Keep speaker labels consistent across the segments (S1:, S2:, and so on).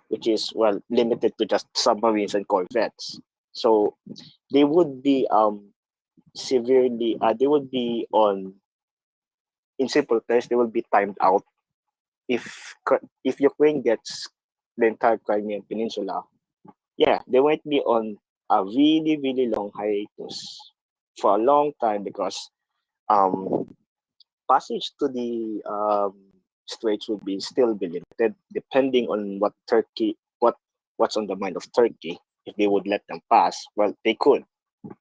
S1: which is, well, limited to just submarines and corvettes. So they would be severely, they would be on, in simple terms, they will be timed out if Ukraine gets the entire Crimean Peninsula. Yeah, they might be on a really, really long hiatus for a long time, because um, passage to the straits would be still be limited, depending on what's on the mind of Turkey. If they would let them pass, well, they could.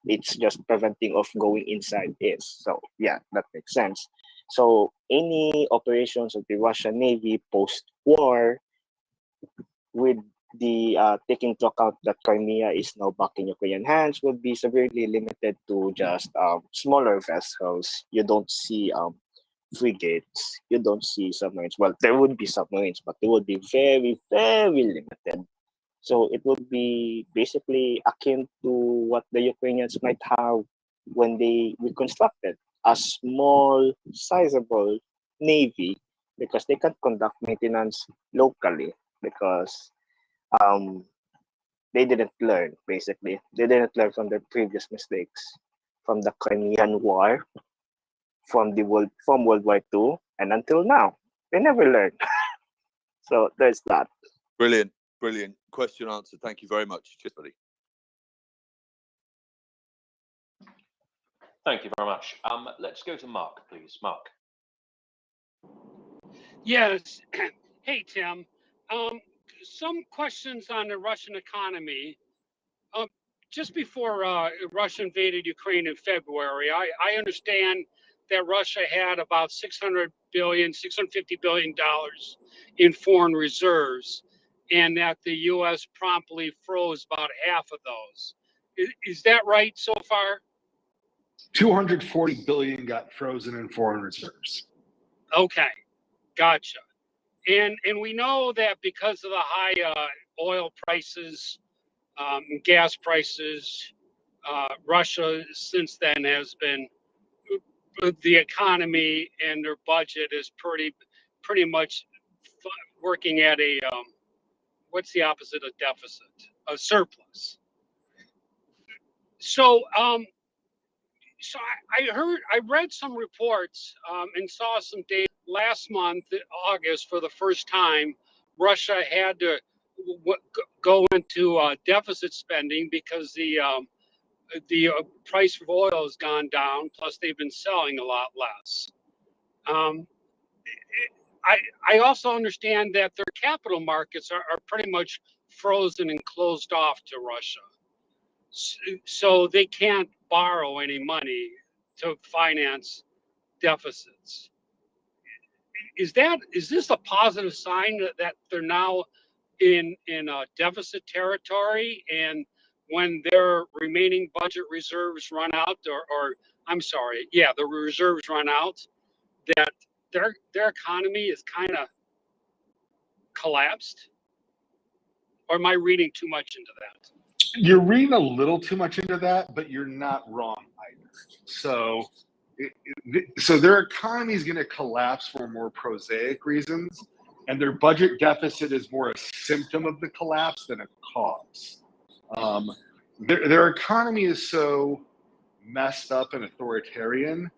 S1: It's just preventing of going inside is. So yeah, that makes sense. So any operations of the Russian Navy post-war, with the taking into account that Crimea is now back in Ukrainian hands, would be severely limited to just smaller vessels. You don't see frigates, you don't see submarines. Well, there would be submarines, but they would be very, very limited. So it would be basically akin to what the Ukrainians might have when they reconstructed a small, sizable navy, because they can conduct maintenance locally, because um, they didn't learn, basically. They didn't learn from their previous mistakes, from the Crimean War, from World War II, and until now. They never learned. So there's that.
S2: Brilliant. Question answered. Thank you very much. Cheers, buddy.
S3: Thank you very much. Let's go to Mark, please. Mark.
S4: Yes. Hey, Tim. Some questions on the Russian economy. Just before Russia invaded Ukraine in February, I understand that Russia had about $650 billion in foreign reserves, and that the U.S. promptly froze about half of those. Is that right so far?
S5: 240 billion got frozen in foreign reserves.
S4: Okay, gotcha. And we know that because of the high oil prices, gas prices, Russia since then has been, the economy and their budget is pretty much working at a what's the opposite of deficit? A surplus. So I read some reports and saw some data last month, August, for the first time. Russia had to go into deficit spending because the price of oil has gone down. Plus, they've been selling a lot less. I also understand that their capital markets are pretty much frozen and closed off to Russia. So they can't borrow any money to finance deficits. Is this a positive sign that they're now in deficit territory, and when their remaining budget reserves run out, or I'm sorry, yeah, the reserves run out, that their economy is kind of collapsed? Or am I reading too much into that?
S5: You're reading a little too much into that, but you're not wrong either. So their economy is going to collapse for more prosaic reasons, and their budget deficit is more a symptom of the collapse than a cause. Their economy is so messed up and authoritarian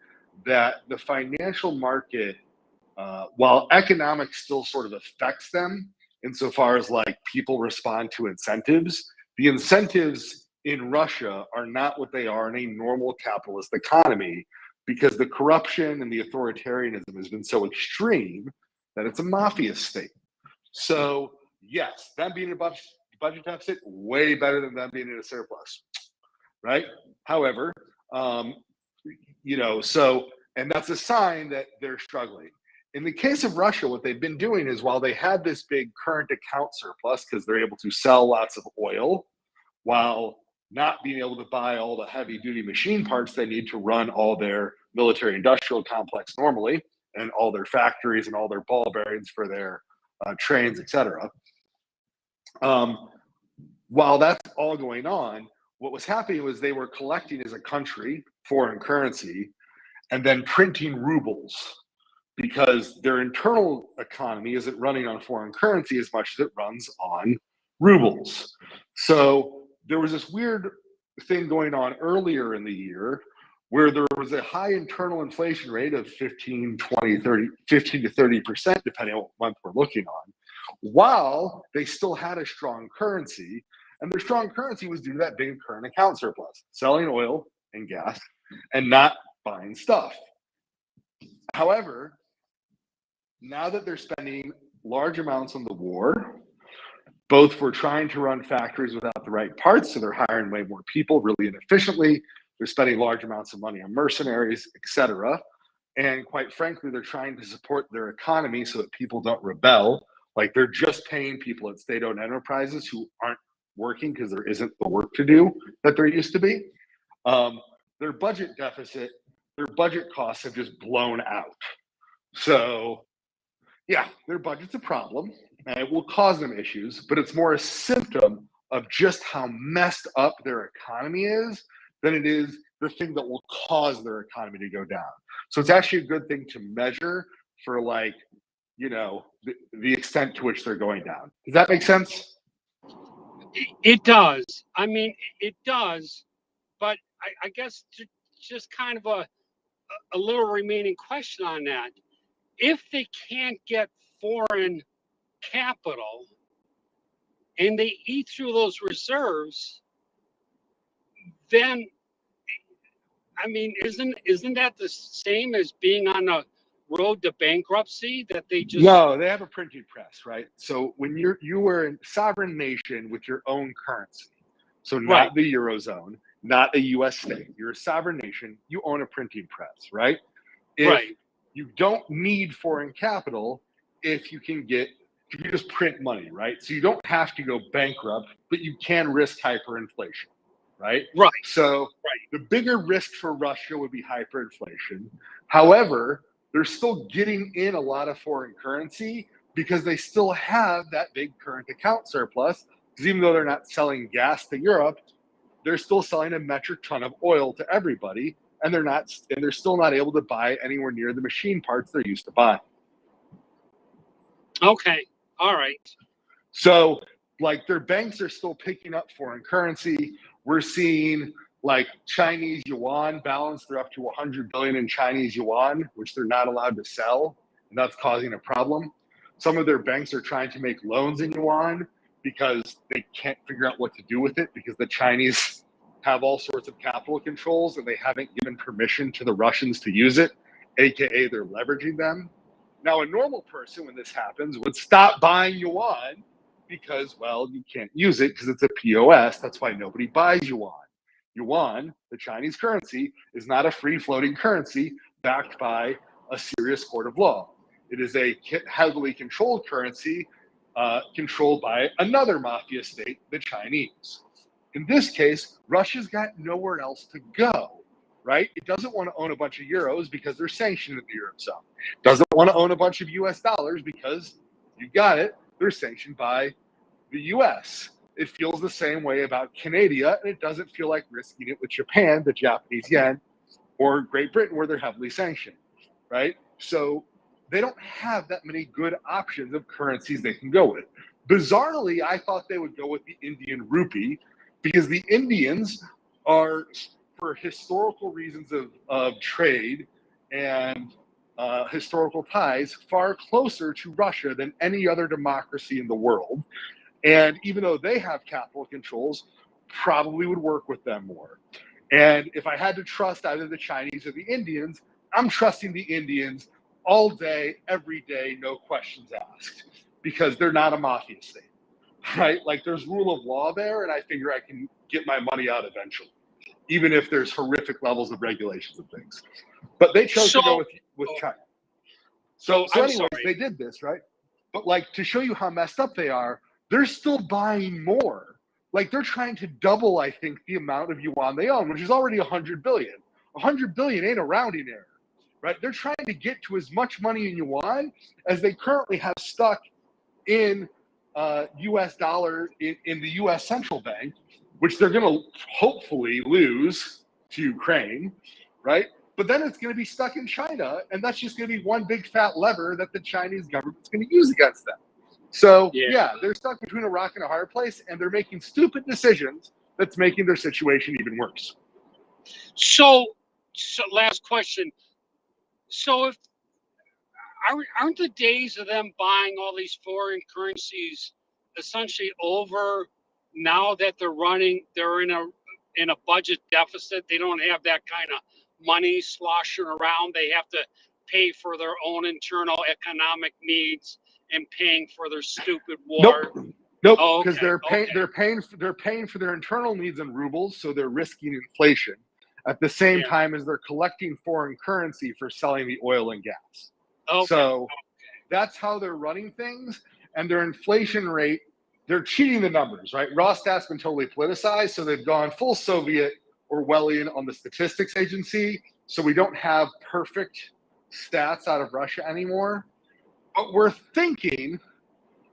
S5: that the financial market, while economics still sort of affects them insofar as like people respond to incentives, the incentives in Russia are not what they are in a normal capitalist economy, because the corruption and the authoritarianism has been so extreme that it's a mafia state. So yes, them being in a budget deficit, way better than them being in a surplus, right? However, and that's a sign that they're struggling. In the case of Russia, what they've been doing is, while they had this big current account surplus because they're able to sell lots of oil while not being able to buy all the heavy duty machine parts they need to run all their military industrial complex normally, and all their factories and all their ball bearings for their trains, etc. While that's all going on, what was happening was they were collecting as a country foreign currency and then printing rubles because their internal economy isn't running on foreign currency as much as it runs on rubles. So there was this weird thing going on earlier in the year where there was a high internal inflation rate of 15 to 30%, depending on what month we're looking on, while they still had a strong currency. And their strong currency was due to that big current account surplus, selling oil and gas and not buying stuff. However, now that they're spending large amounts on the war, both for trying to run factories without the right parts, so they're hiring way more people really inefficiently, they're spending large amounts of money on mercenaries, etc. And quite frankly, they're trying to support their economy so that people don't rebel. Like they're just paying people at state-owned enterprises who aren't working because there isn't the work to do that there used to be. Their budget deficit, their budget costs have just blown out. So yeah, their budget's a problem and it will cause them issues, but it's more a symptom of just how messed up their economy is than it is the thing that will cause their economy to go down. So it's actually a good thing to measure for, like, you know, the extent to which they're going down. Does that make sense?
S4: It does. I mean, it does. But I guess just kind of a little remaining question on that. If they can't get foreign capital and they eat through those reserves, then, I mean, isn't that the same as being on a road to bankruptcy, that they just...
S5: No, they have a printing press, right? So when you were a sovereign nation with your own currency, so not
S4: Right.
S5: the Eurozone, not a US state, you're a sovereign nation, you own a printing press, right?
S4: Right.
S5: You don't need foreign capital if you just print money, right? So you don't have to go bankrupt, but you can risk hyperinflation, right?
S4: Right.
S5: So the bigger risk for Russia would be hyperinflation. However, they're still getting in a lot of foreign currency because they still have that big current account surplus. Because even though they're not selling gas to Europe, they're still selling a metric ton of oil to everybody, and they're still not able to buy anywhere near the machine parts they're used to buying.
S4: Okay. All right.
S5: So, like, their banks are still picking up foreign currency. We're seeing, like, Chinese yuan balance. They're up to 100 billion in Chinese yuan, which they're not allowed to sell, and that's causing a problem. Some of their banks are trying to make loans in yuan because they can't figure out what to do with it, because the Chinese have all sorts of capital controls and they haven't given permission to the Russians to use it, aka they're leveraging them. Now, a normal person, when this happens, would stop buying yuan because, well, you can't use it because it's a POS. That's why nobody buys yuan. Yuan, the Chinese currency, is not a free-floating currency backed by a serious court of law. It is a heavily controlled currency controlled by another mafia state, the Chinese. In this case, Russia's got nowhere else to go, right? It doesn't want to own a bunch of euros because they're sanctioned in the Eurozone. It doesn't want to own a bunch of US dollars because, you got it, they're sanctioned by the US. It feels the same way about Canada, and it doesn't feel like risking it with Japan, the Japanese yen, or Great Britain, where they're heavily sanctioned, right? So they don't have that many good options of currencies they can go with. Bizarrely, I thought they would go with the Indian rupee, because the Indians are, for historical reasons of trade and historical ties, far closer to Russia than any other democracy in the world. And even though they have capital controls, probably would work with them more. And if I had to trust either the Chinese or the Indians, I'm trusting the Indians all day, every day, no questions asked, because they're not a mafia state, right? Like, there's rule of law there, and I figure I can get my money out eventually, even if there's horrific levels of regulations and things. But they chose to go with China. So anyways, they did this, right? But, like, to show you how messed up they are, they're still buying more. Like, they're trying to double, I think, the amount of yuan they own, which is already 100 billion. 100 billion ain't a rounding error, right? They're trying to get to as much money in yuan as they currently have stuck in US dollar in the US central bank, which they're going to hopefully lose to Ukraine, right? but then it's going to be stuck in China, and that's just going to be one big fat lever that the Chinese government's going to use against them. So yeah, they're stuck between a rock and a hard place, and they're making stupid decisions that's making their situation even worse.
S4: So last question. So if aren't the days of them buying all these foreign currencies essentially over now that they're in a budget deficit? They don't have that kind of money sloshing around. They have to pay for their own internal economic needs and paying for their stupid war.
S5: Nope,
S4: Oh,
S5: because
S4: okay,
S5: they're paying for their internal needs in rubles, so they're risking inflation at the same time as they're collecting foreign currency for selling the oil and gas.
S4: Okay.
S5: So that's how they're running things, and their inflation rate, they're cheating the numbers, right? Rostat's been totally politicized, so they've gone full Soviet Orwellian on the statistics agency, so we don't have perfect stats out of Russia anymore. But we're thinking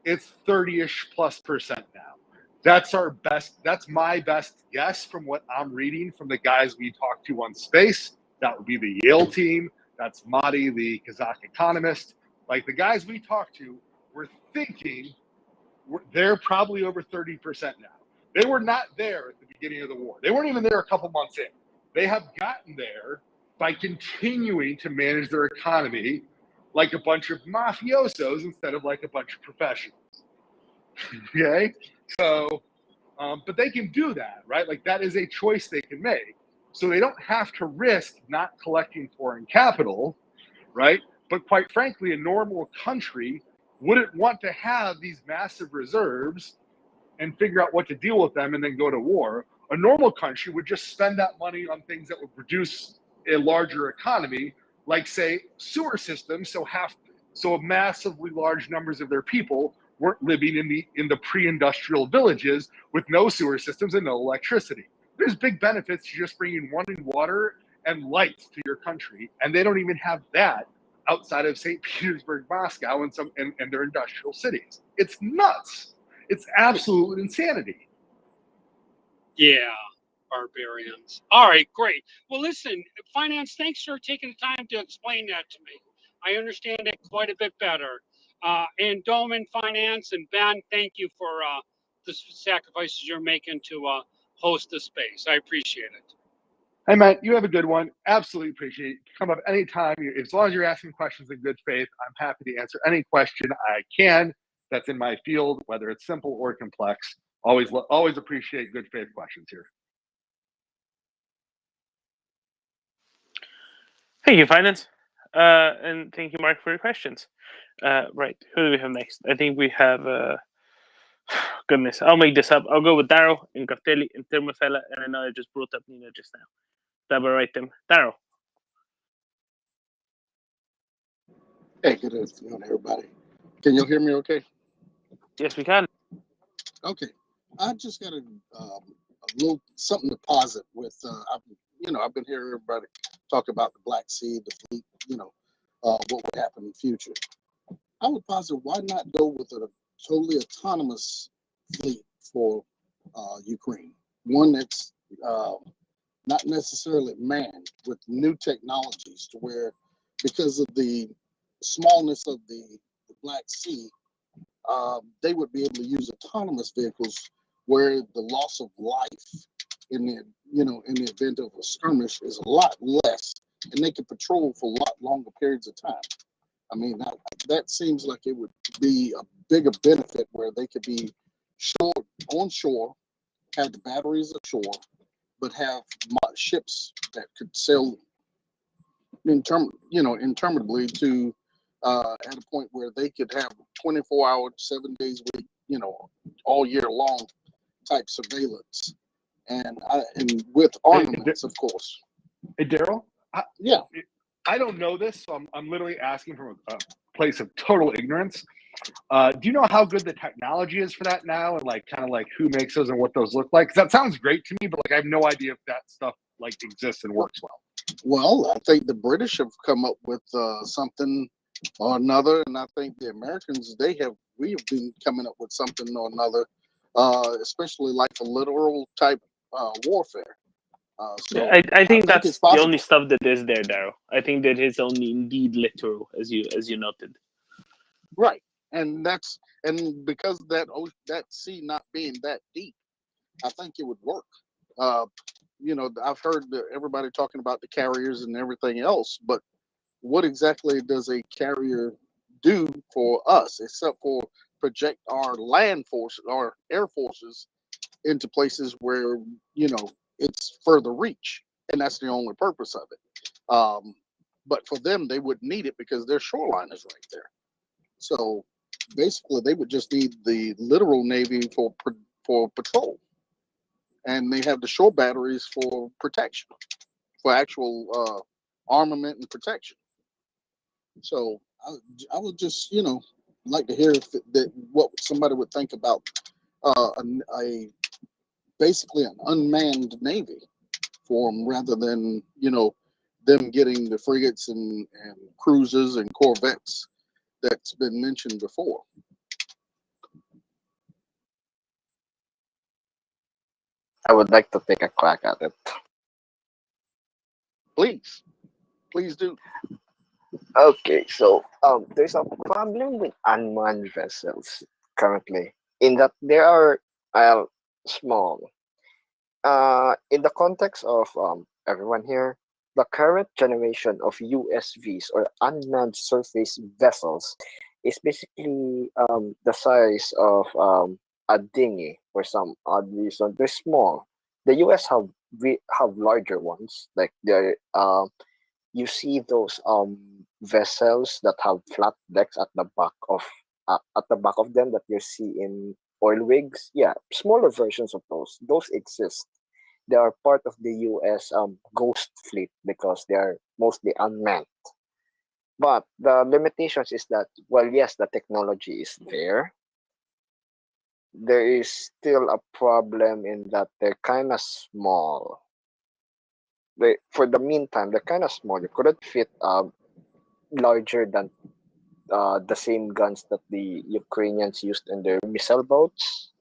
S5: it's 30-ish + % now. That's my best guess from what I'm reading from the guys we talked to on Space. That would be the Yale team. That's Madi, the Kazakh economist. Like the guys we talked to, we're thinking they're probably over 30% now. They were not there at the beginning of the war. They weren't even there a couple months in. They have gotten there by continuing to manage their economy like a bunch of mafiosos instead of like a bunch of professionals. Okay? So, but they can do that, right? Like that is a choice they can make. So they don't have to risk not collecting foreign capital, right? But quite frankly, a normal country wouldn't want to have these massive reserves and figure out what to deal with them and then go to war. A normal country would just spend that money on things that would produce a larger economy, like say sewer systems, so massively large numbers of their people weren't living in the pre-industrial villages with no sewer systems and no electricity. There's big benefits to just bringing running water and lights to your country, and they don't even have that outside of St. Petersburg, Moscow, and their industrial cities. It's nuts. It's absolute insanity.
S4: Yeah, barbarians. All right, great. Well, listen, Finance, thanks for taking the time to explain that to me. I understand it quite a bit better. And Doman, Finance, and Ben, thank you for the sacrifices you're making to host the space. I appreciate it.
S5: Hey, Matt, you have a good one. Absolutely appreciate it. Come up anytime. As long as you're asking questions in good faith, I'm happy to answer any question I can that's in my field, whether it's simple or complex. Always appreciate good faith questions here.
S6: Thank you, Finance. And thank you, Mark, for your questions. Right, who do we have next? I think we have, goodness, I'll make this up. I'll go with Daryl and Cartelli and Termofella, and I know I just brought up Nina just now. That will write them. Daryl.
S7: Hey, good afternoon, everybody. Can you hear me okay?
S6: Yes, we can.
S7: Okay. I just got a little something to posit with, I've been hearing everybody talk about the Black Sea, the fleet, what would happen in the future. I would posit, why not go with a totally autonomous fleet for Ukraine? One that's not necessarily manned, with new technologies to where, because of the smallness of the Black Sea, they would be able to use autonomous vehicles where the loss of life in the event of a skirmish is a lot less, and they could patrol for a lot longer periods of time. I mean, that seems like it would be a bigger benefit where they could be on shore, have the batteries ashore, but have ships that could sail interminably to at a point where they could have 24 hours, 7 days a week, all year long type surveillance, and with armaments, of course.
S5: Hey, Daryl?
S7: Yeah.
S5: I don't know this, so I'm literally asking from a place of total ignorance. Do you know how good the technology is for that now, and kind of who makes those and what those look like? 'Cause that sounds great to me, but I have no idea if that stuff exists and works well.
S7: Well, I think the British have come up with something or another, and I think the Americans we have been coming up with something or another, especially like a literal type warfare. So
S6: I think
S7: think it's
S6: that's the only
S7: possible.
S6: stuff that is there, Daryl. I think that it's only indeed literal, as you noted.
S7: Right, and because that sea not being that deep, I think it would work. Uh, I've heard everybody talking about the carriers and everything else, but what exactly does a carrier do for us except for project our land force, our air forces into places where it's further reach, and that's the only purpose of it. But for them, they would need it because their shoreline is right there. So basically, they would just need the literal navy for patrol, and they have the shore batteries for protection, for actual armament and protection. So I would just like to hear what somebody would think about a basically an unmanned navy for them, rather than them getting the frigates and cruisers and corvettes that's been mentioned before.
S1: I would like to take a crack at it.
S7: Please do.
S1: Okay, so there's a problem with unmanned vessels currently in that they are small. In the context of everyone here, the current generation of USVs or unmanned surface vessels is basically the size of a dinghy for some odd reason. They're small. The US have larger ones, like they're you see those vessels that have flat decks at the back of them that you see in oil rigs. Yeah, smaller versions of those exist. They are part of the US ghost fleet because they are mostly unmanned. But the limitations is that, well, yes, the technology is there. There is still a problem in that they're kind of small. For the meantime, they're kind of small. You couldn't fit larger than the same guns that the Ukrainians used in their missile boats,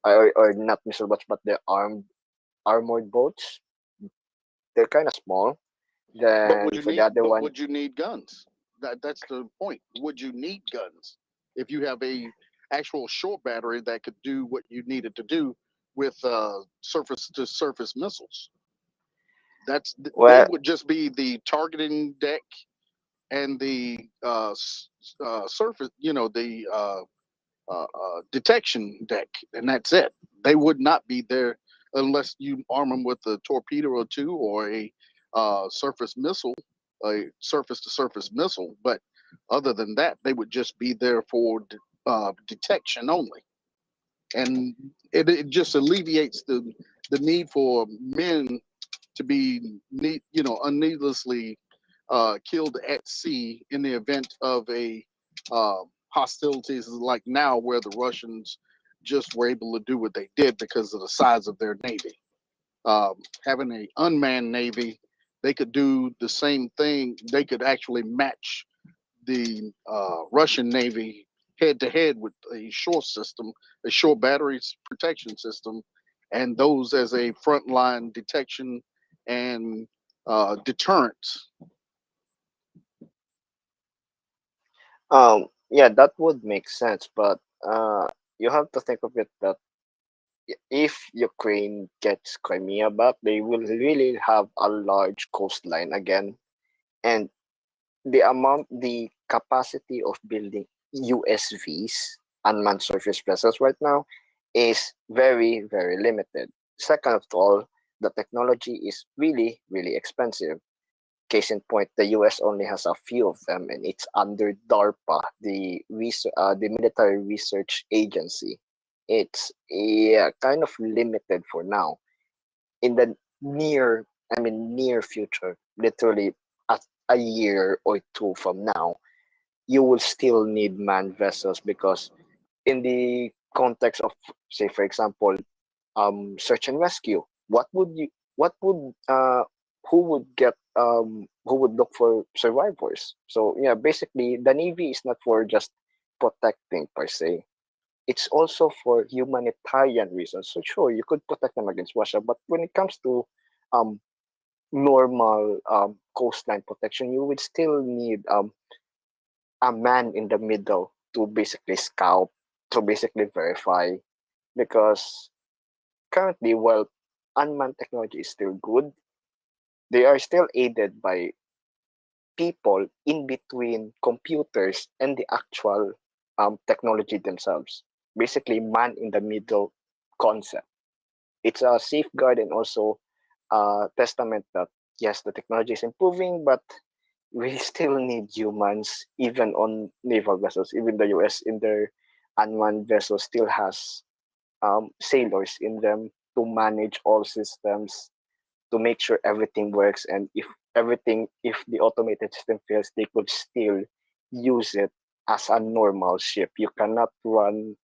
S1: or not missile boats, but their armored boats. They're kind of small.
S7: But would
S1: Then
S7: you
S1: for the
S7: need?
S1: other
S7: But
S1: one,
S7: would you need guns? That's the point. Would you need guns if you have a actual shore battery that could do what you needed to do with surface to surface missiles? They
S1: well,
S7: would just be the targeting deck and the surface. The detection deck, and that's it. They would not be there unless you arm them with a torpedo or two, or a surface missile, a surface to surface missile. But other than that, they would just be there for detection only, and it just alleviates the need for men to be unneedlessly killed at sea in the event of a hostilities like now, where the Russians just were able to do what they did because of the size of their navy. Having an unmanned navy, they could do the same thing. They could actually match the Russian navy head to head with a shore system, a shore batteries protection system, and those as a frontline detection and deterrence.
S1: yeah, that would make sense, but you have to think of it that if Ukraine gets Crimea back, they will really have a large coastline again, and the capacity of building USVs, unmanned surface vessels, right now is very, very limited. Second of all, the technology is really, really expensive. Case in point, the US only has a few of them, and it's under DARPA, the military research agency. It's kind of limited for now. In the near future, literally a year or two from now, you will still need manned vessels because in the context of, say, for example, search and rescue, what would who would look for survivors? So yeah, basically the navy is not for just protecting per se, it's also for humanitarian reasons. So sure, you could protect them against Russia, but when it comes to normal coastline protection, you would still need a man in the middle to basically scout, to basically verify, because currently, while unmanned technology is still good, they are still aided by people in between computers and the actual technology themselves. Basically, man in the middle concept. It's a safeguard and also a testament that yes, the technology is improving, but we still need humans even on naval vessels. Even the US in their unmanned vessels still has sailors in them to manage all systems, to make sure everything works, and if the automated system fails, they could still use it as a normal ship. You cannot run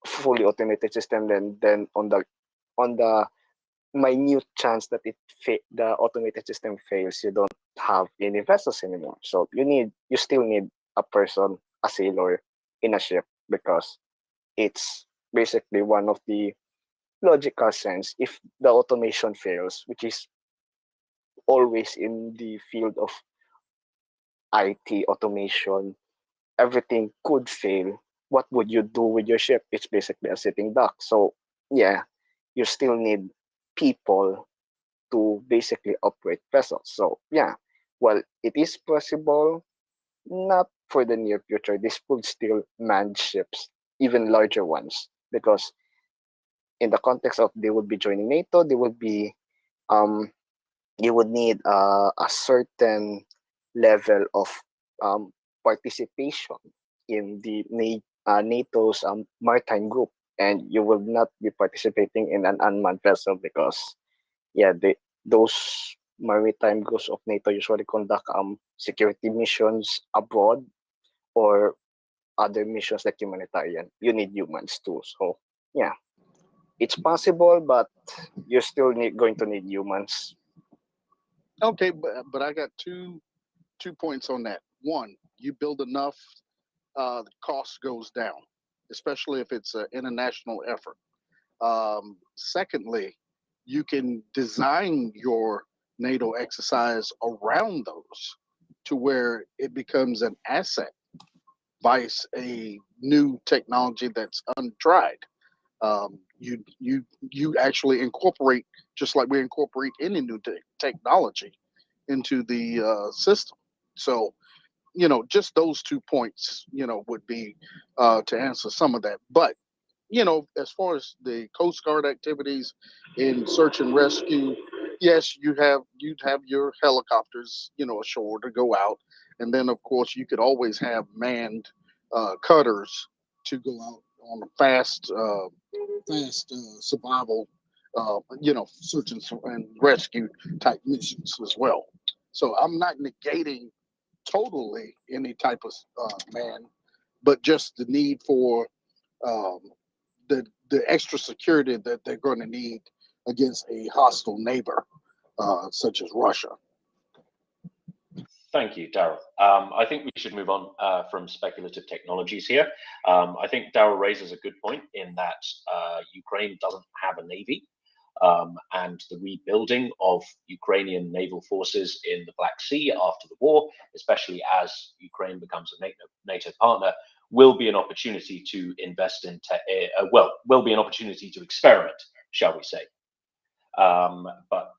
S1: fully automated system, then on the minute chance that the automated system fails, you don't have any vessels anymore. So you still need a person, a sailor in a ship, because it's basically one of the logical sense. If the automation fails, which is always in the field of IT automation, everything could fail. What would you do with your ship? It's basically a sitting duck. So yeah, you still need people to basically operate vessels. So yeah, well, it is possible, not for the near future. This could still man ships, even larger ones, because in the context of they would be joining NATO, they would be you would need a certain level of participation in the NATO's maritime group, and you will not be participating in an unmanned vessel because, yeah, those maritime groups of NATO usually conduct security missions abroad or other missions like humanitarian. You need humans too, so yeah, it's possible, but you're still going to need humans.
S7: Okay, but I got two points on that. One, you build enough, the cost goes down, especially if it's an international effort. Secondly, you can design your NATO exercise around those to where it becomes an asset, vice a new technology that's untried. You actually incorporate, just like we incorporate any new technology into the system. So just those 2 points, would be to answer some of that. But as far as the Coast Guard activities in search and rescue, yes, you'd have your helicopters, ashore to go out, and then of course you could always have manned cutters to go out on a fast survival, search and rescue type missions as well. So I'm not negating totally any type of man, but just the need for um, the extra security that they're going to need against a hostile neighbor such as Russia.
S3: Thank you, Daryl. I think we should move on from speculative technologies here. I think Daryl raises a good point in that Ukraine doesn't have a navy, and the rebuilding of Ukrainian naval forces in the Black Sea after the war, especially as Ukraine becomes a NATO partner, will be an opportunity to invest in, will be an opportunity to experiment, shall we say. But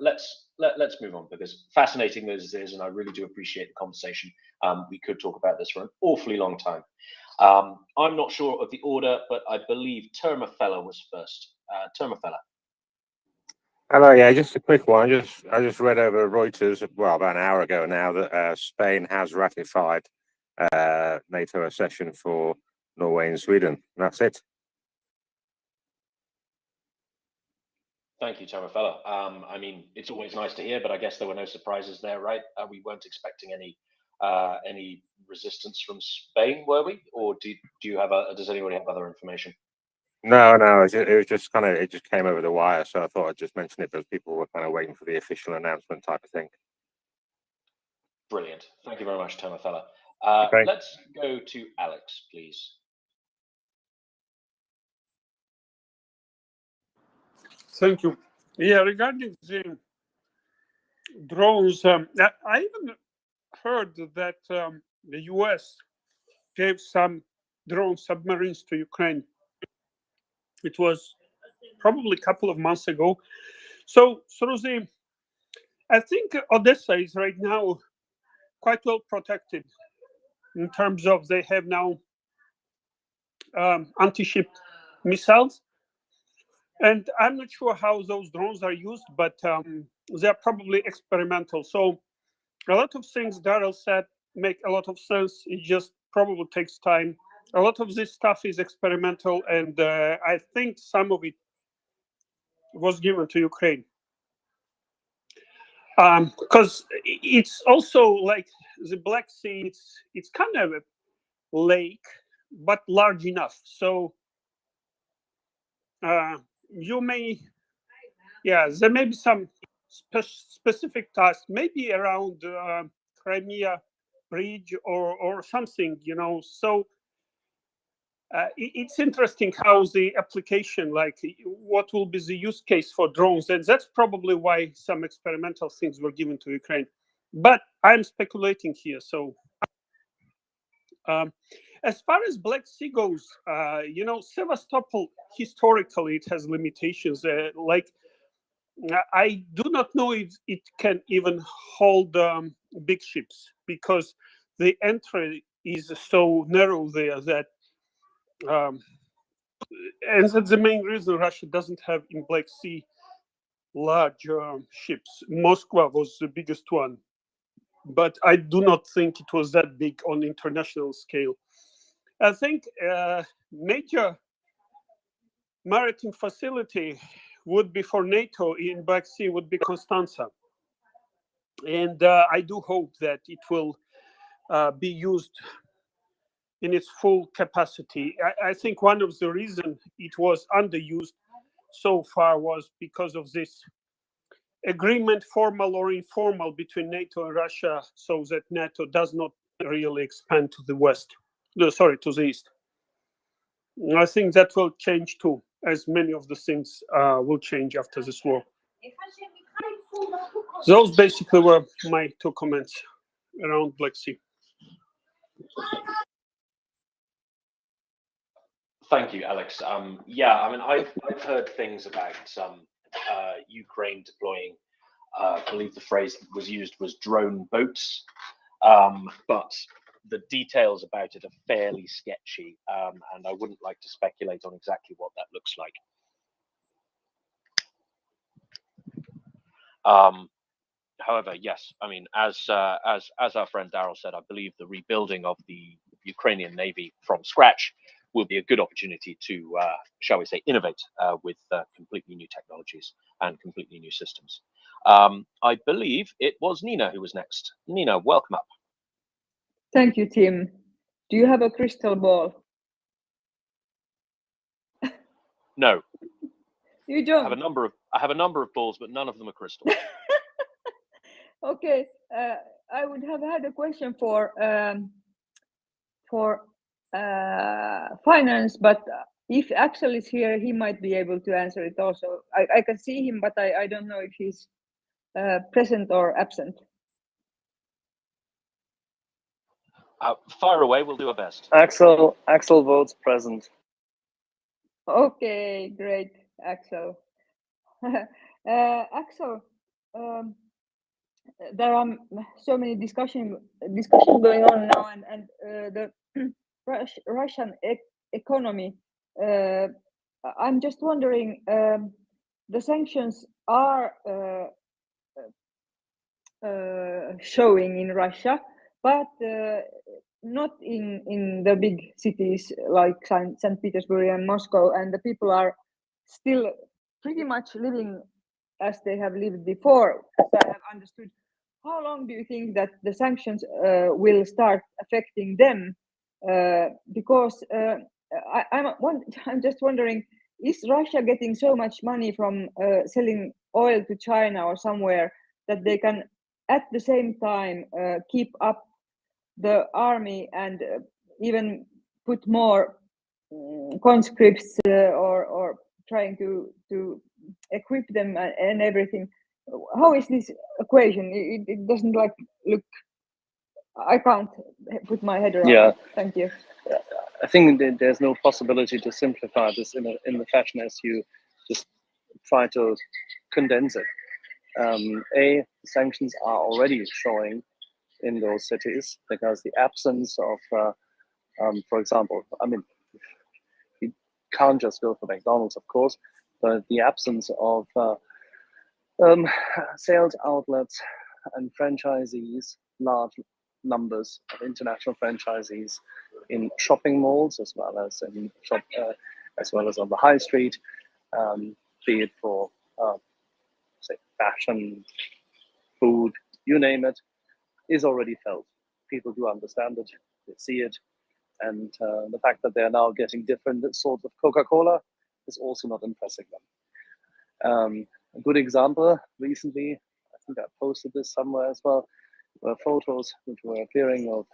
S3: let's move on, because fascinating as it is, and I really do appreciate the conversation. We could talk about this for an awfully long time. I'm not sure of the order, but I believe Termafella was first. Termafella.
S8: Hello, yeah, just a quick one. I just read over Reuters, well, about an hour ago now, that Spain has ratified NATO accession for Norway and Sweden. That's it.
S3: Thank you, Termafella. I mean, it's always nice to hear, but I guess there were no surprises there, right? We weren't expecting any resistance from Spain, were we? Or does anybody have other information?
S8: No, it was just kind of, it just came over the wire, so I thought I'd just mention it because people were kind of waiting for the official announcement type of thing.
S3: Brilliant. Thank you very much, Termafella.
S8: Okay.
S3: Let's go to Alex, please.
S9: Thank you.
S4: Yeah, regarding the drones, I even heard that the US gave some drone submarines to Ukraine. It was probably a couple of months ago. So I think Odessa is right now quite well protected in terms of they have now anti-ship missiles. And I'm not sure how those drones are used, but they're probably experimental. So a lot of things Daryl said make a lot of sense. It just probably takes time. A lot of this stuff is experimental, and I think some of it was given to Ukraine. Because it's also like the Black Sea, it's kind of a lake, but large enough. So you may, yeah, there may be some specific tasks, maybe around Crimea Bridge or something, you know. So it's interesting how the application, like what will be the use case for drones, and that's probably why some experimental things were given to Ukraine. But I'm speculating here. So as far as Black Sea goes, you know, Sevastopol historically it has limitations. Like I do not know if it can even hold big ships because the entry is so narrow there that. And that's the main reason Russia doesn't have in Black Sea large ships. Moskva was the biggest one, but I do not think it was that big on international scale. I think major maritime facility would be for NATO in Black Sea would be Constanza. And I do hope that it will be used in its full capacity. I think one of the reasons it was underused so far was because of this agreement, formal or informal, between NATO and Russia, so that NATO does not really expand to the west. No, sorry, to the east. I think that will change too, as many of the things will change after this war. Those basically were my 2 comments around Black Sea.
S3: Thank you, Alex. Yeah, I mean, I've heard things about Ukraine deploying. I believe the phrase that was used was drone boats, but the details about it are fairly sketchy, and I wouldn't like to speculate on exactly what that looks like. However, yes, I mean, as our friend Daryl said, I believe the rebuilding of the Ukrainian Navy from scratch will be a good opportunity to, shall we say, innovate with completely new technologies and completely new systems. I believe it was Nina who was next. Nina, welcome up.
S9: Thank you, Tim. Do you have a crystal ball?
S3: No.
S9: You don't?
S3: I have a number of balls, but none of them are crystal.
S9: Okay, I would have had a question for finance, but if Axel is here, he might be able to answer it also. I can see him, but I don't know if he's present or absent.
S3: Fire away, we'll do our best.
S10: Axel votes present.
S9: Okay, great, Axel. Axel, there are so many discussion going on now, and the Russian economy. I'm just wondering, the sanctions are showing in Russia, but not in the big cities like St. Petersburg and Moscow, and the people are still pretty much living as they have lived before, as I have understood. How long do you think that the sanctions will start affecting them? Because I'm just wondering, is Russia getting so much money from selling oil to China or somewhere that they can at the same time keep up the army and even put more conscripts or trying to equip them and everything. How is this equation? It doesn't like look. I can't put my head around
S10: Yeah.
S9: it. Thank you.
S10: I think that there's no possibility to simplify this in the fashion as you just try to condense it. The sanctions are already showing in those cities because the absence of, for example, I mean, you can't just go for McDonald's, of course, but the absence of sales outlets and franchisees, large numbers of international franchisees in shopping malls as well as on the high street, be it for say fashion, food, you name it, is already felt. People do understand it, they see it, and the fact that they're now getting different sorts of Coca-Cola is also not impressing them. A good example recently, I think I posted this somewhere as well, were photos which were appearing of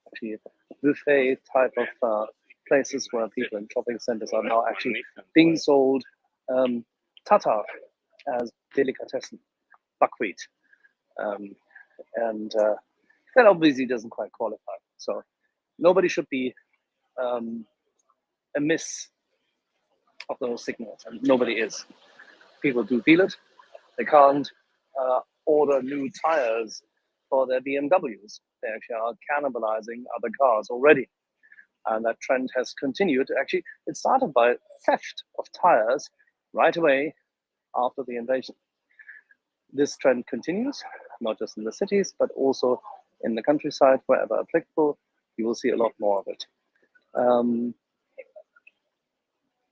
S10: actually buffet type of places where people in shopping centers are now actually being sold tatar as delicatessen, buckwheat. And that obviously doesn't quite qualify. So nobody should be amiss of those signals, and nobody is. People do feel it. They can't order new tires for their BMWs. They actually are cannibalizing other cars already. And that trend has continued. Actually, it started by theft of tires right away after the invasion. This trend continues, not just in the cities, but also in the countryside, wherever applicable. You will see a lot more of it.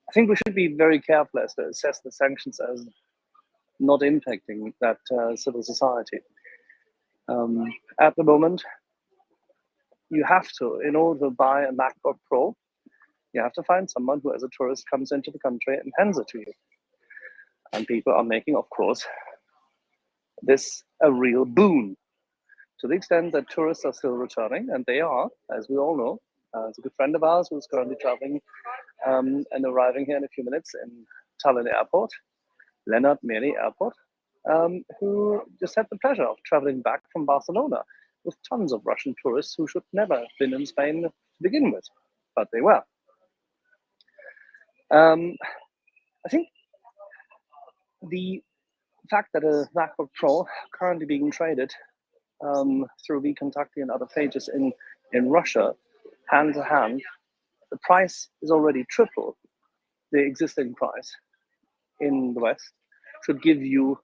S10: I think we should be very careful as to assess the sanctions as not impacting that civil society. At the moment, you have to, in order to buy a MacBook Pro, you have to find someone who, as a tourist, comes into the country and hands it to you. And people are making, of course, this a real boon to the extent that tourists are still returning, and they are, as we all know. It's a good friend of ours who's currently traveling and arriving here in a few minutes in Tallinn Airport, Lennart Meri Airport, who just had the pleasure of traveling back from Barcelona with tons of Russian tourists who should never have been in Spain to begin with, but they were. I think the fact that a MacBook Pro currently being traded through vKontakte and other pages in Russia, hand to hand, the price is already triple the existing price in the West, should give you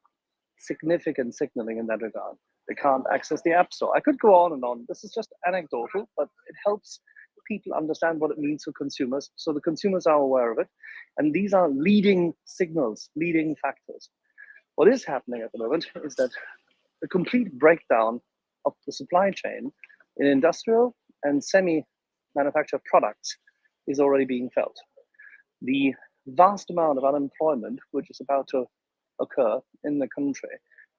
S10: significant signaling in that regard. They can't access the App Store. I could go on and on. This is just anecdotal, but it helps people understand what it means for consumers, so the consumers are aware of it. And these are leading signals, leading factors. What is happening at the moment is that the complete breakdown of the supply chain in industrial and semi-manufactured products is already being felt. The vast amount of unemployment which is about to occur in the country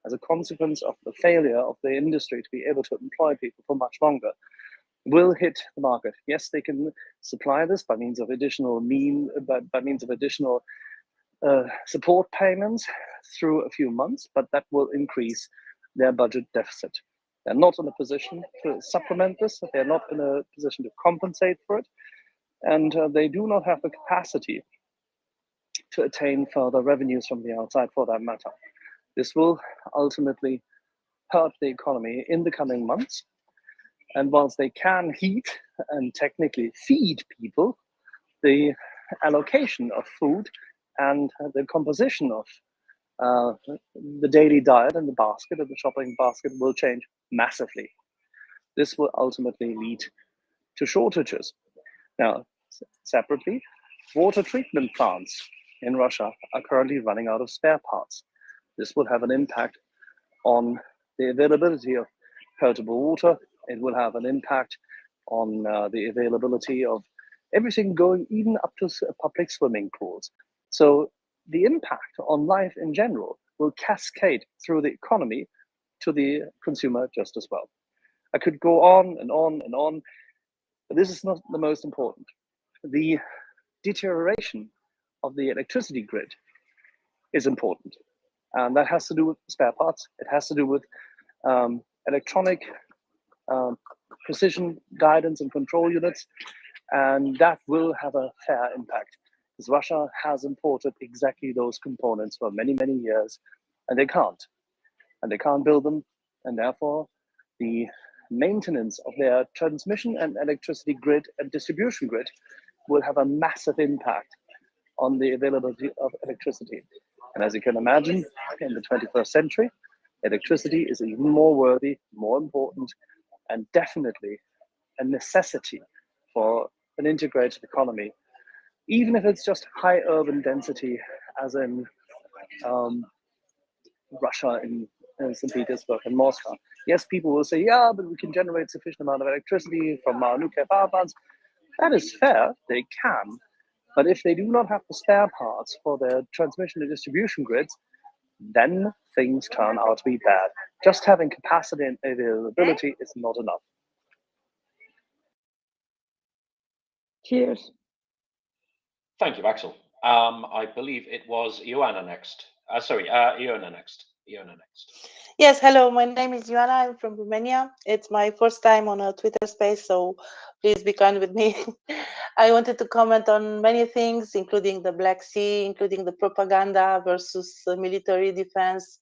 S10: as a consequence of the failure of the industry to be able to employ people for much longer will hit the market. Yes, they can supply this by means of additional support payments through a few months, but that will increase their budget deficit. They're not in a position to supplement this. They're not in a position to compensate for it. And they do not have the capacity to attain further revenues from the outside for that matter. This will ultimately hurt the economy in the coming months. And whilst they can heat and technically feed people, the allocation of food and the composition of the daily diet and the basket, of the shopping basket, will change massively. This will ultimately lead to shortages. Now, separately, water treatment plants in Russia are currently running out of spare parts. This will have an impact on the availability of potable water. It will have an impact on the availability of everything going even up to public swimming pools. So the impact on life in general will cascade through the economy to the consumer just as well. I could go on and on and on, but this is not the most important. The deterioration of the electricity grid is important. And that has to do with spare parts. It has to do with electronic precision guidance and control units. And that will have a fair impact, because Russia has imported exactly those components for many, many years, and they can't. And they can't build them. And therefore, the maintenance of their transmission and electricity grid and distribution grid will have a massive impact on the availability of electricity. And as you can imagine, in the 21st century, electricity is even more worthy, more important, and definitely a necessity for an integrated economy, even if it's just high urban density, as in Russia, in St. Petersburg and Moscow. Yes, people will say, yeah, but we can generate sufficient amount of electricity from our nuclear power plants. That is fair, they can. But if they do not have the spare parts for their transmission and distribution grids, then things turn out to be bad. Just having capacity and availability is not enough.
S9: Cheers.
S3: Thank you, Axel. I believe it was Joanna next. Iona next.
S11: Yes, hello, my name is Ioana. I'm from Romania. It's my first time on a Twitter space, so please be kind with me. I wanted to comment on many things, including the Black Sea, including the propaganda versus military defense,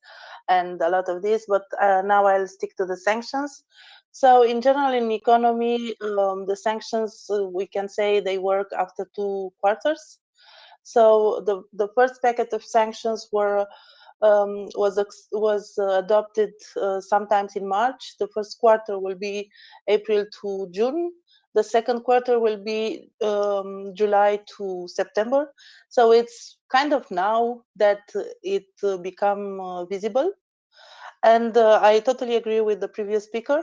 S11: and a lot of this, but now I'll stick to the sanctions. So in general, in economy, the sanctions, we can say they work after 2 quarters. So the first packet of sanctions was adopted sometimes in March. The first quarter will be April to June. The second quarter will be July to September. So it's kind of now that it become visible. And I totally agree with the previous speaker.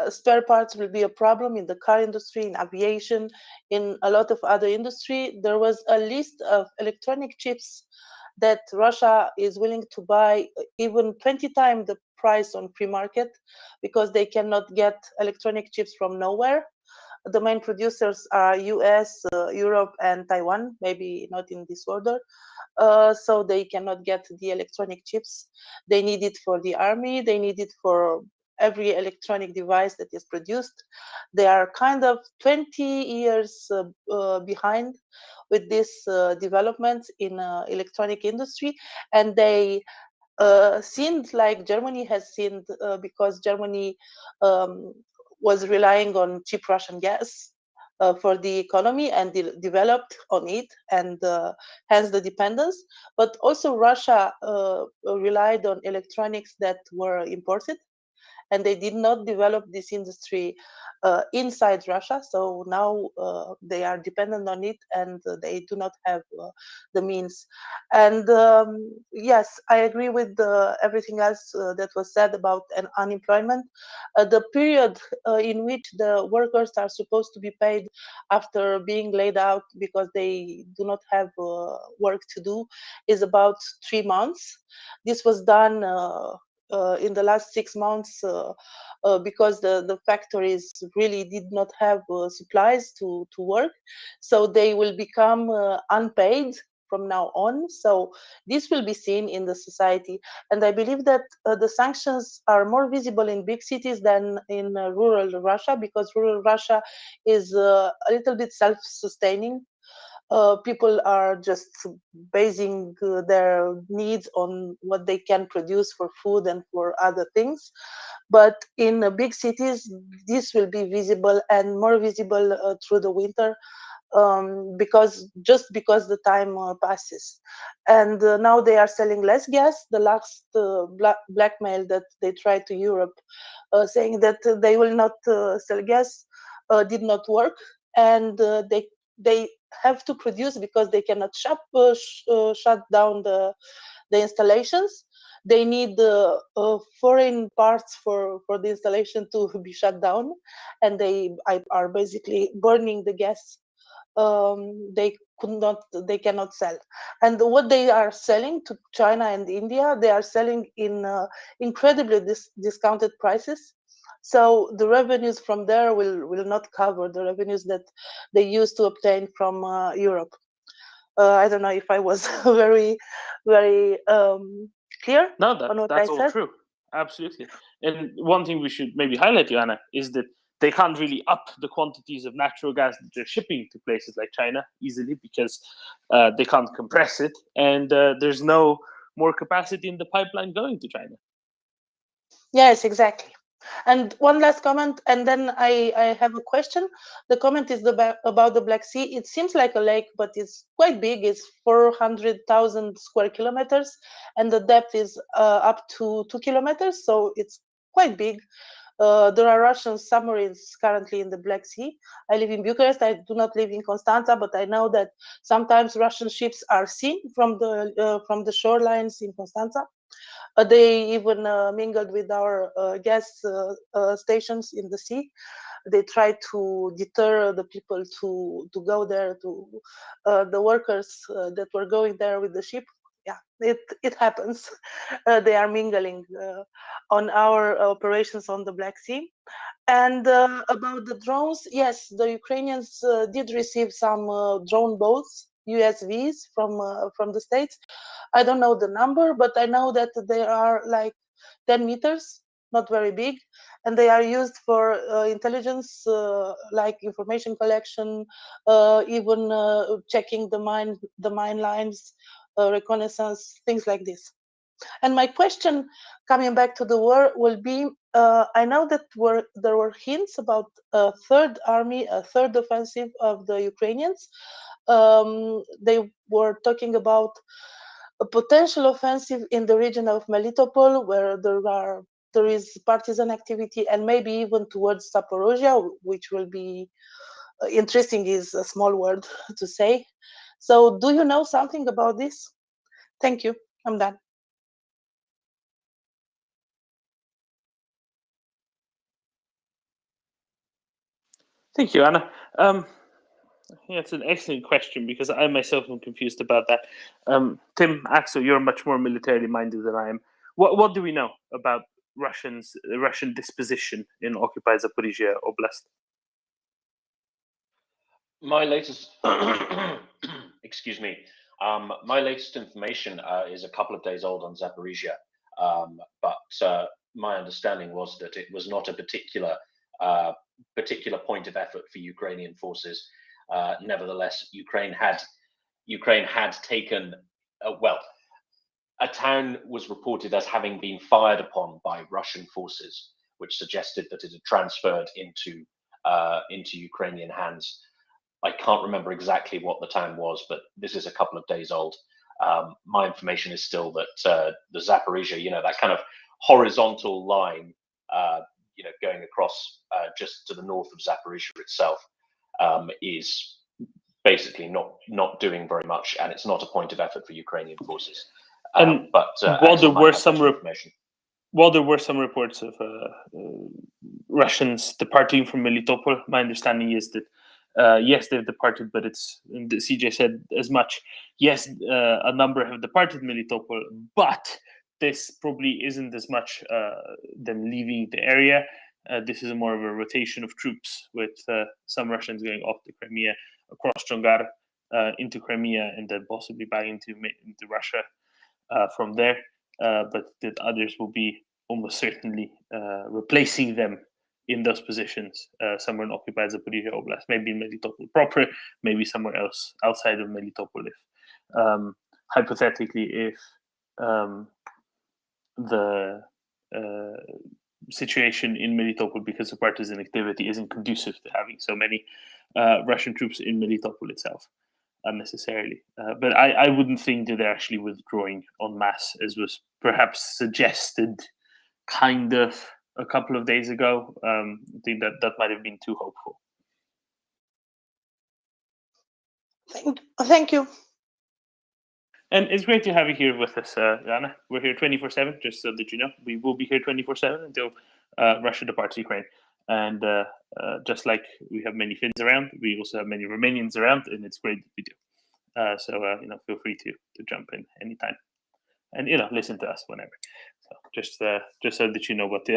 S11: Spare parts will be a problem in the car industry, in aviation, in a lot of other industry. There was a list of electronic chips that Russia is willing to buy even 20 times the price on pre-market, because they cannot get electronic chips from nowhere. The main producers are US, Europe, and Taiwan, maybe not in this order. So they cannot get the electronic chips. They need it for the army, they need it for every electronic device that is produced. They are kind of 20 years behind with this developments in electronic industry, and they seemed like Germany has seen, because Germany was relying on cheap Russian gas for the economy and developed on it, and hence the dependence. But also Russia relied on electronics that were imported, and they did not develop this industry inside Russia. So now they are dependent on it, and they do not have the means. And yes, I agree with everything else that was said about unemployment. The period in which the workers are supposed to be paid after being laid out because they do not have work to do is about 3 months. This was done in the last 6 months because the factories really did not have supplies to work. So they will become unpaid from now on. So this will be seen in the society. And I believe that the sanctions are more visible in big cities than in rural Russia, because rural Russia is a little bit self-sustaining. People are just basing their needs on what they can produce for food and for other things. But in big cities, this will be visible, and more visible through the winter, because the time passes. And now they are selling less gas. The last blackmail that they tried to Europe, saying that they will not sell gas, did not work, and they have to produce because they cannot shut down the installations. They need foreign parts for the installation to be shut down, and they are basically burning the gas. They cannot sell. And what they are selling to China and India, they are selling in incredibly discounted prices. So the revenues from there will not cover the revenues that they used to obtain from Europe. I don't know if I was very, very clear
S6: No,
S11: on what
S6: that's
S11: I
S6: all
S11: said.
S6: true. Absolutely. And one thing we should maybe highlight, Joanna, is that they can't really up the quantities of natural gas that they're shipping to places like China easily because they can't compress it, and there's no more capacity in the pipeline going to China.
S11: Yes, exactly. And one last comment, and then I have a question. The comment is about the Black Sea. It seems like a lake, but it's quite big. It's 400,000 square kilometers, and the depth is up to 2 kilometers, so it's quite big. There are Russian submarines currently in the Black Sea. I live in Bucharest. I do not live in Constanța, but I know that sometimes Russian ships are seen from the shorelines in Constanța. They even mingled with our gas stations in the sea. They tried to deter the people to go there, to the workers that were going there with the ship. Yeah, it happens. They are mingling on our operations on the Black Sea. And about the drones, yes, the Ukrainians did receive some drone boats, USVs from the States. I don't know the number, but I know that they are like 10 meters, not very big, and they are used for intelligence, like information collection, even checking the mine lines, reconnaissance, things like this. And my question, coming back to the war, will be: I know that there were hints about a third army, a third offensive of the Ukrainians. They were talking about a potential offensive in the region of Melitopol, where there is partisan activity, and maybe even towards Zaporozhia, which will be interesting, is a small word to say. So do you know something about this? Thank you. I'm done.
S6: Thank you, Anna. Yeah, it's an excellent question because I myself am confused about that. Tim, Axel, you're much more militarily minded than I am. What do we know about Russian disposition in occupied Zaporizhia Oblast?
S3: My latest, excuse me, my latest information is a couple of days old on Zaporizhia, but my understanding was that it was not a particular point of effort for Ukrainian forces. Nevertheless, Ukraine had taken a town was reported as having been fired upon by Russian forces, which suggested that it had transferred into Ukrainian hands. I can't remember exactly what the town was, but this is a couple of days old. My information is still that the Zaporizhia, that kind of horizontal line, going across just to the north of Zaporizhia itself, is basically not doing very much, and it's not a point of effort for Ukrainian forces. But
S6: while there were some reports of Russians departing from Melitopol, my understanding is that yes, they've departed, but it's, the CJ said as much. Yes, a number have departed Melitopol, but this probably isn't as much them leaving the area. This is more of a rotation of troops, with some Russians going off the Crimea, across Chongar, into Crimea, and then possibly back into Russia from there. But that others will be almost certainly replacing them in those positions, somewhere in occupied Zaporizhia Oblast, maybe in Melitopol proper, maybe somewhere else outside of Melitopol. If hypothetically, if the situation in Melitopol, because of partisan activity, isn't conducive to having so many Russian troops in Melitopol itself unnecessarily. But I wouldn't think that they're actually withdrawing en masse, as was perhaps suggested kind of a couple of days ago. I think that might have been too hopeful.
S11: Thank you.
S6: And it's great to have you here with us, Jana. We're here 24/7, just so that you know. We will be here 24/7 until Russia departs Ukraine. And just like we have many Finns around, we also have many Romanians around, and it's great that we do. So feel free to jump in anytime, and listen to us whenever. So just so that you know what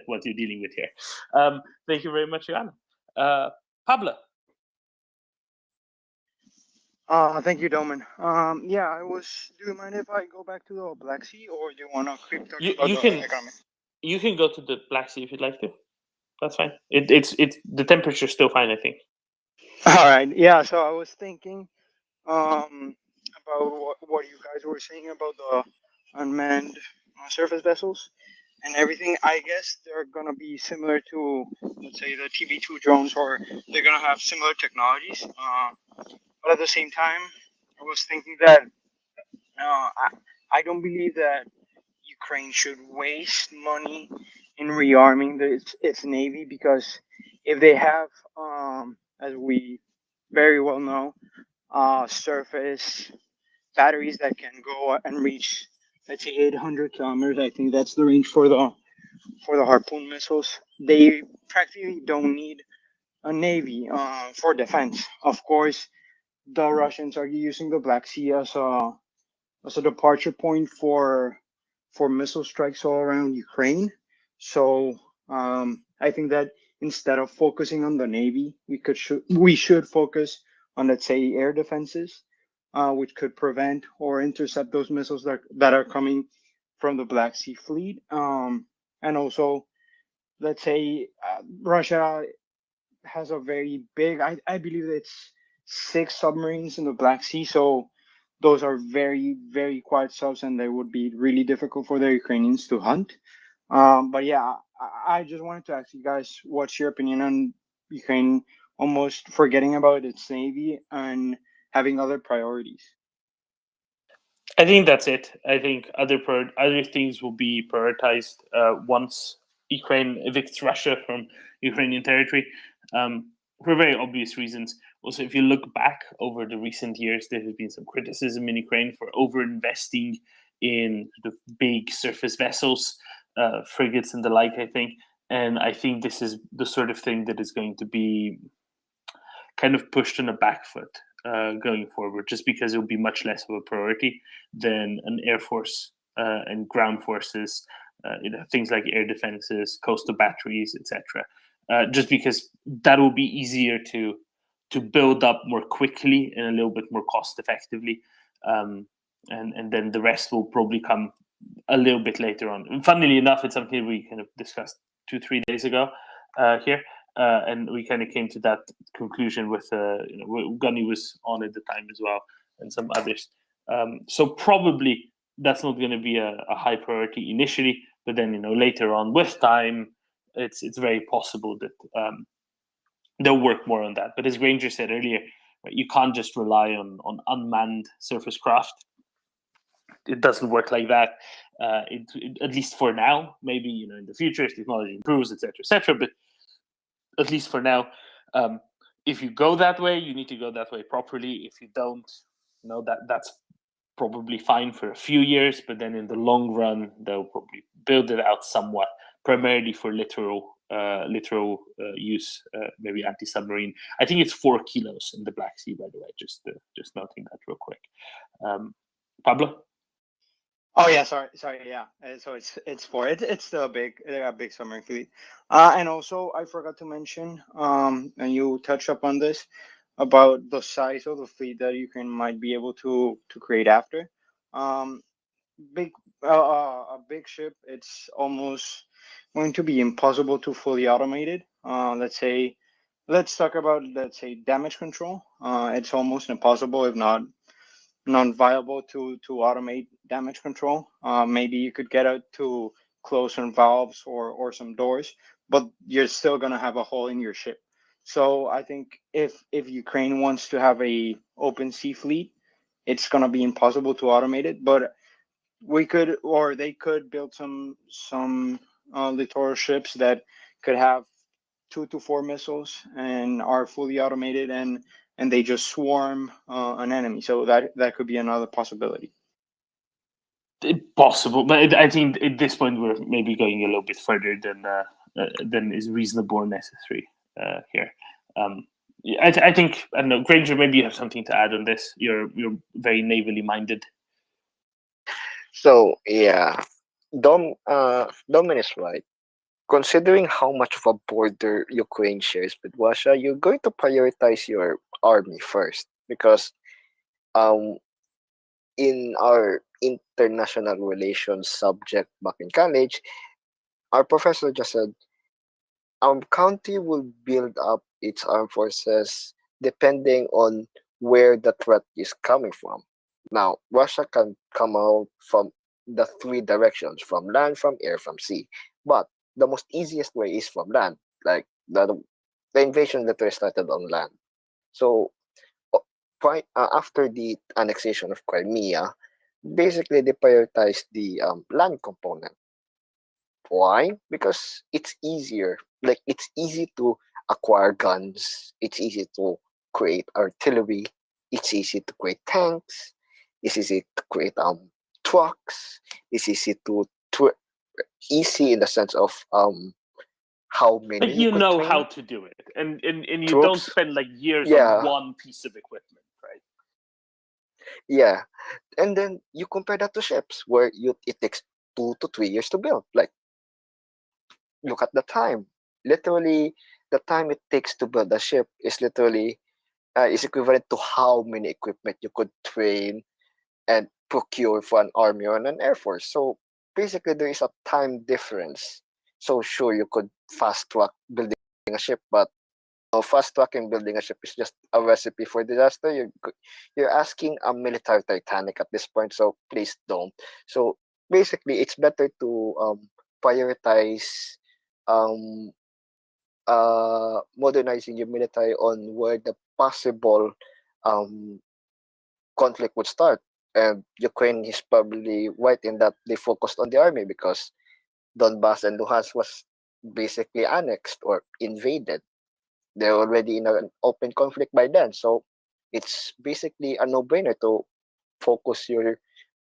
S6: what you're dealing with here. Thank you very much, Jana. Pablo.
S12: Thank you, Doman. Yeah, do you mind if I go back to the Black Sea, or do you want to quick touch about
S6: You
S12: the
S6: can
S12: economy?
S6: go to the Black Sea if you'd like to. That's fine. It's the temperature's still fine, I think.
S12: All right. Yeah. So I was thinking, about what you guys were saying about the unmanned surface vessels and everything. I guess they're gonna be similar to, let's say, the TB2 drones, or they're gonna have similar technologies. But at the same time, I was thinking that I don't believe that Ukraine should waste money in rearming its navy, because if they have, as we very well know, surface batteries that can go and reach, let's say, 800 kilometers. I think that's the range for the Harpoon missiles. They practically don't need a navy for defense. Of course, the Russians are using the Black Sea as a departure point for missile strikes all around Ukraine. So I think that instead of focusing on the navy, we should focus on, let's say, air defenses, which could prevent or intercept those missiles that are coming from the Black Sea Fleet. And also, let's say, Russia has a very big, I believe it's 6 submarines in the Black Sea. So those are very, very quiet subs, and they would be really difficult for the Ukrainians to hunt. But yeah, I just wanted to ask you guys, what's your opinion on Ukraine almost forgetting about its navy and having other priorities?
S6: I think that's it. I think other things will be prioritized once Ukraine evicts Russia from Ukrainian territory, for very obvious reasons. Also, if you look back over the recent years, there has been some criticism in Ukraine for overinvesting in the big surface vessels, frigates and the like, I think. And I think this is the sort of thing that is going to be kind of pushed on a back foot going forward, just because it will be much less of a priority than an air force and ground forces, things like air defenses, coastal batteries, etc. Just because that will be easier to build up more quickly and a little bit more cost effectively, and then the rest will probably come a little bit later on. And funnily enough, it's something we kind of discussed 2-3 days ago here. And we kind of came to that conclusion with Gunny was on at the time as well, and some others. So probably that's not going to be a high priority initially, but then later on with time, it's very possible that they'll work more on that. But as Granger said earlier, right, you can't just rely on unmanned surface craft. It doesn't work like that. At least for now. Maybe in the future, as technology improves, etc. But at least for now, if you go that way, you need to go that way properly. If you don't, that's probably fine for a few years, but then in the long run, they'll probably build it out somewhat, primarily for literal use, maybe anti-submarine. I think it's 4 kilos in the Black Sea, by the way. Just noting that real quick. Pablo.
S12: Oh yeah, sorry, yeah. So it's four. It's still a big submarine fleet. And also I forgot to mention, and you touched up on this, about the size of the fleet that Ukraine might be able to create after. Big a big ship, it's almost going to be impossible to fully automate it. Let's talk about, let's say, damage control. It's almost impossible, if not non-viable, to automate damage control. Maybe you could get it to close some valves or some doors, but you're still gonna have a hole in your ship. So I think if Ukraine wants to have a open sea fleet, it's gonna be impossible to automate it. But they could build some littoral ships that could have 2 to 4 missiles and are fully automated, and they just swarm an enemy. So that could be another possibility.
S6: Possible, but I think at this point we're maybe going a little bit further than is reasonable or necessary here. I think, I don't know, Granger, maybe you have something to add on this. You're very navally minded.
S1: So yeah, Domin is right. Considering how much of a border Ukraine shares with Russia, you're going to prioritize your army first, because um in our international relations subject back in college, our professor just said, country will build up its armed forces depending on where the threat is coming from. Now, Russia can come out from the three directions, from land, from air, from sea. But the most easiest way is from land. Like the invasion literally started on land. So after the annexation of Crimea, basically they prioritized the land component. Why? Because it's easier. Like, it's easy to acquire guns. It's easy to create artillery. It's easy to create tanks. It's easy to create trucks. It's easy easy in the sense of how many
S6: Like, you
S1: could
S6: know
S1: train.
S6: how to do it, and you don't
S1: Troops.
S6: spend like years
S1: Yeah.
S6: on one piece of equipment, right?
S1: Yeah, and then you compare that to ships where it takes 2 to 3 years to build. Like, look at the time. Literally, the time it takes to build a ship is literally is equivalent to how many equipment you could train and procure for an army or an air force. So basically, there is a time difference. So sure, you could fast track building a ship, but fast tracking building a ship is just a recipe for disaster. You're asking a military Titanic at this point, so please don't. So basically, it's better to prioritize um, modernizing your military on where the possible um, conflict would start. And Ukraine is probably right in that they focused on the army because Donbass and Luhansk was basically annexed or invaded. They're already in an open conflict by then. So it's basically a no-brainer to focus your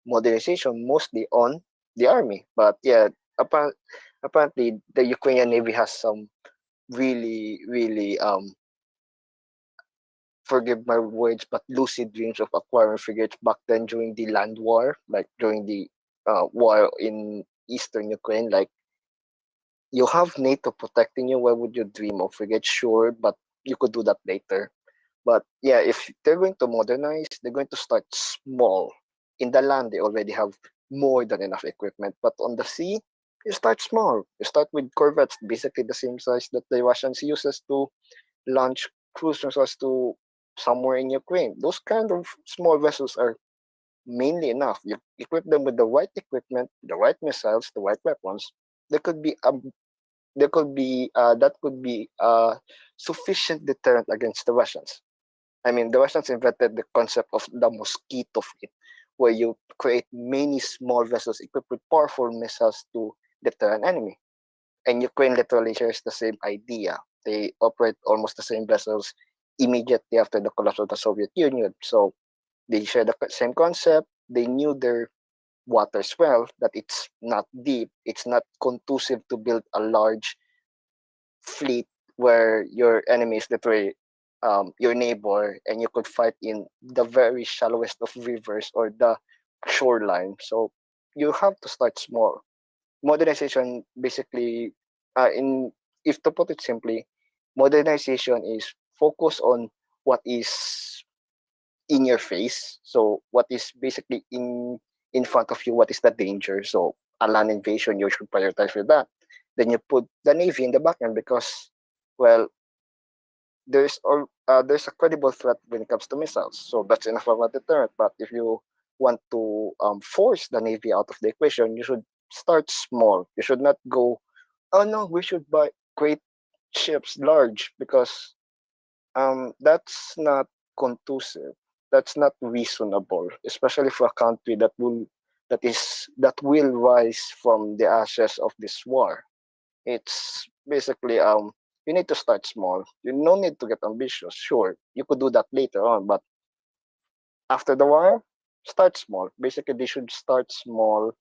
S1: modernization mostly on the army. But yeah, apparently the Ukrainian Navy has some really, really forgive my words, but lucid dreams of acquiring frigates back then during the land war, like during the war in eastern Ukraine. Like, you have NATO protecting you. Why would you dream of frigates? Sure, but you could do that later. But yeah, if they're going to modernize, they're going to start small. In the land, they already have more than enough equipment. But on the sea, you start small. You start with corvettes, basically the same size that the Russians uses to launch cruise missiles to somewhere in Ukraine. Those kind of small vessels are mainly enough. You equip them with the right equipment, the right missiles, the right weapons. There could be a that could be a sufficient deterrent against the Russians. I mean, the Russians invented the concept of the mosquito fleet, where you create many small vessels equipped with powerful missiles to deter an enemy. And Ukraine literally shares the same idea. They operate almost the same vessels immediately after the collapse of the Soviet Union. So they share the same concept. They knew their waters well, that it's not deep, it's not conducive to build a large fleet where your enemy is literally your neighbor and you could fight in the very shallowest of rivers or the shoreline. So you have to start small. Modernization basically, in if to put it simply, modernization is focus on what is in your face. So what is basically in front of you, what is the danger? So a land invasion, you should prioritize for that. Then you put the navy in the back end because, well, there's a credible threat when it comes to missiles. So that's enough of a deterrent. But if you want to force the navy out of the equation, you should start small. You should not go, oh no, we should buy great ships large, because that's not conducive. That's not reasonable, especially for a country that will rise from the ashes of this war. It's basically you need to start small. You no need to get ambitious. Sure, you could do that later on, but after the war, start small. Basically, they should start small,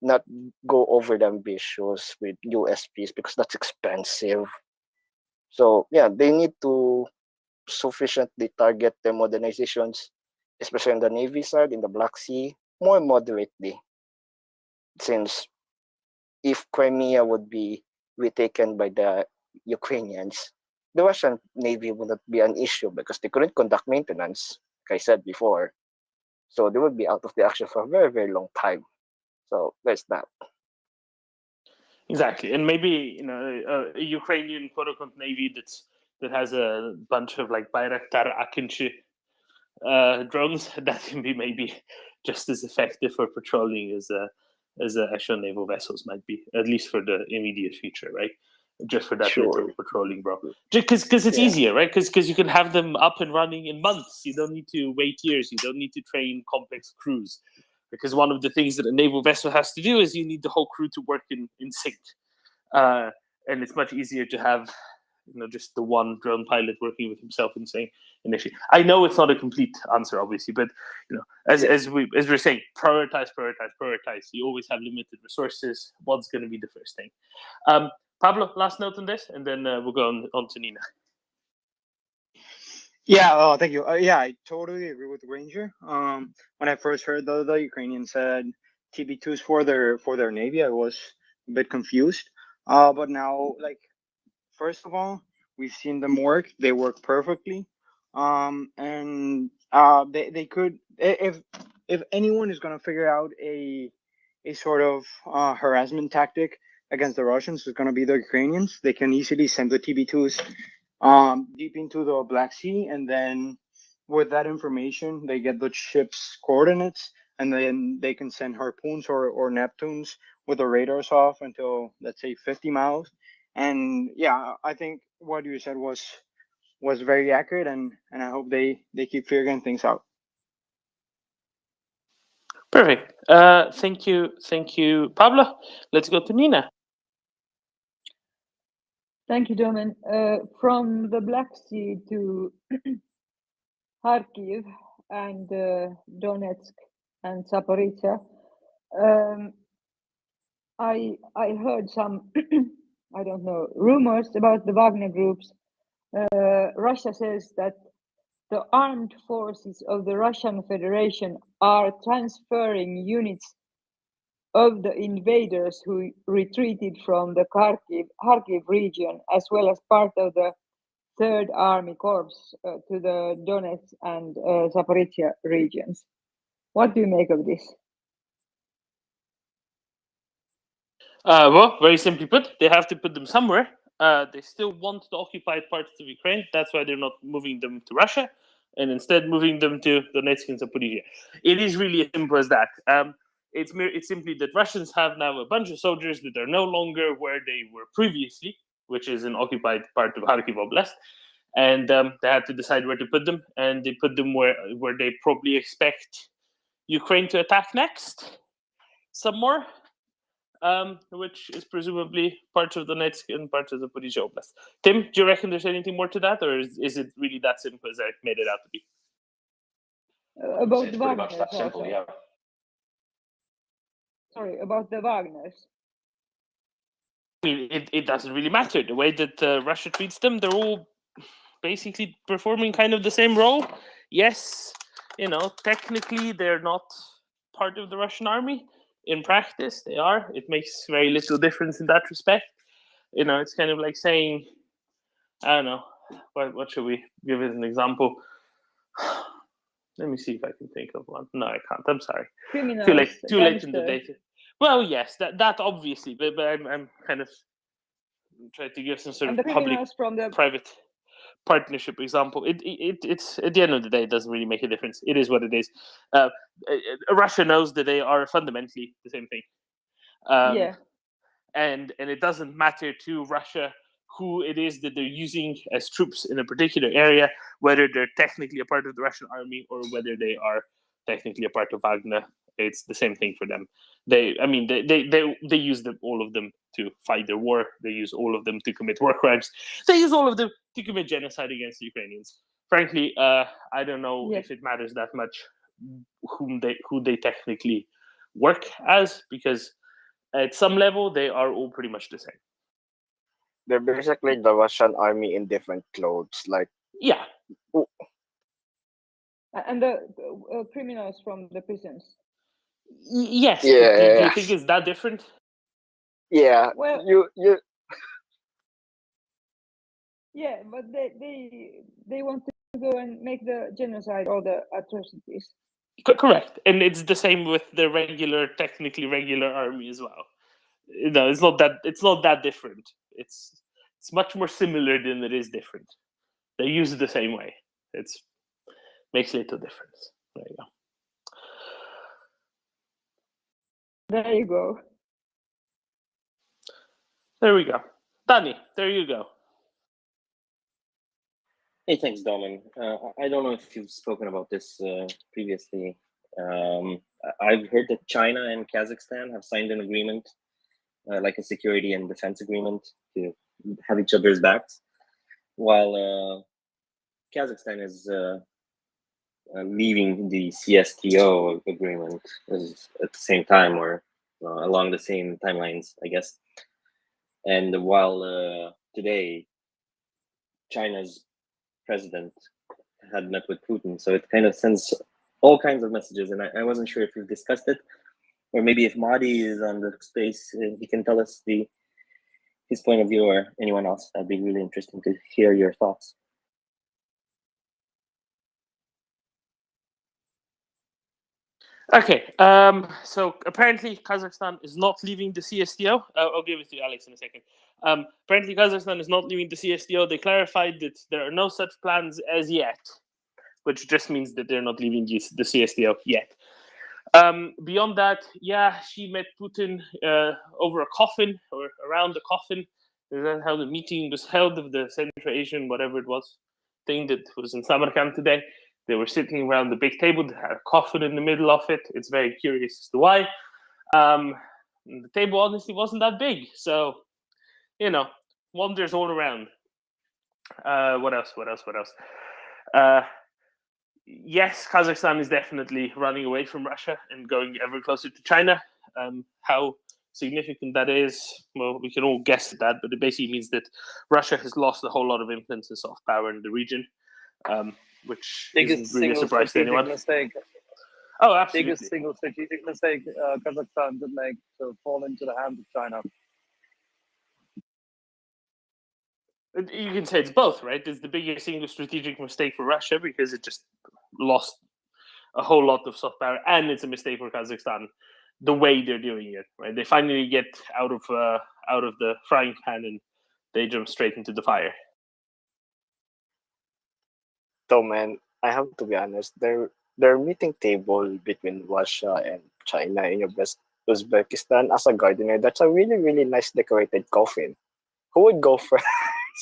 S1: not go over the ambitious with USPs because that's expensive. So yeah, they need to sufficiently target their modernizations, especially on the Navy side, in the Black Sea, more moderately. Since if Crimea would be retaken by the Ukrainians, the Russian Navy would not be an issue because they couldn't conduct maintenance, like I said before. So they would be out of the action for a very, very long time. So there's that.
S6: Exactly, and maybe a Ukrainian quote-unquote navy that has a bunch of like Bayraktar Akinci drones that can be maybe just as effective for patrolling as actual naval vessels might be, at least for the immediate future, right? Just for that
S1: Sure.
S6: little patrolling, bro. Because it's
S1: Yeah.
S6: easier, right? Because you can have them up and running in months. You don't need to wait years. You don't need to train complex crews. Because one of the things that a naval vessel has to do is you need the whole crew to work in sync. And it's much easier to have just the one drone pilot working with himself in sync initially. I know it's not a complete answer, obviously, but as we're saying, prioritize. You always have limited resources. What's going to be the first thing? Pablo, last note on this, and then we'll go on to Nina.
S12: Yeah, thank you. Yeah, I totally agree with Ranger. When I first heard the Ukrainians said TB2s for their navy, I was a bit confused. But now, like, first of all, we've seen them work. They work perfectly. And they could, if anyone is gonna figure out a sort of harassment tactic against the Russians, it's gonna be the Ukrainians. They can easily send the TB2s deep into the Black Sea, and then with that information, they get the ship's coordinates, and then they can send harpoons or Neptunes with the radars off until, let's say, 50 miles. And yeah, I think what you said was very accurate, and I hope they keep figuring things out.
S6: Perfect. Thank you, Pablo. Let's go to Nina.
S9: Thank you, Domen. From the Black Sea to Kharkiv and Donetsk and Zaporizhia, I heard some I don't know rumors about the Wagner groups. Russia says that the armed forces of the Russian Federation are transferring units of the invaders who retreated from the Kharkiv region, as well as part of the Third Army Corps to the Donetsk and Zaporizhia regions. What do you make of this?
S6: Well, very simply put, they have to put them somewhere. They still want the occupied parts of Ukraine. That's why they're not moving them to Russia, and instead moving them to Donetsk and Zaporizhia. It is really as simple as that. It's simply that Russians have now a bunch of soldiers that are no longer where they were previously, which is an occupied part of Kharkiv Oblast, and they had to decide where to put them, and they put them where they probably expect Ukraine to attack next. Some more. Which is presumably parts of Donetsk and parts of the Zaporizhia Oblast. Tim, do you reckon there's anything more to that, or is it really that simple as I made it out to be?
S9: About
S3: It's
S9: the
S3: pretty much
S9: Wagners
S3: that simple,
S9: also.
S3: yeah.
S9: Sorry, about the Wagners.
S6: I mean, it doesn't really matter. The way that Russia treats them, they're all basically performing kind of the same role. Yes, technically they're not part of the Russian army. In practice, they are. It makes very little difference in that respect. It's kind of like saying, I don't know, what should we give as an example? Let me see if I can think of one. No, I can't. I'm sorry.
S9: Criminals,
S6: Too late in the
S9: gangsters.
S6: day. Well, yes, that obviously, but I'm kind of trying to give some sort
S9: And
S6: of
S9: the criminals from the
S6: private partnership example. It's at the end of the day, it doesn't really make a difference. It is what it is. Russia knows that they are fundamentally the same thing.
S9: yeah.
S6: And it doesn't matter to Russia who it is that they're using as troops in a particular area, whether they're technically a part of the Russian army or whether they are technically a part of Wagner. It's the same thing for them. They use all of them to fight their war. They use all of them to commit war crimes. They use all of them to commit genocide against the Ukrainians. Frankly, I don't know if it matters that much who they technically work as, because at some level they are all pretty much the same.
S1: They're basically the Russian army in different clothes. Like,
S6: yeah.
S9: And the criminals from the prisons.
S6: Yes.
S1: Yeah.
S6: Do you think it's that different?
S1: Yeah.
S9: Well,
S1: you.
S9: Yeah, but they want to go and make the genocide or the atrocities.
S6: Correct, and it's the same with the technically regular army as well. No, it's not that different. It's much more similar than it is different. They use it the same way. It's makes little difference. There you go.
S9: There you go.
S6: There we go. Danny, there you go.
S13: Hey, thanks, Domin. I don't know if you've spoken about this previously. I've heard that China and Kazakhstan have signed an agreement, like a security and defense agreement, to have each other's backs, while Kazakhstan is leaving the CSTO agreement at the same time, or along the same timelines, I guess. And while today, China's president had met with Putin, so it kind of sends all kinds of messages, and I wasn't sure if we've discussed it, or maybe if Mahdi is on the space, he can tell us his point of view, or anyone else. That'd be really interesting to hear your thoughts.
S6: Okay, so apparently Kazakhstan is not leaving the CSTO. I'll give it to Alex in a second. Apparently Kazakhstan is not leaving the CSTO. They clarified that there are no such plans as yet, which just means that they're not leaving the CSTO yet. Beyond that, yeah, she met Putin over a coffin, or around the coffin. That's how the meeting was held of the Central Asian, whatever it was, thing that was in Samarkand today. They were sitting around the big table that had a coffin in the middle of it. It's very curious as to why. The table honestly wasn't that big, so wonders all around. What else? Yes, Kazakhstan is definitely running away from Russia and going ever closer to China. How significant that is, well, we can all guess at that, but it basically means that Russia has lost a whole lot of influence and soft power in the region, which isn't really a surprise to anyone.
S10: Mistake.
S6: Oh, absolutely.
S10: Biggest single strategic mistake Kazakhstan did make, to fall into the hands of China.
S6: You can say it's both, right? It's the biggest single strategic mistake for Russia because it just lost a whole lot of soft power, and it's a mistake for Kazakhstan the way they're doing it. Right? They finally get out of the frying pan and they jump straight into the fire.
S1: So, man, I have to be honest. Their meeting table between Russia and China in Uzbekistan as a gardener, that's a really, really nice decorated coffin. Who would go first?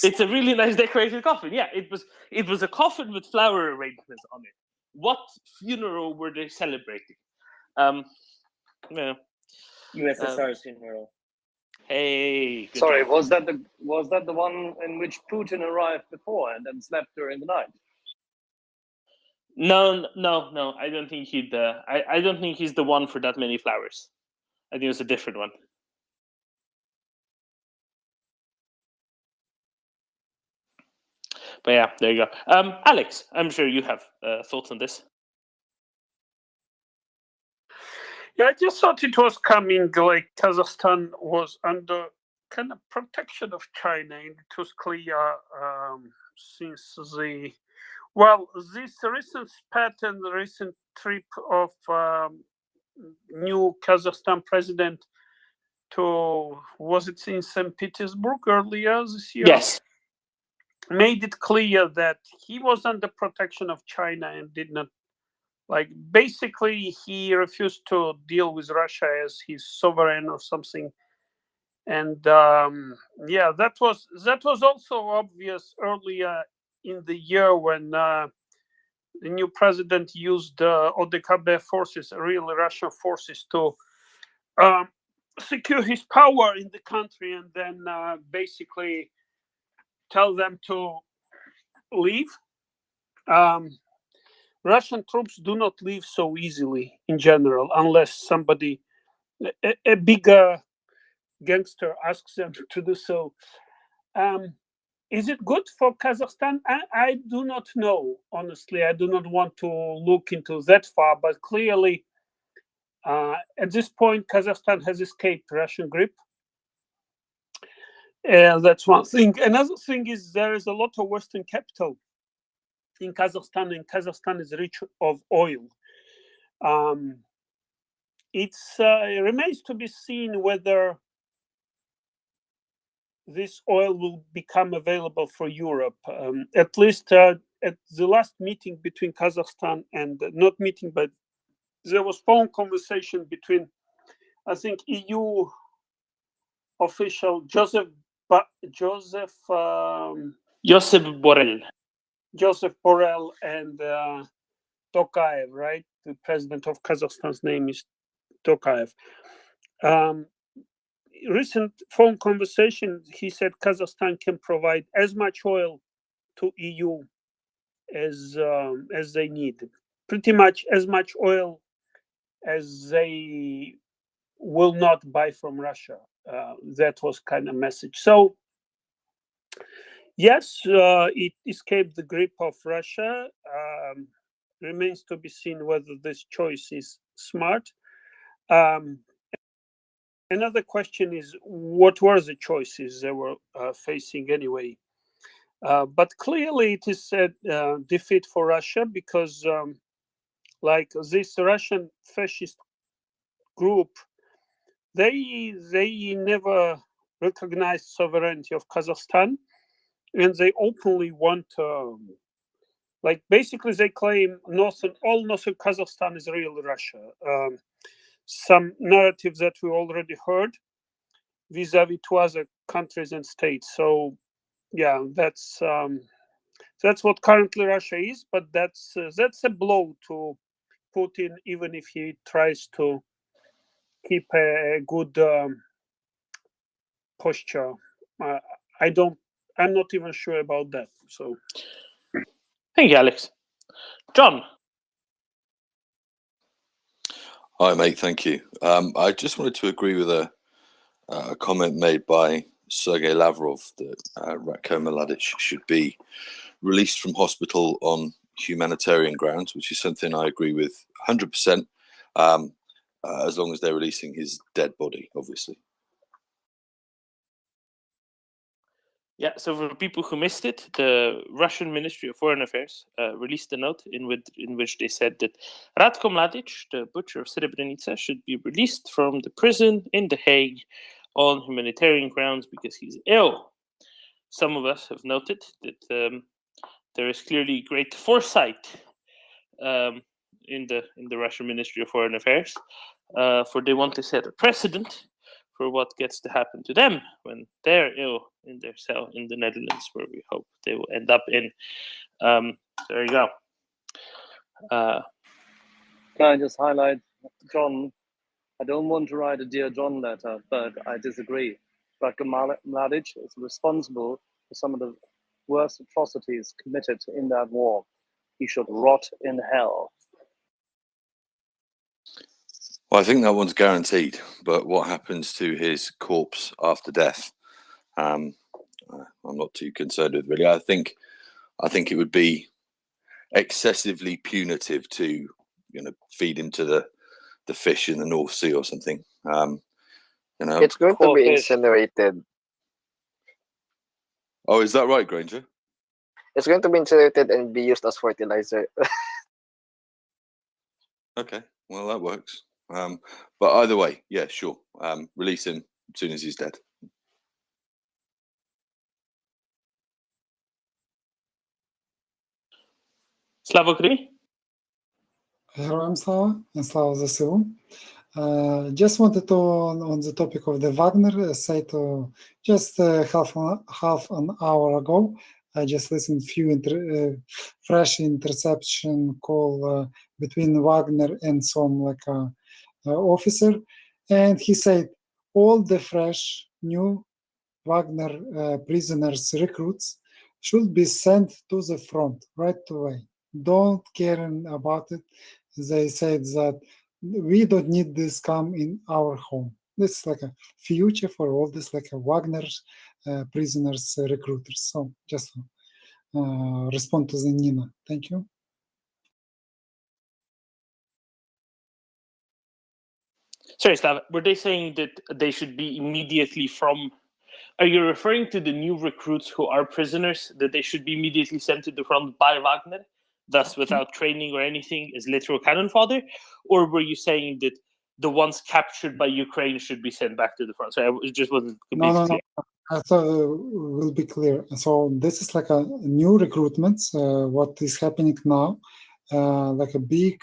S6: It's a really nice decorated coffin. Yeah, it was a coffin with flower arrangements on it. What funeral were they celebrating? Yeah.
S13: USSR's funeral.
S6: Hey.
S10: Sorry,
S6: job.
S10: was that the one in which Putin arrived before and then slept during the night?
S6: No. I don't think I don't think he's the one for that many flowers. I think it's a different one. But yeah, there you go. Alex, I'm sure you have thoughts on this.
S4: Yeah, I just thought it was coming like Kazakhstan was under kind of protection of China, and it was clear since this recent spat and the recent trip of new Kazakhstan president to, was it in St. Petersburg earlier this year?
S6: Yes.
S4: Made it clear that he was under protection of China and did not, basically he refused to deal with Russia as his sovereign or something. And that was also obvious earlier in the year when the new president used ODKB forces, real Russian forces, to secure his power in the country, and then basically tell them to leave. Russian troops do not leave so easily in general, unless somebody, a bigger gangster, asks them to do so. Is it good for Kazakhstan? I do not know, honestly. I do not want to look into that far, but clearly at this point, Kazakhstan has escaped Russian grip. That's one thing. Another thing is there is a lot of Western capital in Kazakhstan, and Kazakhstan is rich of oil.
S14: It remains to be seen whether this oil will become available for Europe. At least at the last meeting between Kazakhstan and not meeting, but there was phone conversation between, I think, EU official Joseph Borrell and Tokayev, right? The president of Kazakhstan's name is Tokayev. Recent phone conversation, he said Kazakhstan can provide as much oil to EU as they need, pretty much as much oil as they will not buy from Russia. That was kind of message. So yes, it escaped the grip of Russia. Remains to be seen whether this choice is smart. Another question is, what were the choices they were facing anyway? But clearly it is a defeat for Russia because like this Russian fascist group, they never recognized sovereignty of Kazakhstan, and they openly want, like basically they claim all northern Kazakhstan is real Russia. Some narrative that we already heard vis-a-vis to other countries and states. So yeah, that's what currently Russia is, but that's a blow to Putin, even if he tries to keep a good posture. I'm not even sure about that. So
S6: thank you, Alex. John.
S2: Hi, mate. Thank you. I just wanted to agree with a comment made by Sergei Lavrov that Ratko Mladic should be released from hospital on humanitarian grounds, which is something I agree with 100%, as long as they're releasing his dead body, obviously.
S6: Yeah, so for people who missed it, the Russian Ministry of Foreign Affairs released a note in which they said that Ratko Mladic, the butcher of Srebrenica, should be released from the prison in The Hague on humanitarian grounds because he's ill. Some of us have noted that there is clearly great foresight in the Russian Ministry of Foreign Affairs, for they want to set a precedent for what gets to happen to them when they're ill in their cell in the Netherlands, where we hope they will end up in. There you go.
S10: Can I just highlight, John, I don't want to write a Dear John letter, but I disagree. Ratko Mladic is responsible for some of the worst atrocities committed in that war. He should rot in hell.
S2: Well, I think that one's guaranteed, but what happens to his corpse after death, I'm not too concerned with, really. I think it would be excessively punitive to, feed him to the fish in the North Sea or something.
S1: It's going to be incinerated.
S2: Oh, is that right, Granger?
S1: It's going to be incinerated and be used as fertilizer.
S2: Okay, well, that works. But either way, yeah, sure. Release him as soon as he's dead.
S6: Slava Ukraini?
S15: Героям слава and слава ЗСУ. Just wanted to, on the topic of the Wagner, say to just half an hour ago, I just listened few fresh interception call between Wagner and some officer, and he said all the fresh new Wagner prisoners recruits should be sent to the front right away. Don't care about it. They said that we don't need this come in our home. This is like a future for all this, like a Wagner prisoners recruiters. So just respond to the Nina. Thank you.
S6: Sorry, Slava, were they saying that they should be immediately from... Are you referring to the new recruits who are prisoners, that they should be immediately sent to the front by Wagner? thus without training or anything, is literal cannon fodder? Or were you saying that the ones captured by Ukraine should be sent back to the front? So it just wasn't completely clear.
S15: I thought will be clear. So this is like a new recruitment. What is happening now, like a big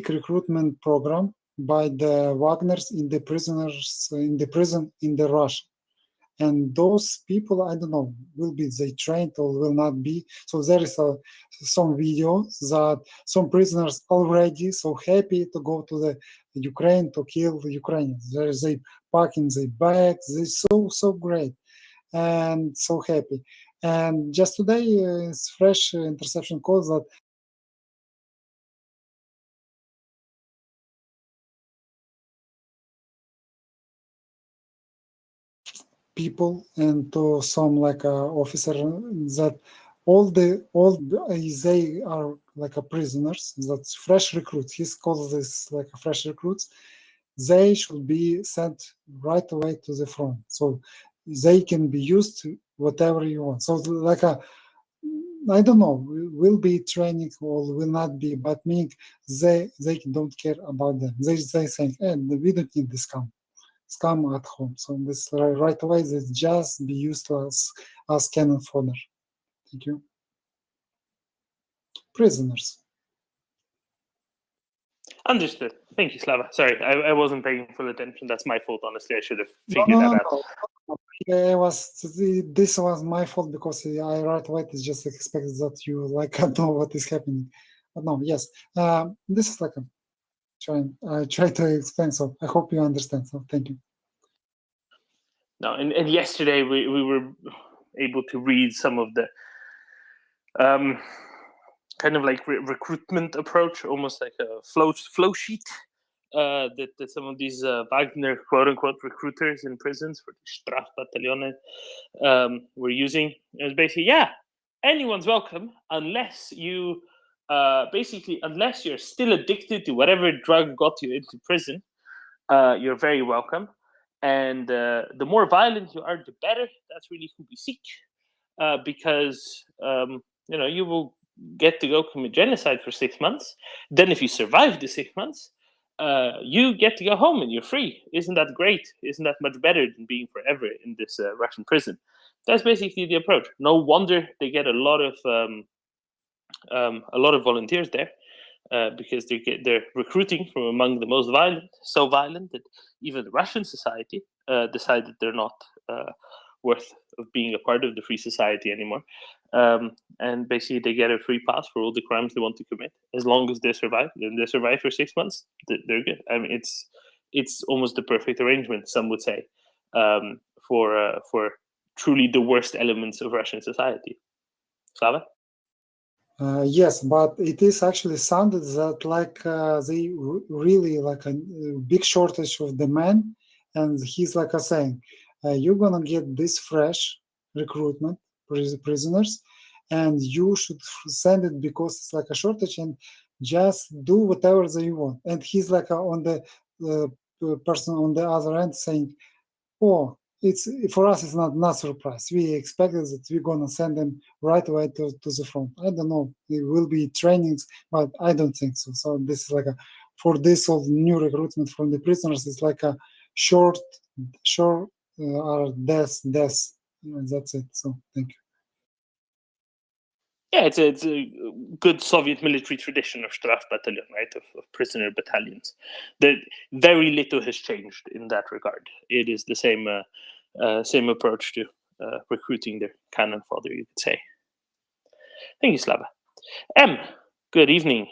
S15: recruitment program by the Wagners in the prisoners in the prison in the Russia. And those people, I don't know, will be they trained or will not be. So there is some videos that some prisoners already so happy to go to the Ukraine to kill the Ukrainians. They pack in their bags. They're so great and so happy. And just today, it's fresh interception calls that people and to some like officer that all they are like a prisoners. That's fresh recruits. He calls this like a fresh recruits. They should be sent right away to the front, so they can be used to whatever you want. So like a I don't know, will be training or will not be, but meaning they don't care about them. They think, we don't need this scam at home. So this right away, this just be used to as cannon fodder. Thank you. Prisoners.
S6: Understood. Thank you, Slava. Sorry, I wasn't paying full attention. That's my fault, honestly. I should have figured that out.
S15: This was my fault because I right away just expected that you like know what is happening. But no, yes. This is like I try to explain, so I hope you understand. So thank you.
S6: No, and yesterday we were able to read some of the kind of like recruitment approach, almost like a flow sheet that some of these Wagner quote-unquote recruiters in prisons for the Strafbataillone were using. It was basically, anyone's welcome unless you unless you're still addicted to whatever drug got you into prison, you're very welcome. And the more violent you are, the better. That's really who we seek, because you will get to go commit genocide for 6 months. Then, if you survive the 6 months, you get to go home and you're free. Isn't that great? Isn't that much better than being forever in this Russian prison? That's basically the approach. No wonder they get a lot of volunteers there. Because they're recruiting from among the most violent, so violent that even the Russian society decided they're not worth of being a part of the free society anymore. And basically they get a free pass for all the crimes they want to commit. As long as they survive, then they survive for 6 months, they're good. I mean, it's almost the perfect arrangement, some would say, for truly the worst elements of Russian society. Slava?
S15: Yes, but it is actually sounded that like they really like a big shortage of demand, and he's like saying, you're gonna get this fresh recruitment prisoners, and you should send it because it's like a shortage, and just do whatever they want. And he's like on the person on the other end saying, oh, it's for us, it's not surprise. We expected that we're gonna send them right away to the front. I don't know. It will be trainings, but I don't think so. So this is like for this of new recruitment from the prisoners, it's like a short or death. That's it. So thank you.
S6: Yeah, it's a good Soviet military tradition of Strafbataillon, right? Of prisoner battalions. Very little has changed in that regard. It is the same approach to recruiting their cannon fodder, you could say. Thank you, Slava. M, good evening.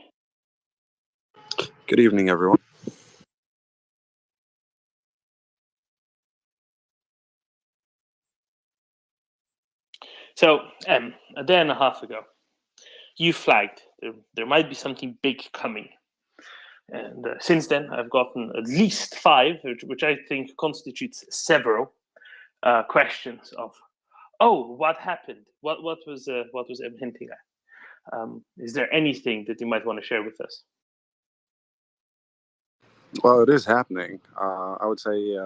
S16: Good evening, everyone.
S6: So, a day and a half ago, you flagged there might be something big coming. And since then, I've gotten at least 5, which I think constitutes several questions of, what happened? What was M hinting at? Is there anything that you might want to share with us?
S16: Well, it is happening. I would say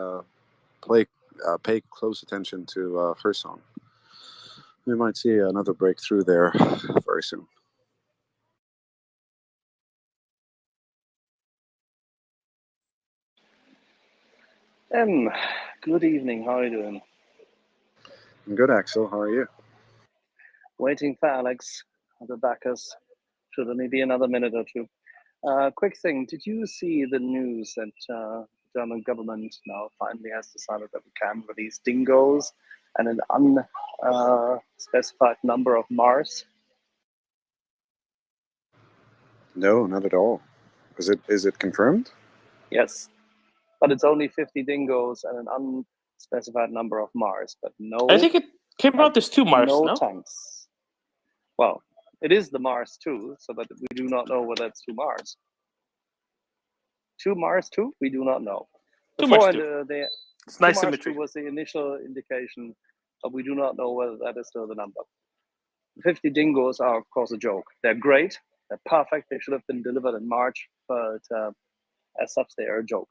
S16: pay close attention to Kherson. we might see another breakthrough there very soon.
S10: Good evening. How are you doing?
S16: I'm good, Axel. How are you?
S10: Waiting for Alex, the backers. Should only be another minute or two. Quick thing, did you see the news that the German government now finally has decided that we can release dingoes and an unspecified number of Mars?
S16: No, not at all. Is it confirmed?
S10: Yes, but it's only 50 dingoes and an unspecified number of Mars, but no.
S6: I think it came out as 2 Mars,
S10: no
S6: no?
S10: tanks. Well, it is the Mars 2, so but we do not know whether it's 2 Mars. 2 Mars 2? We do not know.
S6: 2 Mars 2.
S10: It's
S6: 2 nice
S10: Mars
S6: symmetry.
S10: 2 was the initial indication, but we do not know whether that is still the number. 50 dingoes are, of course, a joke. They're great. They're perfect. They should have been delivered in March, but as such, they are a joke.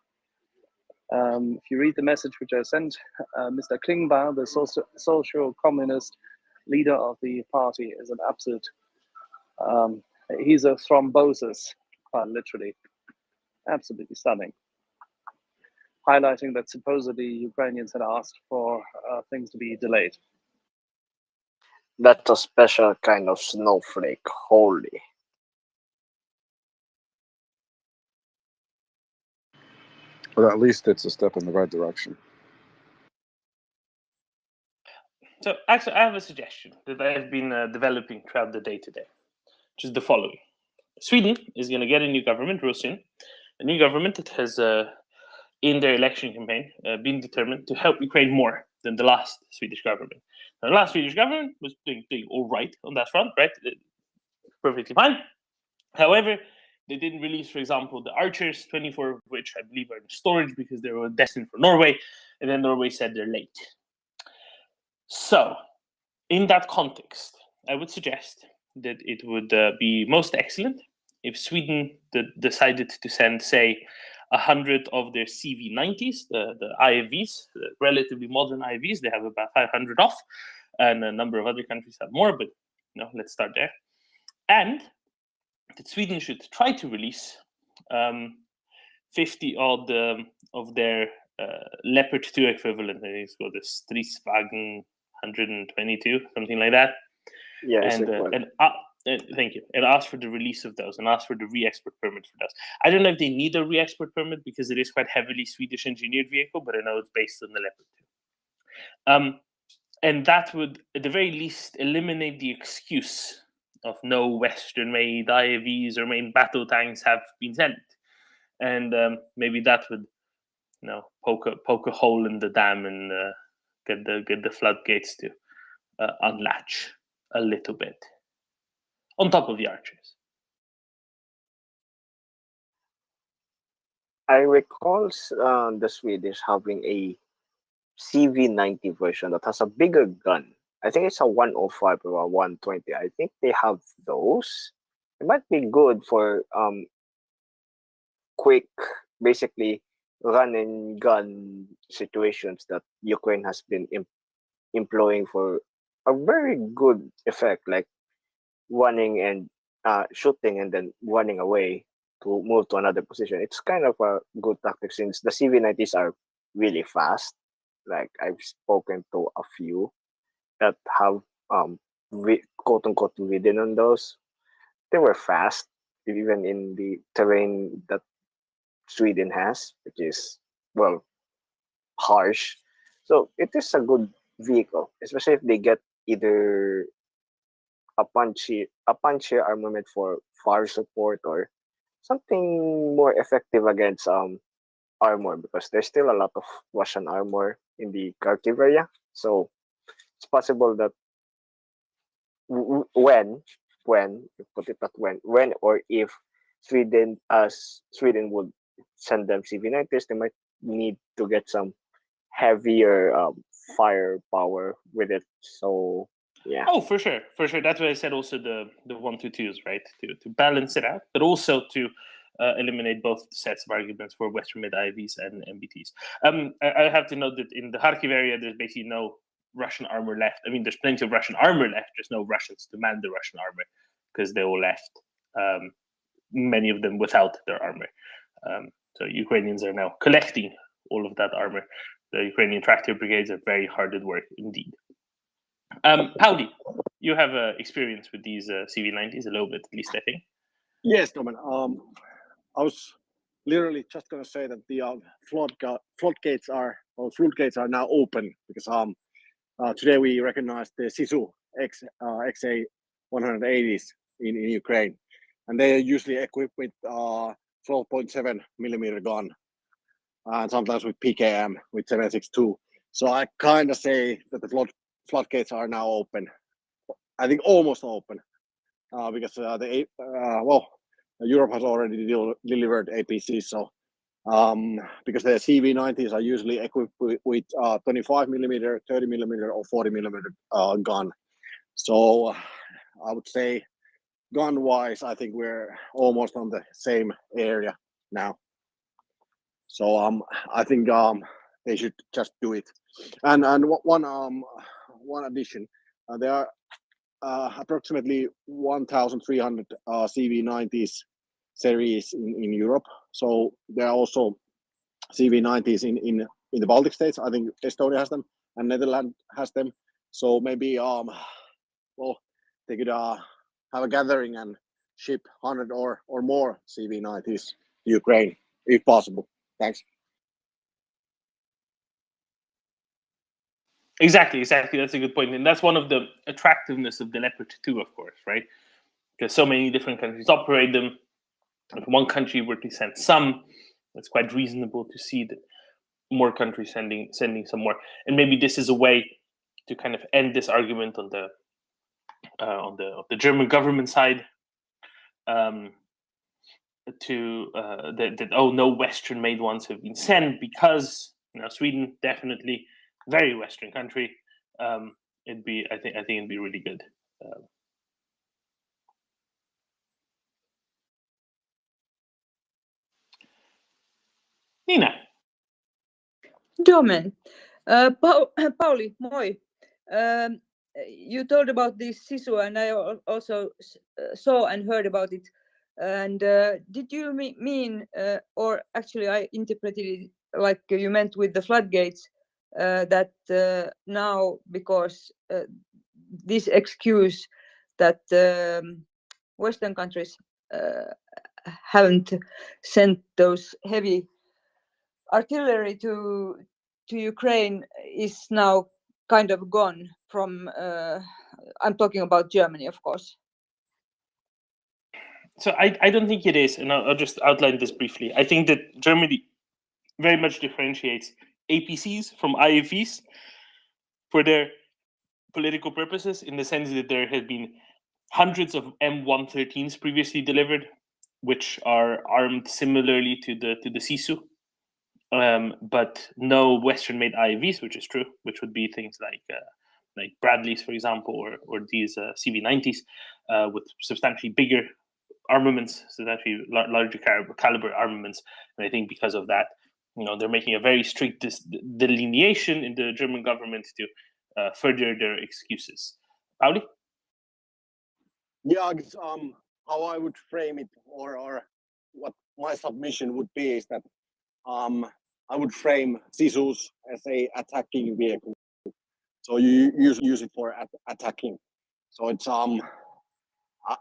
S10: If you read the message which I sent, Mr. Klingbeil, the social-communist leader of the party, is an absolute, he's a thrombosis, quite literally. Absolutely stunning. Highlighting that supposedly Ukrainians had asked for things to be delayed.
S1: That's a special kind of snowflake. Holy.
S16: But at least it's a step in the right direction.
S6: So, actually, I have a suggestion that I have been developing throughout the day today, which is the following. Sweden is going to get a new government real soon. A new government that has, in their election campaign, been determined to help Ukraine more than the last Swedish government. Now, the last Swedish government was doing all right on that front, right? Perfectly fine. However, they didn't release, for example, the Archers, 24 of which I believe are in storage because they were destined for Norway, and then Norway said they're late. So, in that context, I would suggest that it would be most excellent if Sweden decided to send, say, 100 of their CV90s, the IFVs, the relatively modern IFVs. They have about 500 off, and a number of other countries have more, but let's start there. And that Sweden should try to release 50 odd of their Leopard 2 equivalent. I think it's called the Stridsvagn 122, something like that.
S1: Yes,
S6: thank you. And ask for the release of those, and ask for the re-export permit for those. I don't know if they need a re-export permit because it is quite heavily Swedish engineered vehicle, but I know it's based on the Leopard 2. And that would, at the very least, eliminate the excuse of no Western-made IAVs or main battle tanks have been sent, and maybe that would, poke a hole in the dam and get the floodgates to unlatch a little bit, on top of the Archers.
S1: I recall the Swedish having a CV90 version that has a bigger gun. I think it's a 105 or a 120. I think they have those. It might be good for quick, basically run and gun situations that Ukraine has been employing for a very good effect, like running and shooting and then running away to move to another position. It's kind of a good tactic since the CV90s are really fast. Like I've spoken to a few that have quote unquote ridden on those. They were fast, even in the terrain that Sweden has, which is harsh. So it is a good vehicle, especially if they get either a punchy armament for fire support or something more effective against armor, because there's still a lot of Russian armor in the Kharkiv area. So it's possible that when or if Sweden would send them CV90s, they might need to get some heavier firepower with it. So yeah.
S6: Oh, for sure. That's why I said also the 122s, right? To balance it out, but also to eliminate both sets of arguments for Western mid IVs and MBTs. I have to note that in the Kharkiv area, there's basically no Russian armor left. I mean, there's plenty of Russian armor left. There's no Russians to man the Russian armor because they all left. Many of them without their armor. So Ukrainians are now collecting all of that armor. The Ukrainian tractor brigades are very hard at work indeed. Pauli, you have experience with these CV90s a little bit, at least I think.
S17: Yes, Norman. I was literally just going to say that the floodgates are now open because today we recognized the Sisu XA180s in Ukraine, and they are usually equipped with 12.7 millimeter gun, and sometimes with PKM with 7.62. So I kind of say that the floodgates are now open. I think almost open because Europe has already delivered APCs. So because the CV90s are usually equipped with 25 millimeter, 30 millimeter, or 40 millimeter gun. So I would say gun-wise, I think we're almost on the same area now. So I think they should just do it. And one addition, there are approximately 1,300 CV90s series in Europe. So there are also CV90s in the Baltic states. I think Estonia has them and Netherlands has them. So maybe they could have a gathering and ship 100 or more CV90s to Ukraine if possible. Thanks.
S6: Exactly. That's a good point. And that's one of the attractiveness of the Leopard 2, of course, right? Because so many different countries operate them. If one country were to send some, it's quite reasonable to see that more countries sending some more. And maybe this is a way to kind of end this argument on the German government side, that no Western-made ones have been sent because Sweden definitely very Western country. I think it'd be really good. Nina.
S9: Domen. Pauli, moi. You told about this Sisu, and I also saw and heard about it. And did you mean, or actually I interpreted it like you meant with the floodgates, that now because this excuse that Western countries haven't sent those heavy artillery to Ukraine is now kind of gone from, I'm talking about Germany, of course.
S6: So I don't think it is, and I'll just outline this briefly. I think that Germany very much differentiates APCs from IFVs for their political purposes, in the sense that there have been hundreds of M113s previously delivered, which are armed similarly to the Sisu, but no Western-made IFVs, which is true, which would be things like Bradleys, for example, or these CV90s with substantially bigger armaments, substantially larger caliber armaments. And I think because of that, they're making a very strict delineation in the German government to further their excuses. Pauli?
S17: Yeah, how I would frame it, or what my submission would be, is that I would frame Sisus as a attacking vehicle. So you use it for attacking. So it's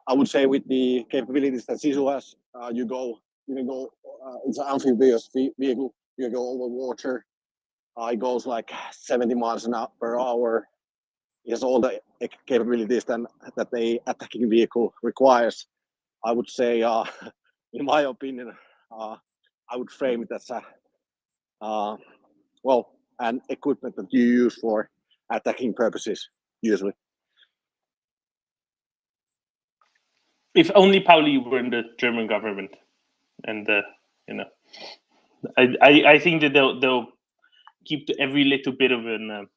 S17: I would say with the capabilities that Sisu has, you can go. It's an amphibious vehicle. You go over water. It goes like 70 miles per hour. It has all the capabilities that the attacking vehicle requires. I would say, in my opinion, I would frame it as an equipment that you use for attacking purposes usually.
S6: If only Pauli were in the German government, and I think that they'll keep every little bit of an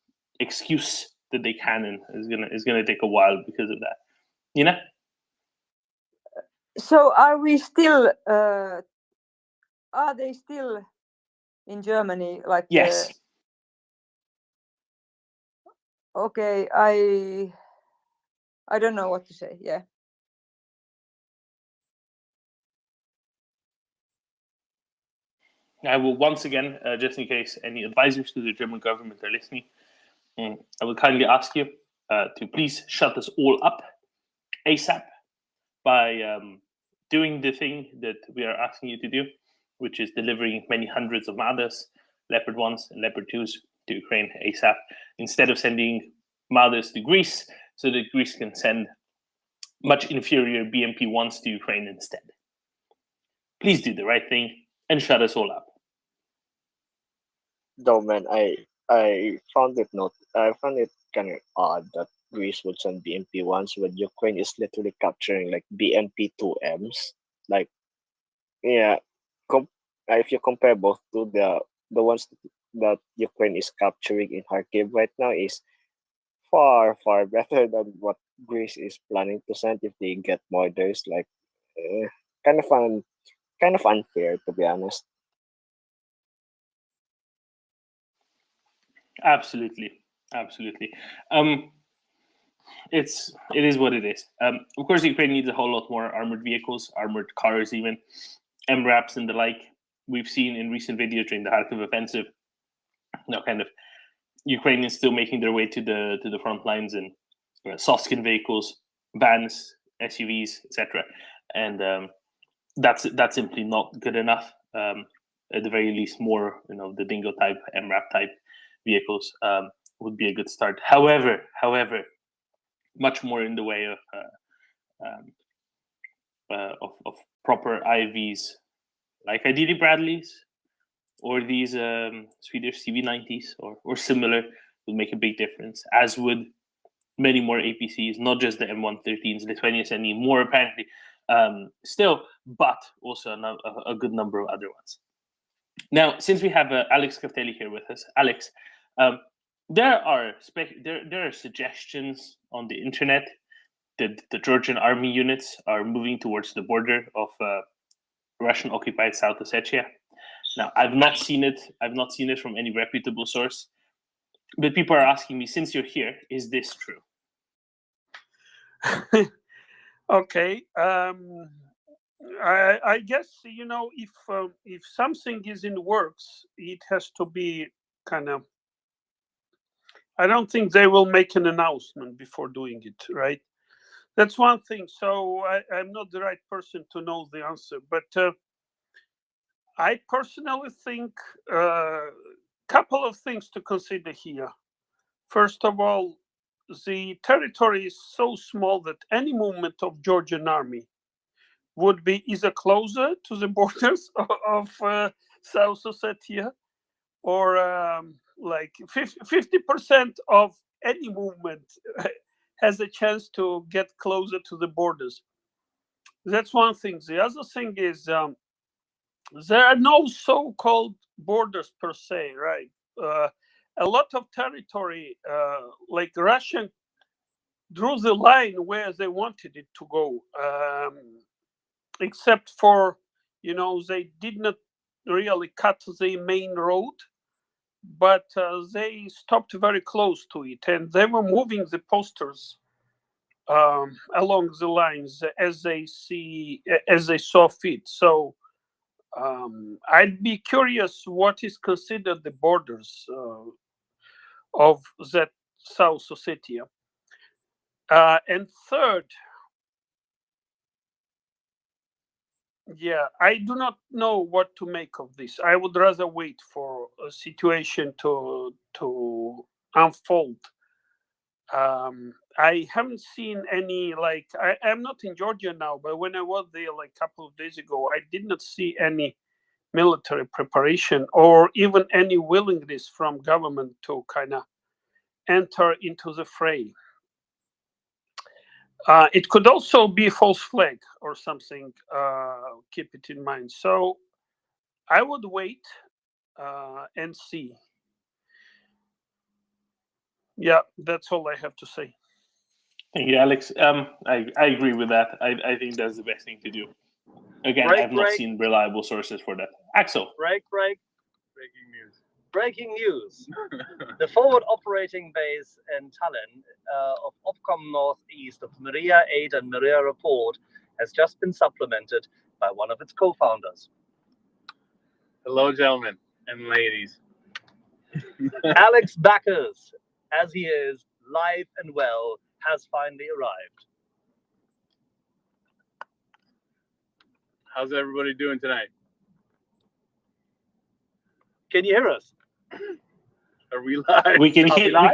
S6: excuse that they can, and is gonna take a while because of that.
S9: So are we still? Are they still in Germany? Like
S6: yes.
S9: Okay, I don't know what to say. Yeah.
S6: I will once again, just in case any advisors to the German government are listening, I will kindly ask you to please shut us all up ASAP by doing the thing that we are asking you to do, which is delivering many hundreds of MADAs, Leopard 1s and Leopard 2s to Ukraine ASAP, instead of sending MADAs to Greece, so that Greece can send much inferior BMP 1s to Ukraine instead. Please do the right thing and shut us all up.
S1: No, man, I found it kind of odd that Greece would send BMP ones when Ukraine is literally capturing like BMP 2Ms. Like, yeah, if you compare both to the ones that Ukraine is capturing in Kharkiv right now, is far better than what Greece is planning to send if they get mortars. Like, kind of unfair, to be honest.
S6: Absolutely. It is what it is. Of course, Ukraine needs a whole lot more armored vehicles, armored cars, even MRAPs and the like. We've seen in recent videos during the Kharkiv offensive, kind of Ukrainians still making their way to the front lines in Soskin vehicles, vans, SUVs, etc. And that's simply not good enough. At the very least, more the Dingo type, MRAP type vehicles would be a good start. However, much more in the way of proper IVs, like ideally Bradleys or these Swedish CV90s or similar, would make a big difference, as would many more APCs, not just the M113s, the 20s, and more apparently still, but also a good number of other ones. Now, since we have Alex Kaftelli here with us, Alex, there are suggestions on the internet that the Georgian army units are moving towards the border of Russian-occupied South Ossetia. Now, I've not seen it. I've not seen it from any reputable source. But people are asking me, since you're here, is this true?
S14: Okay. I guess if something is in the works, it has to be kind of. I don't think they will make an announcement before doing it, right? That's one thing. So I'm not the right person to know the answer, but I personally think a couple of things to consider here. First of all, the territory is so small that any movement of Georgian army would be either closer to the borders of South Ossetia, or like 50% of any movement has a chance to get closer to the borders. That's one thing. The other thing is there are no so-called borders per se, right? A lot of territory, like Russia, drew the line where they wanted it to go, except for, they did not really cut the main road, but they stopped very close to it, and they were moving the posters along the lines as they saw fit. So I'd be curious what is considered the borders of that South Ossetia. And third, I do not know what to make of this. I would rather wait for a situation to unfold. I haven't seen any, I'm not in Georgia now, but when I was there like a couple of days ago, I did not see any military preparation or even any willingness from government to kind of enter into the fray. It could also be false flag or something. Keep it in mind. So I would wait and see. Yeah, that's all I have to say.
S6: Thank you, Alex. I agree with that. I think that's the best thing to do. Again, I've not seen reliable sources for that. Axel.
S18: Breaking news.
S10: breaking news. The forward operating base in Tallinn of Ofcom Northeast of MriyaAid and MriyaReport has just been supplemented by one of its co-founders.
S18: Hello, gentlemen and ladies.
S10: Alex Backers, as he is, live and well, has finally arrived.
S18: How's everybody doing tonight?
S10: Can you hear us?
S18: Are we live?
S6: We can
S10: Are
S6: hear.
S10: we live?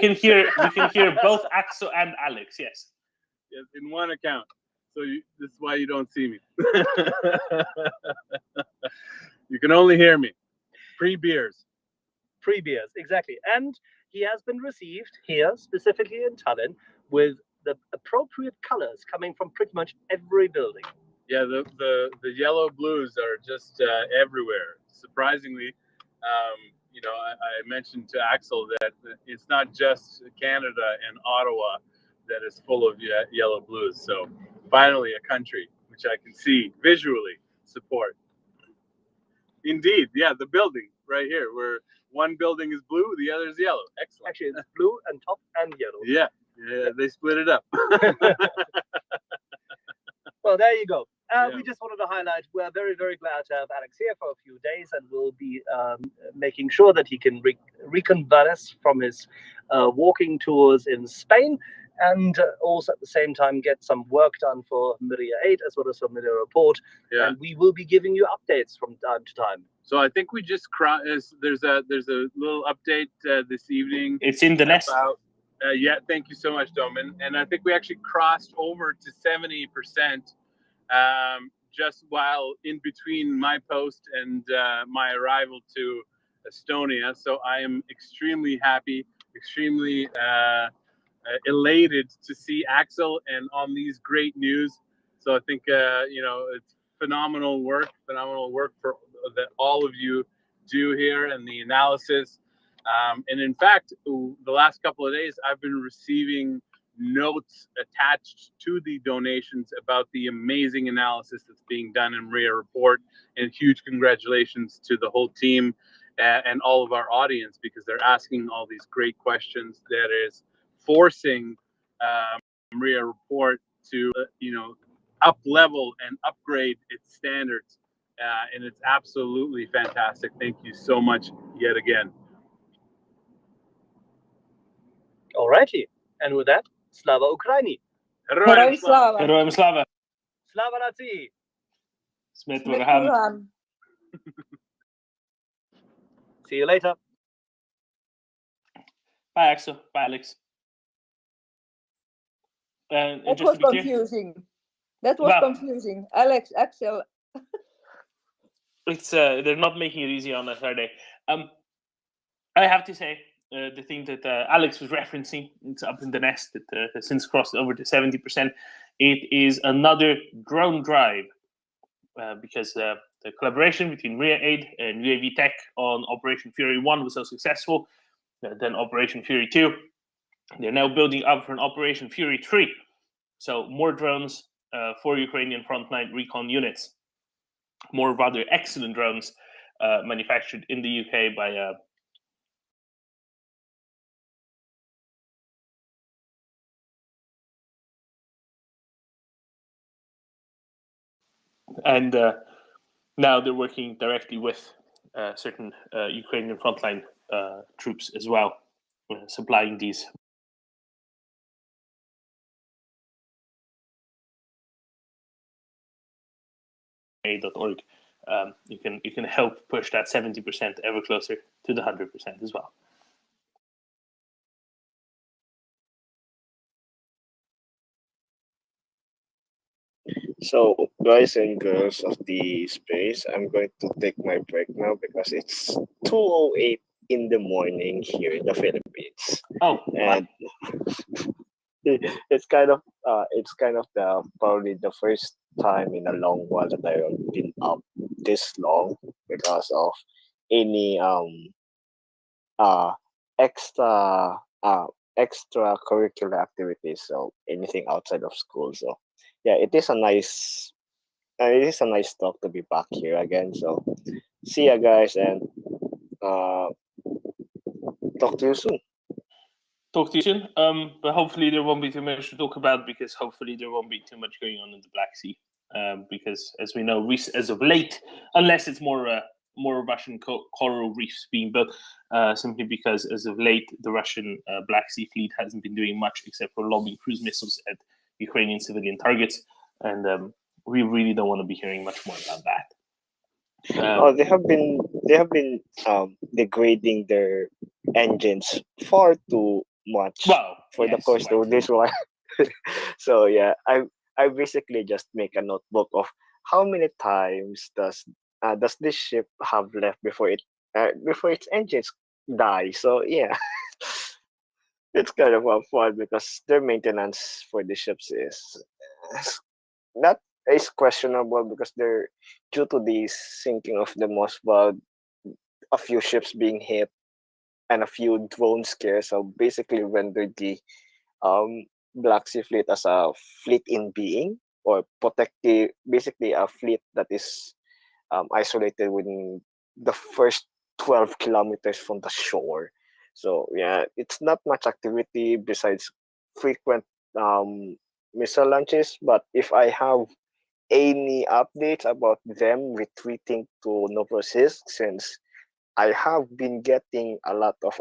S6: We can hear both Axel and Alex. Yes.
S18: Yes, in one account. So this is why you don't see me. You can only hear me. Pre-beers.
S10: Pre-beers, exactly. And he has been received here, specifically in Tallinn, with the appropriate colors coming from pretty much every building.
S18: Yeah, the yellow blues are just everywhere. Surprisingly, you know, I mentioned to Axel that it's not just Canada and Ottawa that is full of yellow blues. So finally, a country which I can see visually support. Indeed, yeah, the building right here, where one building is blue, the other is yellow. Excellent.
S10: Actually, it's blue and top and yellow.
S18: Yeah, they split it up.
S10: Well, there you go. We just wanted to highlight we're very, very glad to have Alex here for a few days, and we'll be making sure that he can reconvalesce from his walking tours in Spain, and also at the same time get some work done for MriyaAid as well as for MriyaReport.
S18: Yeah.
S10: And we will be giving you updates from time to time.
S18: So I think we just there's a little update this evening.
S6: It's in the nest.
S18: About, yeah, thank you so much, Domin. And I think we actually crossed over to 70% just while in between my post and my arrival to Estonia. So I am extremely happy, extremely elated to see Axel and on these great news. So I think you know, it's phenomenal work for that all of you do here, and the analysis. And in fact, the last couple of days, I've been receiving notes attached to the donations about the amazing analysis that's being done in MriyaReport, and huge congratulations to the whole team and all of our audience, because they're asking all these great questions that is forcing MriyaReport to you know, up level and upgrade its standards, and it's absolutely fantastic. Thank you so much yet again.
S10: Alrighty, and with that, Slava Ukraini.
S11: Heroin slava.
S6: Heroim slava.
S10: Slava Nazi.
S6: Smet
S11: Smet
S6: Vorham.
S11: Vorham.
S10: See you later.
S6: Bye, Axel. Bye, Alex. And
S11: That
S6: just
S11: was
S6: to be clear,
S11: confusing. That was
S6: Well-
S11: confusing. Alex, Axel.
S6: it's they're not making it easy on a Saturday. I have to say, the thing that Alex was referencing, it's up in the nest that has since crossed over to 70%. It is another drone drive because the collaboration between MriyaAid and UAV Tech on Operation Fury 1 was so successful. Then Operation Fury 2, they're now building up for an Operation Fury 3. So more drones for Ukrainian frontline recon units. More rather excellent drones manufactured in the UK by and now they're working directly with certain Ukrainian frontline troops as well, supplying these. .org. You can help push that 70% ever closer to the 100% as well.
S1: So, guys and girls of the space, I'm going to take my break now because it's 2:08 in the morning here in the Philippines.
S6: Oh,
S1: and it's kind of the probably the first time in a long while that I've been up this long because of any extra extracurricular activities, so anything outside of school. So yeah, it is a nice talk to be back here again. So see ya, guys, and talk to you soon.
S6: Talk to you soon. But hopefully there won't be too much to talk about, because hopefully there won't be too much going on in the Black Sea. Because as we know, as of late, unless it's more Russian coral reefs being built, simply because as of late the Russian Black Sea fleet hasn't been doing much except for lobbing cruise missiles at Ukrainian civilian targets, and we really don't want to be hearing much more about that.
S1: They have been degrading their engines far too much for the course of this one. So yeah, I basically just make a notebook of how many times does this ship have left before its engines die. So yeah, it's kind of fun because their maintenance for the ships that is questionable because they're due to the sinking of the Mossad, a few ships being hit and a few drone scares. So basically rendered the Black Sea Fleet as a fleet in being, or protective, basically a fleet that is isolated within the first 12 kilometers from the shore. So yeah, it's not much activity besides frequent missile launches. But if I have any updates about them retreating to Novorossiysk, since I have been getting a lot of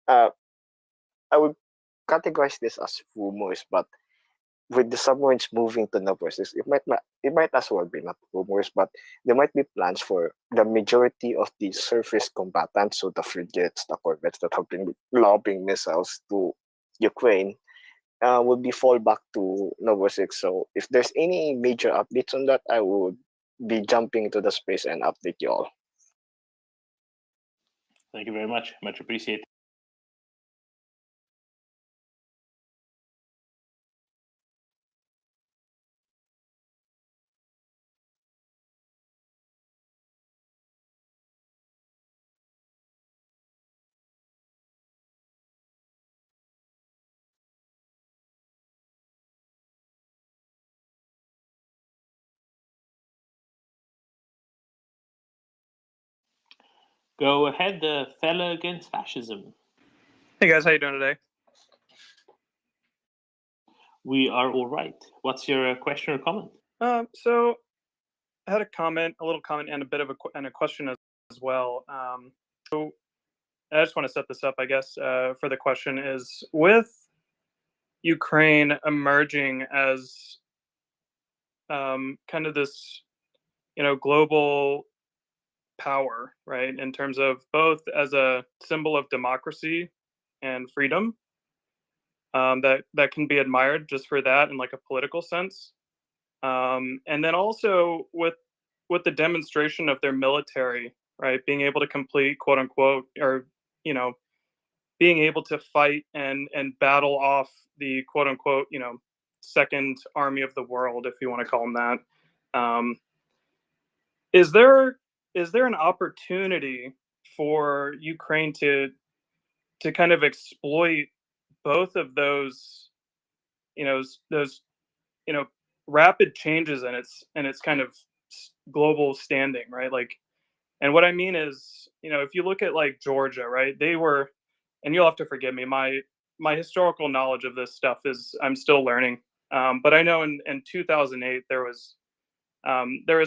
S1: I would categorize this as rumors, but with the submarines moving to Novorossiysk, it might as well be not rumors, but there might be plans for the majority of the surface combatants, so the frigates, the corvettes that have been lobbing missiles to Ukraine, will be fall back to Novorossiysk. So if there's any major updates on that, I would be jumping into the space and update you all.
S6: Thank you very much. Much appreciated. Go ahead, the fella against fascism.
S19: Hey guys, how you doing today?
S6: We are all right. What's your question or comment?
S19: So I had a little comment, and a bit of a question as well. So I just want to set this up, I guess, for the question is, with Ukraine emerging as kind of this, global power, right, in terms of both as a symbol of democracy and freedom, that can be admired just for that in like a political sense, and then also with the demonstration of their military, right, being able to complete, quote unquote, or being able to fight and battle off the, quote unquote, second army of the world, if you want to call them that. Is there an opportunity for Ukraine to kind of exploit both of those, those rapid changes in its kind of global standing, right? Like, and what I mean is, if you look at like Georgia, right, they were, and you'll have to forgive me, my historical knowledge of this stuff is, I'm still learning, but I know in 2008 there was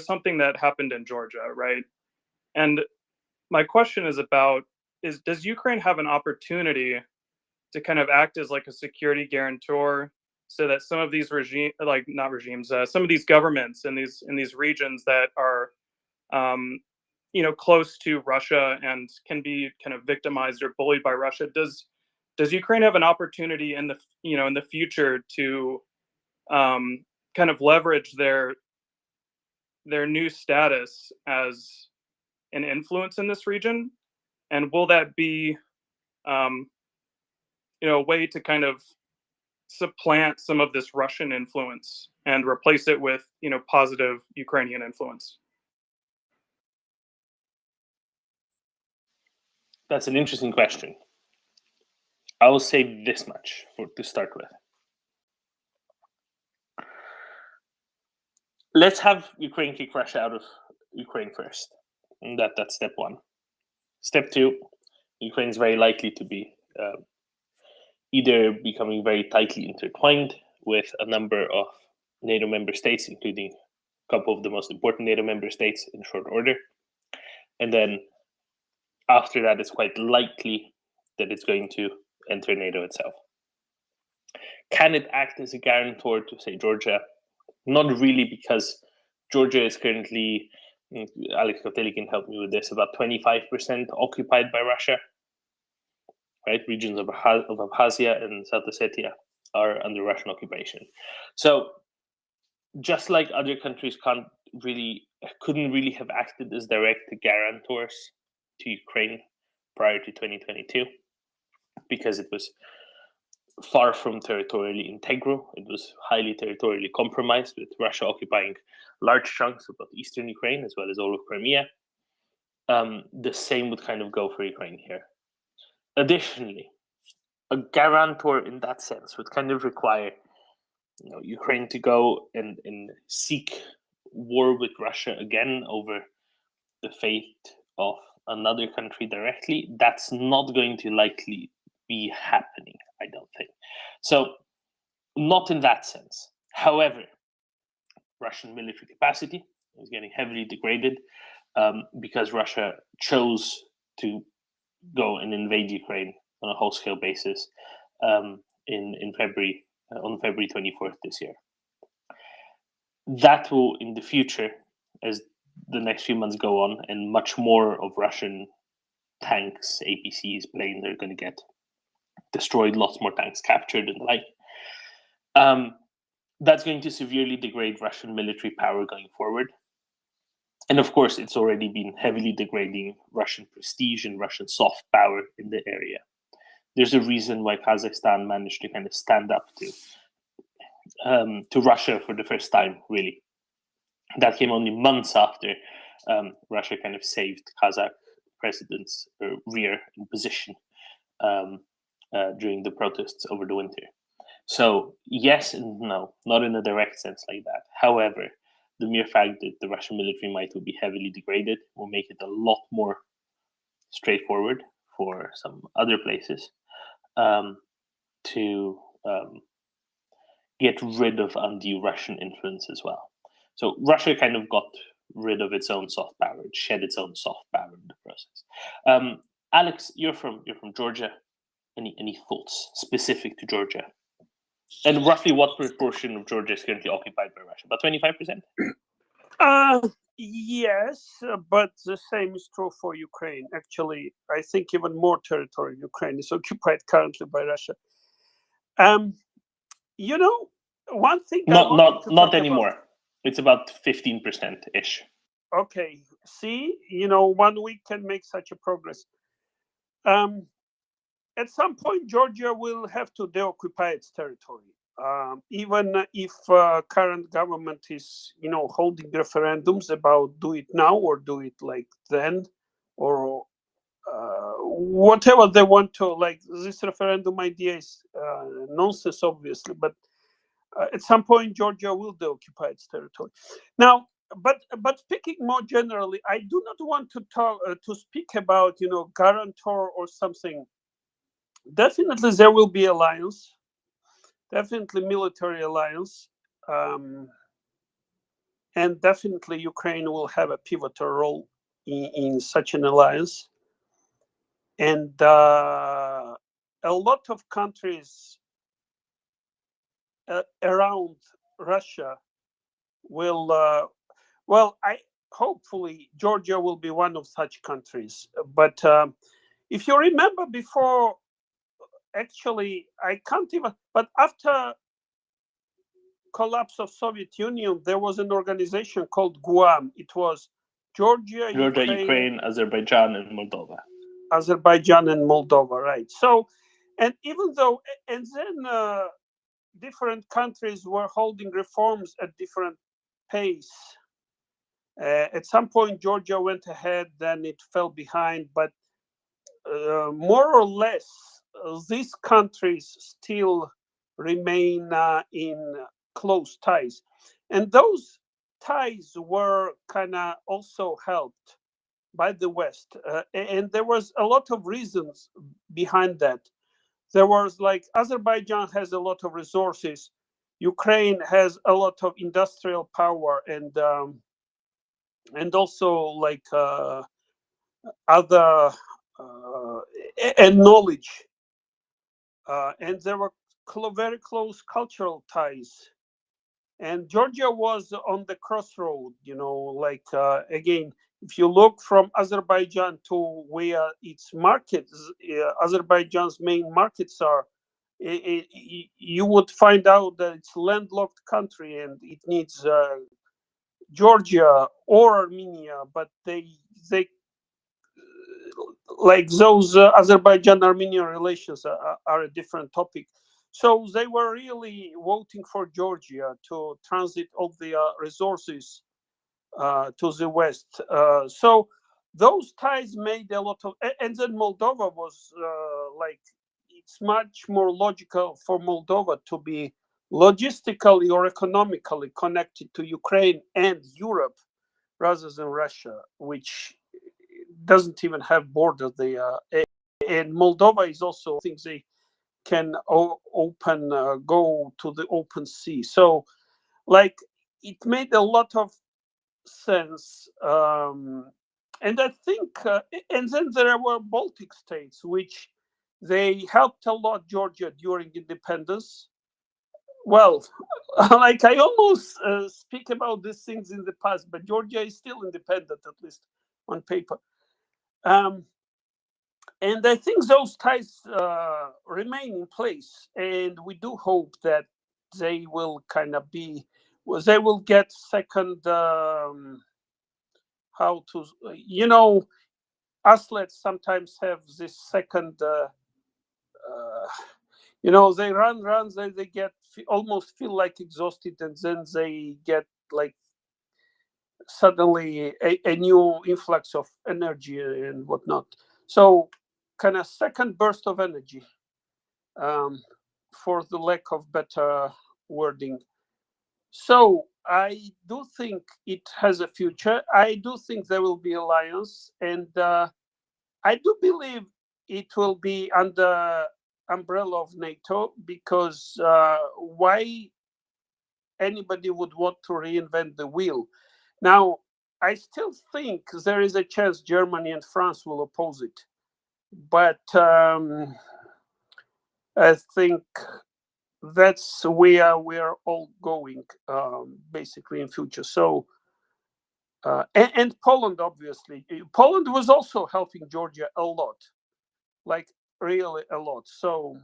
S19: something that happened in Georgia, right? And my question is does Ukraine have an opportunity to kind of act as like a security guarantor, so that some of these some of these governments in these regions that are close to Russia and can be kind of victimized or bullied by Russia, does Ukraine have an opportunity in the future to kind of leverage their new status as an influence in this region? And will that be a way to kind of supplant some of this Russian influence and replace it with positive Ukrainian influence?
S6: That's an interesting question. I will say this much to start with. Let's have Ukraine kick Russia out of Ukraine first. And that's step one. Step two, Ukraine is very likely to be either becoming very tightly intertwined with a number of NATO member states, including a couple of the most important NATO member states in short order. And then after that, it's quite likely that it's going to enter NATO itself. Can it act as a guarantor to, say, Georgia? Not really, because Georgia is currently, Alex Kotelli can help me with this, about 25% occupied by Russia. Right, regions of Abkhazia and South Ossetia are under Russian occupation. So, just like other countries couldn't really have acted as direct guarantors to Ukraine prior to 2022, because it was far from territorially integral. It was highly territorially compromised, with Russia occupying large chunks of both eastern Ukraine as well as all of Crimea. The same would kind of go for Ukraine here. Additionally, a guarantor in that sense would kind of require Ukraine to go and seek war with Russia again over the fate of another country directly. That's not going to likely be happening, I don't think. So, not in that sense. However, Russian military capacity is getting heavily degraded because Russia chose to go and invade Ukraine on a whole-scale basis in February, on February 24th this year. That will, in the future, as the next few months go on, and much more of Russian tanks, APCs, planes are going to get destroyed, lots more tanks captured and the like. That's going to severely degrade Russian military power going forward. And of course, it's already been heavily degrading Russian prestige and Russian soft power in the area. There's a reason why Kazakhstan managed to kind of stand up to Russia for the first time, really. That came only months after Russia kind of saved Kazakh president's rear in position during the protests over the winter. So yes and no, not in a direct sense like that. However, the mere fact that the Russian military might will be heavily degraded will make it a lot more straightforward for some other places to get rid of undue Russian influence as well. So Russia kind of got rid of its own soft power. It shed its own soft power in the process. Alex, you're from Georgia. Any thoughts specific to Georgia? And roughly what proportion of Georgia is currently occupied by Russia? About 25%?
S14: Yes, but the same is true for Ukraine. Actually, I think even more territory in Ukraine is occupied currently by Russia. You know, one thing
S6: not anymore. It's about 15%-ish.
S14: Okay, see, 1 week can make such a progress. At some point, Georgia will have to deoccupy its territory. Even if current government is, holding referendums about do it now or do it like then, or whatever they want to, like this referendum idea is nonsense, obviously, but at some point, Georgia will deoccupy its territory. Now, but speaking more generally, I do not want to speak about, guarantor or something. Definitely, there will be alliance. Definitely military alliance, and definitely Ukraine will have a pivotal role in such an alliance. And a lot of countries around Russia will, hopefully Georgia will be one of such countries. But if you remember before, actually, I can't even, but after collapse of Soviet Union, there was an organization called Guam. It was Georgia,
S6: Ukraine, Azerbaijan, and Moldova.
S14: Azerbaijan and Moldova, right. So, and even though, and then different countries were holding reforms at different pace. At some point, Georgia went ahead, then it fell behind, but more or less, these countries still remain in close ties. And those ties were kind of also helped by the West, and there was a lot of reasons behind that. There was like Azerbaijan has a lot of resources, Ukraine has a lot of industrial power, and also like other and knowledge, and there were very close cultural ties. And Georgia was on the crossroad, like again, if you look from Azerbaijan to where its markets, Azerbaijan's main markets are, you would find out that it's a landlocked country and it needs Georgia or Armenia, but they like those Azerbaijan-Armenian relations are a different topic. So they were really voting for Georgia to transit all the resources to the West. So those ties made a lot of, and then Moldova was like, it's much more logical for Moldova to be logistically or economically connected to Ukraine and Europe rather than Russia, which doesn't even have borders there. And Moldova is also, I think they can open, go to the open sea. So like it made a lot of sense. And I think, and then there were Baltic states, which they helped a lot Georgia during independence. Well, like I almost speak about these things in the past, but Georgia is still independent, at least on paper. And I think those ties remain in place, and we do hope that they will kind of be, they will get second, how to, athletes sometimes have this second, they run, they get almost feel like exhausted, and then they get like suddenly a new influx of energy and whatnot. So kind of second burst of energy, for the lack of better wording. So I do think it has a future. I do think there will be alliance, and I do believe it will be under umbrella of NATO, because why anybody would want to reinvent the wheel? Now, I still think there is a chance Germany and France will oppose it, but I think that's where we're all going, basically in future. So, and Poland, obviously, Poland was also helping Georgia a lot, like really a lot. So,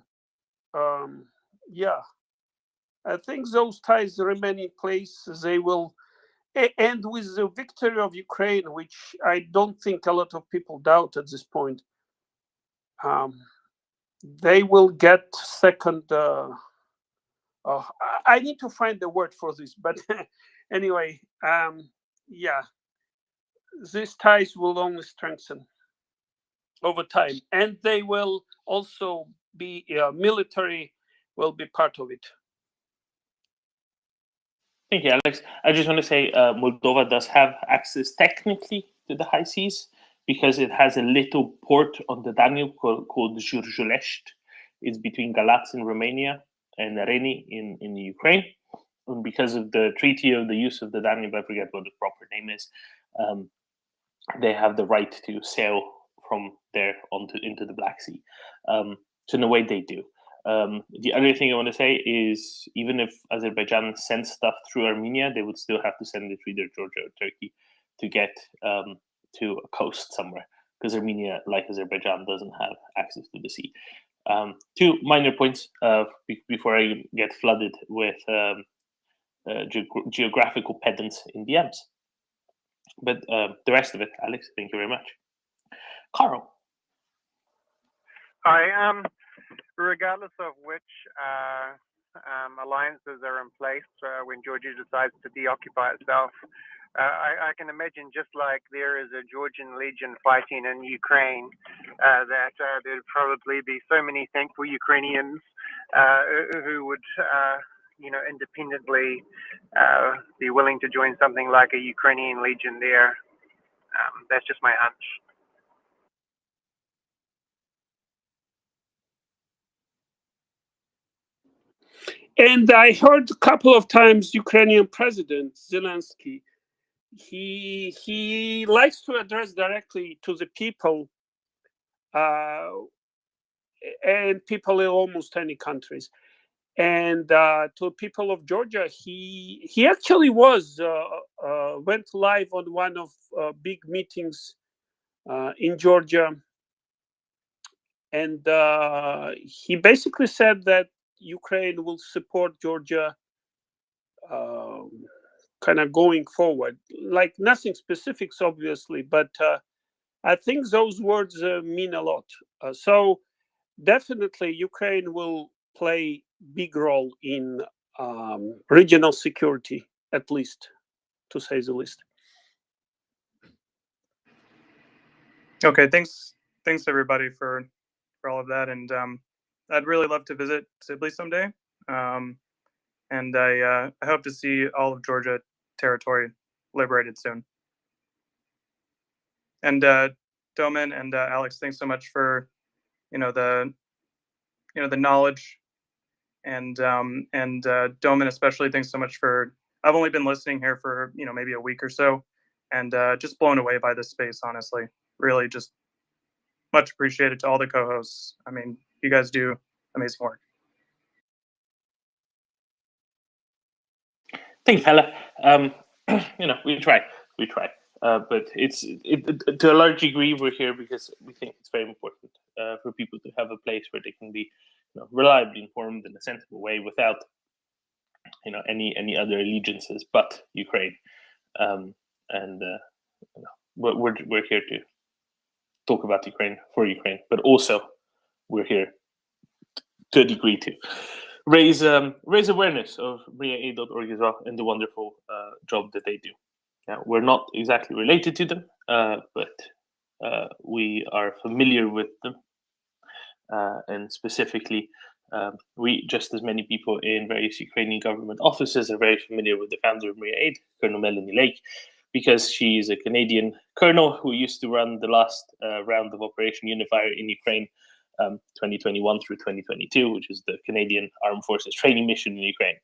S14: yeah, I think those ties remain in place. They will, and with the victory of Ukraine, which I don't think a lot of people doubt at this point, they will get second. I need to find the word for this, but anyway, yeah, these ties will only strengthen over time, and they will also be military will be part of it.
S6: Thank you, Alex. I just want to say Moldova does have access technically to the high seas because it has a little port on the Danube called Giurgiulești. It's between Galați in Romania and Reni in the Ukraine. And because of the treaty of the use of the Danube, I forget what the proper name is, they have the right to sail from there into the Black Sea. So in a way they do. The other thing I want to say is even if Azerbaijan sends stuff through Armenia, they would still have to send it through either Georgia or Turkey to get to a coast somewhere, because Armenia, like Azerbaijan, doesn't have access to the sea. Two minor points before I get flooded with geographical pedants in DMs. But the rest of it, Alex, thank you very much. Carl.
S20: Hi. Regardless of which alliances are in place when Georgia decides to deoccupy itself, I can imagine, just like there is a Georgian legion fighting in Ukraine, that there'd probably be so many thankful Ukrainians who would, independently be willing to join something like a Ukrainian legion there. That's just my hunch.
S14: And I heard a couple of times Ukrainian President Zelensky, he likes to address directly to the people, and people in almost any countries. And to people of Georgia, he actually went live on one of big meetings in Georgia, and he basically said that Ukraine will support Georgia kind of going forward. Like nothing specifics, obviously, but I think those words mean a lot. So definitely Ukraine will play big role in regional security, at least, to say the least.
S19: Okay, thanks everybody for all of that, and I'd really love to visit Sibley someday, and I hope to see all of Georgia territory liberated soon. And Doman and Alex, thanks so much for the knowledge, and Doman especially, thanks so much for. I've only been listening here for maybe a week or so, and just blown away by this space. Honestly, really, just much appreciated to all the co-hosts. I mean, you guys do amazing work.
S6: Thank you, fella. We try, but to a large degree we're here because we think it's very important for people to have a place where they can be reliably informed in a sensible way without any other allegiances but Ukraine, and we're here to talk about Ukraine for Ukraine, but also we're here to a degree to raise awareness of MriyaAid.org as well and the wonderful job that they do. Now, we're not exactly related to them, but we are familiar with them, and specifically, we, just as many people in various Ukrainian government offices, are very familiar with the founder of MriyaAid, Colonel Melanie Lake, because she is a Canadian colonel who used to run the last round of Operation Unifier in Ukraine, 2021 through 2022, which is the Canadian Armed Forces training mission in Ukraine.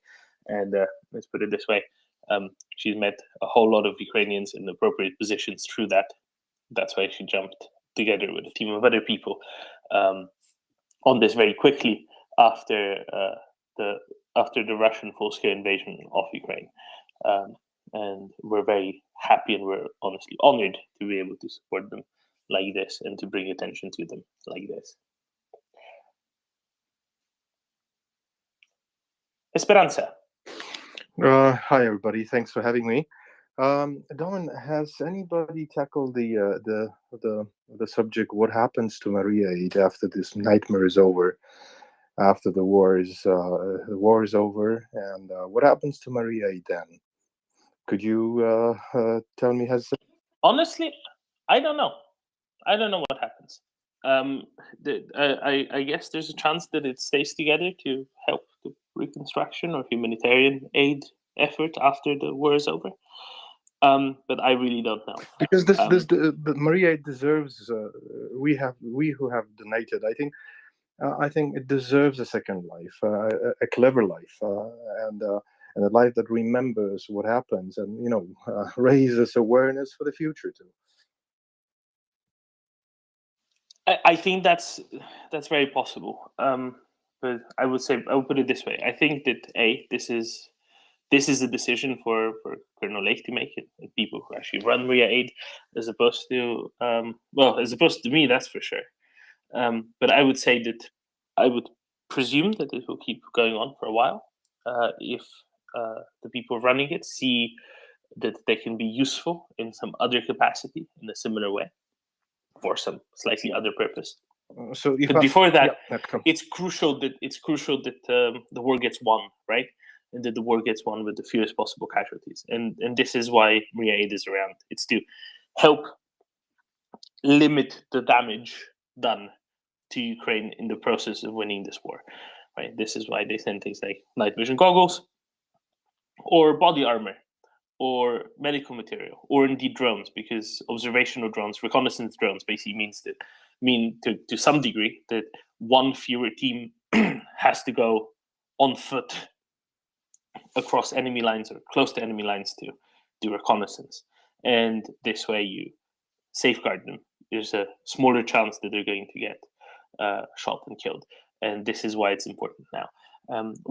S6: And let's put it this way, she's met a whole lot of Ukrainians in appropriate positions through that. That's why she jumped together with a team of other people on this very quickly after the Russian full-scale invasion of Ukraine. And we're very happy and we're honestly honored to be able to support them like this and to bring attention to them like this. Esperanza.
S21: Hi everybody, thanks for having me. Domin, has anybody tackled the subject? What happens to MriyaAid after this nightmare is over? After the war is over, and what happens to MriyaAid then? Could you tell me?
S6: Honestly, I don't know. I don't know what happens. I guess there's a chance that it stays together to help the reconstruction or humanitarian aid effort after the war is over. But I really don't know.
S21: Because the MriyaAid deserves. We who have donated, I think it deserves a second life, a clever life, and a life that remembers what happens, and raises awareness for the future too.
S6: I think that's very possible. But I would put it this way. I think that this is a decision for Colonel Lake to make it, and people who actually run MriyaAid, as opposed to me, that's for sure. But I would say that I would presume that it will keep going on for a while. If the people running it see that they can be useful in some other capacity in a similar way, for some slightly other purpose. But before that, it's crucial that the war gets won, right? And that the war gets won with the fewest possible casualties. And this is why MriyaAid is around. It's to help limit the damage done to Ukraine in the process of winning this war, right? This is why they send things like night vision goggles or body armor or medical material, or indeed drones, because observational drones, reconnaissance drones, basically mean to some degree that one fewer team has to go on foot across enemy lines or close to enemy lines to do reconnaissance, and this way you safeguard them. There's a smaller chance that they're going to get shot and killed, and this is why it's important now.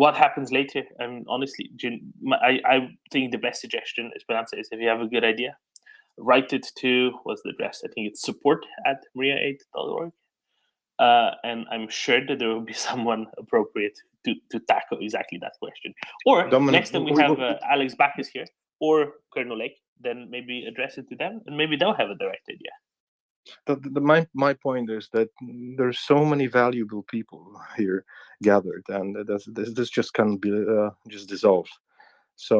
S6: What happens later? Honestly, I think the best suggestion, Esperanza, is if you have a good idea, write it to, what's the address? I think it's support@MriyaAid.org. And I'm sure that there will be someone appropriate to tackle exactly that question. Or
S21: Dominic,
S6: next time we have Alex Backus here, or Colonel Lake, then maybe address it to them, and maybe they'll have a direct idea.
S21: My point is that there's so many valuable people here gathered, and this just can't be just dissolved. So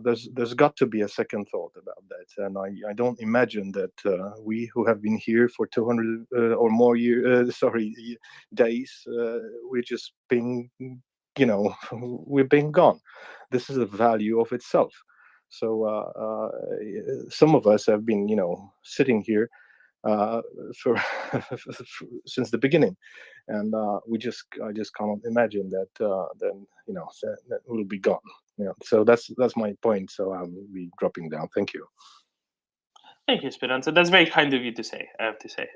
S21: there's got to be a second thought about that, and I don't imagine that we who have been here for 200 or more days, we're just being, we're being gone. This is a value of itself. So some of us have been, sitting here for since the beginning, and I just cannot imagine that then that will be gone. So that's my point. So I'll be dropping down. Thank you.
S6: Thank you, Esperanza. That's very kind of you to say, I have to say.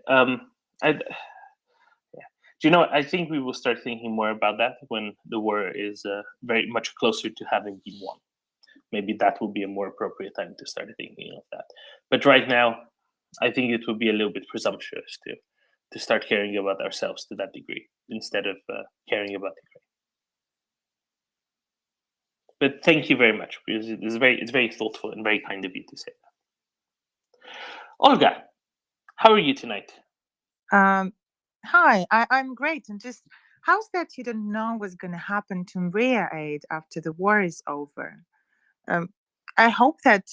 S6: Do you know what? I think we will start thinking more about that when the war is very much closer to having been won. Maybe that will be a more appropriate time to start thinking of that. But right now, I think it would be a little bit presumptuous to start caring about ourselves to that degree instead of caring about Ukraine. But thank you very much, because it's very thoughtful and very kind of you to say that. Olga, how are you tonight?
S5: Hi, I'm great. And just, how's that you don't know what's going to happen to MriyaAid after the war is over? I hope that.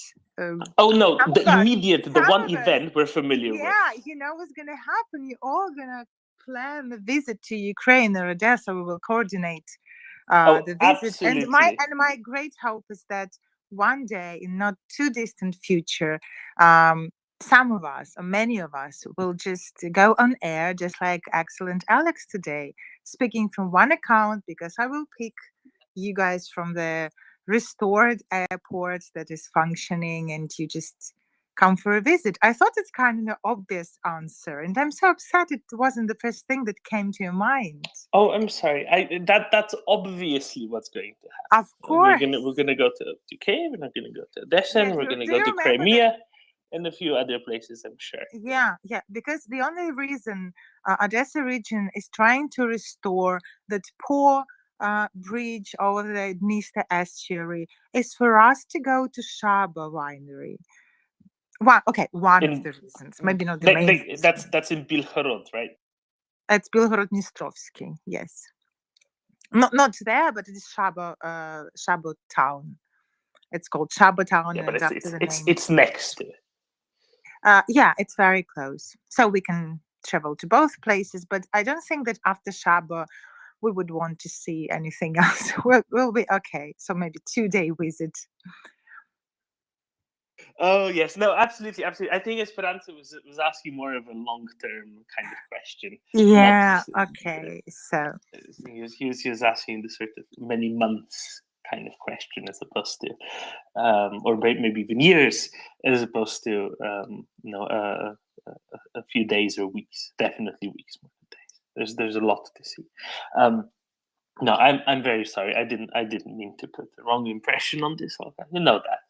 S6: Oh no, the immediate, the one event we're familiar with.
S5: Yeah, you know what's going to happen. You're all going to plan a visit to Ukraine or Odessa. We will coordinate the visit.
S6: Absolutely.
S5: And my great hope is that one day, in not too distant future, some of us, or many of us, will just go on air, just like excellent Alex today, speaking from one account, because I will pick you guys from the restored airport that is functioning, and you just come for a visit. I thought it's kind of an obvious answer, and I'm so upset it wasn't the first thing that came to your mind.
S6: Oh, I'm sorry. That's obviously what's going to happen.
S5: Of course.
S6: We're gonna go to Kiev, we're not gonna go to Odessa, and we're gonna go to Crimea and a few other places, I'm sure.
S5: Yeah, because the only reason Odessa region is trying to restore that poor bridge over the Dniester estuary is for us to go to Shaba winery. One of the reasons, maybe not the main reason.
S6: That's in Bilhorod, right?
S5: It's Bilhorod-Dnistrovsky, yes. Not there, but it is Shaba town. It's called Shaba town.
S6: Yeah, but
S5: and
S6: it's next to it.
S5: Yeah, it's very close. So we can travel to both places, but I don't think that after Shaba we would want to see anything else. We'll be okay. So maybe 2-day visit.
S6: Oh yes, no, absolutely. I think Esperanza was asking more of a long-term kind of question.
S5: Yeah. Okay. So
S6: he was asking the sort of many months kind of question, as opposed to, or maybe even years, as opposed to a few days or weeks. Definitely weeks more than days. There's a lot to see. No, I'm very sorry. I didn't mean to put the wrong impression on this. You know that.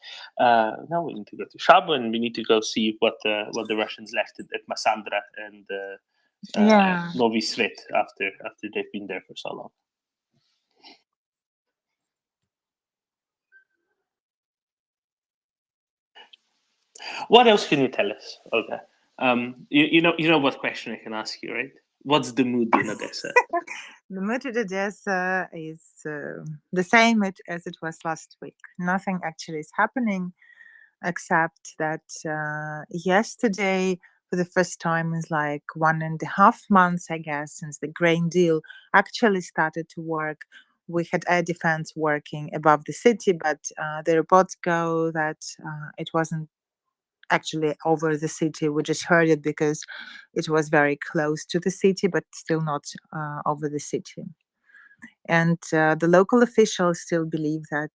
S6: Now we need to go to Shaba, and we need to go see what the Russians left at Massandra and Novi Svet after they've been there for so long. What else can you tell us, Olga? You know what question I can ask you, right? What's the mood in Odessa?
S5: The mood in Odessa is the same as it was last week. Nothing actually is happening, except that yesterday, for the first time in like 1.5 months, I guess, since the grain deal actually started to work, we had air defense working above the city, but the reports go that it wasn't actually over the city. We just heard it because it was very close to the city, but still not over the city. And the local officials still believe that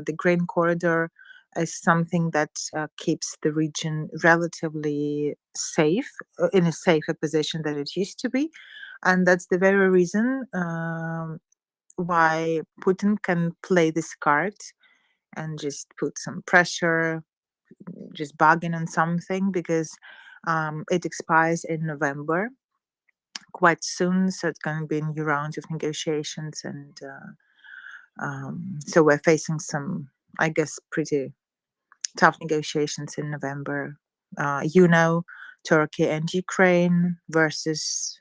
S5: the grain corridor is something that keeps the region relatively safe, in a safer position than it used to be. And that's the very reason why Putin can play this card and just put some pressure, just bargain on something, because it expires in November quite soon. So it's going to be a new round of negotiations. And so we're facing some, I guess, pretty tough negotiations in November. Turkey and Ukraine versus,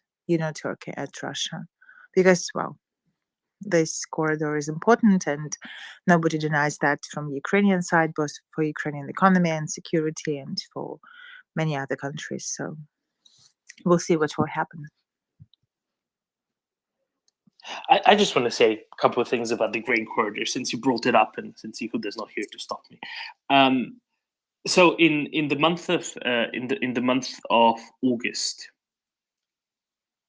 S5: Turkey and Russia. Because, well, this corridor is important and nobody denies that from the Ukrainian side, both for Ukrainian economy and security and for many other countries. So we'll see what will happen.
S6: I just want to say a couple of things about the grain corridor, since you brought it up and since Ehud is not here to stop me. So in the month of August,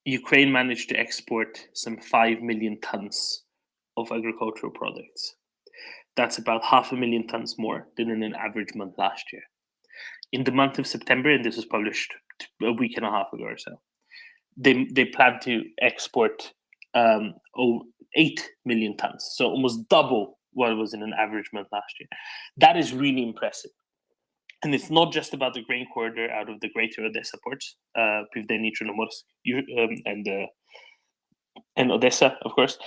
S6: Ukraine managed to export some 5 million tons of agricultural products. That's about 500,000 tons more than in an average month last year. In the month of September, and this was published a week and a half ago or so, they plan to export 8 million tons, so almost double what it was in an average month last year. That is really impressive. And it's not just about the grain corridor out of the greater Odessa ports, Pivdeny, Chernomorsk, and Odessa, of course,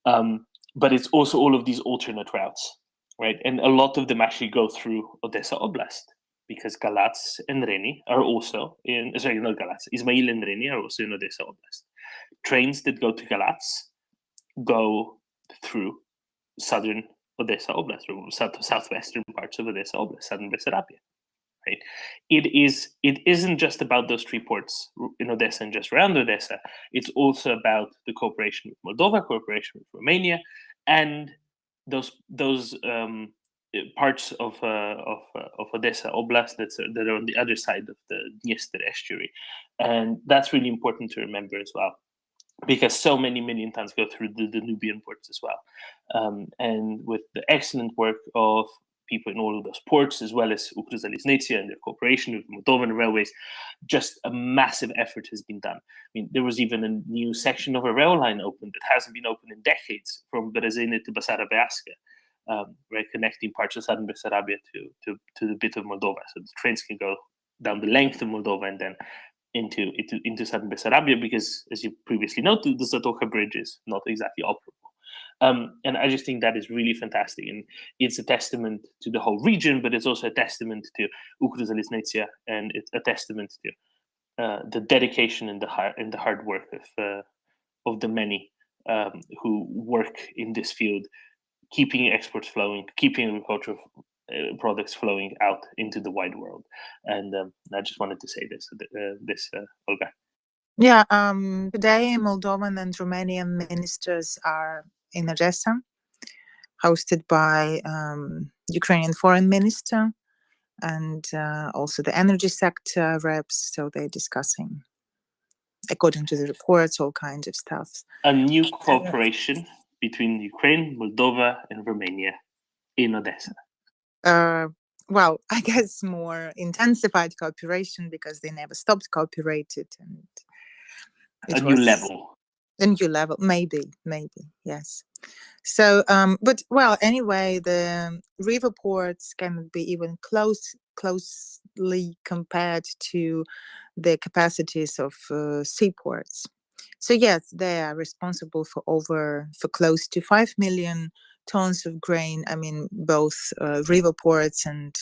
S6: but it's also all of these alternate routes, right? And a lot of them actually go through Odessa Oblast, because Galatz and Reni are also in, sorry, not Galatz, Izmail and Reni are also in Odessa Oblast. Trains that go to Galatz go through southern Odessa Oblast, or southwestern parts of Odessa Oblast, southern Bessarabia. Right? It isn't just about those 3 ports in Odessa and just around Odessa. It's also about the cooperation with Moldova, cooperation with Romania, and those parts of Odessa Oblast that are on the other side of the Dniester estuary, and that's really important to remember as well, because so many million tons go through the Danubian ports as well, and with the excellent work of people in all of those ports, as well as Ukrzaliznytsia and their cooperation with Moldovan railways, just a massive effort has been done. I mean, there was even a new section of a rail line opened that hasn't been opened in decades, from Berezina to Basarabeasca, right, connecting parts of southern Bessarabia to the bit of Moldova. So the trains can go down the length of Moldova and then into southern Bessarabia, because, as you previously noted, the Zatoka bridge is not exactly operable. And I just think that is really fantastic, and it's a testament to the whole region, but it's also a testament to Ukrzaliznytsia, and it's a testament to the dedication and the hard work of the many who work in this field, keeping exports flowing, keeping agricultural products flowing out into the wide world. And I just wanted to say this, Olga.
S5: Yeah, today Moldovan and Romanian ministers are in Odessa, hosted by Ukrainian foreign minister and also the energy sector reps. So they're discussing, according to the reports, all kinds of stuff.
S6: A new cooperation between Ukraine, Moldova, and Romania in Odessa.
S5: Well, I guess more intensified cooperation, because they never stopped cooperated, and
S6: a new level.
S5: A new level, maybe, yes. So, but well, anyway, the river ports can be even closely compared to the capacities of seaports. So yes, they are responsible for close to 5 million tons of grain. I mean, both river ports and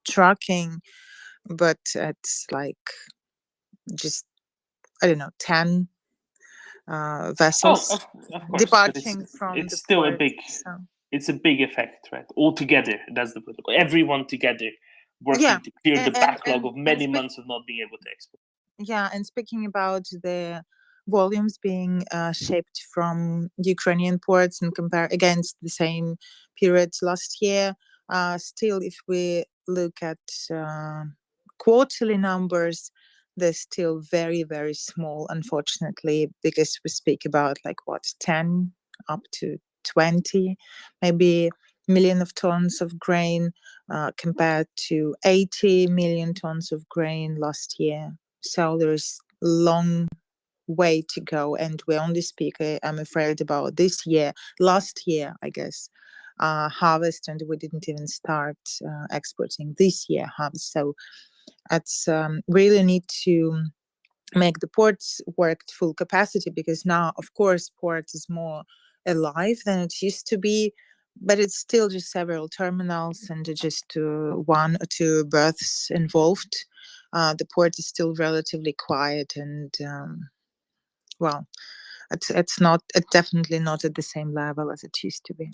S5: trucking, but it's like just, I don't know, 10 vessels
S6: of course,
S5: departing from
S6: it's
S5: the
S6: still
S5: port,
S6: a big
S5: so.
S6: It's a big effect, right? All together, that's the everyone together working to clear the backlog of many months of not being able to export.
S5: Yeah, and speaking about the volumes being shipped from Ukrainian ports and compare against the same periods last year. Still, if we look at quarterly numbers, they're still very, very small, unfortunately, because we speak about 10 up to 20, maybe million of tons of grain compared to 80 million tons of grain last year. So there's long way to go, and we only speak, I'm afraid, about this year. Last year, I guess, harvest, and we didn't even start exporting this year harvest. So it's really need to make the ports work at full capacity, because now, of course, port is more alive than it used to be, but it's still just several terminals and just one or two berths involved. The port is still relatively quiet, and well, it's definitely not at the same level as it used to be.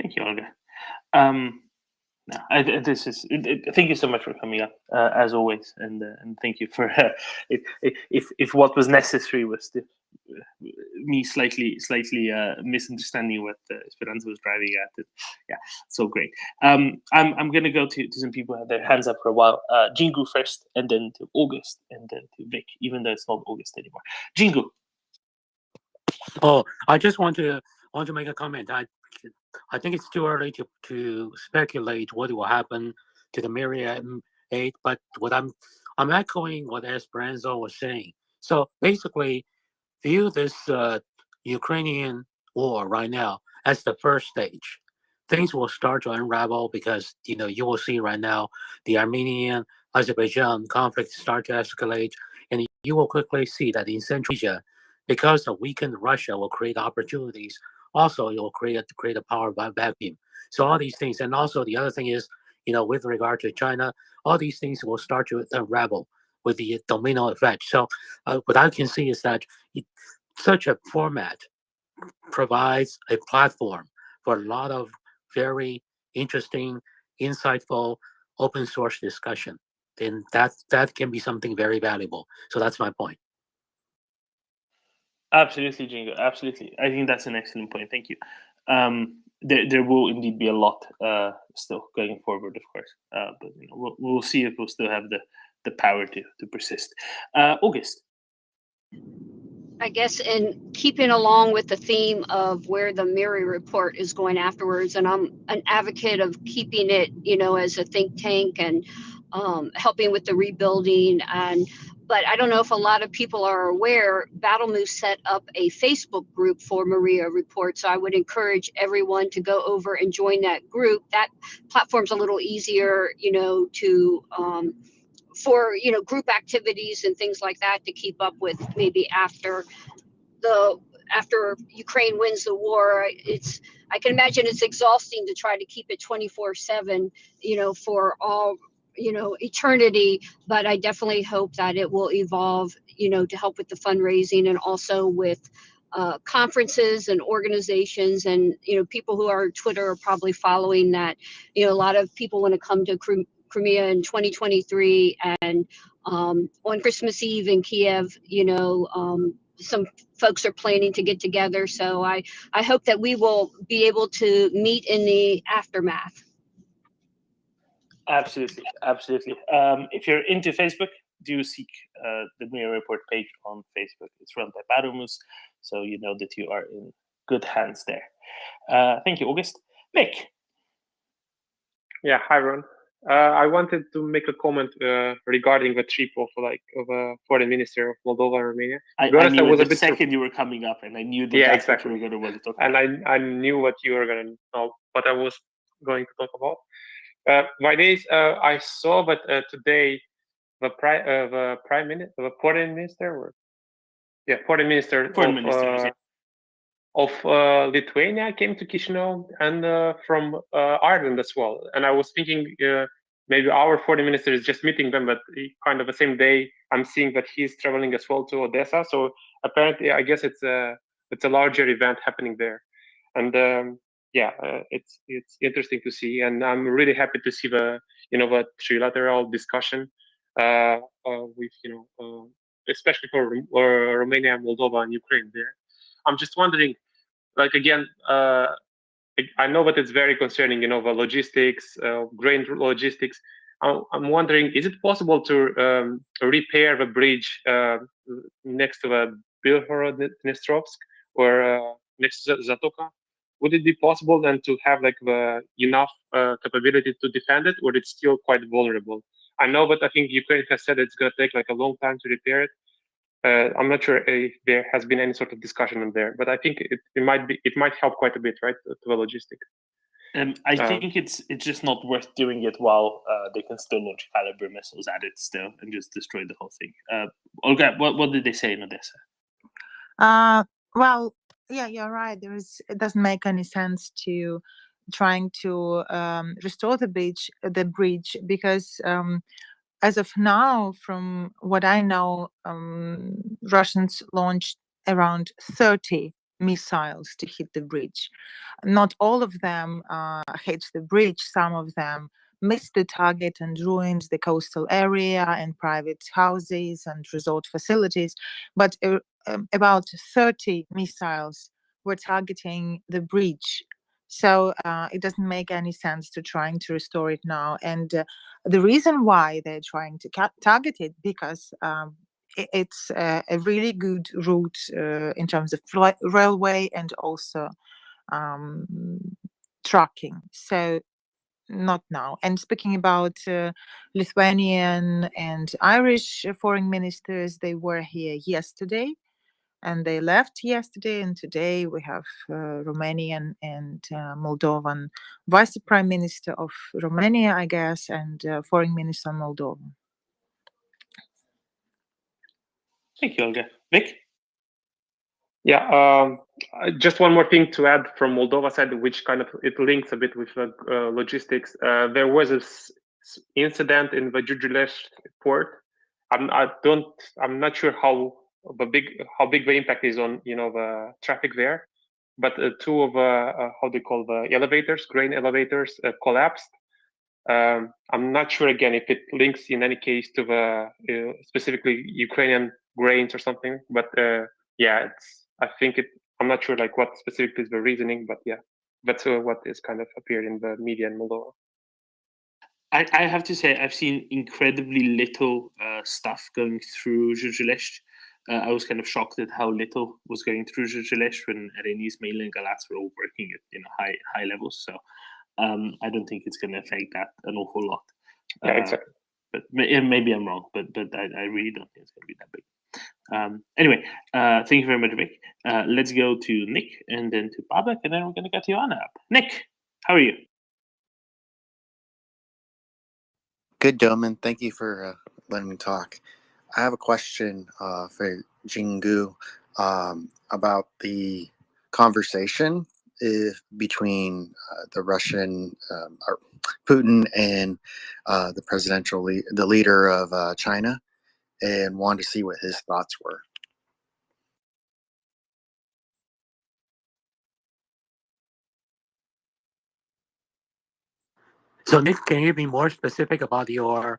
S6: Thank you, Olga. Thank you so much for coming up, as always, and thank you for if what was necessary was me slightly misunderstanding what Esperanza was driving at. Yeah, so great. I'm gonna go to some people who have their hands up for a while. Jingu first, and then to August, and then to Vic, even though it's not August anymore. Jingu.
S7: Oh, I just want to make a comment. I think it's too early to speculate what will happen to the MriyaReport, but what I'm echoing what Esperanza was saying. So basically, view this Ukrainian war right now as the first stage. Things will start to unravel because you will see right now the Armenian-Azerbaijan conflict start to escalate, and you will quickly see that in Central Asia, because a weakened Russia will create opportunities. Also, it will create a power vacuum. So all these things, and also the other thing is, with regard to China, all these things will start to unravel with the domino effect. So what I can see is that such a format provides a platform for a lot of very interesting, insightful, open source discussion. Then that can be something very valuable. So that's my point.
S6: Absolutely, Jingo. Absolutely. I think that's an excellent point. Thank you. There will indeed be a lot still going forward, of course. But we'll see if we'll still have the power to persist. August.
S22: I guess in keeping along with the theme of where the MriyaReport is going afterwards, and I'm an advocate of keeping it, as a think tank and helping with the rebuilding. But I don't know if a lot of people are aware, Battle Moose set up a Facebook group for MriyaReport. So I would encourage everyone to go over and join that group. That platform's a little easier, for group activities and things like that to keep up with maybe after Ukraine wins the war. I can imagine it's exhausting to try to keep it 24/7, for all eternity, but I definitely hope that it will evolve, to help with the fundraising and also with conferences and organizations, and people who are on Twitter are probably following that. A lot of people want to come to Crimea in 2023, and on Christmas Eve in Kiev, some folks are planning to get together. So I hope that we will be able to meet in the aftermath.
S6: Absolutely. If you're into Facebook, do seek the MriyaReport page on Facebook. It's run by Battle Moose, so you know that you are in good hands there. Thank you, August. Mick.
S23: Yeah, hi everyone. I wanted to make a comment regarding the trip of a foreign minister of Moldova and Romania.
S6: I knew the second you were coming up, and I knew that that's
S23: exactly
S6: what you were going to talk
S23: about.
S6: And
S23: I knew what you were going to know, what I was going to talk about. I saw that today the foreign minister of Lithuania came to Chisinau, and from Ireland as well. And I was thinking maybe our foreign minister is just meeting them, but kind of the same day I'm seeing that he's traveling as well to Odessa. So apparently, I guess it's a larger event happening there, and it's interesting to see. And I'm really happy to see the trilateral discussion with especially for Romania, Moldova, and Ukraine. There, I'm just wondering, like again, I know that it's very concerning, the logistics, grain logistics. I'm wondering, is it possible to repair the bridge next to the Bilhorodnestrovsk or next to Zatoka? Would it be possible then to have like the enough capability to defend it, or it's still quite vulnerable? I know, but I think Ukraine has said it's going to take like a long time to repair it. I'm not sure if there has been any sort of discussion on there, but I think it might help quite a bit, right, to the logistics.
S6: I think it's just not worth doing it while they can still launch caliber missiles at it still and just destroy the whole thing. Olga, what did they say in Odessa?
S5: Well, yeah, you're right. It doesn't make any sense to trying to restore the bridge because as of now, from what I know, Russians launched around 30 missiles to hit the bridge. Not all of them hit the bridge. Some of them missed the target and ruined the coastal area and private houses and resort facilities. But about 30 missiles were targeting the bridge. So it doesn't make any sense to trying to restore it now. And the reason why they're trying to target it, because it's a really good route in terms of railway and also trucking. So not now. And speaking about Lithuanian and Irish foreign ministers, they were here yesterday. And they left yesterday, and today we have Romanian and Moldovan Vice Prime Minister of Romania, I guess, and Foreign Minister of Moldova.
S6: Thank you, Olga. Vic?
S23: Yeah, just one more thing to add from Moldova side, which kind of it links a bit with logistics. There was an incident in the Giurgiulești port. I'm not sure how big the impact is on the traffic there, but two of how they call the elevators, grain elevators, collapsed. I'm not sure again if it links in any case to the specifically Ukrainian grains or something, but yeah, I'm not sure like what specifically is the reasoning, but yeah, that's what is kind of appeared in the media in Moldova.
S6: I have to say I've seen incredibly little stuff going through Giurgiulești. I was kind of shocked at how little was going through Giurgiulești when Ereni's Mail and Galați were all working at high levels. So I don't think it's going to affect that an awful lot.
S23: Yeah, exactly.
S6: But maybe I'm wrong, but I really don't think it's going to be that big. Anyway, thank you very much, Vic. Let's go to Nick and then to Babak, and then we're going to get Joanna up. Nick, how are you?
S3: Good, Doman. Thank you for letting me talk. I have a question for Jingu about the conversation between the Russian or Putin and the leader of China, and wanted to see what his thoughts were.
S7: So, Nick, can you be more specific about your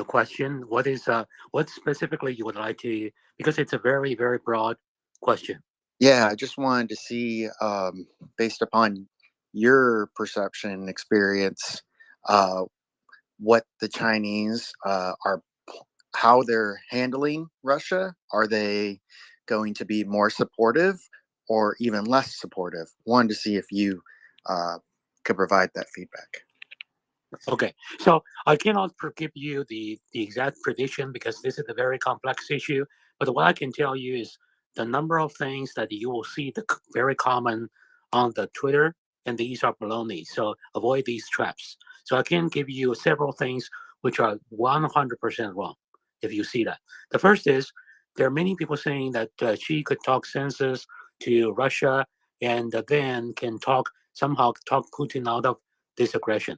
S7: question? What specifically you would like to? Because it's a very, very broad question.
S3: Yeah, I just wanted to see, based upon your perception and experience, what the Chinese how they're handling Russia. Are they going to be more supportive or even less supportive? Wanted to see if you could provide that feedback.
S7: Okay, so I cannot give you the exact prediction because this is a very complex issue. But what I can tell you is the number of things that you will see very common on the Twitter, and these are baloney. So avoid these traps. So I can give you several things which are 100% wrong if you see that. The first is there are many people saying that she could talk senses to Russia and then can somehow talk Putin out of this aggression.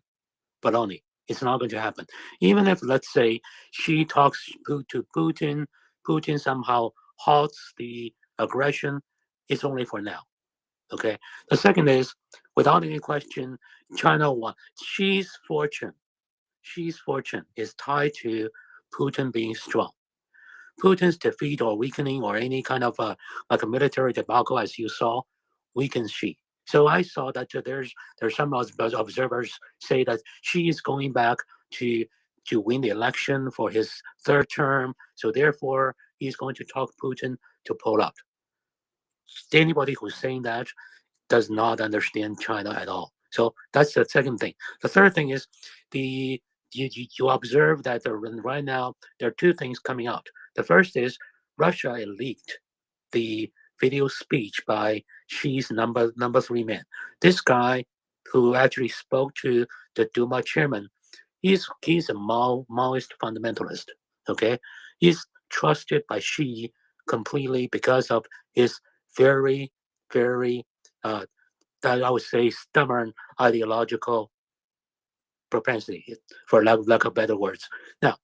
S7: Baloney. It's not going to happen. Even if, let's say, she talks to Putin, Putin somehow halts the aggression, it's only for now. Okay. The second is, without any question, China won. Xi's fortune is tied to Putin being strong. Putin's defeat or weakening or any kind of like a military debacle, as you saw, weakens Xi. So I saw that there's some observers say that Xi is going back to win the election for his third term. So therefore, he's going to talk Putin to pull out. Anybody who's saying that does not understand China at all. So that's the second thing. The third thing is you observe that right now there are two things coming out. The first is Russia leaked the video speech by Xi's number 3 man. This guy who actually spoke to the Duma chairman, he's a Maoist fundamentalist. Okay, he's trusted by Xi completely because of his very that I would say stubborn ideological propensity, for lack of better words. Now,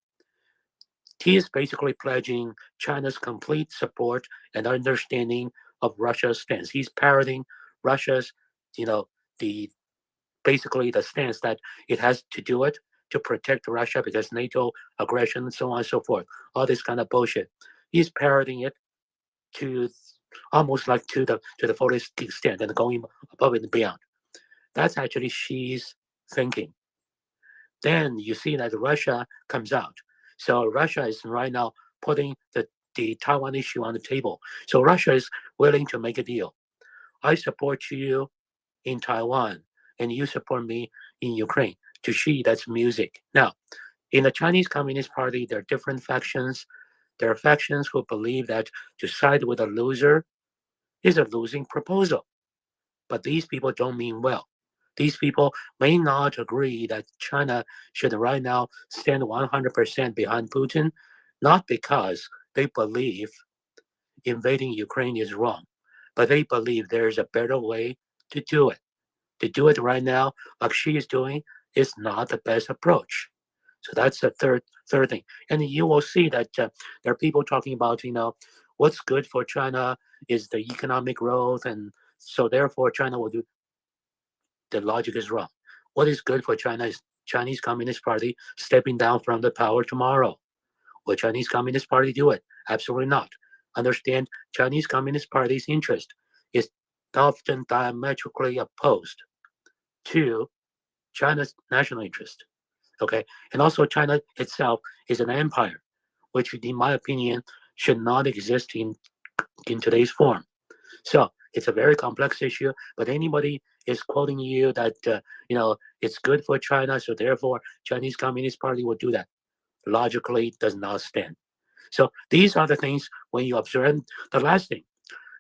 S7: he is basically pledging China's complete support and understanding of Russia's stance. He's parroting Russia's, the basically the stance that it has to do it to protect Russia because NATO aggression and so on and so forth. All this kind of bullshit. He's parroting it to almost like to the fullest extent and going above and beyond. That's actually Xi's thinking. Then you see that Russia comes out. So Russia is right now putting the Taiwan issue on the table. So Russia is willing to make a deal. I support you in Taiwan, and you support me in Ukraine. To Xi, that's music. Now, in the Chinese Communist Party, there are different factions. There are factions who believe that to side with a loser is a losing proposal. But these people don't mean well. These people may not agree that China should right now stand 100% behind Putin, not because they believe invading Ukraine is wrong, but they believe there's a better way to do it. To do it right now, like Xi is doing, is not the best approach. So that's the third thing. And you will see that there are people talking about, what's good for China is the economic growth, and so therefore China will do. The logic is wrong. What is good for China is Chinese Communist Party stepping down from the power tomorrow. Will Chinese Communist Party do it? Absolutely not. Understand, Chinese Communist Party's interest is often diametrically opposed to China's national interest. Okay, and also China itself is an empire, which, in my opinion, should not exist in today's form. So it's a very complex issue, but anybody is quoting you that it's good for China, so therefore Chinese Communist Party will do that. Logically, does not stand. So these are the things when you observe. The last thing,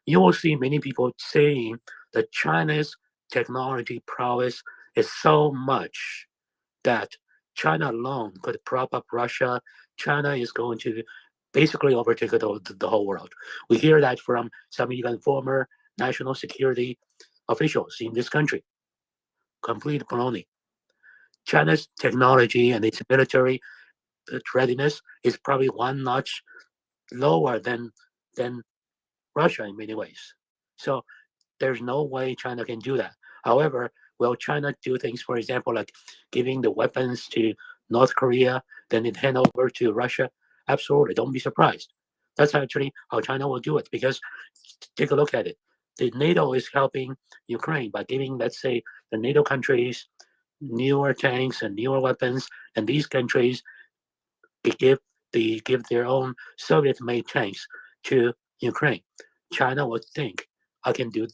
S7: you will see many people saying that China's technology prowess is so much that China alone could prop up Russia. China is going to basically overtake the whole world. We hear that from some even former national security officials in this country. Complete baloney. China's technology and its military readiness is probably one notch lower than Russia in many ways. So there's no way China can do that. However, will China do things, for example, like giving the weapons to North Korea, then it hand over to Russia? Absolutely. Don't be surprised. That's actually how China will do it, because take a look at it. The NATO is helping Ukraine by giving, let's say, the NATO countries newer tanks and newer weapons, and these countries give their own Soviet-made tanks to Ukraine. China would think, I can do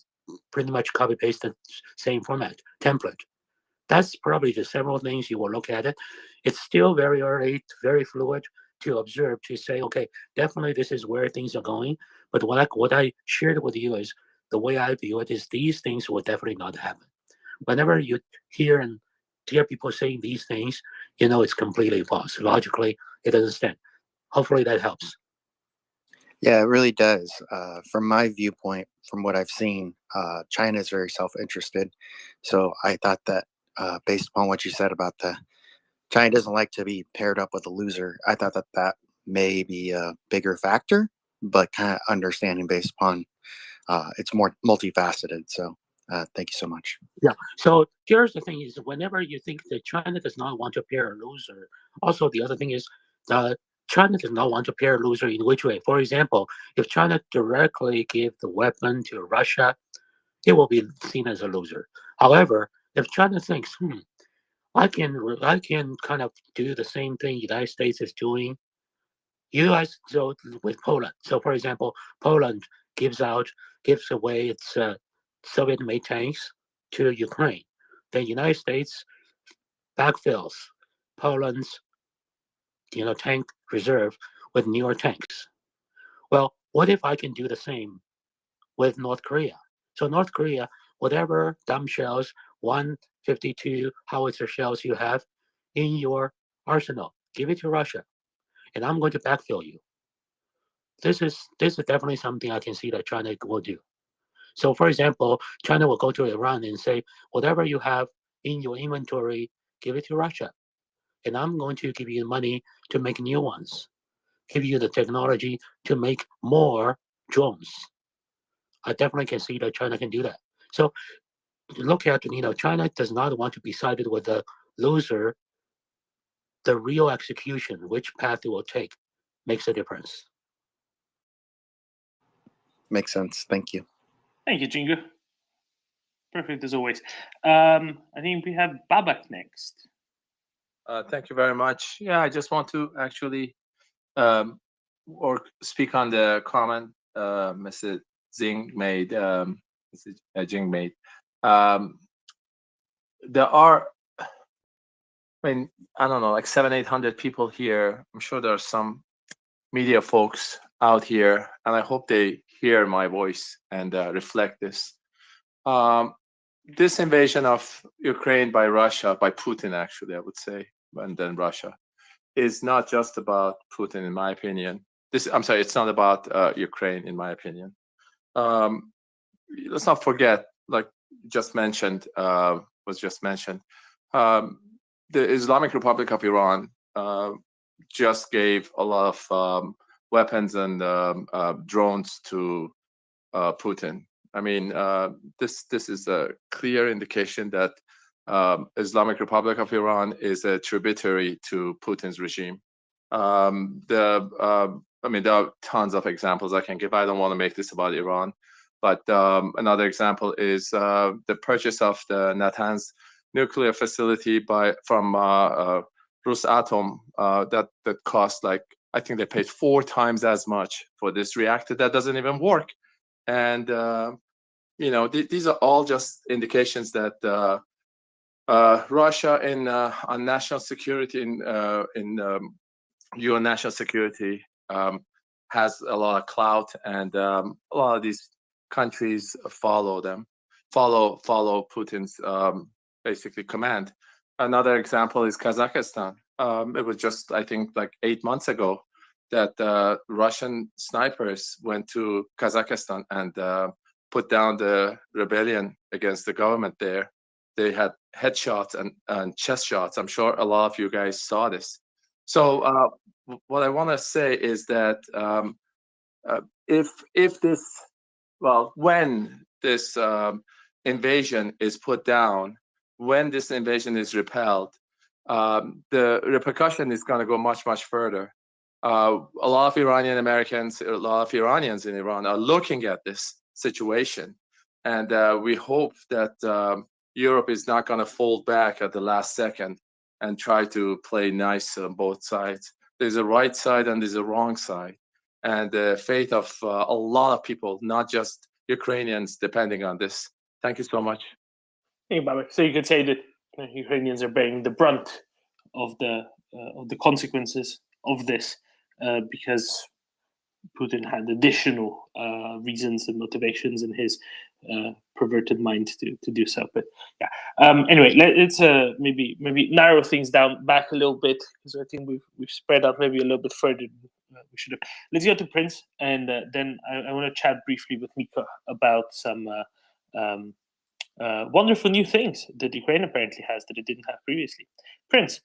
S7: pretty much copy paste the same format template. That's probably the several things you will look at it. It's still very early, very fluid to observe, to say, okay, definitely this is where things are going. But what I shared with you is the way I view it is these things will definitely not happen. Whenever you hear people saying these things, it's completely false. Logically, it doesn't stand. Hopefully that helps.
S3: Yeah, it really does. From my viewpoint, from what I've seen, China is very self-interested. So I thought that based upon what you said about China doesn't like to be paired up with a loser, I thought that may be a bigger factor, but kind of understanding based upon it's more multifaceted. So thank you so much.
S7: Yeah. So here's the thing is, whenever you think that China does not want to pair a loser, also the other thing is China does not want to pair loser in which way. For example, if China directly give the weapon to Russia, it will be seen as a loser. However, if China thinks, I can kind of do the same thing United States is doing, U.S. so with Poland. So, for example, Poland gives away its Soviet-made tanks to Ukraine. The United States backfills Poland's tank reserve with newer tanks. Well, what if I can do the same with North Korea? So North Korea, whatever dumb shells, 152 howitzer shells you have in your arsenal, give it to Russia, and I'm going to backfill you. This is definitely something I can see that China will do. So, for example, China will go to Iran and say, whatever you have in your inventory, give it to Russia, and I'm going to give you money to make new ones, give you the technology to make more drones. I definitely can see that China can do that. So look at, China does not want to be sided with the loser. The real execution, which path it will take, makes a difference.
S3: Makes sense. Thank you.
S6: Thank you, Jingu. Perfect as always. I think we have Babak next.
S8: Thank you very much. Yeah, I just want to actually or speak on the comment Mr. Jing made. There are, I don't know, like 700-800 people here. I'm sure there are some media folks out here, and I hope they hear my voice and reflect this. This invasion of Ukraine by Russia, by Putin, actually, I would say, and then Russia, is not just about Putin, in my opinion. I'm sorry, it's not about Ukraine, in my opinion. Let's not forget, like just mentioned, the Islamic Republic of Iran just gave a lot of weapons and drones to Putin. I mean, this is a clear indication that Islamic Republic of Iran is a tributary to Putin's regime. I mean, there are tons of examples I can give. I don't want to make this about Iran, but another example is the purchase of the Natanz nuclear facility from Rosatom that cost, like, I think they paid 4 times as much for this reactor that doesn't even work. And these are all just indications that Russia on national security in UN national security has a lot of clout, and a lot of these countries follow Putin's basically command. Another example is Kazakhstan. It was just, I think, like 8 months ago that Russian snipers went to Kazakhstan and put down the rebellion against the government there. They had headshots and chest shots. I'm sure a lot of you guys saw this. So what I want to say is that when this invasion is put down, when this invasion is repelled, the repercussion is going to go much, much further. A lot of Iranian Americans, a lot of Iranians in Iran are looking at this situation, and we hope that Europe is not going to fold back at the last second and try to play nice on both sides. There's a right side and there's a wrong side, and the fate of a lot of people, not just Ukrainians, depending on this. Thank you so much.
S6: Hey, Babak. So you could say that Ukrainians are bearing the brunt of the consequences of this because Putin had additional reasons and motivations in his perverted mind to do so. But yeah. Anyway, let's maybe narrow things down back a little bit, because I think we've spread out maybe a little bit further than we should have. Let's go to Prince, and then I want to chat briefly with Mika about some wonderful new things that Ukraine apparently has that it didn't have previously. Prince.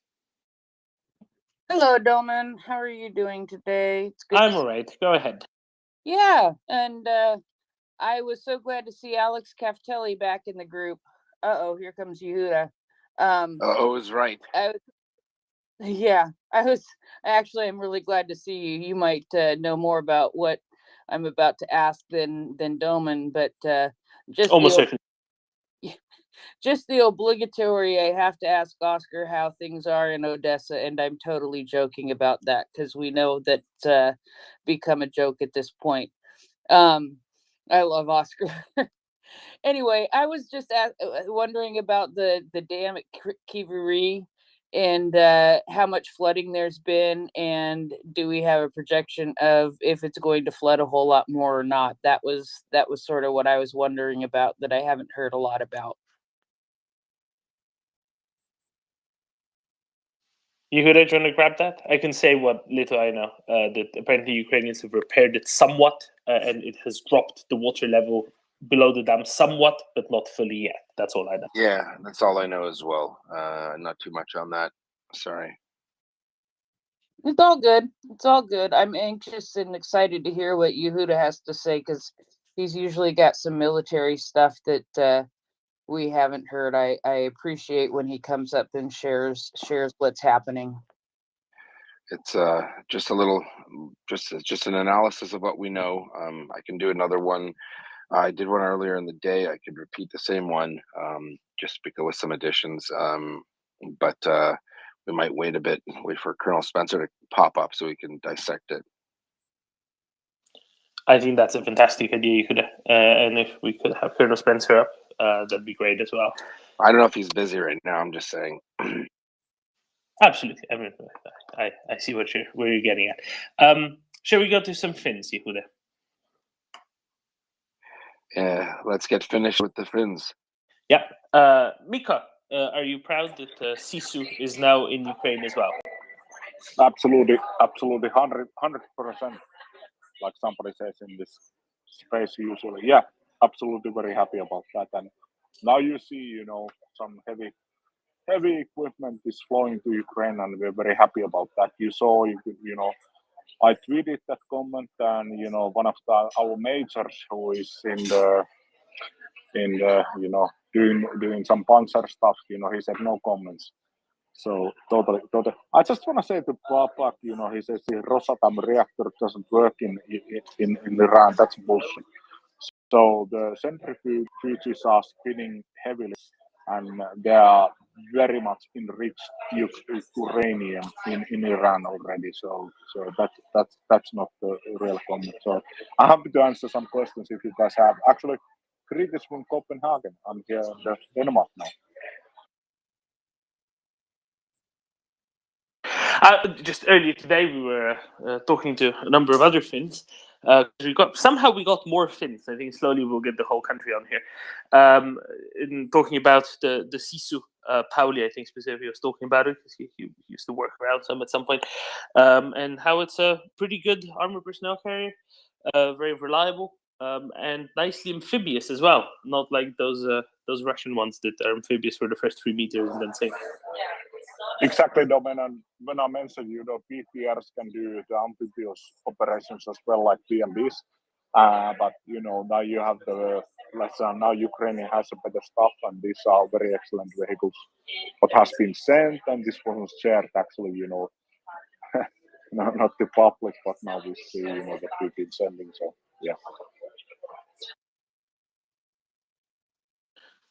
S12: Hello, Doman. How are you doing today? It's good.
S6: I'm all right. Go ahead.
S12: Yeah, and I was so glad to see Alex Caftelli back in the group. Uh-oh, here comes Yehuda.
S13: Uh-oh is right.
S12: Yeah, I'm really glad to see you. You might know more about what I'm about to ask than Doman, but just
S6: Almost
S12: the
S6: certainly.
S12: just the obligatory. I have to ask Oscar how things are in Odessa, and I'm totally joking about that because we know that become a joke at this point. I love Oscar. Anyway, I was just wondering about the dam at Kiviri and how much flooding there's been, and do we have a projection of if it's going to flood a whole lot more or not? That was sort of what I was wondering about that I haven't heard a lot about.
S6: Yehuda, do you want to grab that? I can say what little I know. That apparently Ukrainians have repaired it somewhat, and it has dropped the water level below the dam somewhat, but not fully yet. That's all I know.
S2: Yeah, that's all I know as well. Not too much on that. Sorry.
S12: It's all good. It's all good. I'm anxious and excited to hear what Yehuda has to say because he's usually got some military stuff that we haven't heard. I appreciate when he comes up and shares what's happening.
S2: It's just a little, just an analysis of what we know. I can do another one. I did one earlier in the day. I could repeat the same one, just because with some additions. But we might wait a bit, wait for Colonel Spencer to pop up so we can dissect it.
S6: I think that's a fantastic idea, Yehuda. And if we could have Colonel Spencer up, that'd be great as well.
S2: I don't know if he's busy right now. I'm just saying.
S6: Absolutely. I mean, I see where you're getting at. Shall we go to some Finns, Yehuda?
S2: Yeah, let's get finished with the Finns.
S6: Yeah. Mika, are you proud that Sisu is now in Ukraine as well?
S4: Absolutely, 100%. Like somebody says in this space usually. Yeah, absolutely very happy about that. And now you see, some heavy equipment is flowing to Ukraine, and we're very happy about that. You saw, I tweeted that comment, and one of our majors who is in the doing some panzer stuff, he said no comments. So totally. I just want to say to Babak, he says the Rosatom reactor doesn't work in Iran. That's bullshit. So the centrifuges are spinning heavily, and they are very much enriched uranium in Iran already. So that's not the real comment. So I'm happy to answer some questions if you guys have. Actually, Grit is from Copenhagen. I'm here in Denmark now.
S6: Just earlier today, we were talking to a number of other Finns. We got more Finns. I think slowly we'll get the whole country on here. In talking about the Sisu, Pauli, I think specifically was talking about it because he used to work around some at some point, and how it's a pretty good armored personnel carrier, very reliable, and nicely amphibious as well. Not like those Russian ones that are amphibious for the first 3 meters and then sink.
S4: Exactly, Domen. And when I mentioned, PTRs can do the amphibious operations as well, like DMBs. But now you have now Ukraine has a better stuff, and these are very excellent vehicles. What has been sent, and this wasn't shared actually, not the public, but now we see, that we've been sending. So yeah.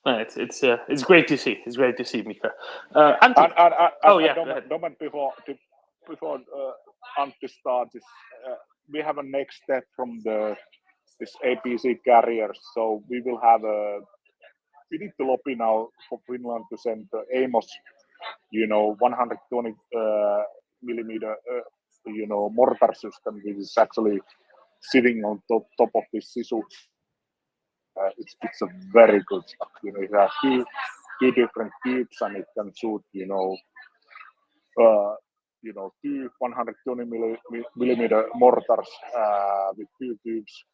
S6: It's great to see. It's great to see, Mika.
S4: Antti.
S6: And
S4: Domen, before Antti starts, we have a next step from this APC carriers. So we will have we need to lobby now for Finland to send the Amos, 120 millimeter, mortar system, which is actually sitting on top of this Sisu. It's a very good stuff. It has two different tubes, and it can shoot, two 120 millimeter mortars with 2 tubes,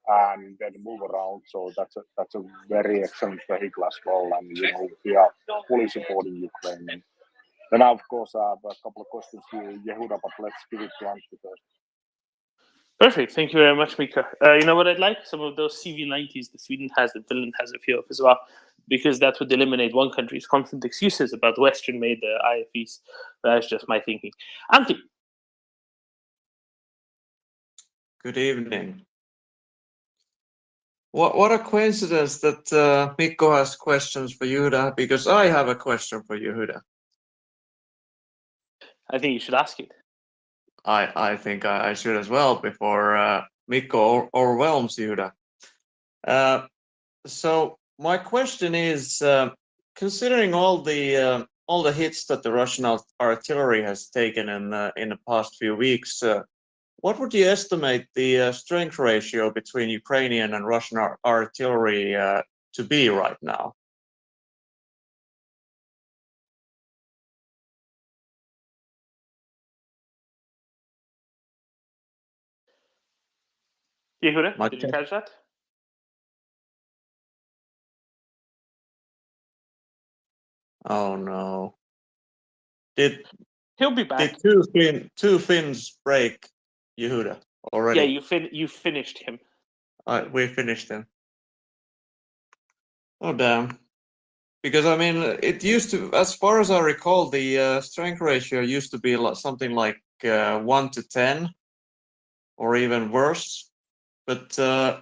S4: and then move around. So that's a very excellent vehicle as well. And we are fully supporting Ukraine. And then of course I have a couple of questions to Yehuda, but let's give it to Antti first.
S6: Perfect. Thank you very much, Mika. You know what I'd like? Some of those CV90s that Sweden has, that Finland has a few of as well, because that would eliminate one country's constant excuses about Western-made IFEs. That's just my thinking. Antti.
S13: Good evening. What a coincidence that Mikko has questions for Yehuda, because I have a question for Yehuda.
S6: I think you should ask it.
S13: I think I should as well before Mikko overwhelms Yehuda. So my question is, considering all the hits that the Russian artillery has taken in the past few weeks, what would you estimate the strength ratio between Ukrainian and Russian artillery to be right now?
S6: Yehuda, did you catch that?
S13: Oh no!
S6: He'll be back.
S13: Did two Finns break Yehuda already?
S6: Yeah, you finished him.
S13: We finished him. Oh damn! Because I mean, it used to, as far as I recall, the strength ratio used to be something like 1 to 10, or even worse. But I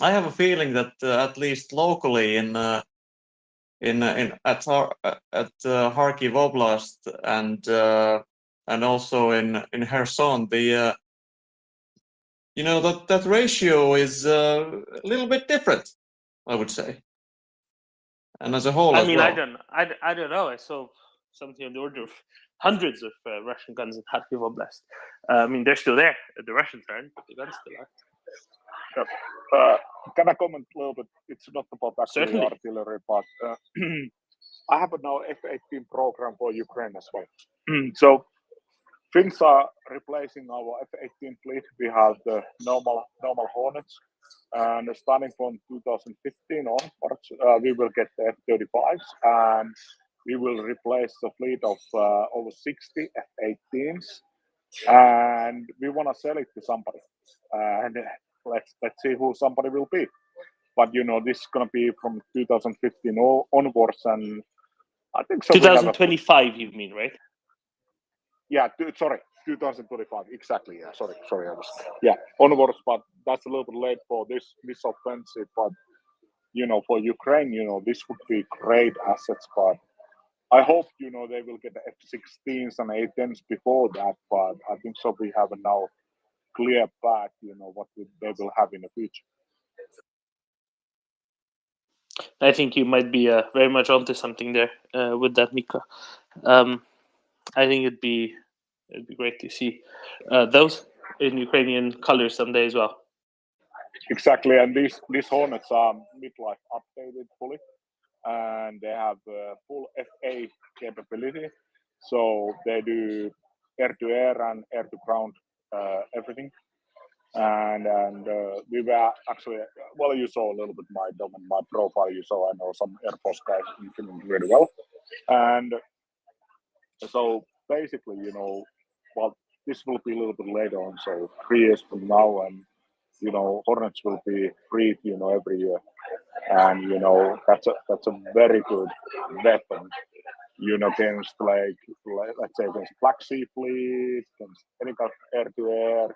S13: have a feeling that at least locally at Kharkiv Oblast and also in Kherson, the that ratio is a little bit different, I would say, and as a whole as well.
S6: I don't know. I saw something on the order of hundreds of Russian guns in Kharkiv Oblast. I mean, they're still there. The Russians aren't, but the guns still are.
S4: Can I comment a little bit? It's not about actually
S6: Certainly.
S4: artillery, but I have now F-18 program for Ukraine as well. So Finns are replacing our F-18 fleet. We have the normal Hornets, and starting from 2015 onwards, we will get the F-35s, and we will replace the fleet of over 60 F-18s, and we want to sell it to somebody. And let's see who somebody will be. But this is going to be from 2015 onwards, and I think so.
S6: 2025, you mean, right?
S4: Yeah, sorry, 2025 exactly. Yeah, sorry, I was onwards, but that's a little bit late for this offensive. But for Ukraine, this would be great assets. But I hope they will get the F-16s and A-10s before that. But I think so. We have now clear path. What they will have in the future.
S6: I think you might be very much onto something there with that, Mika. I think it'd be great to see those in Ukrainian colors someday as well.
S4: Exactly, and these Hornets are midlife updated fully, and they have full FA capability. So they do air-to-air and air-to-ground everything. And we were actually, well, you saw a little bit my profile. You saw I know some Air Force guys in Finland really well, and so basically, well, this will be a little bit later on, so 3 years from now, and Hornets will be free, every year, and that's a very good weapon, against let's say against Black Sea Fleet, against any kind of air-to-air,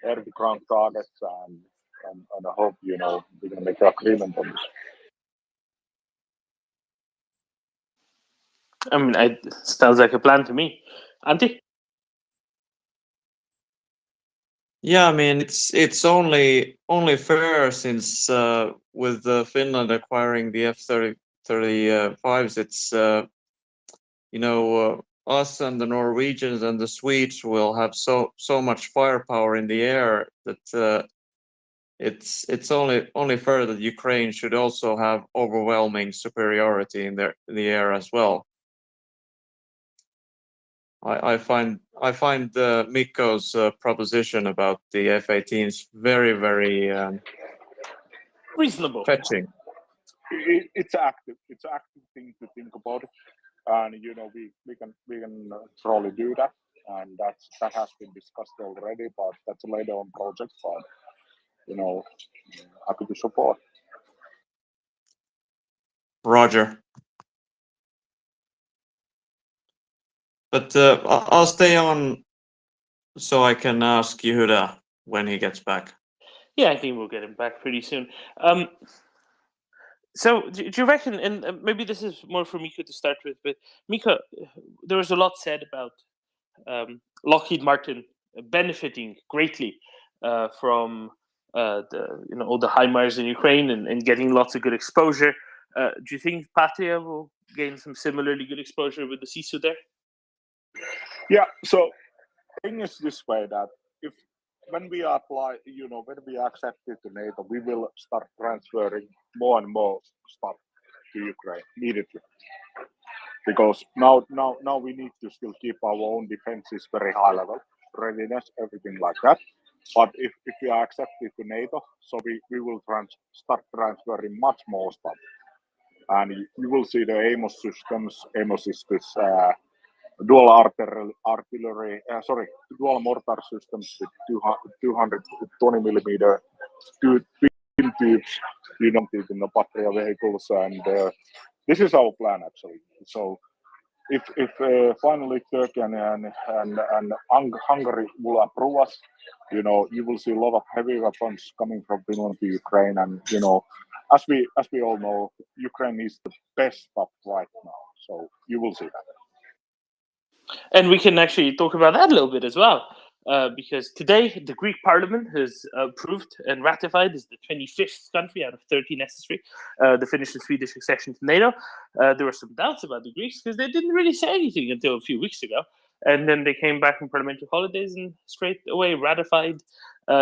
S4: air-to-ground targets, and I hope we're gonna make an agreement on this.
S6: I mean, it sounds like a plan to me. Antti?
S13: Yeah, I mean it's only fair since with Finland acquiring the F-35s, it's us and the Norwegians and the Swedes will have so much firepower in the air that it's only fair that Ukraine should also have overwhelming superiority in the air as well. I find Mikko's proposition about the F-18s very, very
S6: reasonable,
S13: fetching.
S4: It's an active thing to think about, and we can probably do that. and that has been discussed already. But that's a later on project. But happy to support.
S13: Roger. But I'll stay on so I can ask Yehuda when he gets back.
S6: Yeah, I think we'll get him back pretty soon. So, do you reckon, and maybe this is more for Mika to start with, but Mika, there was a lot said about Lockheed Martin benefiting greatly from all the HIMARS in Ukraine and getting lots of good exposure. Do you think Patria will gain some similarly good exposure with the CISU there?
S4: Yeah. So, thing is this way that when we apply, when we accept it to NATO, we will start transferring more and more stuff to Ukraine immediately. Because now we need to still keep our own defenses very high level, readiness, everything like that. But if we are accepted to NATO, so we will start transferring much more stuff. And you will see the AMOS systems. AMOS is this dual mortar systems with 220 millimeter twin tubes, in the Patria vehicles, and this is our plan actually. So if finally Turkey and Hungary will approve us, you will see a lot of heavy weapons coming from Finland to Ukraine, and as we all know, Ukraine is the best stuff right now. So you will see that.
S6: And we can actually talk about that a little bit as well, because today the Greek Parliament has approved and ratified as the 25th country out of 30 necessary the Finnish and Swedish accession to NATO. There were some doubts about the Greeks because they didn't really say anything until a few weeks ago, and then they came back from parliamentary holidays and straight away ratified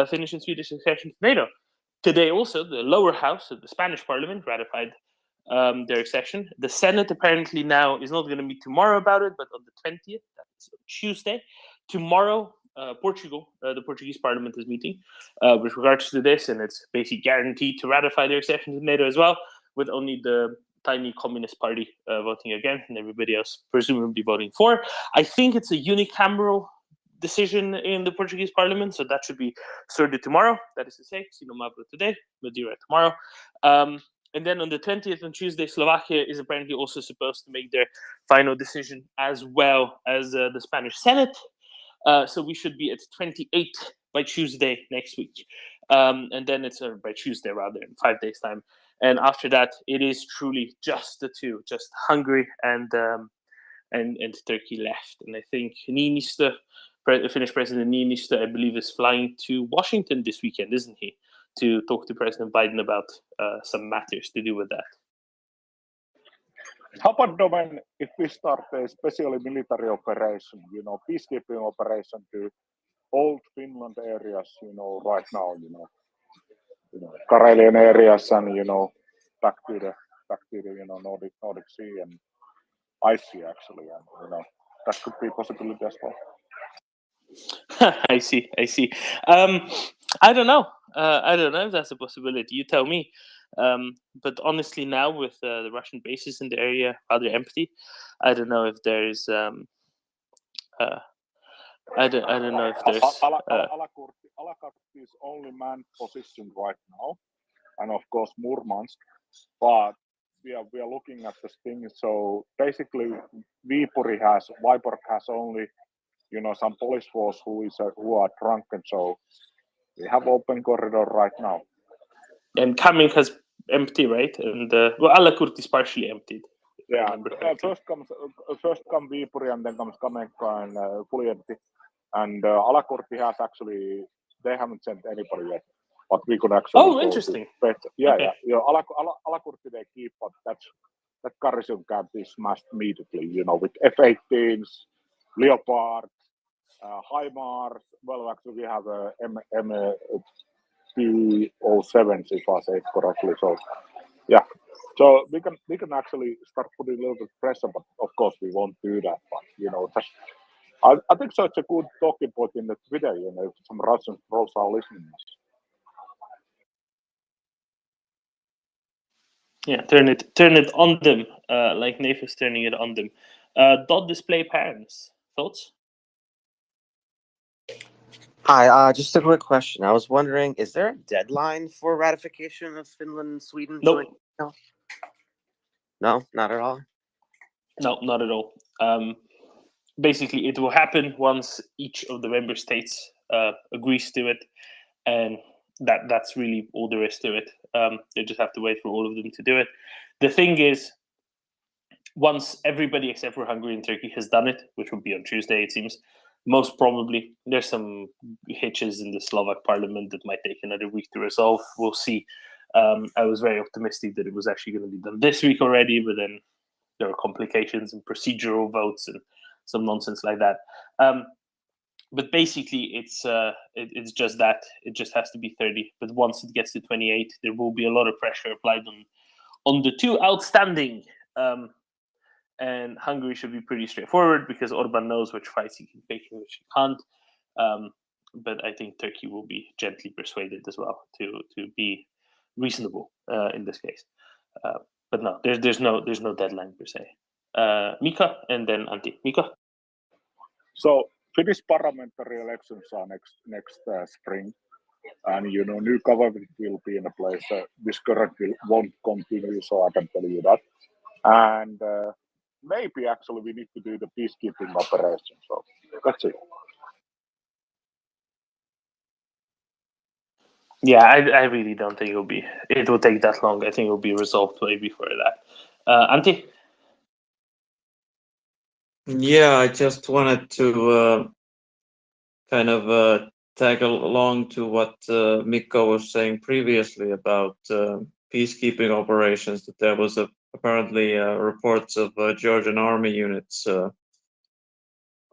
S6: Finnish and Swedish accession to NATO. Today also the lower house of the Spanish Parliament ratified their accession. The Senate apparently now is not going to meet tomorrow about it, but on the 20th, that's Tuesday. Tomorrow, Portugal, the Portuguese Parliament is meeting with regards to this, and it's basically guaranteed to ratify their accession to NATO as well, with only the tiny Communist Party voting again, and everybody else presumably voting for. I think it's a unicameral decision in the Portuguese Parliament, so that should be sorted tomorrow. That is to say, Sino Mavro today, Madeira tomorrow. And then on the 20th, on Tuesday, Slovakia is apparently also supposed to make their final decision, as well as the Spanish Senate. So we should be at 28 by Tuesday next week. And then it's by Tuesday, rather, in 5 days' time. And after that, it is truly just the two, just Hungary and Turkey left. And I think Niinistö, Finnish President Niinistö, I believe, is flying to Washington this weekend, isn't he? To talk to President Biden about some matters to do with that.
S4: How about when if we start a special military operation, peacekeeping operation to old Finland areas, right now, Karelian areas, and back to the Nordic Sea and Ice Sea actually, and that could be a possibility as well.
S6: I see. I don't know. I don't know if that's a possibility. You tell me. But honestly, now with the Russian bases in the area rather empty, I don't know if there's. I don't know if there's.
S4: Alakurti is only manned position right now, and of course Murmansk. But we are looking at this thing. So basically, Viipuri has only some police force who are drunken. So we have open corridor right now.
S6: And Kamink has empty, right? And Alakurti is partially emptied.
S4: Yeah, first comes Viipuri, and then comes Kamenka and fully empty. And Alakurti has actually, they haven't sent anybody yet, but we could actually.
S6: Oh, interesting.
S4: Yeah. Alakurti they keep, but that garrison camp is smashed immediately. With F-18s, Leopard, HIMARS. Well, actually we have a M207s, if I say it correctly. So yeah. So we can actually start putting a little bit of pressure, but of course we won't do that. But I think so. It's a good talking point in the Twitter. If some Russian trolls are listening.
S6: Yeah, turn it on them, like Nafe is turning it on them. Dot display parents. Thoughts?
S15: Hi, just a quick question. I was wondering, is there a deadline for ratification of Finland and Sweden joining?
S6: Nope.
S15: No, not at all.
S6: No, not at all. Basically, it will happen once each of the member states agrees to it, and that's really all there is to it. They just have to wait for all of them to do it. The thing is, once everybody except for Hungary and Turkey has done it, which will be on Tuesday, it seems, most probably there's some hitches in the Slovak parliament that might take another week to resolve. We'll see. I was very optimistic that it was actually going to be done this week already, but then there are complications and procedural votes and some nonsense like that. But basically, it's just that it just has to be 30. But once it gets to 28, there will be a lot of pressure applied on the two outstanding. And Hungary should be pretty straightforward because Orban knows which fights he can pick and which he can't. But I think Turkey will be gently persuaded as well to be reasonable in this case. But no, there's no deadline per se. Mika and then Antti. Mika.
S4: So Finnish parliamentary elections are next spring, and new government will be in a place. This current won't continue, so I can tell you that. And maybe actually we need to do the peacekeeping operation. So that's it.
S6: Yeah, I really don't think it will take that long. I think it will be resolved way before that. Antti?
S13: Yeah, I just wanted to kind of tag along to what Mikko was saying previously about peacekeeping operations, that there was apparently reports of Georgian army units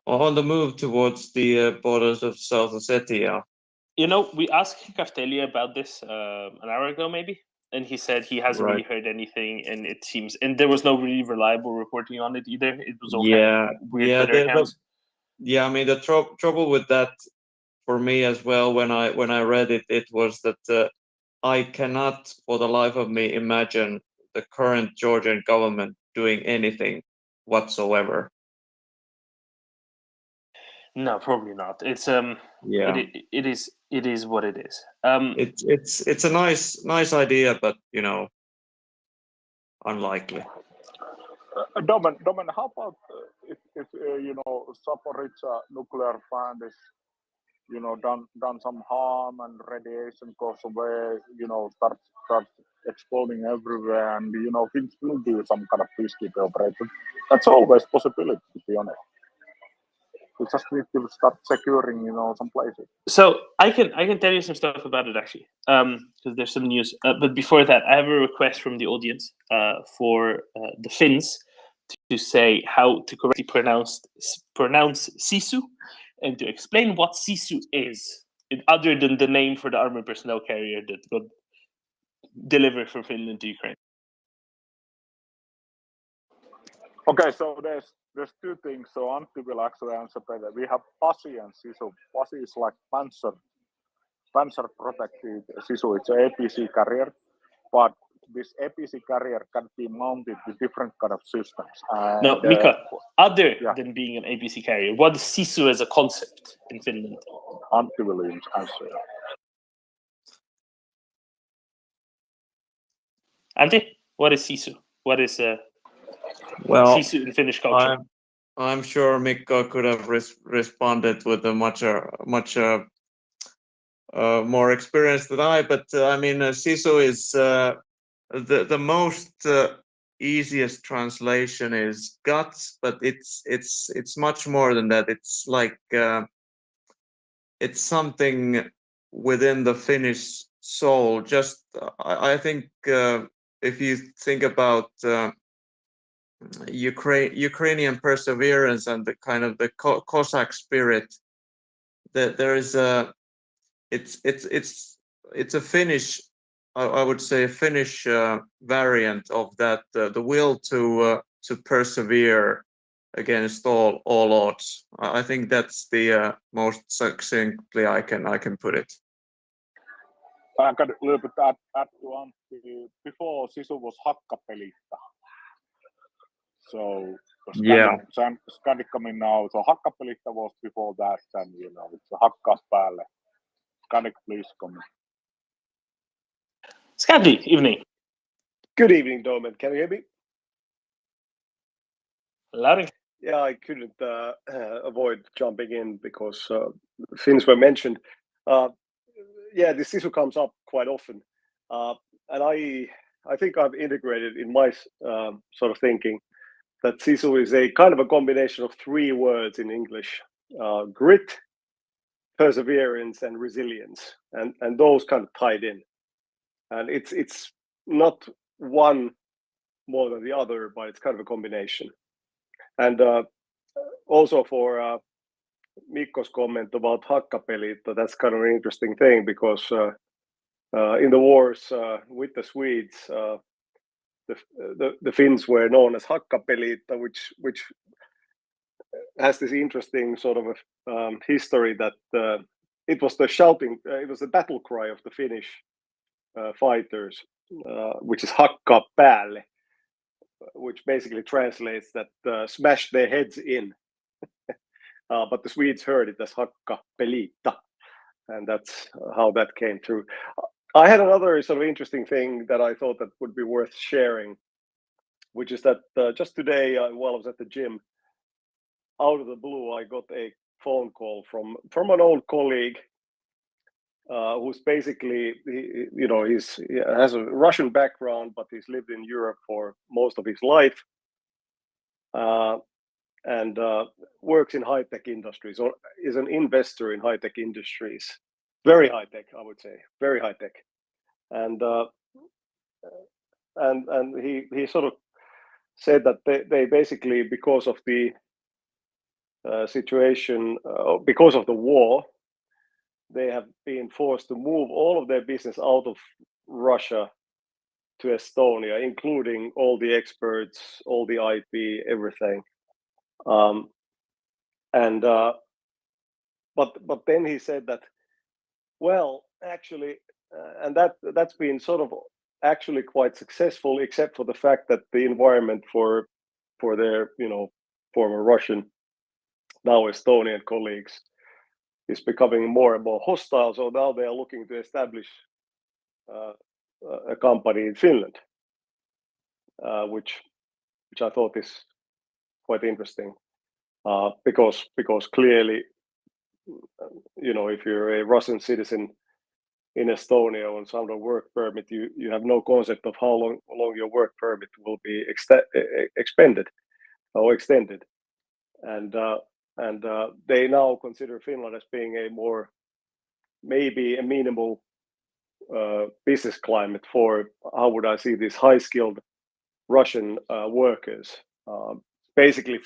S13: on the move towards the borders of South Ossetia.
S6: We asked Kaftelia about this an hour ago, maybe, and he said he hasn't really heard anything, and it seems, and there was no really reliable reporting on it either. It was all kind of weird Twitter accounts.
S13: I mean, the trouble with that for me as well, when I read it, it was that I cannot, for the life of me, imagine the current Georgian government doing anything whatsoever.
S6: No, probably not. It's it is what it is.
S13: It's a nice idea, but unlikely.
S4: Domen, how about if Zaporizhzhia nuclear plant is done some harm and radiation goes away, starts exploding everywhere, and Finns will do some kind of peacekeeping operation. That's always possibility, to be honest. We just need to start securing, some places.
S6: So I can tell you some stuff about it actually, because there's some news. But before that, I have a request from the audience for the Finns to say how to correctly pronounce Sisu, and to explain what Sisu is, other than the name for the armored personnel carrier that got delivered from Finland to Ukraine.
S4: Okay, so there's two things. So Antti will actually answer better. We have Pasi and Sisu. Pasi is like panzer protected Sisu. It's an APC carrier, but this APC carrier can be mounted with different kind of systems. And,
S6: now, Mika, other than being an APC carrier, what is Sisu as a concept in Finland?
S4: Antti will answer.
S6: Antti, what is Sisu? What is Sisu in Finnish culture?
S13: I'm sure Mikko could have responded with a much more experience than I. But I mean, Sisu is the most easiest translation is guts, but it's much more than that. It's like it's something within the Finnish soul. Just I think if you think about Ukrainian perseverance and the kind of the Cossack spirit, that there is it's a Finnish, I would say a Finnish variant of that, the will to persevere against all odds. I think that's the most succinctly I can put it.
S4: I can a little bit add to Antti. Before Sisu was Hakkapelitta. So Because
S9: Yeah.
S4: Scandic coming now, so Hakkapeliitta was before that, and it's a Hakkas päälle. Scandic, please comment.
S6: Scandi, evening.
S16: Good evening, Domen. Can you hear me?
S6: Loud.
S16: Yeah, I couldn't avoid jumping in because things were mentioned. Yeah, this issue comes up quite often, and I think I've integrated in my sort of thinking that CISO is a kind of a combination of three words in English: grit, perseverance, and resilience, and those kind of tied in. And it's not one more than the other, but it's kind of a combination. And also for Mikko's comment about Hakkapeliitta, that's kind of an interesting thing because in the wars with the Swedes, the Finns were known as Hakkapeliitta, which has this interesting sort of history that it was the shouting, it was the battle cry of the Finnish fighters, which is Hakka päälle, which basically translates that smash their heads in. But the Swedes heard it as Hakkapeliitta, and that's how that came through. I had another sort of interesting thing that I thought that would be worth sharing, which is that just today, while I was at the gym, out of the blue, I got a phone call from an old colleague who's basically, he has a Russian background, but he's lived in Europe for most of his life, and works in high-tech industries, or is an investor in high-tech industries. Very high-tech, I would say, very high-tech. And he sort of said that they basically, because of the situation, because of the war, they have been forced to move all of their business out of Russia to Estonia, including all the experts, all the IP, everything. But then he said that, well, actually, and that's been sort of actually quite successful, except for the fact that the environment for their former Russian, now Estonian colleagues is becoming more and more hostile. So now they are looking to establish a company in Finland, which I thought is quite interesting, because clearly, if you're a Russian citizen in Estonia on some work permit, you have no concept of how long your work permit will be expended or extended, and they now consider Finland as being a more, maybe amenable business climate for, how would I see, these high-skilled Russian workers, basically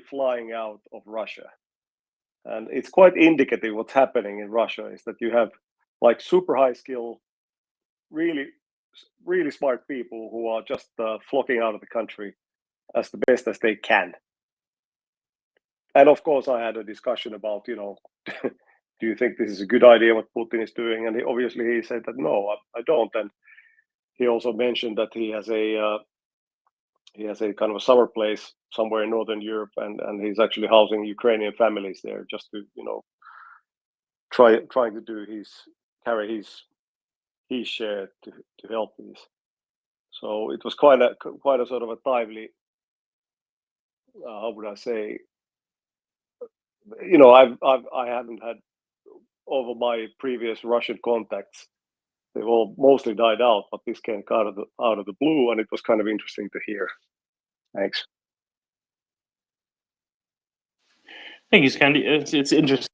S16: flying out of Russia. And it's quite indicative what's happening in Russia is that you have like super high skill, really, really smart people who are just flocking out of the country as the best as they can. And of course, I had a discussion about, do you think this is a good idea what Putin is doing? And he said that no, I don't. And he also mentioned that he has a kind of a summer place somewhere in Northern Europe, and he's actually housing Ukrainian families there just to trying to carry his share to help these. So it was quite a sort of a timely, how would I say, I haven't had, over my previous Russian contacts, they've all mostly died out, but this came out of the blue, and it was kind of interesting to hear. Thanks.
S6: Thank you, Scandi. It's interesting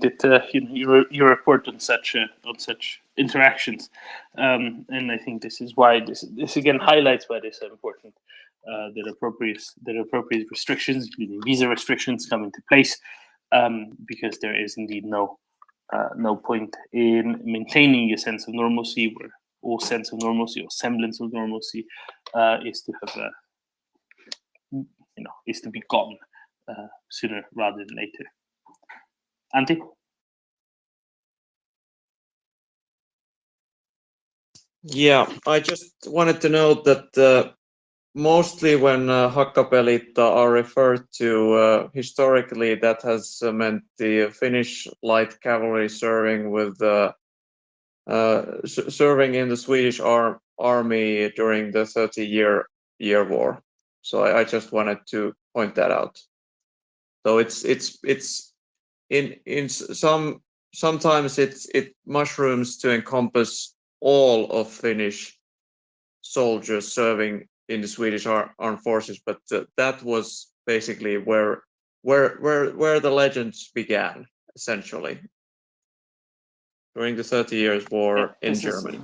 S6: that you report on such interactions, and I think this is why this again highlights why this is important. That appropriate restrictions, including visa restrictions, come into place, because there is indeed no point in maintaining a sense of normalcy, where all sense of normalcy or semblance of normalcy is to have is to be gone sooner rather than later. Antti?
S13: Yeah, I just wanted to note that mostly when Hakkapeliitta are referred to, historically that has meant the Finnish light cavalry serving with serving in the Swedish army during the 30-year war. So I just wanted to point that out. So it's in sometimes it mushrooms to encompass all of Finnish soldiers serving in the Swedish armed forces, but that was basically where the legends began, essentially, during the 30 Years' War in Germany.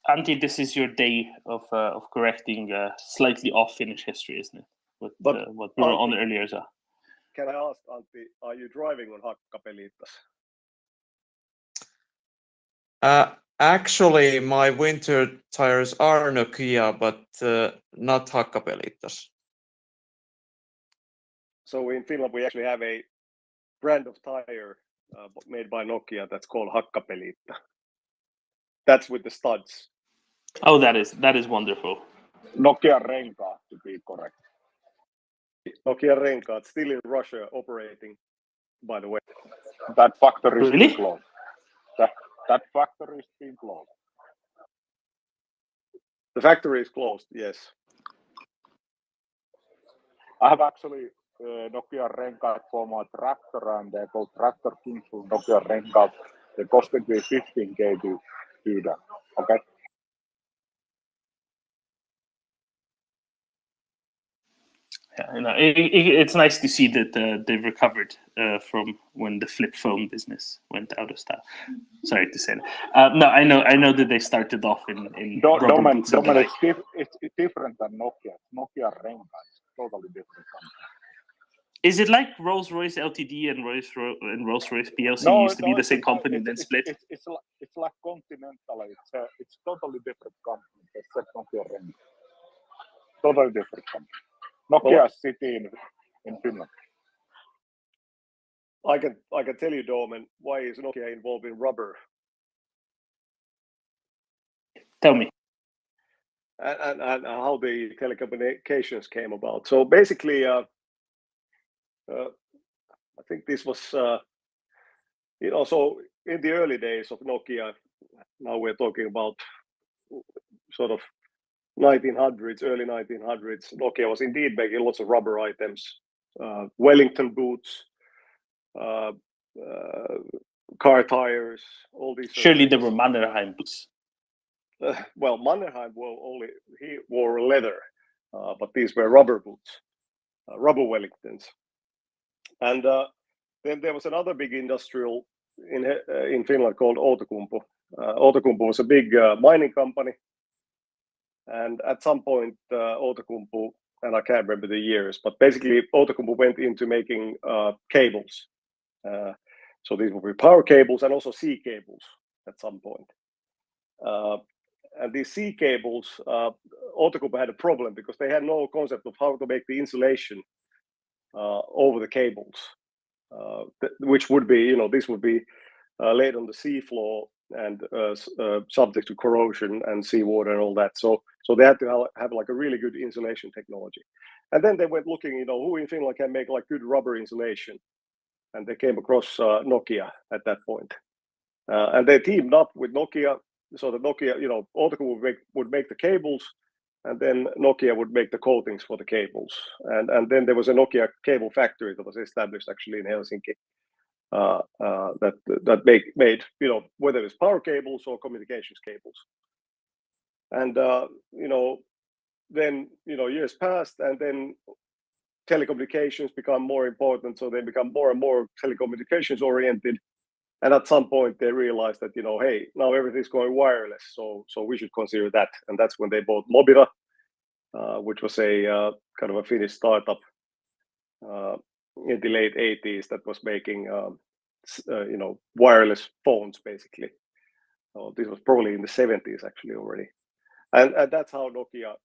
S6: Antti, this is your day of correcting slightly off Finnish history, isn't it? What we were on earlier. So.
S16: Can I ask, Antti, are you driving on Hakkapeliittas?
S13: Actually, my winter tires are Nokia, but not Hakkapeliittas.
S16: So in Finland, we actually have a brand of tire made by Nokia that's called Hakkapeliitta. That's with the studs.
S6: Oh, that is wonderful.
S4: Nokia Renkaat, to be correct.
S16: Nokia Renkaat, still in Russia operating, by the way.
S4: That factory is
S6: Really?
S4: being closed. That factory is being closed.
S16: The factory is closed, yes.
S4: I have actually Nokia Renkaat for my tractor, and they're called Tractor King from Nokia Renkaat. They costed me 15K to do that. Okay.
S6: Yeah, you know, it's nice to see that they've recovered from when the flip phone business went out of style. Sorry to say that. No, I know that they started off in rubber boots.
S4: It's different than Nokia. Nokia Renkaat is totally different company.
S6: Is it like Rolls-Royce Ltd and Rolls-Royce PLC used to be the same company and then split?
S4: It's like Continental. It's totally different company. Except Nokia Renkaat. Totally different company. Nokia City in Finland.
S16: I can tell you, Domen, why is Nokia involved in rubber?
S6: Tell me.
S16: And how the telecommunications came about. So basically, I think this was, so in the early days of Nokia, now we're talking about sort of 1900s, early 1900s, Nokia was indeed making lots of rubber items, Wellington boots, car tires, all these.
S6: Surely there were Mannerheim boots.
S16: Well, Mannerheim he wore leather, but these were rubber boots, rubber Wellingtons. And then there was another big industrial in Finland called Outokumpu. Outokumpu was a big mining company. And at some point, Outokumpu, and I can't remember the years, but basically Outokumpu went into making cables. So these would be power cables and also sea cables at some point. And these sea cables, Outokumpu had a problem because they had no concept of how to make the insulation over the cables, which would be, this would be laid on the sea floor and subject to corrosion and seawater and all that. So they had to have like a really good insulation technology. And then they went looking, who in Finland can make like good rubber insulation, and they came across Nokia at that point. And they teamed up with Nokia, so that Nokia, Outokumpu would make the cables, and then Nokia would make the coatings for the cables. And then there was a Nokia cable factory that was established actually in Helsinki. That made whether it's power cables or communications cables, and then years passed, and then telecommunications become more important, so they become more and more telecommunications oriented, and at some point they realized that hey, now everything's going wireless, so we should consider that, and that's when they bought Mobila, which was a kind of a Finnish startup in the late 80s that was making wireless phones basically. This was probably in the 70s actually already, and that's how Nokia,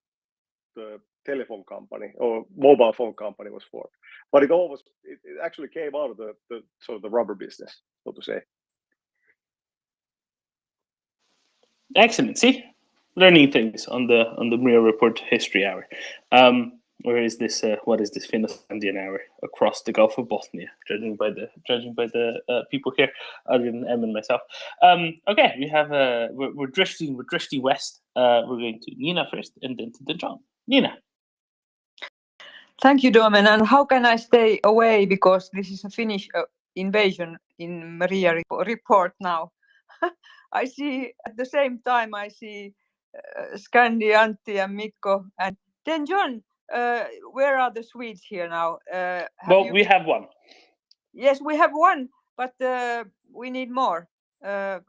S16: the telephone company or mobile phone company, was formed. But it actually came out of the sort of the rubber business, so to say.
S6: Excellent. See, learning things on the MriyaReport History Hour. Or is this what is this Finlandian hour across the Gulf of Bothnia? Judging by the people here, other than Em and myself. Okay, we have we're drifting west. We're going to Nina first, and then to John. Nina.
S9: Thank you, Domen. And how can I stay away because this is a Finnish invasion in MriyaReport now? I see at the same time I see Scandi, Antti, and Mikko, and then John. Where are the Swedes here now?
S6: Well, we have one.
S9: Yes, we have one, but we need more. Then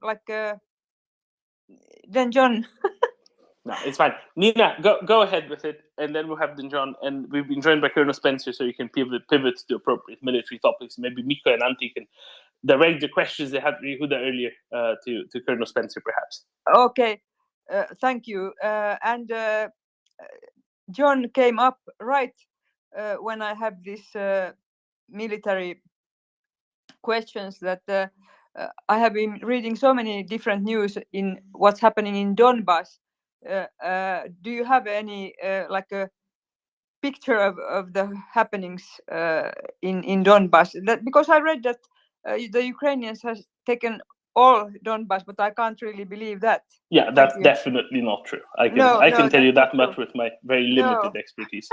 S9: John.
S6: No, it's fine. Nina, go ahead with it, and then we'll have John. And we've been joined by Colonel Spencer, so you can pivot to appropriate military topics. Maybe Mikko and Antti can direct the questions they had Yehuda earlier to Colonel Spencer, perhaps.
S9: Okay, thank you. And John came up right when I have this military questions that I have been reading so many different news in what's happening in Donbass. Do you have any like a picture of the happenings in Donbass? Because I read that the Ukrainians has taken all Donbass, but I can't really believe that.
S6: Yeah, that's definitely not true. I can tell you that much with my very limited expertise.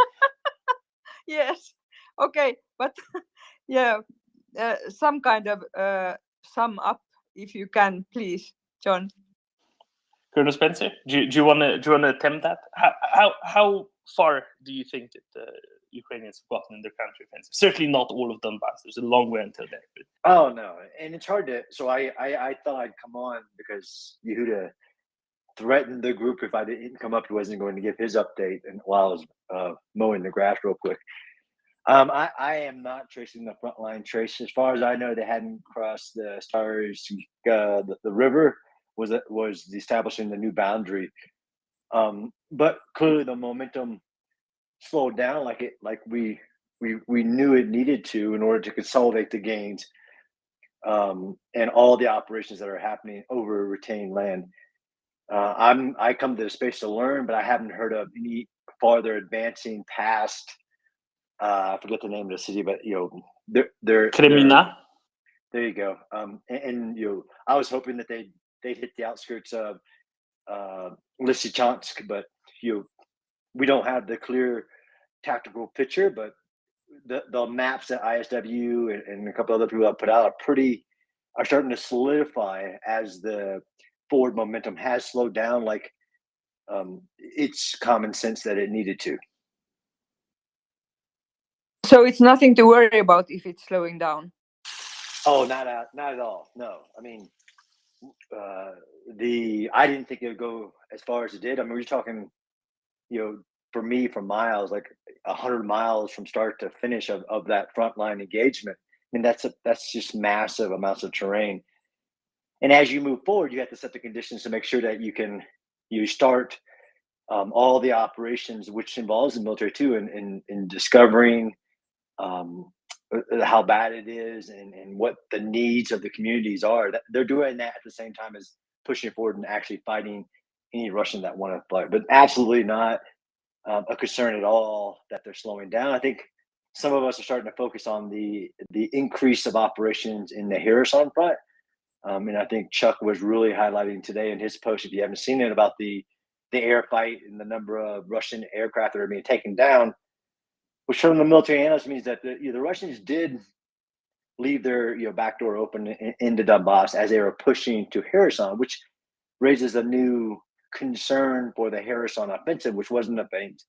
S9: Yes. Okay, but yeah, some kind of sum up, if you can, please, John.
S6: Colonel Spencer, do you want to attempt that? How far do you think that the Ukrainians have gotten in their counteroffensive? Certainly not all of Donbass. There's a long way until there. But...
S17: Oh no, and it's hard to. So I thought I'd come on because Yehuda threatened the group if I didn't come up, he wasn't going to give his update. And while I was mowing the grass real quick, I am not tracing the front line trace. As far as I know, they hadn't crossed the stars. The river was establishing the new boundary. But clearly the momentum slowed down like we knew it needed to in order to consolidate the gains and all the operations that are happening over retained land. I come to the space to learn, but I haven't heard of any farther advancing past. I forget the name of the city, but they're
S6: Kremina.
S17: There you go. And I was hoping that they'd hit the outskirts of Lysychansk, but we don't have the clear tactical picture. But the maps that ISW and a couple other people have put out are starting to solidify as the forward momentum has slowed down. Like it's common sense that it needed to.
S9: So it's nothing to worry about if it's slowing down.
S17: Oh, not at all. No, I mean, I didn't think it would go as far as it did. I mean, we're talking, for me, from miles, like 100 miles from start to finish of that frontline engagement. I mean, that's just massive amounts of terrain. And as you move forward, you have to set the conditions to make sure that you start all the operations, which involves the military too, in discovering how bad it is and what the needs of the communities are. They're doing that at the same time as pushing forward and actually fighting any Russian that want to fight. But absolutely not a concern at all that they're slowing down. I think some of us are starting to focus on the increase of operations in the Kherson front. And I think Chuck was really highlighting today in his post, if you haven't seen it, about the air fight and the number of Russian aircraft that are being taken down, which from the military analysts means that the Russians did leave their back door open into Donbass as they were pushing to Kherson, which raises a new concern for the Kherson offensive, which wasn't a phase.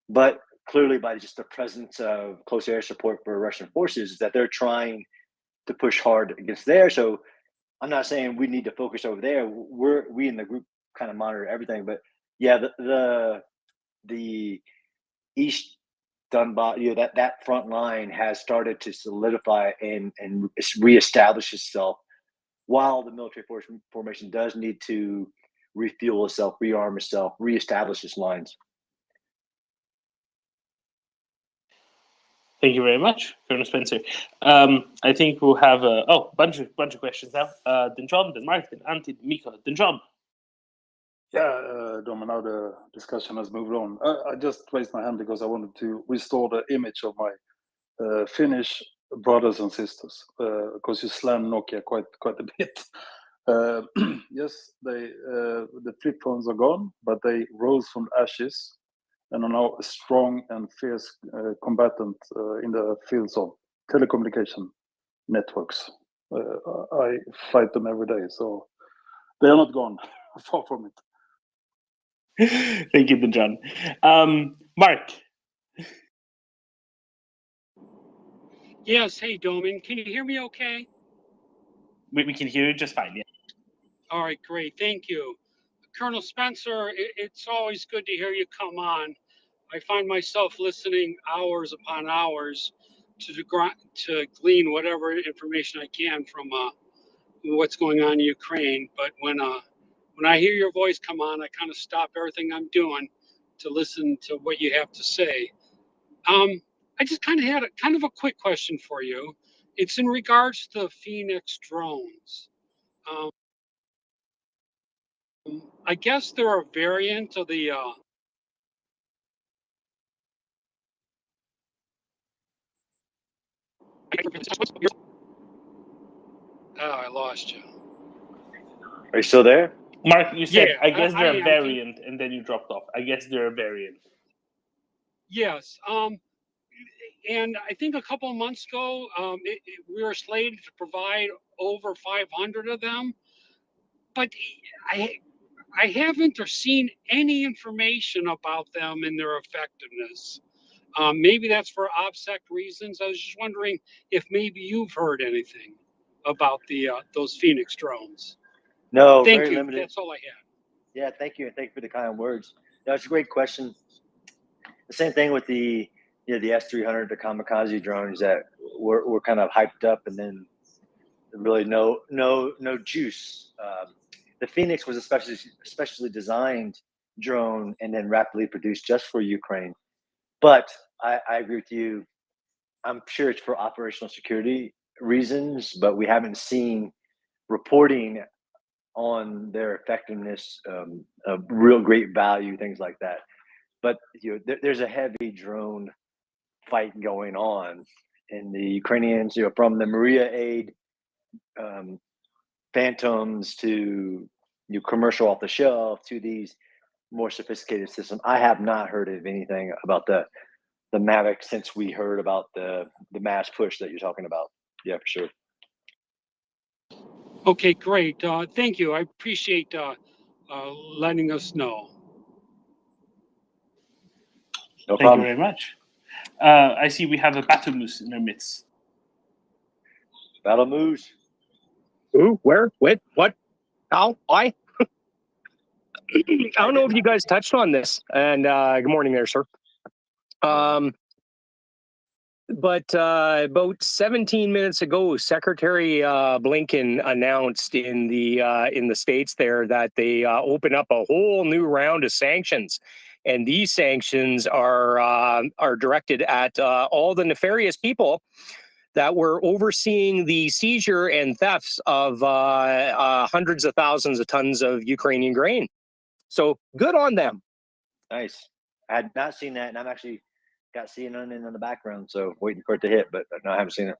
S17: But clearly by just the presence of close air support for Russian forces, is that they're trying to push hard against there. So I'm not saying we need to focus over there. We in the group kind of monitor everything, but yeah, the East Donbass, that front line has started to solidify and reestablish itself, while the military formation does need to refuel itself, rearm itself, reestablish its lines.
S6: Thank you very much, Colonel Spencer. I think we'll have a bunch of questions now. Then John, then Mark, then Antti, then Mikko, then John.
S10: Yeah, Dom, now the discussion has moved on. I just raised my hand because I wanted to restore the image of my Finnish brothers and sisters, because you slammed Nokia quite a bit. Yes, the flip phones are gone, but they rose from ashes and are now a strong and fierce combatant in the fields of telecommunication networks. I fight them every day, so they are not gone. Far from it.
S6: Thank you, John. Mark.
S11: Yes, hey, Doman, can you hear me okay?
S6: We can hear you just fine, yeah.
S11: All right, great, thank you. Colonel Spencer, it's always good to hear you come on. I find myself listening hours upon hours to glean whatever information I can from what's going on in Ukraine. But when I hear your voice come on, I kind of stop everything I'm doing to listen to what you have to say. I just kind of had a quick question for you. It's in regards to the Phoenix drones. I guess they're a variant of the I lost you.
S17: Are you still there?
S6: Mark, you said,
S11: Yeah,
S6: I guess they're
S11: I
S6: a
S11: am.
S6: variant, and then you dropped off. I guess they're a variant.
S11: Yes. And I think a couple of months ago, we were slated to provide over 500 of them, but I haven't or seen any information about them and their effectiveness. Maybe that's for OPSEC reasons. I was just wondering if maybe you've heard anything about those Phoenix drones.
S17: No,
S11: Thank
S17: very
S11: you.
S17: limited.
S11: That's all I had.
S17: Yeah, thank you, and thank you for the kind words. That's a great question. The same thing with the S-300, the kamikaze drones that were kind of hyped up, and then really no juice. The Phoenix was a specially designed drone and then rapidly produced just for Ukraine. But I agree with you. I'm sure it's for operational security reasons, but we haven't seen reporting on their effectiveness, of real great value, things like that. But there's a heavy drone fight going on, and the Ukrainians, from the MriyaAid Phantoms to commercial off the shelf to these more sophisticated systems. I have not heard of anything about the Mavic since we heard about the mass push that you're talking about. Yeah, for sure.
S11: Okay, great. Thank you. I appreciate letting us know.
S17: No
S6: Thank
S17: problem.
S6: you very much. I see we have a battle moose in our midst.
S17: Battle moose.
S18: Who? Where? What? How? Why? I don't know if you guys touched on this. And good morning there, sir. But about 17 minutes ago, Secretary Blinken announced in the States there that they open up a whole new round of sanctions. And these sanctions are directed at all the nefarious people that were overseeing the seizure and thefts of hundreds of thousands of tons of Ukrainian grain. So good on them.
S17: Nice. I had not seen that, and I'm actually got CNN in the background, so waiting for it to hit, but no, I haven't seen it.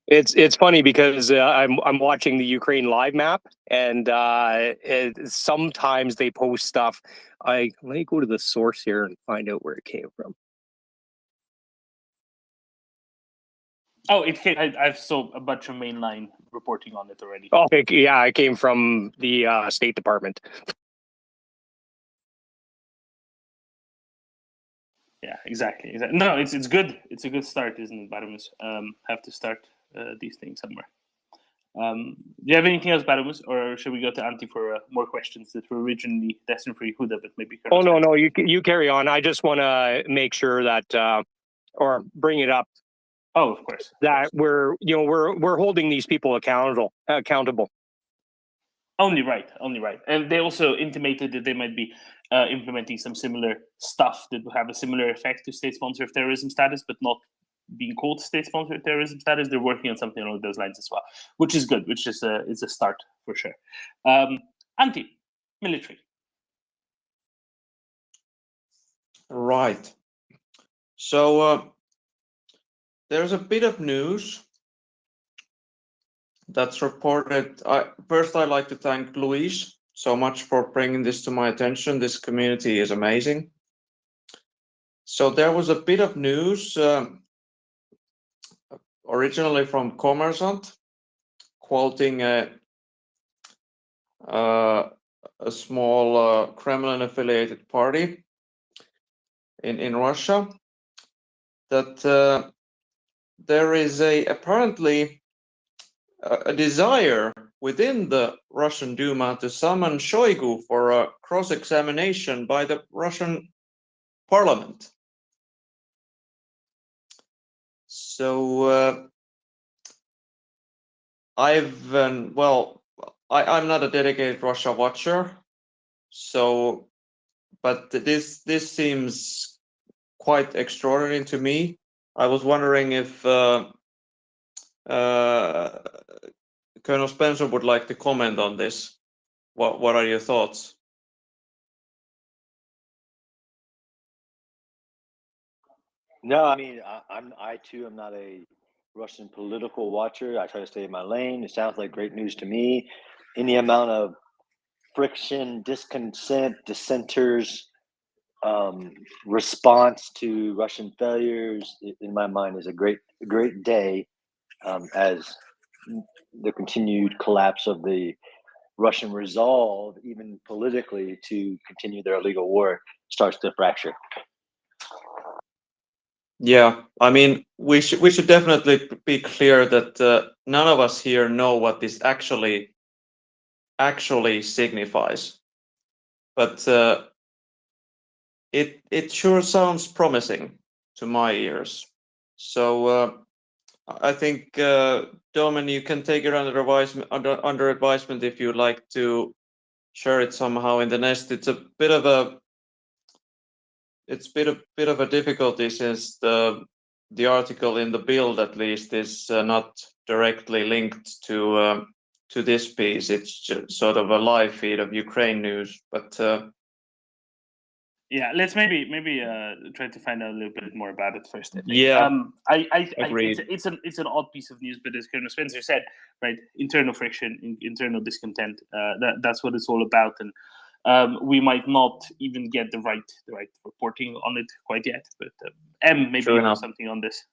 S18: It's funny because I'm watching the Ukraine live map, and sometimes they post stuff. Let me go to the source here and find out where it came from.
S6: Oh, it came. I've saw a bunch of mainline reporting on it already.
S18: Oh, yeah, it came from the State Department.
S6: Yeah, exactly. No, it's good. It's a good start, isn't it, Baramus? Have to start these things somewhere. Do you have anything else, Baramus, or should we go to Antti for more questions that were originally destined for Yehuda, but maybe?
S18: Oh no, you carry on. I just want to make sure that, or bring it up.
S6: Oh, of course.
S18: That we're holding these people accountable.
S6: Only right. And they also intimated that they might be implementing some similar stuff that will have a similar effect to state sponsor of terrorism status, but not being called state sponsor of terrorism status. They're working on something along those lines as well, which is good, which is a start for sure. Antti, military.
S13: Right. So there's a bit of news that's reported. First, I'd like to thank Luis so much for bringing this to my attention. This community is amazing. So there was a bit of news originally from Kommersant, quoting a small Kremlin-affiliated party in Russia, that there is apparently a desire within the Russian Duma to summon Shoigu for a cross-examination by the Russian parliament. So I'm not a dedicated Russia watcher, but this seems quite extraordinary to me. I was wondering if Colonel Spencer would like to comment on this. What are your thoughts?
S17: No, I mean, I too am not a Russian political watcher. I try to stay in my lane. It sounds like great news to me. Any amount of friction, discontent, dissenters, response to Russian failures, in my mind, is a great day, as the continued collapse of the Russian resolve, even politically, to continue their illegal war starts to fracture.
S13: Yeah, I mean, we should definitely be clear that none of us here know what this actually signifies, but it sure sounds promising to my ears. So I think Domen, you can take it under advisement if you'd like to share it somehow in the nest. It's a bit of a difficulty, since the article in the Bild, at least, is not directly linked to this piece. It's just sort of a live feed of Ukraine news, but
S6: Yeah, let's maybe try to find out a little bit more about it first. I think.
S13: Yeah,
S6: agreed. It's an odd piece of news, but as Colonel Spencer said, right, internal friction, internal discontent. That's what it's all about, and we might not even get the right reporting on it quite yet. But maybe you know something on this.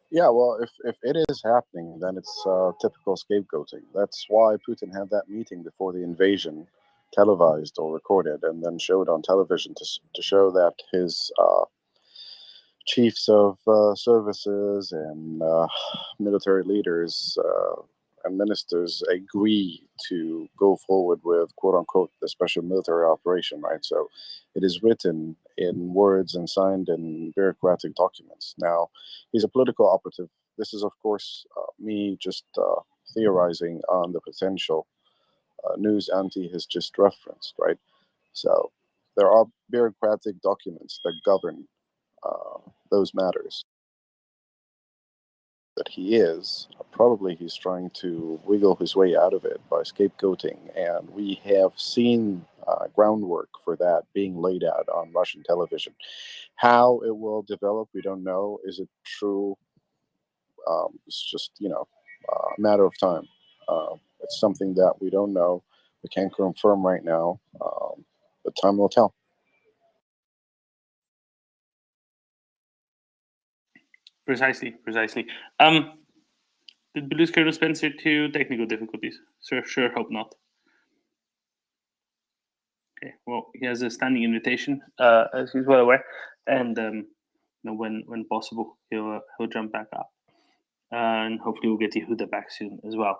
S1: Yeah, well, if it is happening, then it's typical scapegoating. That's why Putin had that meeting before the invasion, televised or recorded, and then showed on television to show that his chiefs of services and military leaders and ministers agree to go forward with, quote unquote, the special military operation, right? So it is written in words and signed in bureaucratic documents. Now, he's a political operative. This is, of course, me just theorizing on the potential news Antti has just referenced, right? So there are bureaucratic documents that govern those matters. That he is, probably he's trying to wiggle his way out of it by scapegoating, and we have seen groundwork for that being laid out on Russian television. How it will develop, we don't know. Is it true? It's just, a matter of time. It's something that we don't know. We can't confirm right now, but time will tell.
S6: Precisely. Did we lose Colonel Spencer to technical difficulties? Sure hope not. Okay, well, he has a standing invitation, as he's well aware, and when possible, he'll jump back up, and hopefully we'll get Yehuda back soon as well.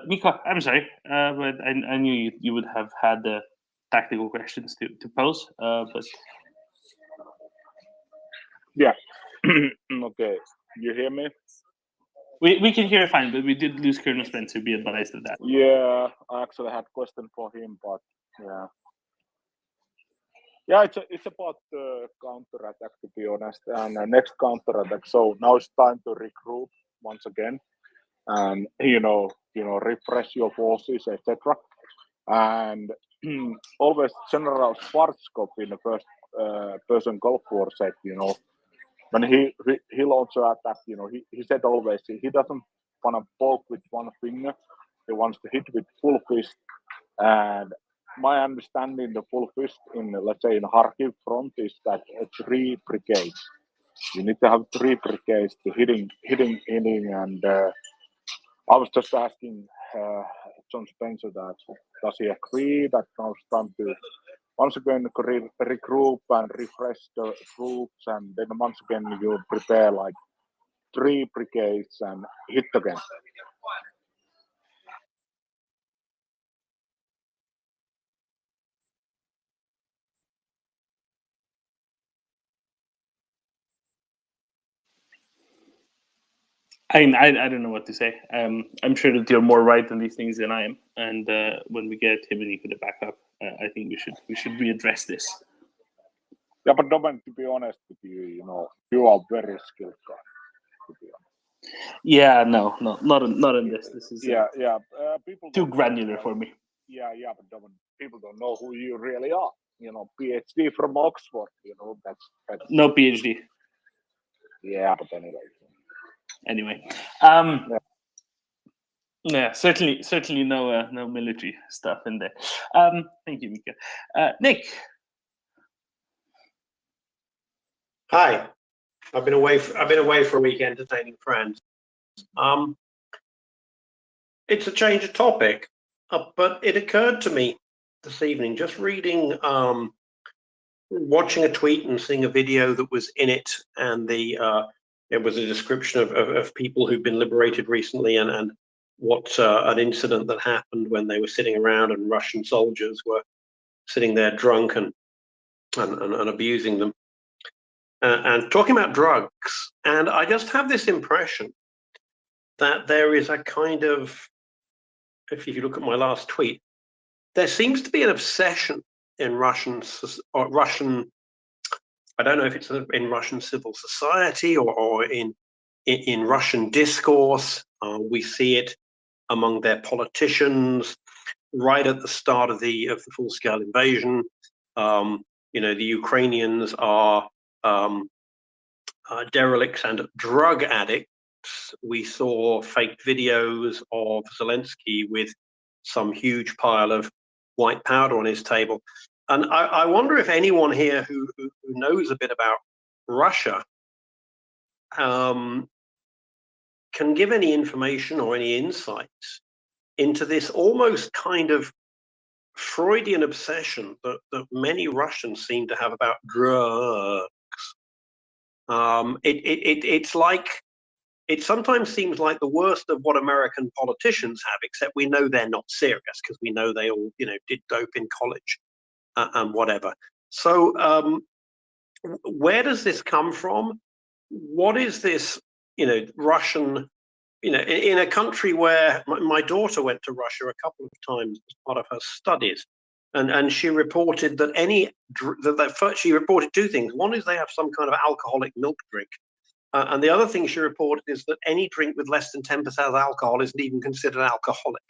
S6: Mika, I'm sorry, but I knew you would have had the tactical questions to pose, but
S4: yeah. Okay, you hear me?
S6: We can hear it fine, but we did lose Colonel Spencer. Be advised of that.
S4: Yeah, I actually had a question for him, but yeah, it's about the counterattack, to be honest, and next counterattack. So now it's time to regroup once again, and refresh your forces, etc. And always General Schwarzkopf in the first Persian Gulf War said, when he launched an attack, he said always he doesn't want to poke with one finger. He wants to hit with full fist. And my understanding, the full fist in, let's say, in Kharkiv front is that 3 brigades. You need to have 3 brigades to hitting. And I was just asking John Spencer that does he agree that now it's time to once again regroup and refresh the troops, and then once again you prepare like 3 brigades and hit again.
S6: I don't know what to say. I'm sure that you're more right on these things than I am. And when we get him and you for the backup, I think we should readdress this.
S4: Yeah, but Domen, to be honest with you, you are very skilled guy. To be honest.
S6: Yeah, no, not in this. This is
S4: people
S6: too granular for me.
S4: Yeah, but Domen, people don't know who you really are. PhD from Oxford. That's
S6: no PhD.
S4: Yeah, but anyway.
S6: Yeah, certainly no military stuff in there. Thank you, Mika. Nick.
S14: Hi, I've been away for a week entertaining friends. It's a change of topic, but it occurred to me this evening, just reading, watching a tweet and seeing a video that was in it, and it was a description of people who've been liberated recently, and what an incident that happened when they were sitting around and Russian soldiers were sitting there drunk and abusing them. And talking about drugs, and I just have this impression that there is a kind of, if you look at my last tweet, there seems to be an obsession in Russian, I don't know if it's in Russian civil society or in Russian discourse. We see it among their politicians right at the start of the full-scale invasion. The Ukrainians are derelicts and drug addicts. We saw fake videos of Zelensky with some huge pile of white powder on his table. And I wonder if anyone here who knows a bit about Russia can give any information or any insights into this almost kind of Freudian obsession that many Russians seem to have about drugs. It's like, it sometimes seems like the worst of what American politicians have, except we know they're not serious because we know they all, did dope in college and whatever. So where does this come from? What is this, Russian, in a country where my daughter went to Russia a couple of times as part of her studies. And she reported that she reported 2 things. One is they have some kind of alcoholic milk drink. And the other thing she reported is that any drink with less than 10% of alcohol isn't even considered alcoholic.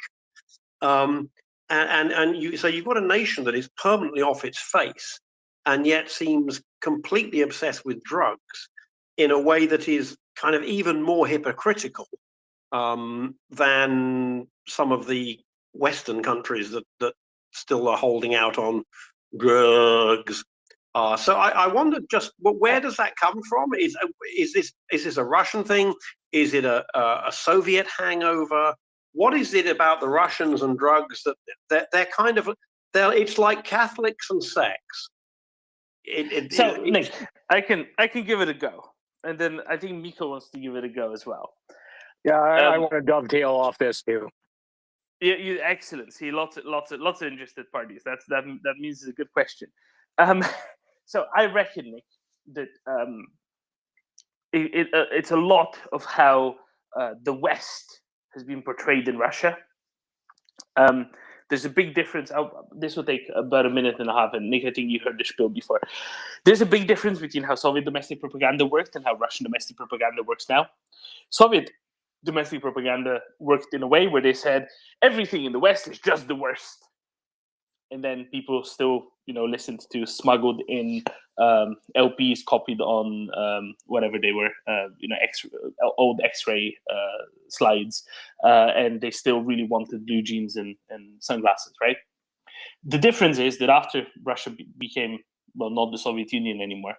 S14: So you've got a nation that is permanently off its face and yet seems completely obsessed with drugs in a way that is kind of even more hypocritical than some of the Western countries that still are holding out on drugs. So I wondered just, where does that come from? Is this a Russian thing? Is it a Soviet hangover? What is it about the Russians and drugs that they're kind of, it's like Catholics and sex?
S6: Nick, I can give it a go, and then I think Miko wants to give it a go as well.
S18: Yeah, I want to dovetail off this too.
S6: Yeah, excellent. See, lots of interested parties. That means it's a good question. So I reckon, Nick, that it's a lot of how the West has been portrayed in Russia. There's a big difference. This will take about a minute and a half, and Nick, I think you heard the spiel before. There's a big difference between how Soviet domestic propaganda worked and how Russian domestic propaganda works now. Soviet domestic propaganda worked in a way where they said everything in the West is just the worst, and then people still, listened to smuggled in LPs copied on whatever they were, old X-ray slides, and they still really wanted blue jeans and sunglasses, right? The difference is that after Russia became, not the Soviet Union anymore,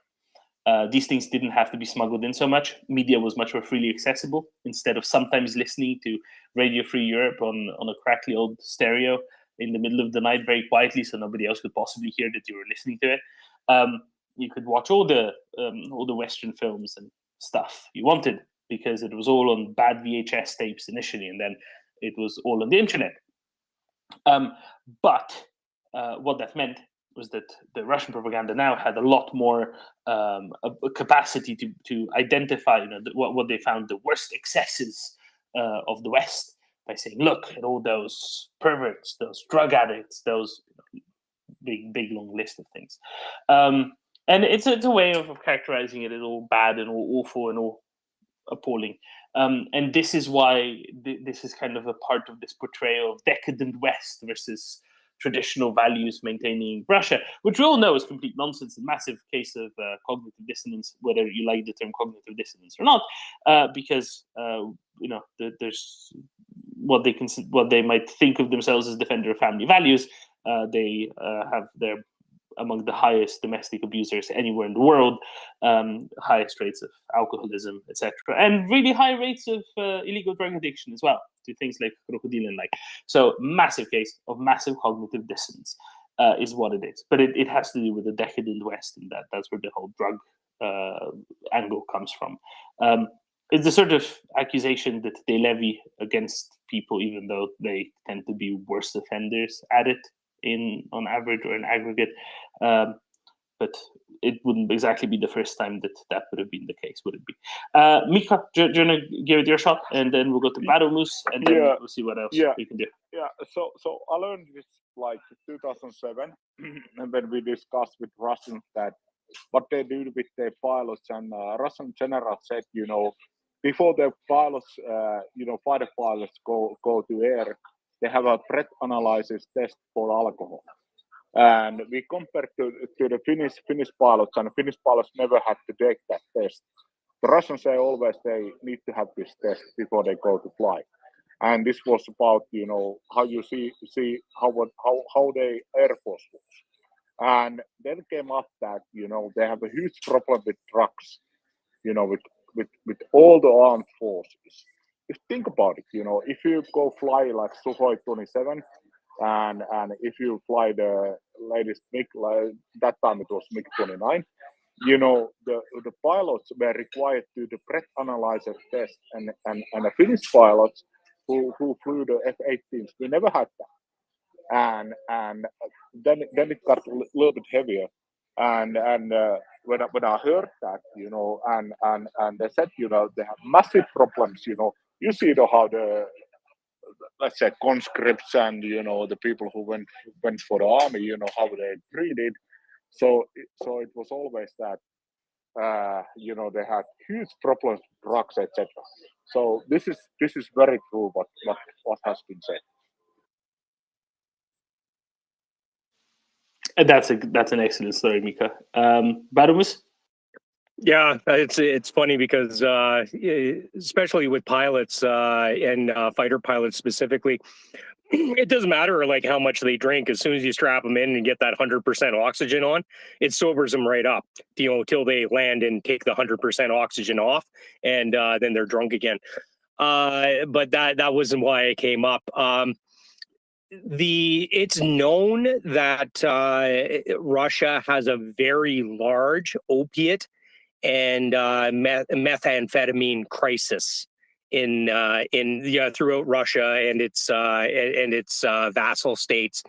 S6: these things didn't have to be smuggled in so much. Media was much more freely accessible. Instead of sometimes listening to Radio Free Europe on a crackly old stereo in the middle of the night very quietly so nobody else could possibly hear that you were listening to it, you could watch all the Western films and stuff you wanted, because it was all on bad VHS tapes initially, and then it was all on the internet. But what that meant was that the Russian propaganda now had a lot more a capacity to identify, what they found the worst excesses of the West, by saying, look at all those perverts, those drug addicts, those big long list of things. And it's a way of characterizing it as all bad and all awful and all appalling. And this is why this is kind of a part of this portrayal of decadent West versus traditional values maintaining Russia, which we all know is complete nonsense, a massive case of cognitive dissonance, whether you like the term cognitive dissonance or not, because there's what they might think of themselves as defender of family values. They they're among the highest domestic abusers anywhere in the world, highest rates of alcoholism, etc., and really high rates of illegal drug addiction as well, to things like crocodile and like. So massive case of massive cognitive dissonance is what it is. But it has to do with the decadent West, and that's where the whole drug angle comes from. It's the sort of accusation that they levy against people, even though they tend to be worse offenders at it on average or in aggregate. But it wouldn't exactly be the first time that would have been the case, would it be? Mika, do you want to give it your shot, and then we'll go to Baromus, and then we'll see what else we can do.
S4: Yeah. So I learned this like 2007, and when we discussed with Russians that what they do with their pilots, and Russian general said, before the pilots, fighter pilots go to air, they have a breath analysis test for alcohol. And we compared to the Finnish pilots, and the Finnish pilots never had to take that test. The Russians say always they need to have this test before they go to fly. And this was about, how you see how the Air Force was. And then came up that, they have a huge problem with drugs, with all the armed forces. If you think about it, if you go fly like Sukhoi 27, and if you fly the latest MiG, that time it was MiG 29, the pilots were required to do the breath analyzer test, and the Finnish pilots who flew the F-18s, we never had that. And then it got a little bit heavier. And when I heard that, and they said, they have massive problems, you see how the, let's say, conscripts and the people who went for the army, how they treated. So it was always that they had huge problems with drugs, etc. So this is very true what has been said.
S6: That's an excellent story, Mika. Baromus?
S18: Yeah, it's funny because especially with pilots and fighter pilots specifically, it doesn't matter like how much they drink. As soon as you strap them in and get that 100% oxygen on, it sobers them right up, till they land and take the 100% oxygen off, and then they're drunk again. But that wasn't why it came up. It's known that Russia has a very large opiate and methamphetamine crisis in throughout Russia and its vassal states.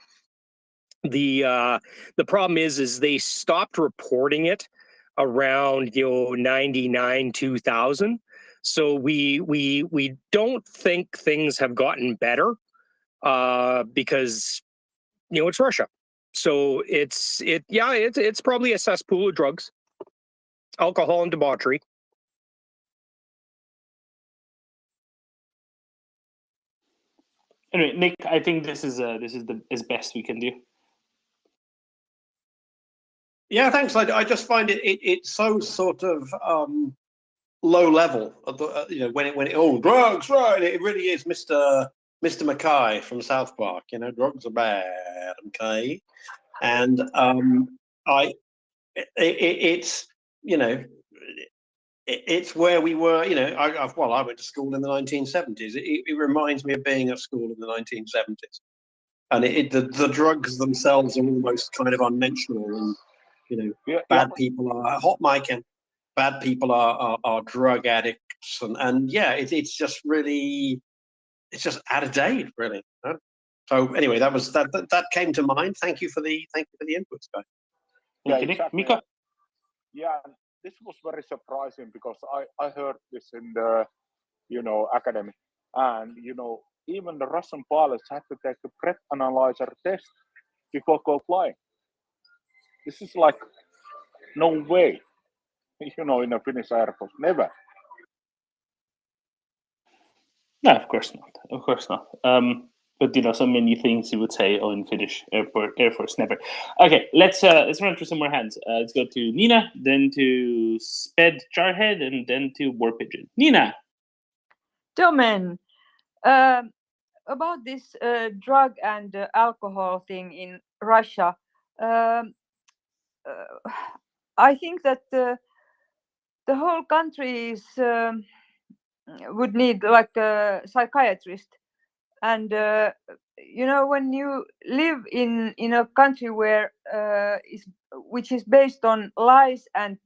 S18: The problem is they stopped reporting it around 99 2000. So we don't think things have gotten better because it's Russia. So it's probably a cesspool of drugs, alcohol, and debauchery.
S6: Anyway, Nick, I think this is the as best we can do.
S14: Yeah, thanks. I just find it's so sort of low level. When it drugs, right? It really is Mr. Mackay from South Park. Drugs are bad, okay? And it's it's where we were. I went to school in the 1970s. It reminds me of being at school in the 1970s, and the drugs themselves are almost kind of unmentionable. And bad people are hot mic, and bad people are drug addicts, and yeah, it's just really, it's just out of date, really. So anyway, that came to mind. Thank you for the inputs, guys.
S4: Yeah, exactly. Yeah, this was very surprising because I heard this in the academy, and even the Russian pilots had to take the breath analyzer test before go flying. This is like no way, in a Finnish airport, never.
S6: No, of course not. Of course not. But so many things you would say in Finnish Air Force, never. Okay, let's run through some more hands. Let's go to Nina, then to Sped Jarhead, and then to War Pigeon. Nina.
S9: Domen, about this drug and alcohol thing in Russia, I think that the whole country would need like a psychiatrist. And when you live in a country where which is based on lies and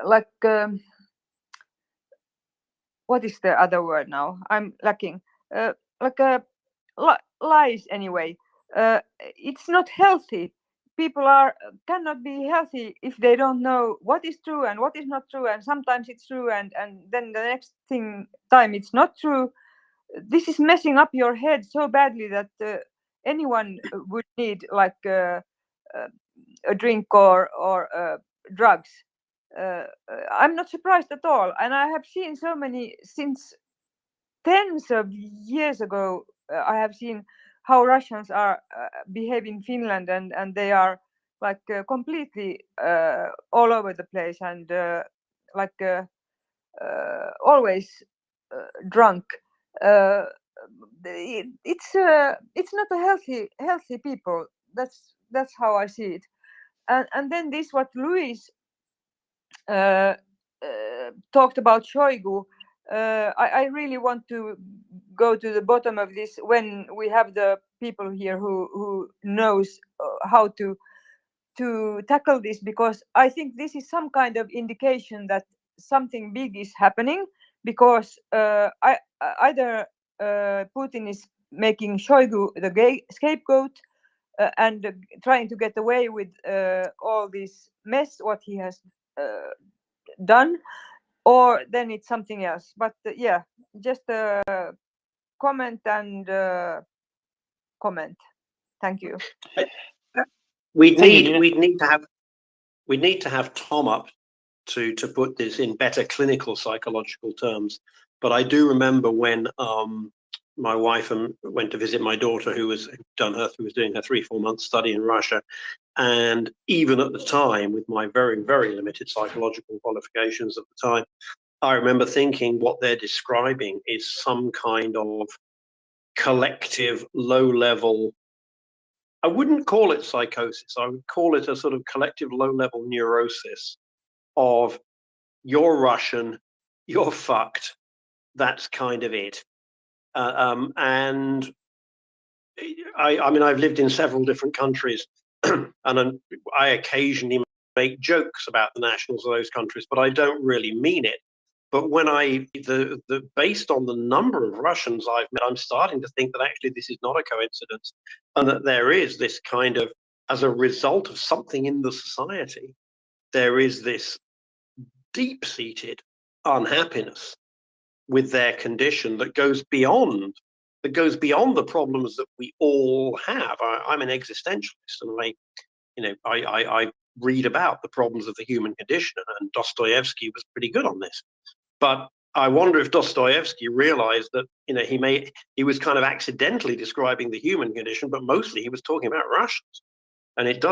S9: like what is the other word now? I'm lacking. Like lies anyway. It's not healthy. People cannot be healthy if they don't know what is true and what is not true, and sometimes it's true and then the next time it's not true. This is messing up your head so badly that anyone would need like a drink or drugs. I'm not surprised at all, and I have seen so many since tens of years ago. I have seen how Russians are behave in Finland, and they are like completely all over the place and like always drunk. It's not a healthy people. That's how I see it. And then this what Luis talked about Shoigu. I really want to go to the bottom of this when we have the people here who knows how to tackle this, because I think this is some kind of indication that something big is happening, because either Putin is making Shoigu the scapegoat and trying to get away with all this mess what he has done, or then it's something else. But yeah, just a comment and comment. Thank you.
S14: We'd need to have Tom up to put this in better clinical psychological terms. But I do remember when my wife went to visit my daughter who was doing her 3-4 month study in Russia, and even at the time, with my very, very limited psychological qualifications at the time, I remember thinking what they're describing is some kind of collective low-level, I wouldn't call it psychosis, I would call it a sort of collective low-level neurosis of you're Russian, you're fucked, that's kind of it. And I mean, I've lived in several different countries, and I occasionally make jokes about the nationals of those countries, but I don't really mean it. But when based on the number of Russians I've met, I'm starting to think that actually this is not a coincidence, and that there is this kind of, as a result of something in the society, there is this deep-seated unhappiness with their condition that goes beyond the problems that we all have. I'm an existentialist, and I read about the problems of the human condition, and Dostoevsky was pretty good on this. But I wonder if Dostoevsky realized that, you know, he was kind of accidentally describing the human condition, but mostly he was talking about Russians. And it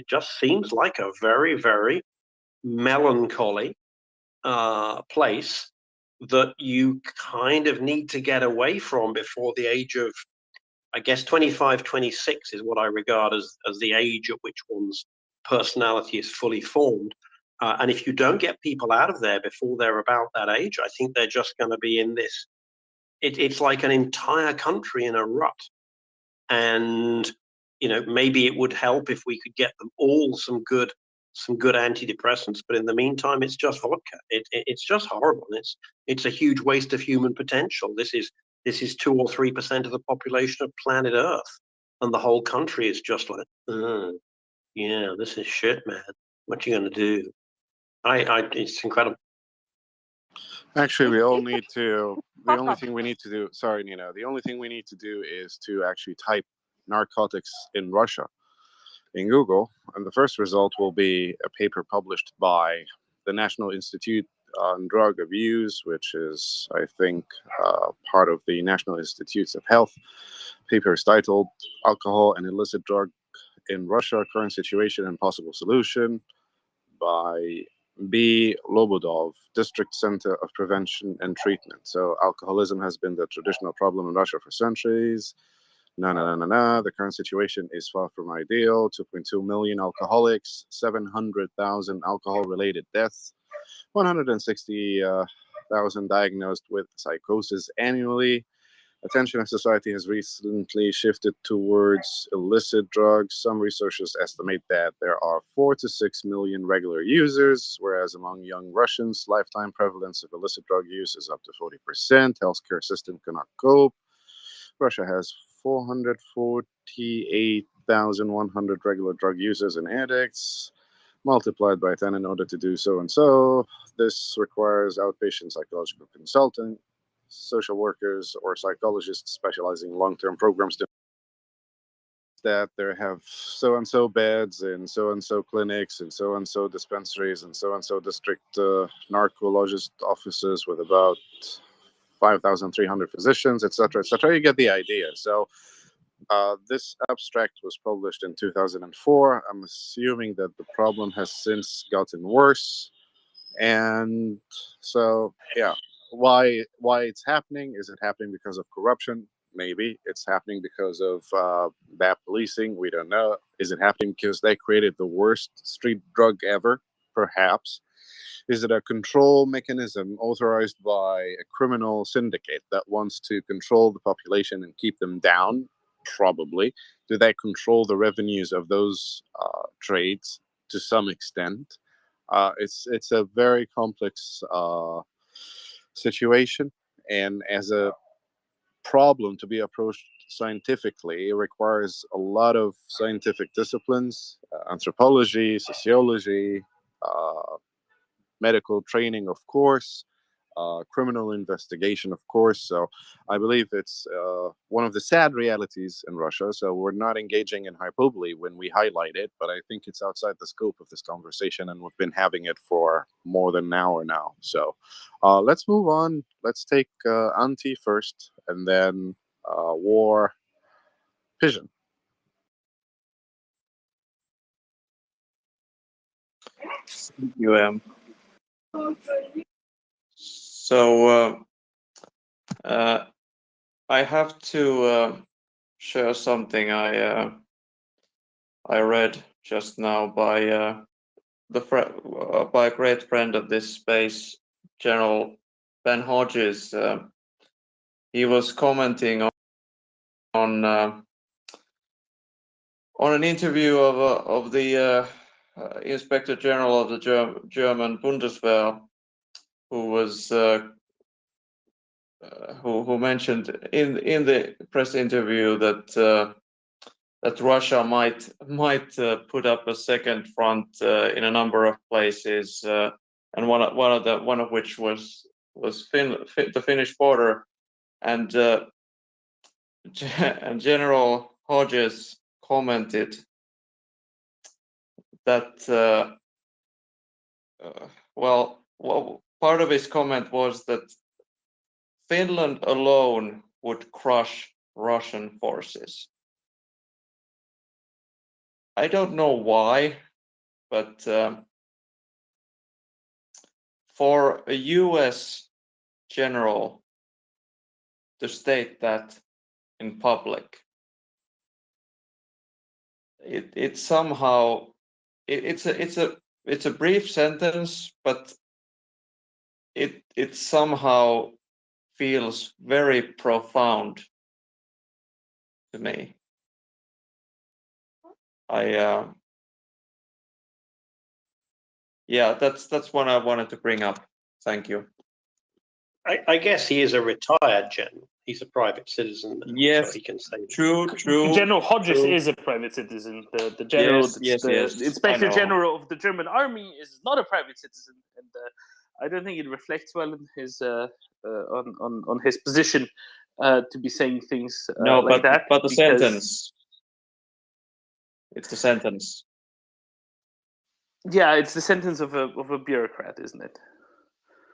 S14: just seems like a very, very melancholy place that you kind of need to get away from before the age of, I guess, 25, 26 is what I regard as the age at which one's personality is fully formed. And if you don't get people out of there before they're about that age, I think they're just going to be in this. It's like an entire country in a rut. And, you know, maybe it would help if we could get them all some good antidepressants. But in the meantime, it's just vodka. It's just horrible. It's a huge waste of human potential. This is 2 or 3% of the population of planet Earth, and the whole country is just like, yeah, this is shit, man. What you gonna do? It's incredible.
S1: Actually, we all need to. The only thing we need to do. Sorry, Nina. The only thing we need to do is to actually type narcotics in Russia in Google, and the first result will be a paper published by the National Institute on Drug Abuse, which is, I think, part of the National Institutes of Health. Paper is titled "Alcohol and Illicit Drug in Russia: Current Situation and Possible Solution" by B. Lobodov, District Center of Prevention and Treatment. So alcoholism has been the traditional problem in Russia for centuries. The current situation is far from ideal. 2.2 million alcoholics, 700,000 alcohol-related deaths, 160,000 diagnosed with psychosis annually. Attention of society has recently shifted towards illicit drugs. Some researchers estimate that there are 4 to 6 million regular users, whereas among young Russians, lifetime prevalence of illicit drug use is up to 40%. Healthcare system cannot cope. Russia has 448,100 regular drug users and addicts, multiplied by 10 in order to do so and so. This requires outpatient psychological consultant, social workers, or psychologists specializing in long-term programs to that there have so-and-so beds in so-and-so clinics and so-and-so dispensaries and so-and-so district narcologist offices with about 5,300 physicians, etc., etc. You get the idea. So this abstract was published in 2004. I'm assuming that the problem has since gotten worse. And so, yeah, why it's happening? Is it happening because of corruption? Maybe. It's happening because of bad policing. We don't know. Is it happening because they created the worst street drug ever? Perhaps. Is it a control mechanism authorized by a criminal syndicate that wants to control the population and keep them down? Probably. Do they control the revenues of those trades to some extent? It's a very complex situation, and as a problem to be approached scientifically, it requires a lot of scientific disciplines, anthropology, sociology, medical training, of course, criminal investigation, of course. So I believe it's one of the sad realities in Russia. So we're not engaging in hyperbole when we highlight it, but I think it's outside the scope of this conversation, and we've been having it for more than an hour now. So let's move on. Let's take Antti first, and then War Pigeon.
S13: You So I have to share something I read just now by by a great friend of this space, General Ben Hodges. He was commenting on an interview of the Inspector General of the German Bundeswehr, who was who mentioned in the press interview that that Russia might put up a second front in a number of places, and one of which was the Finnish border, and General Hodges commented that well, part of his comment was that Finland alone would crush Russian forces. I don't know why, but for a US general to state that in public, it somehow it's a brief sentence, but it somehow feels very profound to me. Yeah, that's what I wanted to bring up. Thank you.
S14: I guess he is a retired general. He's a private citizen now,
S13: Yes,
S14: so he can say
S13: true.
S6: General Hodges
S13: true.
S6: is a private citizen. The general,
S13: Yes,
S6: the
S13: I
S6: Inspector
S13: know.
S6: General of the German Army is not a private citizen, and I don't think it reflects well in his on his position to be saying things
S13: No,
S6: like that.
S13: but the
S6: because-
S13: sentence. It's the sentence.
S6: Yeah, it's the sentence of a bureaucrat, isn't it?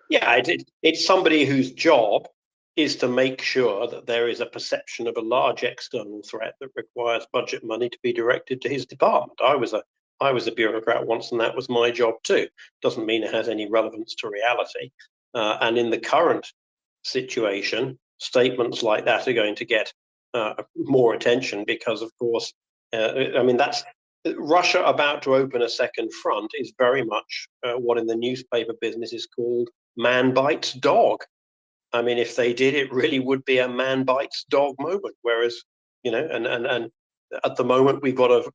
S14: Yeah, it's somebody whose job is to make sure that there is a perception of a large external threat that requires budget money to be directed to his department. I was a bureaucrat once, and that was my job too. Doesn't mean it has any relevance to reality. And in the current situation, statements like that are going to get more attention because, of course, I mean, that's Russia about to open a second front is very much what in the newspaper business is called man bites dog. I mean, if they did, it really would be a man bites dog moment. Whereas, and at the moment we've got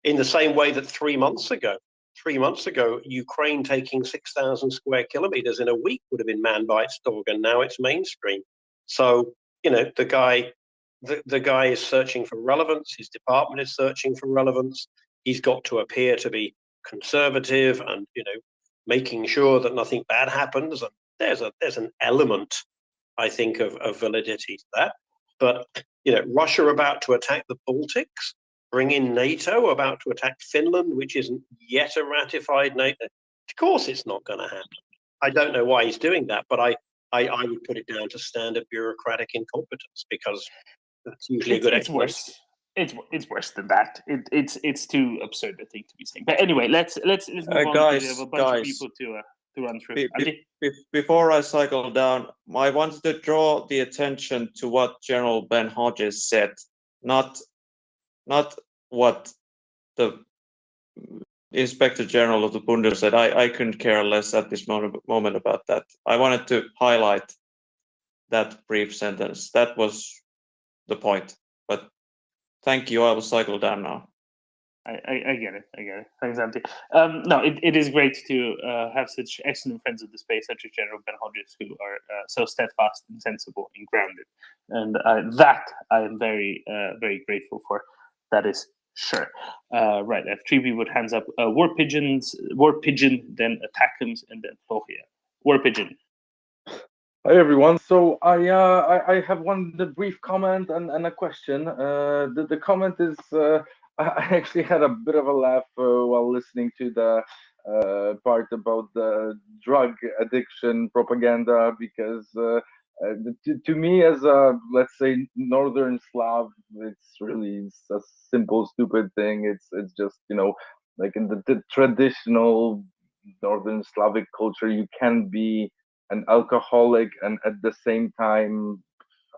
S14: in the same way that 3 months ago, Ukraine taking 6,000 square kilometers in a week would have been man bites dog, and now it's mainstream. So, the guy is searching for relevance. His department is searching for relevance. He's got to appear to be conservative and, making sure that nothing bad happens. And there's an element, I think, of validity to that. But, Russia about to attack the Baltics, bring in NATO, about to attack Finland, which isn't yet a ratified NATO. Of course it's not going to happen. I don't know why he's doing that, but I would put it down to standard bureaucratic incompetence, because that's usually a good explanation.
S6: It's worse than that. It's too absurd a thing to be saying. But anyway, let's move on, because we have a bunch of people to run through.
S13: Before I cycle down, I wanted to draw the attention to what General Ben Hodges said, not what the Inspector General of the Bundes said. I couldn't care less at this moment about that. I wanted to highlight that brief sentence. That was the point. But thank you. I will cycle down now.
S6: I get it. Thanks, Antti. No, it is great to have such excellent friends of the space, such as General Ben Hodges, who are so steadfast and sensible and grounded. And that I am very, very grateful for. That is sure. Right, I have 3 people with hands up. War Pigeon, then Attackums, and then Floria. War Pigeon.
S19: Hi everyone. So I have one brief comment and a question. The comment is I actually had a bit of a laugh while listening to the part about the drug addiction propaganda, because to me, as a, let's say, Northern Slav, it's really a simple, stupid thing. It's just, like in the traditional Northern Slavic culture, you can be an alcoholic and at the same time,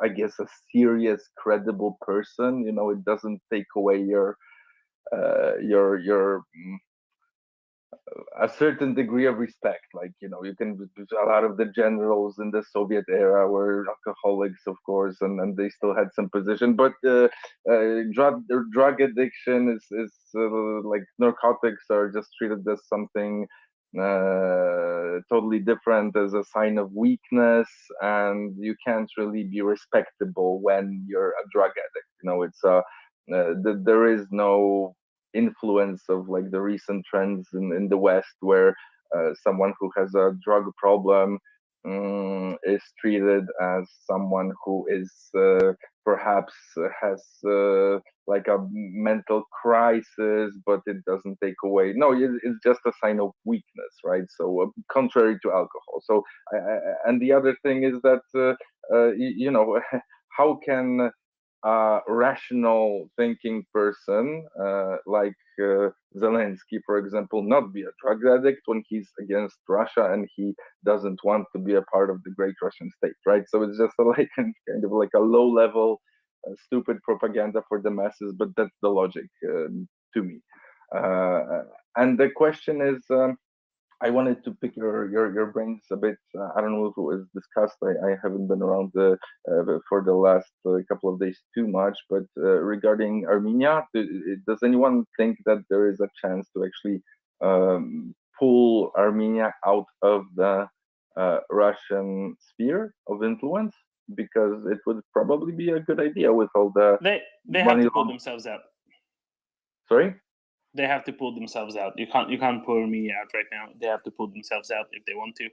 S19: I guess, a serious, credible person. It doesn't take away your a certain degree of respect. Like, you can, a lot of the generals in the Soviet era were alcoholics, of course, and they still had some position. But drug addiction is like narcotics are just treated as something totally different, as a sign of weakness, and you can't really be respectable when you're a drug addict. It's there is no influence of like the recent trends in the West, where someone who has a drug problem is treated as someone who is perhaps has like a mental crisis, but it doesn't take away. No, it's just a sign of weakness, right? So contrary to alcohol. So and the other thing is that you know, how can a rational thinking person like Zelensky, for example, not be a drug addict when he's against Russia and he doesn't want to be a part of the great Russian state, right? So it's just like kind of like a low level stupid propaganda for the masses, but that's the logic to me. And the question is, I wanted to pick your brains a bit. I don't know if it was discussed. I haven't been around for the last couple of days too much, but regarding Armenia, does anyone think that there is a chance to actually pull Armenia out of the Russian sphere of influence? Because it would probably be a good idea with all the
S6: they have to pull themselves out.
S19: Sorry?
S6: They have to pull themselves out. You can't pull Armenia out right now. They have to pull themselves out if they want to.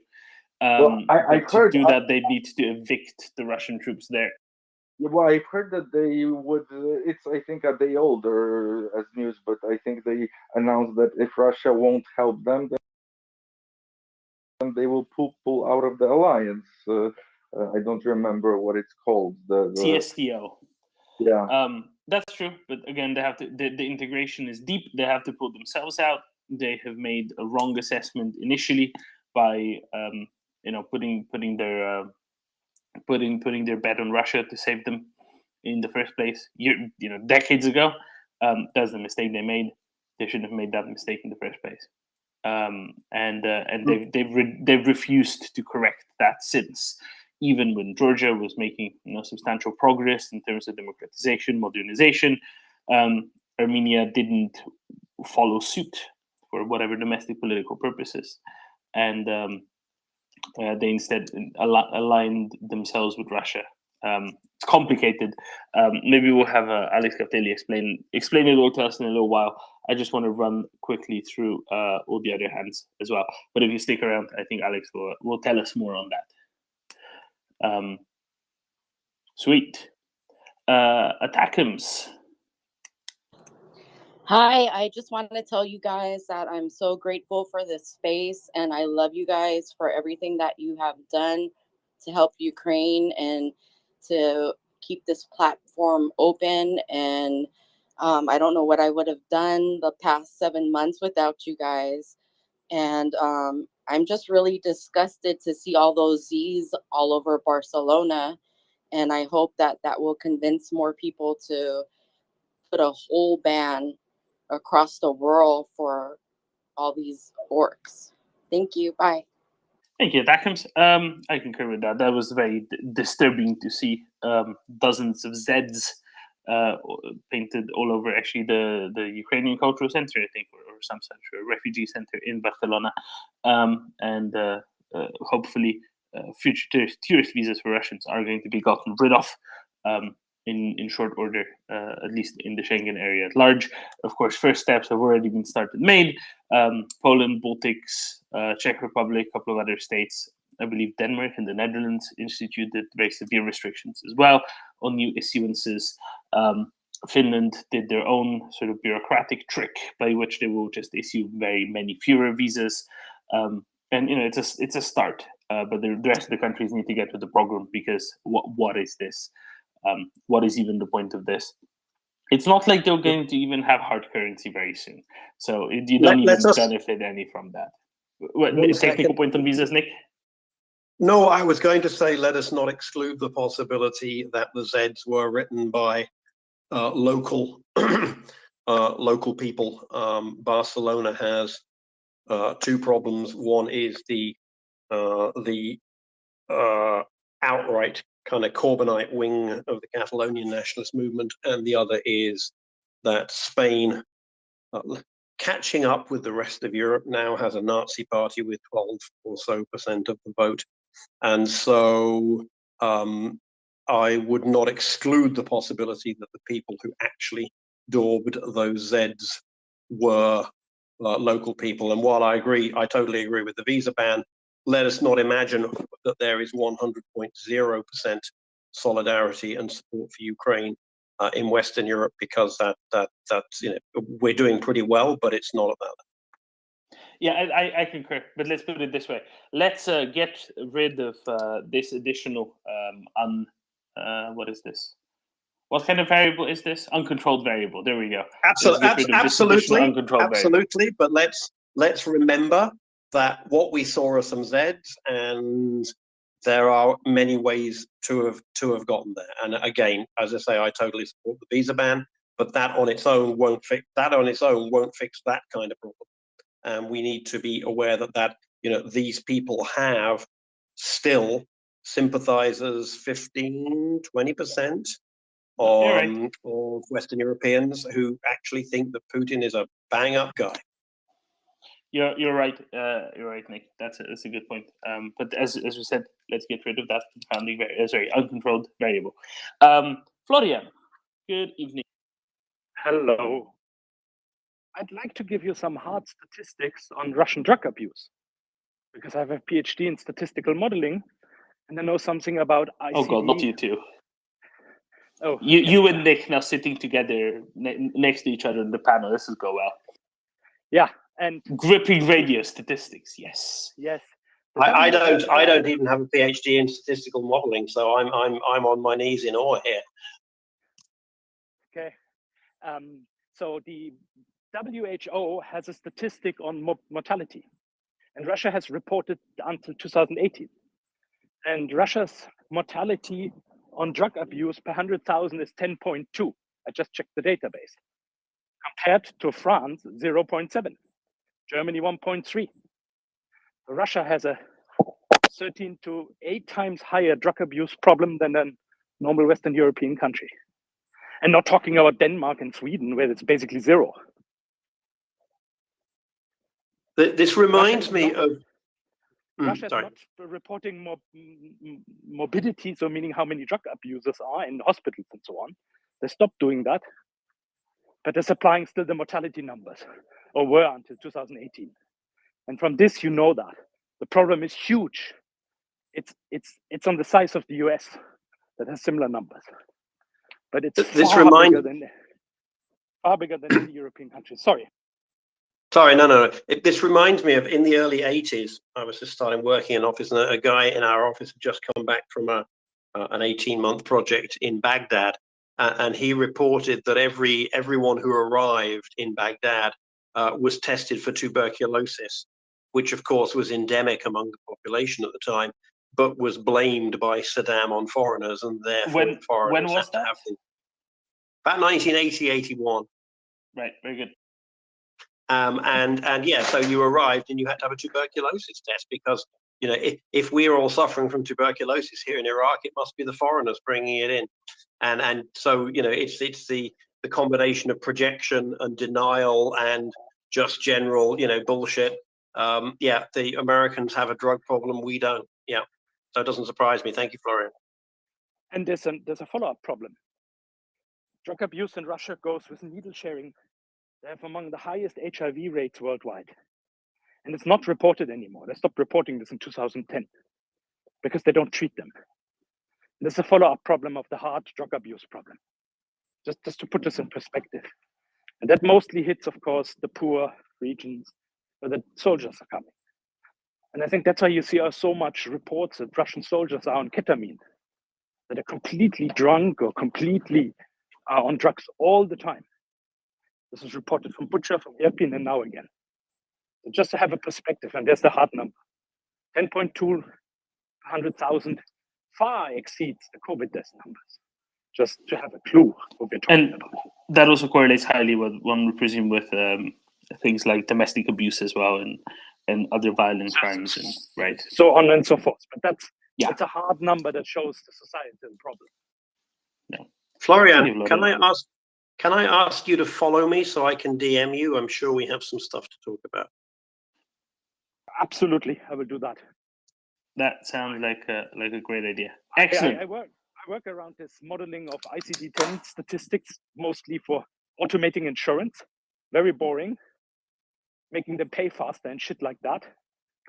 S19: Well, I've heard
S6: to do that, they need to evict the Russian troops there.
S19: Well, I've heard that they would. It's I think a day older as news, but I think they announced that if Russia won't help them, then they will pull out of the alliance. I don't remember what it's called. The
S6: CSTO.
S19: Yeah.
S6: That's true, but again, they have to. The integration is deep. They have to pull themselves out. They have made a wrong assessment initially by putting their bet on Russia to save them in the first place. Decades ago, that's the mistake they made. They shouldn't have made that mistake in the first place. And they've refused to correct that since. Even when Georgia was making substantial progress in terms of democratization, modernization, Armenia didn't follow suit for whatever domestic political purposes, and they instead aligned themselves with Russia. It's complicated. Maybe we'll have Alex Captelli explain it all to us in a little while. I just want to run quickly through all the other hands as well. But if you stick around, I think Alex will tell us more on that. Sweet. Attackums.
S20: Hi, I just wanted to tell you guys that I'm so grateful for this space and I love you guys for everything that you have done to help Ukraine and to keep this platform open. And I don't know what I would have done the past 7 months without you guys. And I'm just really disgusted to see all those Z's all over Barcelona. And I hope that that will convince more people to put a whole ban across the world for all these orcs. Thank you. Bye.
S6: Thank you, Attackums. I concur with that. That was very disturbing to see dozens of Zs painted all over actually the Ukrainian Cultural Center, I think, or some such refugee center in Barcelona. And hopefully future tourist visas for Russians are going to be gotten rid of in short order, at least in the Schengen area at large. Of course, first steps have already been made. Poland, Baltics, Czech Republic, a couple of other states, I believe Denmark and the Netherlands instituted very severe restrictions as well on new issuances. Finland did their own sort of bureaucratic trick by which they will just issue very many fewer visas. And it's a start, but the rest of the countries need to get with the program because what is this? What is even the point of this? It's not like they're going to even have hard currency very soon, so you don't even benefit any from that. Technical point on visas, Nick?
S14: No, I was going to say let us not exclude the possibility that the Zeds were written by local people. Barcelona has two problems. One is the outright kind of Corbynite wing of the Catalonian nationalist movement, and the other is that Spain, catching up with the rest of Europe, now has a Nazi party with 12% or so of the vote. And so I would not exclude the possibility that the people who actually daubed those Zeds were local people. And while I totally agree with the visa ban, let us not imagine that there is 100.0% solidarity and support for Ukraine in Western Europe, because that's we're doing pretty well, but it's not at that.
S6: Yeah, I concur. But let's put it this way: let's get rid of this additional what is this? What kind of variable is this? Uncontrolled variable. There we go.
S14: Absolutely,
S6: uncontrolled
S14: absolutely. But let's remember that what we saw are some Zs, and there are many ways to have gotten there. And again, as I say, I totally support the visa ban, but that on its own won't fix that kind of problem. And we need to be aware that these people have still sympathizers, 15-20% of Western Europeans who actually think that Putin is a bang-up guy.
S6: You're right. You're right, Nick. That's a good point. But as we said, let's get rid of that uncontrolled variable. Florian, good evening.
S5: Hello. I'd like to give you some hard statistics on Russian drug abuse, because I have a PhD in statistical modeling, and I know something about ICD.
S6: Oh God, not you two.
S5: Oh,
S6: you and Nick now sitting together next to each other in the panel. This will go well.
S5: Yeah, and
S6: gripping radio statistics. Yes.
S5: Yes.
S14: I don't even have a PhD in statistical modeling, so I'm on my knees in awe here.
S5: Okay. So the WHO has a statistic on mortality, and Russia has reported until 2018. And Russia's mortality on drug abuse per 100,000 is 10.2. I just checked the database. Compared to France, 0.7. Germany, 1.3. Russia has a 13 to 8 times higher drug abuse problem than a normal Western European country. And not talking about Denmark and Sweden, where it's basically zero.
S14: This reminds me of...
S5: Russia is not reporting morbidity, so meaning how many drug abusers are in hospitals and so on. They stopped doing that, but they're supplying still the mortality numbers, or were until 2018. And from this, you know that the problem is huge. It's on the size of the US that has similar numbers, but it's far bigger than any European country. Sorry,
S14: no. This reminds me of in the early 80s. I was just starting working in office, and a guy in our office had just come back from an 18-month project in Baghdad, and he reported that everyone who arrived in Baghdad was tested for tuberculosis, which of course was endemic among the population at the time, but was blamed by Saddam on foreigners, and therefore foreigners
S6: when was
S14: had to have them. About 1980-81.
S6: Right, very good.
S14: And yeah, so you arrived and you had to have a tuberculosis test, because if we're all suffering from tuberculosis here in Iraq, it must be the foreigners bringing it in, and so it's the combination of projection and denial and just general bullshit. Yeah, the Americans have a drug problem, we don't. Yeah, so it doesn't surprise me. Thank you, Florian.
S5: And there's a follow-up problem. Drug abuse in Russia goes with needle sharing. They have among the highest HIV rates worldwide. And it's not reported anymore. They stopped reporting this in 2010 because they don't treat them. There's a follow-up problem of the hard drug abuse problem. Just to put this in perspective. And that mostly hits, of course, the poor regions where the soldiers are coming. And I think that's why you see so much reports that Russian soldiers are on ketamine, that are completely drunk or completely on drugs all the time. This is reported from Bucha, from Irpin, and now again. So just to have a perspective, and there's the hard number. 10.2 100,000 far exceeds the COVID death numbers. Just to have a clue what we're talking about.
S6: That also correlates highly with, one would presume, with things like domestic abuse as well, and other violent crimes, and right.
S5: So on and so forth. But it's a hard number that shows the societal problem.
S6: Yeah.
S14: Florian, can I ask you to follow me so I can DM you? I'm sure we have some stuff to talk about.
S5: Absolutely, I will do that.
S6: That sounds like a great idea. Excellent.
S5: I work around this modeling of ICD-10 statistics, mostly for automating insurance. Very boring, making them pay faster and shit like that.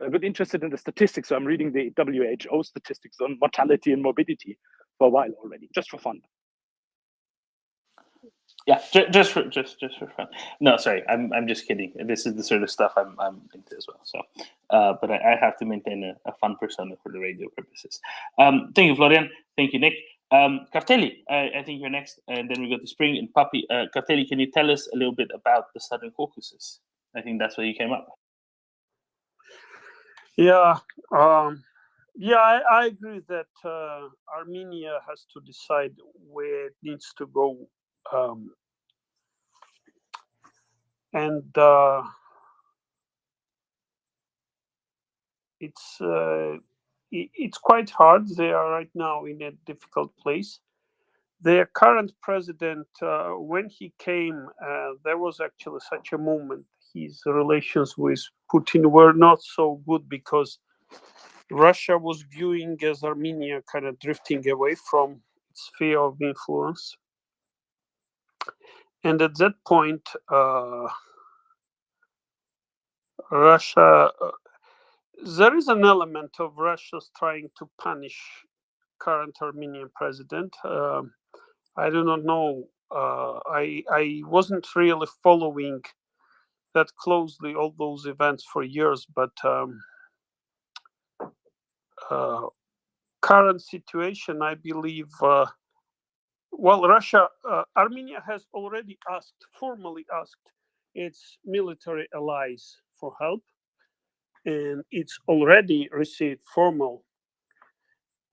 S5: I got interested in the statistics, so I'm reading the WHO statistics on mortality and morbidity for a while already, just for fun.
S6: Yeah, just for fun. No, sorry, I'm just kidding. This is the sort of stuff I'm into as well. So, but I have to maintain a fun persona for the radio purposes. Thank you, Florian. Thank you, Nick. Karteli, I think you're next, and then we go to Spring and Puppy. Karteli, can you tell us a little bit about the Southern Caucasus? I think that's where you came up.
S2: Yeah, I agree that Armenia has to decide where it needs to go, and it's quite hard. They are right now in a difficult place. Their current president, when he came, there was actually such a moment. His relations with Putin were not so good because Russia was viewing as Armenia kind of drifting away from its sphere of influence. And at that point, Russia, there is an element of Russia's trying to punish current Armenian president. I do not know. I wasn't really following that closely all those events for years, but current situation, I believe. Russia, Armenia has already formally asked its military allies for help, and it's already received formal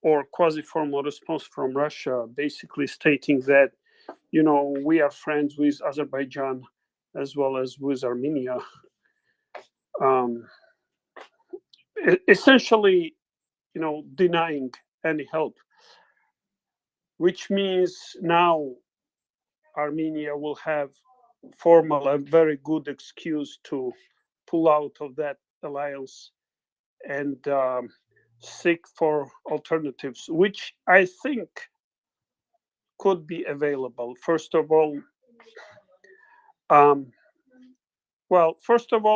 S2: or quasi-formal response from Russia, basically stating that, we are friends with Azerbaijan as well as with Armenia. Essentially, denying any help, which means now Armenia will have formal and very good excuse to pull out of that alliance and seek for alternatives, which I think could be available. First of all,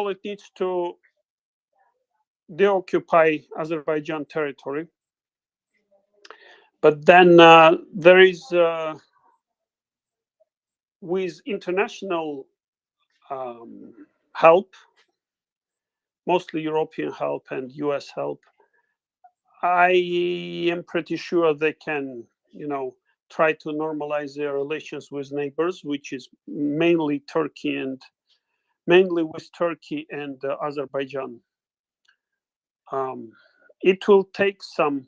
S2: it needs to deoccupy Azerbaijan territory. But then there is, with international help, mostly European help and US help, I am pretty sure they can, try to normalize their relations with neighbors, which is mainly with Turkey and Azerbaijan. It will take some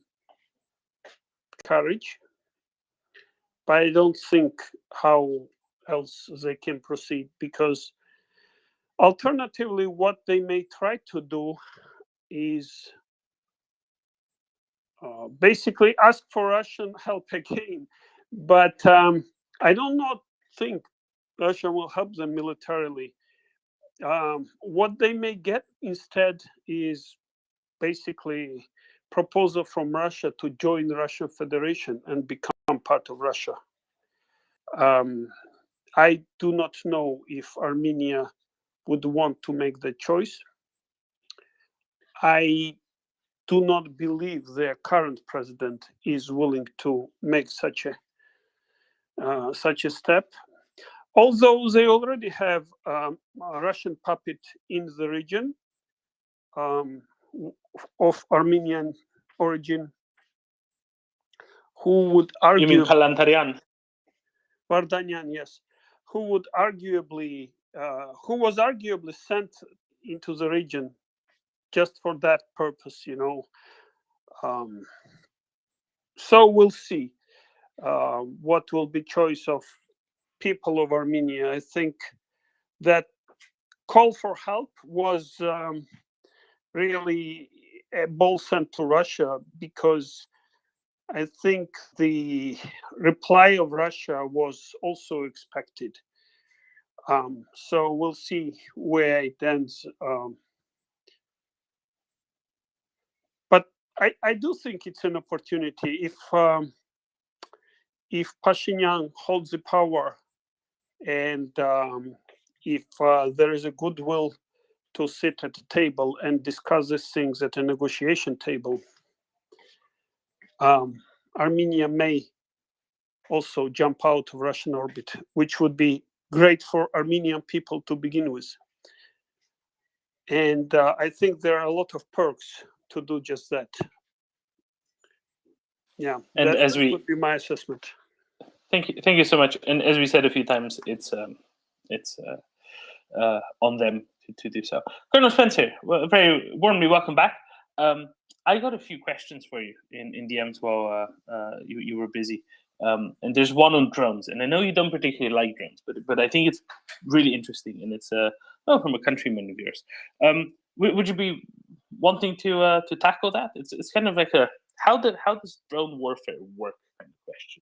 S2: courage, but I don't think how else they can proceed, because alternatively, what they may try to do is basically ask for Russian help again. But I do not think Russia will help them militarily. What they may get instead is basically proposal from Russia to join the Russian Federation and become part of Russia. I do not know if Armenia would want to make the choice. I do not believe their current president is willing to make such a step. Although they already have a Russian puppet in the region of Armenian origin, who would argue.
S6: You mean Kalantarian?
S2: Vardanyan, yes. Who was arguably sent into the region just for that purpose, So we'll see what will be choice of people of Armenia. I think that call for help was really a ball sent to Russia, because I think the reply of Russia was also expected. So we'll see where it ends. But I do think it's an opportunity if Pashinyan holds the power, and if there is a goodwill to sit at the table and discuss these things at a negotiation table, Armenia may
S21: also jump out of Russian orbit, which would be great for Armenian people to begin with. And I think there are a lot of perks to do just that. Yeah,
S6: And
S21: that would be my assessment.
S6: Thank you so much. And as we said a few times, it's on them to do so. Colonel Spencer, well, very warmly welcome back. I got a few questions for you in DMs while you were busy. And there's one on drones, and I know you don't particularly like drones, but I think it's really interesting, and it's from a countryman of yours. Would you be wanting to tackle that? It's kind of like a how does drone warfare work kind of question.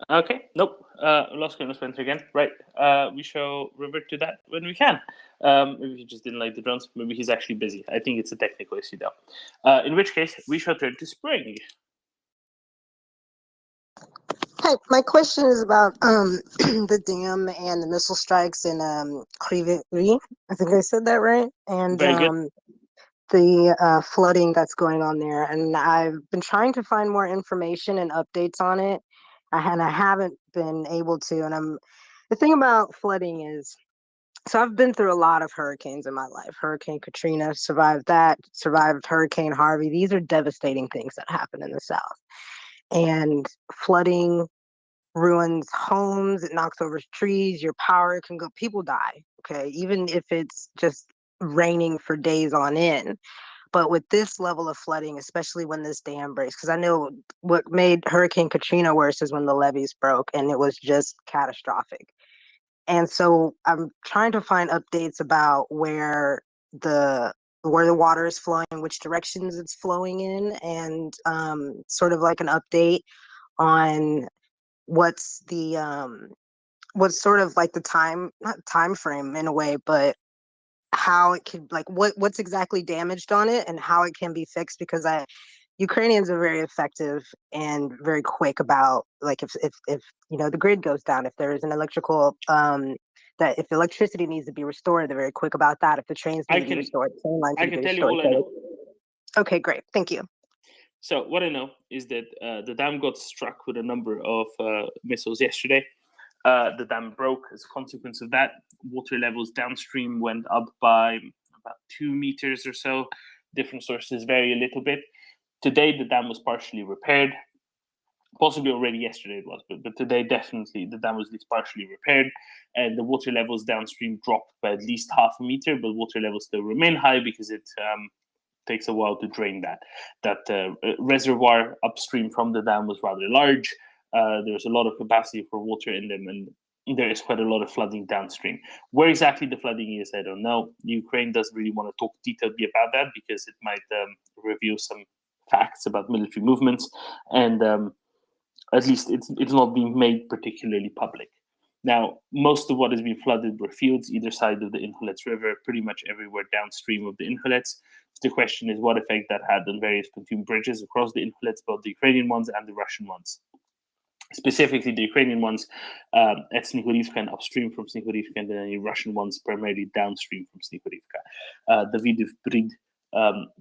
S6: Okay, nope. Lost Colonel Spencer again. Right. We shall revert to that when we can. Maybe he just didn't like the drones. Maybe he's actually busy. I think it's a technical issue though. In which case, we shall turn to Spring.
S22: Hi, my question is about the dam and the missile strikes in Kryvyi. I think I said that right. And
S6: Very good.
S22: the flooding that's going on there. And I've been trying to find more information and updates on it, and I haven't been able to. And the thing about flooding is, so I've been through a lot of hurricanes in my life. Hurricane Katrina, survived that, survived Hurricane Harvey. These are devastating things that happen in the South. And flooding ruins homes, it knocks over trees, your power can go, people die, okay, even if it's just raining for days on end. But with this level of flooding, especially when this dam breaks, because I know what made Hurricane Katrina worse is when the levees broke, and it was just catastrophic. And so I'm trying to find updates about where the water is flowing, which directions it's flowing in, and sort of like an update on what's what's sort of like the not time frame in a way, but how it could, like, what's exactly damaged on it and how it can be fixed, because Ukrainians are very effective and very quick about, like, if the grid goes down, if there's an electrical that if electricity needs to be restored, they're very quick about that. If the trains need to be restored, train lines need to be
S6: tell you
S22: restored.
S6: all I know.
S22: Okay, great, thank you.
S6: So what I know is that the dam got struck with a number of missiles yesterday. The dam broke as a consequence of that. Water levels downstream went up by about 2 meters or so. Different sources vary a little bit. Today, the dam was partially repaired. Possibly already yesterday it was, but today definitely the dam was at least partially repaired, and the water levels downstream dropped by at least 0.5 meter, but water levels still remain high because it takes a while to drain that. That reservoir upstream from the dam was rather large. There's a lot of capacity for water in them, and there is quite a lot of flooding downstream. Where exactly the flooding is, I don't know. Ukraine doesn't really want to talk detailedly about that because it might reveal some facts about military movements, and at least it's not being made particularly public. Now, most of what has been flooded were fields either side of the Invades River, pretty much everywhere downstream of the Invades. The question is what effect that had on various pontoon bridges across the Invades, both the Ukrainian ones and the Russian ones. Specifically, the Ukrainian ones at Snihurivka and upstream from Snihurivka, and then the Russian ones primarily downstream from Snihurivka. The Vidiv Brid,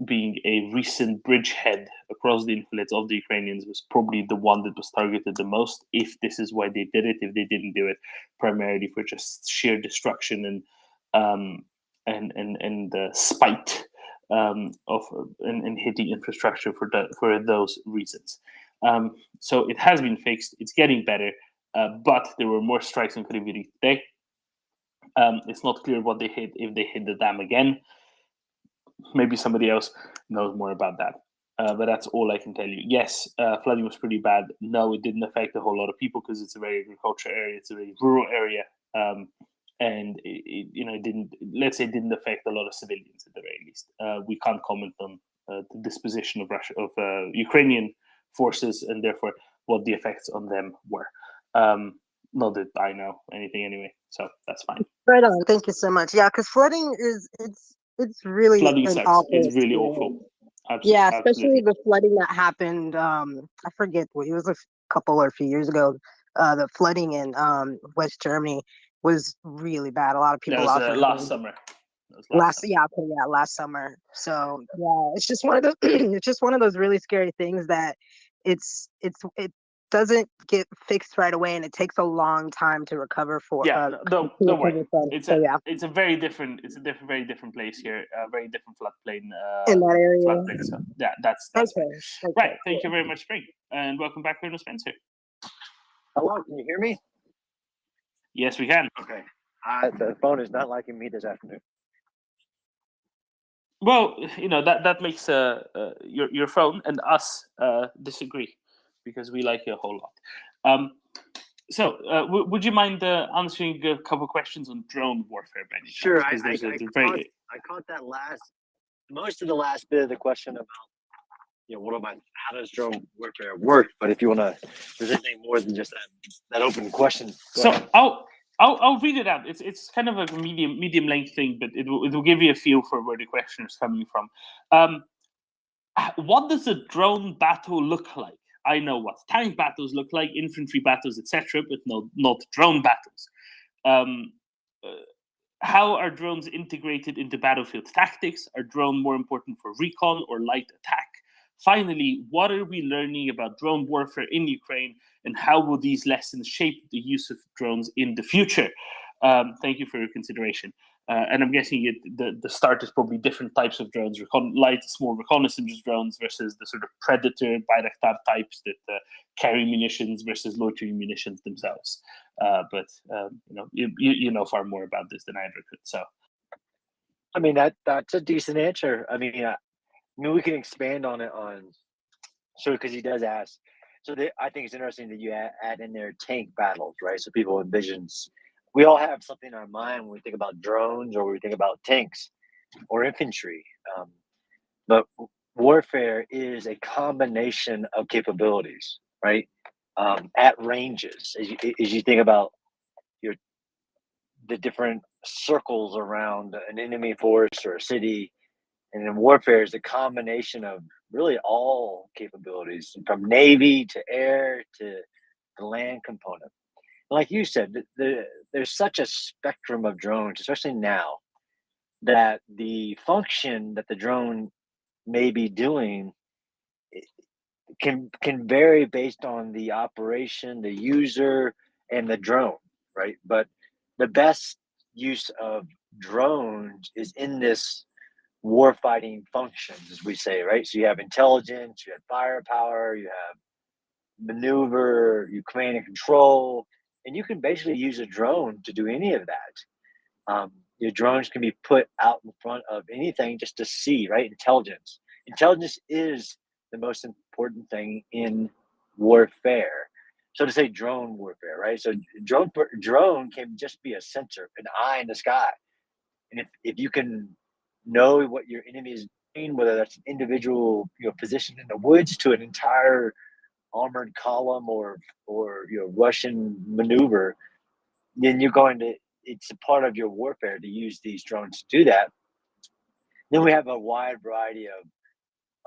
S6: being a recent bridgehead across the Invades of the Ukrainians, was probably the one that was targeted the most, if this is why they did it. If they didn't do it primarily for just sheer destruction and spite and hitting infrastructure for those reasons. So it has been fixed. It's getting better, but there were more strikes in Kryvyi today. It's not clear what they hit, if they hit the dam again. Maybe somebody else knows more about that. But that's all I can tell you. Yes, flooding was pretty bad. No, it didn't affect a whole lot of people because it's a very agricultural area. It's a very rural area. And it didn't affect a lot of civilians at the very least. We can't comment on the disposition of Ukrainian forces, and therefore what the effects on them were. Not that I know anything anyway, so that's fine.
S22: Right on. Thank you so much. Yeah, because flooding it's really
S6: flooding
S22: an
S6: sucks.
S22: awful
S6: It's really
S22: experience.
S6: awful.
S22: Yeah, especially
S6: Absolutely.
S22: the flooding that happened. I forget what it was, a couple or a few years ago. The flooding in West Germany was really bad. A lot of
S6: That
S22: people
S6: was
S22: lost their
S6: last
S22: homes.
S6: summer.
S22: last summer. So yeah, it's just one of those it's just one of those really scary things that it doesn't get fixed right away, and it takes a long time to recover for.
S6: Don't worry. It's
S22: so,
S6: a very different very different place here, a very different floodplain.
S22: In that area.
S6: Floodplain, so yeah, that's
S22: okay.
S6: fair. Right. Thank you very much, Spring, and welcome back, Colonel Spencer.
S17: Hello, can you hear me?
S6: Yes, we can.
S17: Okay. The phone is not liking me this afternoon.
S6: Well, that makes your phone and us disagree, because we like you a whole lot. So, would you mind answering a couple questions on drone warfare, by any
S17: Sure.
S6: chance?
S17: I caught that most of the last bit of the question about how does drone warfare work? But if you want to, there's anything more than just that open question.
S6: So I'll read it out. It's kind of a medium length thing, but it will give you a feel for where the question is coming from. What does a drone battle look like? I know what tank battles look like, infantry battles, etc., but not drone battles. How are drones integrated into battlefield tactics? Are drones more important for recon or light attack? Finally, what are we learning about drone warfare in Ukraine, and how will these lessons shape the use of drones in the future? Thank you for your consideration. And I'm guessing the start is probably different types of drones, light, small reconnaissance drones versus the sort of Predator, Bayraktar types that carry munitions versus loitering munitions themselves. But you know far more about this than I ever could. So,
S17: I mean that's a decent answer. I mean, we can expand on it because he does ask. So I think it's interesting that you add in there tank battles, right? So people envisions. We all have something in our mind when we think about drones or we think about tanks or infantry. But warfare is a combination of capabilities, right? At ranges, as you think about the different circles around an enemy force or a city, and in warfare is a combination of really all capabilities, from Navy to air to the land component. Like you said, there's such a spectrum of drones, especially now, that the function that the drone may be doing can vary based on the operation, the user, and the drone, right? But the best use of drones is in this warfighting functions, as we say, right? So you have intelligence, you have firepower, you have maneuver, you command and control, and you can basically use a drone to do any of that. Your drones can be put out in front of anything just to see, right? Intelligence is the most important thing in warfare. So to say drone warfare, right? So drone can just be a sensor, an eye in the sky. And if you can know what your enemy is doing, whether that's an individual position in the woods to an entire armored column or Russian maneuver, then it's a part of your warfare to use these drones to do that. Then we have a wide variety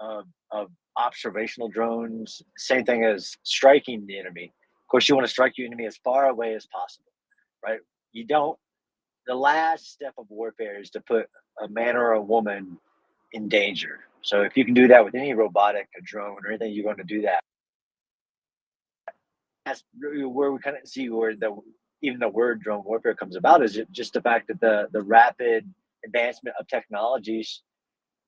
S17: of observational drones, same thing as striking the enemy. Of course, you want to strike your enemy as far away as possible, right? The last step of warfare is to put a man or a woman in danger. So if you can do that with any robotic, a drone, or anything, you're going to do that. That's really where we kind of see where even the word drone warfare comes about, is just the fact that the rapid advancement of technologies.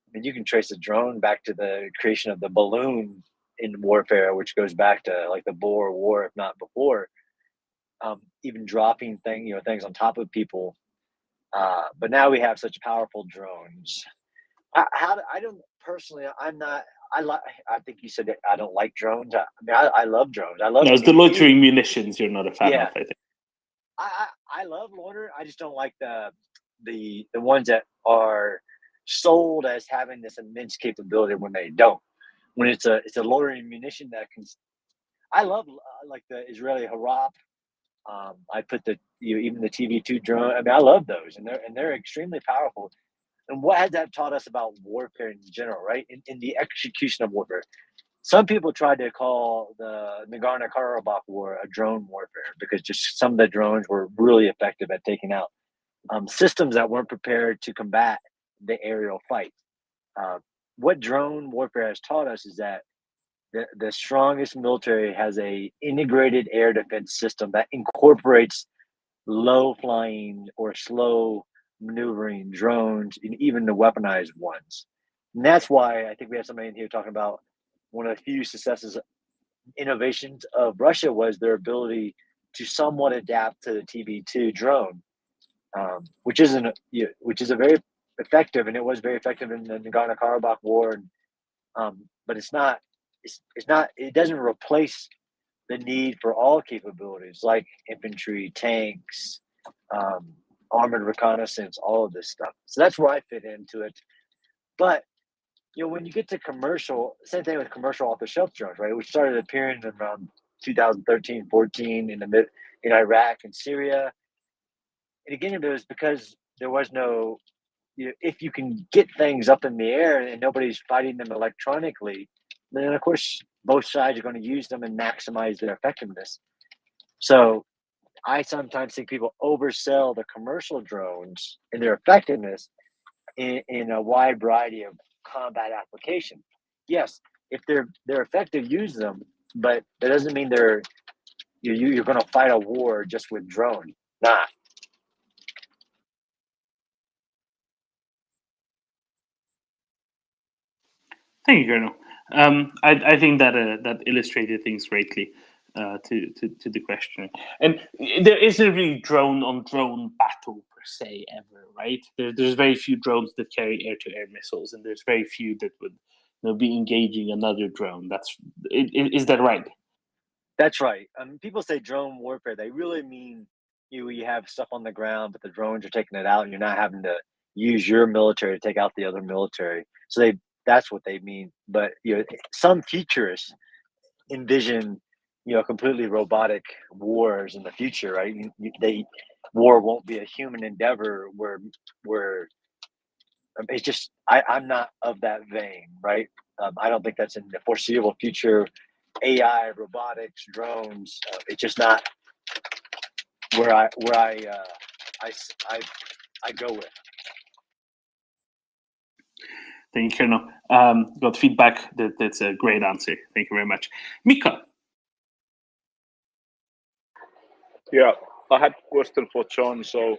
S17: I mean, you can trace a drone back to the creation of the balloon in warfare, which goes back to like the Boer War, if not before. Even dropping things on top of people. But now we have such powerful drones. I don't personally. I'm not. I think you said that I don't like drones. I love drones. I love.
S6: No, it's the loitering munitions you're not a fan of, I think.
S17: I love loiter. I just don't like the ones that are sold as having this immense capability when they don't. When it's a loitering munition that can. I love like the Israeli Harap. I put even the TV2 drone. I mean, I love those, and they're extremely powerful. And what has that taught us about warfare in general, right? In the execution of warfare. Some people tried to call the Nagorno-Karabakh war a drone warfare because just some of the drones were really effective at taking out systems that weren't prepared to combat the aerial fight. What drone warfare has taught us is that the strongest military has a integrated air defense system that incorporates low flying or slow maneuvering drones and even the weaponized ones. And that's why I think we have somebody in here talking about one of the few successes, innovations of Russia was their ability to somewhat adapt to the TB2 drone, which is a very effective, and it was very effective in the Nagorno-Karabakh war. But it doesn't replace the need for all capabilities like infantry, tanks, armored reconnaissance, all of this stuff. So that's where I fit into it. But when you get to commercial, same thing with commercial off-the-shelf drones, right? Which started appearing around 2013, 14 in Iraq and Syria. And again, it was because there was no, if you can get things up in the air and nobody's fighting them electronically, then of course both sides are going to use them and maximize their effectiveness. So I sometimes think people oversell the commercial drones and their effectiveness in a wide variety of combat application. Yes, if they're effective, use them, but that doesn't mean you're going to fight a war just with drone. Nah.
S6: Thank you, Colonel. I think that that illustrated things greatly to the question. And there isn't really drone on drone battle per se ever, right? There's very few drones that carry air-to-air missiles, and there's very few that would be engaging another drone. Is that right?
S17: That's right. People say drone warfare. They really mean you have stuff on the ground, but the drones are taking it out, and you're not having to use your military to take out the other military. So that's what they mean. But some futurists envision completely robotic wars in the future, right? War won't be a human endeavor where it's just I'm not of that vein, right? I don't think that's in the foreseeable future. AI, robotics, drones. It's just not where I go with.
S6: Thank you, Colonel. Got feedback that's a great answer. Thank you very much. Mika.
S4: Yeah, I had a question for John. So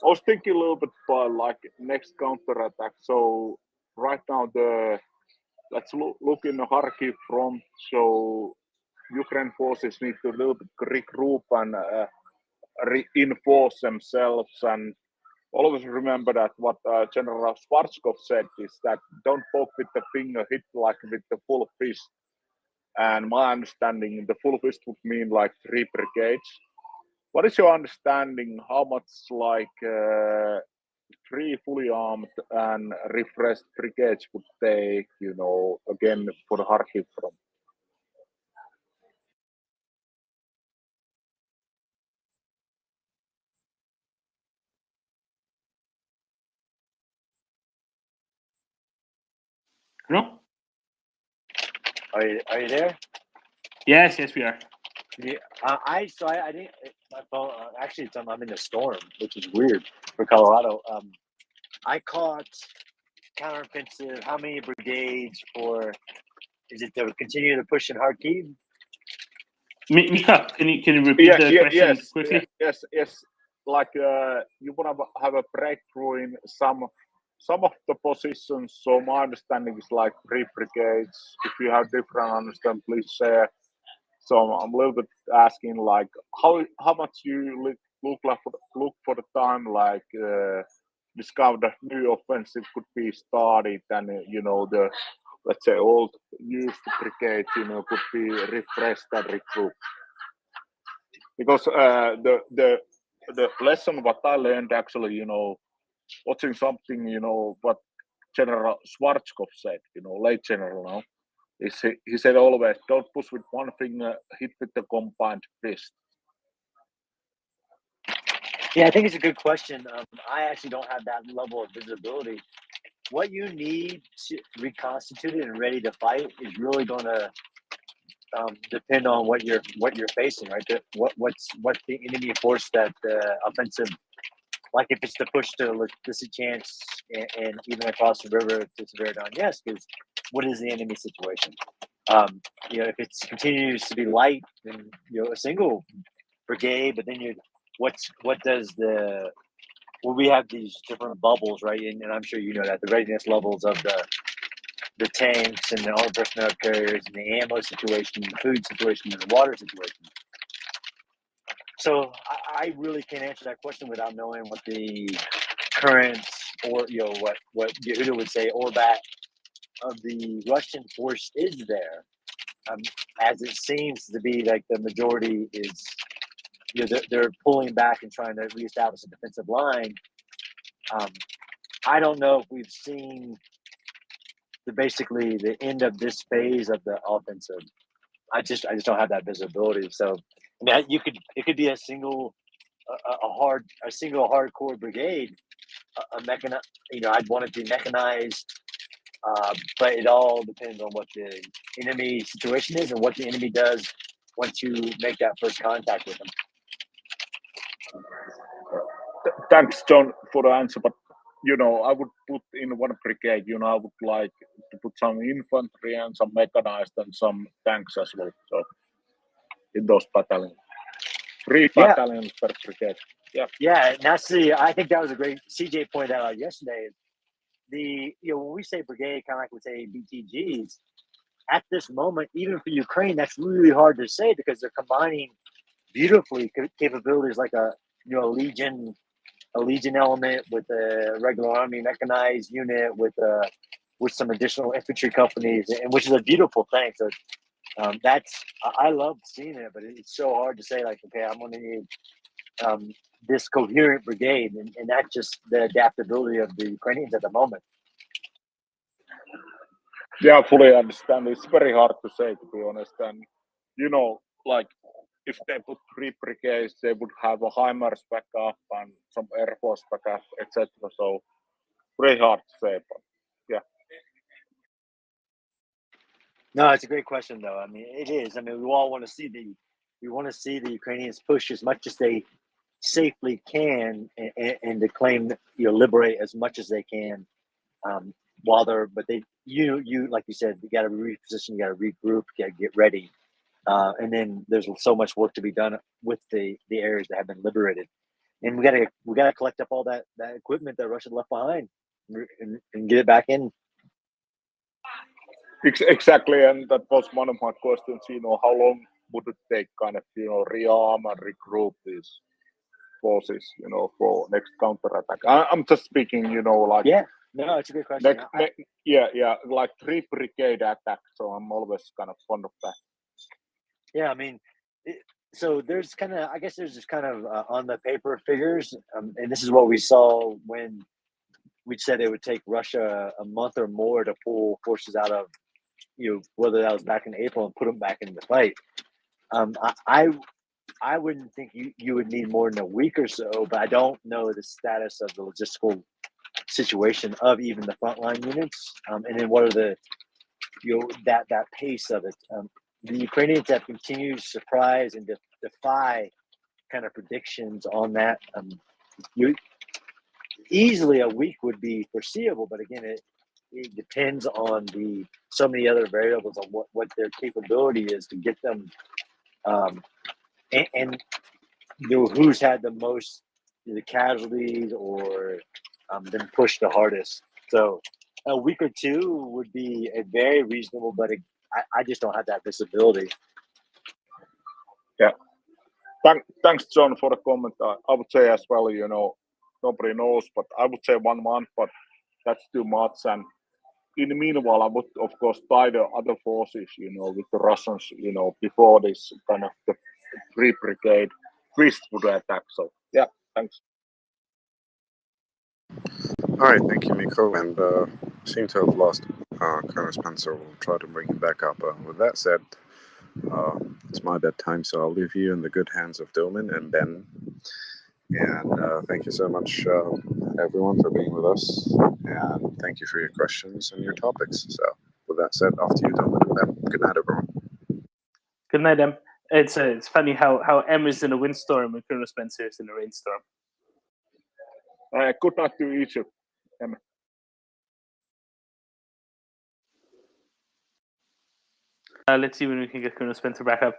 S4: I was thinking a little bit about like next counterattack. So right now let's look in the Kharkiv front. So Ukraine forces need to a little bit regroup and reinforce themselves. And all of us remember that what General Schwarzkopf said is that don't poke with the finger, hit like with the full fist. And my understanding, the full fist would mean like 3 brigades. What is your understanding? How much like 3 fully armed and refreshed brigades would take, again for the Kharkiv front?
S6: No?
S17: Are you there?
S6: Yes, we are.
S17: Yeah, I didn't. My phone actually, I'm in a storm, which is weird for Colorado. I caught counteroffensive. How many brigades for? Is it to continue to push in Kharkiv?
S6: Mika, can you repeat the question quickly?
S4: Yes. Like you want to have a breakthrough in some of the positions. So my understanding is like 3 brigades. If you have different understanding, please share. So I'm a little bit asking like how much you look for the time like discover the new offensive could be started, and the let's say old used brigade could be refreshed and regrouped. Because the lesson what I learned actually watching something what General Schwarzkopf said, late general now. He said always, don't push with one finger, hit with the combined fist.
S17: Yeah, I think it's a good question. I actually don't have that level of visibility. What you need to reconstituted and ready to fight is really going to depend on what you're facing, right? What's the enemy force that offensive like if it's to push to Lysychansk and even across the river to Severodonetsk, is what is the enemy situation? If it continues to be light, then a single brigade, but then what does we have these different bubbles, right? And I'm sure you know that the readiness levels of the tanks and the armored personnel carriers and the ammo situation, the food situation, and the water situation. So I really can't answer that question without knowing what the current, or what Yehuda would say, orbat of the Russian force is there. As it seems to be, like the majority is, they're pulling back and trying to reestablish a defensive line. I don't know if we've seen basically the end of this phase of the offensive. I just don't have that visibility. So it could be a single hardcore brigade, I'd want it to be mechanized, but it all depends on what the enemy situation is and what the enemy does once you make that first contact with them.
S4: Thanks, John, for the answer. But I would put in one brigade. I would like to put some infantry and some mechanized and some tanks as well. So in those battalions, 3 battalions per brigade.
S17: Yeah, and I think that was a great. CJ pointed that out yesterday. When we say brigade, kind of like we say BTGs, at this moment, even for Ukraine, that's really hard to say because they're combining beautifully capabilities like a legion element with a regular army mechanized unit with some additional infantry companies, and which is a beautiful thing. So I love seeing it, but it's so hard to say, like, okay, I'm going to need this coherent brigade, and that's just the adaptability of the Ukrainians at the moment.
S4: Yeah, I fully understand. It's very hard to say, to be honest. And like if they put 3 brigades, they would have a HIMARS backup and some Air Force backup, etc. So very hard to say, but yeah.
S17: No, it's a great question, though. I mean, it is. I mean, we all want to see the Ukrainians push as much as they safely can and to claim, liberate as much as they can. But you like you said, you got to reposition, you got to regroup, you got to get ready, and then there's so much work to be done with the areas that have been liberated, and we got to collect up all that equipment that Russia left behind and get it back in.
S4: Exactly, and that was one of my questions. How long would it take, kind of, rearm and regroup these forces, for next counterattack? I'm just speaking, like.
S17: Yeah. No, it's a good question.
S4: Like 3 brigade attack. So I'm always kind of fond of that.
S17: Yeah, I mean, so there's just kind of on the paper figures, and this is what we saw when we said it would take Russia a month or more to pull forces out of, whether that was back in April and put them back in the fight. I wouldn't think you would need more than a week or so, but I don't know the status of the logistical situation of even the frontline units, and then what are the that pace of it. The Ukrainians have continued to surprise and defy kind of predictions on that. Easily a week would be foreseeable, but again, it depends on so many other variables on what their capability is to get them, and who's had the most the casualties or been pushed the hardest. So a week or 2 would be a very reasonable, but I just don't have that visibility.
S4: Yeah. Thanks, John, for the comment. I would say as well, nobody knows, but I would say 1 month, but that's too much. And in the meanwhile, I would, of course, tie the other forces, with the Russians, before this kind of the 3 brigade twist would attack. So, yeah, thanks.
S1: All right, thank you, Mikko. And seem to have lost Colonel Spencer. We'll try to bring him back up. With that said, it's my bedtime, so I'll leave you in the good hands of Doman and Ben. And thank you so much, everyone, for being with us. And thank you for your questions and your topics. So, with that said, off to you, Doman and Ben. Good night, everyone.
S6: Good night, Em. It's funny how Em is in a windstorm and Colonel Spencer is in a rainstorm.
S4: Good night to each of them.
S6: Let's see when we can get Colonel Spencer back up.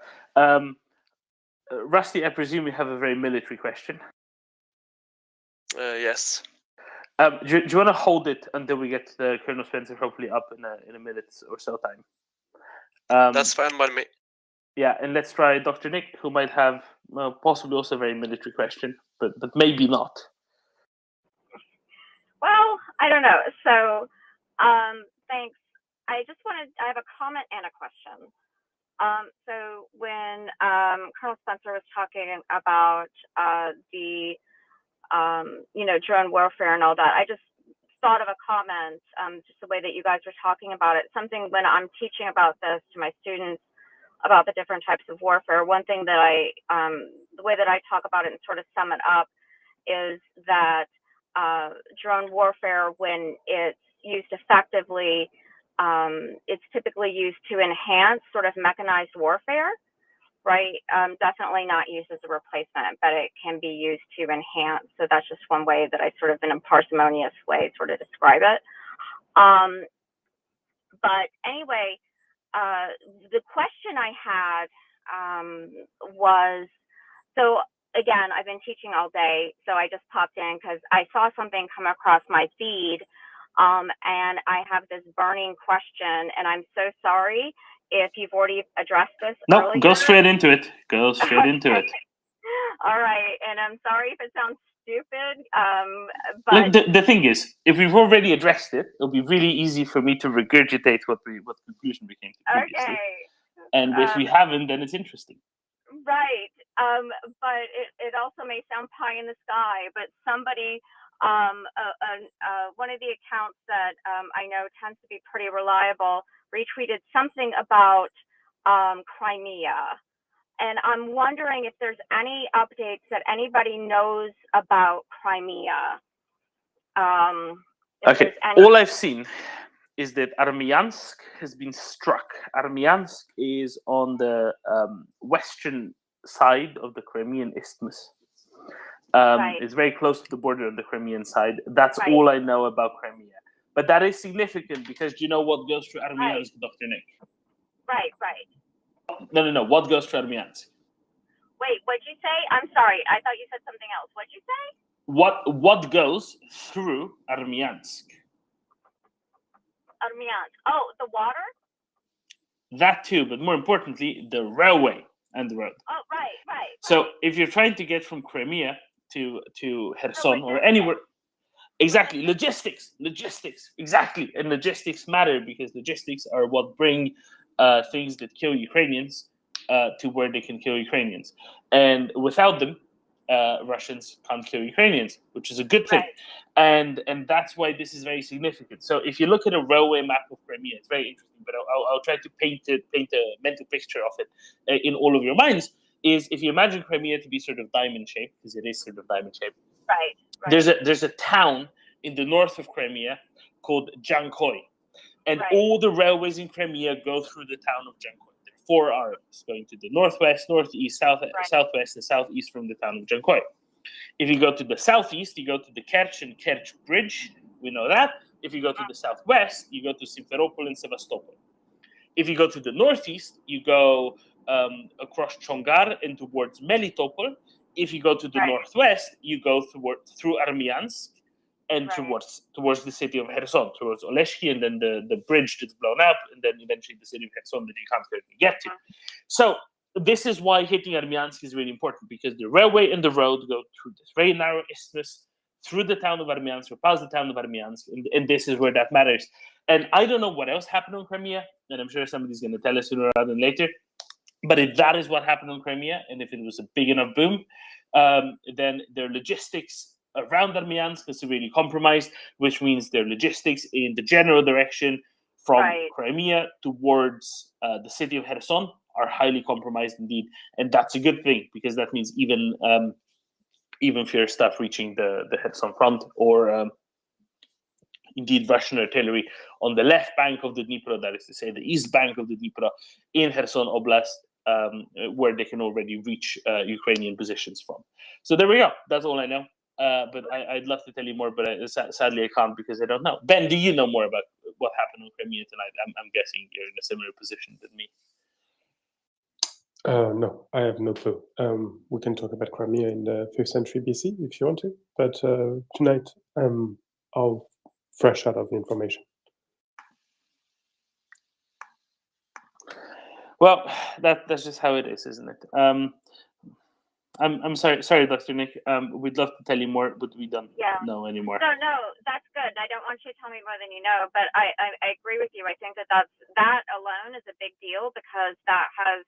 S6: Rusty, I presume you have a very military question.
S3: Yes.
S6: Do you want to hold it until we get the Colonel Spencer hopefully up in a minute or so time?
S3: That's fine by me.
S6: Yeah, and let's try Dr. Nick, who might have possibly also a very military question, but maybe not.
S7: Well, I don't know. So, thanks. I have a comment and a question. So when Colonel Spencer was talking about the drone warfare and all that, I just thought of a comment, just the way that you guys were talking about it. Something when I'm teaching about this to my students about the different types of warfare, one thing that the way that I talk about it and sort of sum it up is that drone warfare, when it's used effectively, it's typically used to enhance sort of mechanized warfare, right? Definitely not used as a replacement, but it can be used to enhance. So that's just one way that I sort of, in a parsimonious way, sort of describe it. But anyway, the question I had was, so again, I've been teaching all day, so I just popped in because I saw something come across my feed, and I have this burning question, and I'm so sorry if you've already addressed this
S6: No,
S7: earlier.
S6: go straight into it. Go straight into it.
S7: All right, and I'm sorry if it sounds stupid, but
S6: Look, the thing is, if we've already addressed it, it'll be really easy for me to regurgitate what conclusion we came to previously.
S7: okay.
S6: And if we haven't, then it's interesting.
S7: Right, but it also may sound pie in the sky, but somebody, one of the accounts that I know tends to be pretty reliable, retweeted something about Crimea. And I'm wondering if there's any updates that anybody knows about Crimea.
S6: Okay, all I've seen is that Armyansk has been struck. Armyansk is on the western side of the Crimean Isthmus.
S7: Right.
S6: It's very close to the border on the Crimean side. That's
S7: Right.
S6: all I know about Crimea. But that is significant because do you know what goes through Armyansk, Dr. Nick?
S7: Right.
S6: No. What goes through Armyansk?
S7: Wait, what'd you say? I'm sorry. I thought you said something else. What'd you say?
S6: What goes through Armyansk?
S7: Armyansk. Oh, the water?
S6: That too, but more importantly, the railway and the road.
S7: Oh, right.
S6: So if you're trying to get from Crimea to Kherson or anywhere, exactly, logistics, exactly, and logistics matter because logistics are what bring things that kill Ukrainians to where they can kill Ukrainians, and without them, Russians can't kill Ukrainians, which is a good thing, and that's why this is very significant. So if you look at a railway map of Crimea, it's very interesting, but I'll try to paint a mental picture of it in all of your minds. Is if you imagine Crimea to be sort of diamond shaped, because it is sort of diamond shaped.
S7: Right.
S6: There's a town in the north of Crimea called Jankoy, and all the railways in Crimea go through the town of Jankoy. There are 4 arms going to the northwest, northeast, southwest, and southeast from the town of Jankoy. If you go to the southeast, you go to the Kerch and Kerch Bridge. We know that. If you go to the southwest, you go to Simferopol and Sevastopol. If you go to the northeast, you go across Chongar and towards Melitopol. If you go to the northwest, you go through Armyansk and towards the city of Kherson, towards Oleshki, and then the bridge that's blown up, and then eventually the city of Kherson that you can't currently get to. So this is why hitting Armyansk is really important, because the railway and the road go through this very narrow isthmus, through the town of Armyansk, or past the town of Armyansk, and this is where that matters. And I don't know what else happened on Crimea, and I'm sure somebody's going to tell us sooner rather than later. But if that is what happened on Crimea, and if it was a big enough boom, then their logistics around Armyansk is severely compromised, which means their logistics in the general direction from Crimea towards the city of Kherson are highly compromised indeed. And that's a good thing, because that means even fierce stuff reaching the Kherson front, or indeed Russian artillery on the left bank of the Dnipro, that is to say the east bank of the Dnipro in Kherson Oblast, where they can already reach Ukrainian positions from. So there we go. That's all I know. But I'd love to tell you more, but sadly I can't because I don't know. Ben, do you know more about what happened on Crimea tonight? I'm guessing you're in a similar position than me.
S8: No, I have no clue. We can talk about Crimea in the 5th century BC if you want to, but tonight I'm all fresh out of the information.
S6: Well, that's just how it is, isn't it? I'm sorry, Dr. Nick. We'd love to tell you more, but we don't know anymore.
S7: No, that's good. I don't want you to tell me more than you know, but I agree with you. I think that alone is a big deal because that has,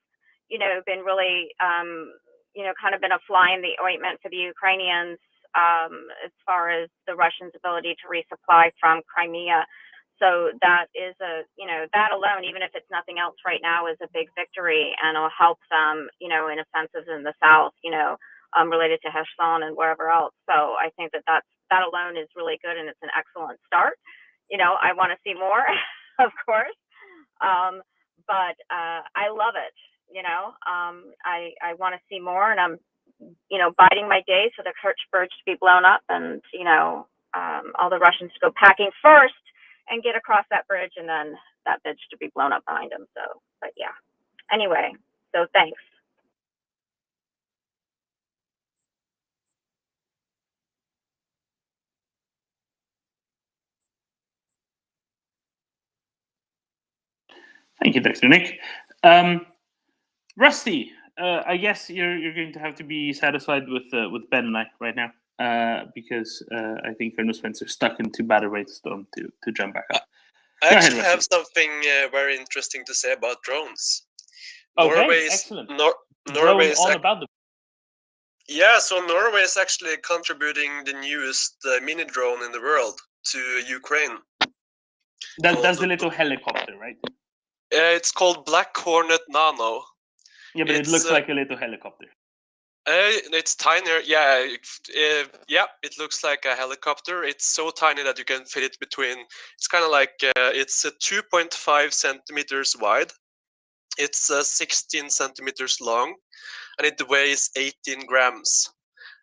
S7: been really, kind of been a fly in the ointment for the Ukrainians as far as the Russians' ability to resupply from Crimea. So that is that alone, even if it's nothing else right now, is a big victory, and it'll help them, in offensives in the south, related to Hezbollah and wherever else. So I think that alone is really good, and it's an excellent start. I want to see more, of course, but I love it. I want to see more, and I'm, biding my days for the Kerch Bridge to be blown up, and all the Russians to go packing first and get across that bridge, and then that bridge to be blown up behind them. So, but yeah. Anyway, so thanks.
S6: Thank you, Dr. Nick. Rusty, I guess you're going to have to be satisfied with Ben and I right now, because I think Colonel Spencer's stuck in too bad a rainstorm to jump back up.
S3: I actually have something very interesting to say about drones.
S6: Okay, excellent.
S3: Norway is
S6: about the.
S3: Yeah, so Norway is actually contributing the newest mini drone in the world to Ukraine.
S6: That's the little helicopter, right?
S3: It's called Black Hornet Nano.
S6: Yeah, but it looks like a little helicopter.
S3: It's tinier. Yeah, it looks like a helicopter. It's so tiny that you can fit it between. It's kind of like it's 2.5 centimeters wide. It's 16 centimeters long, and it weighs 18 grams.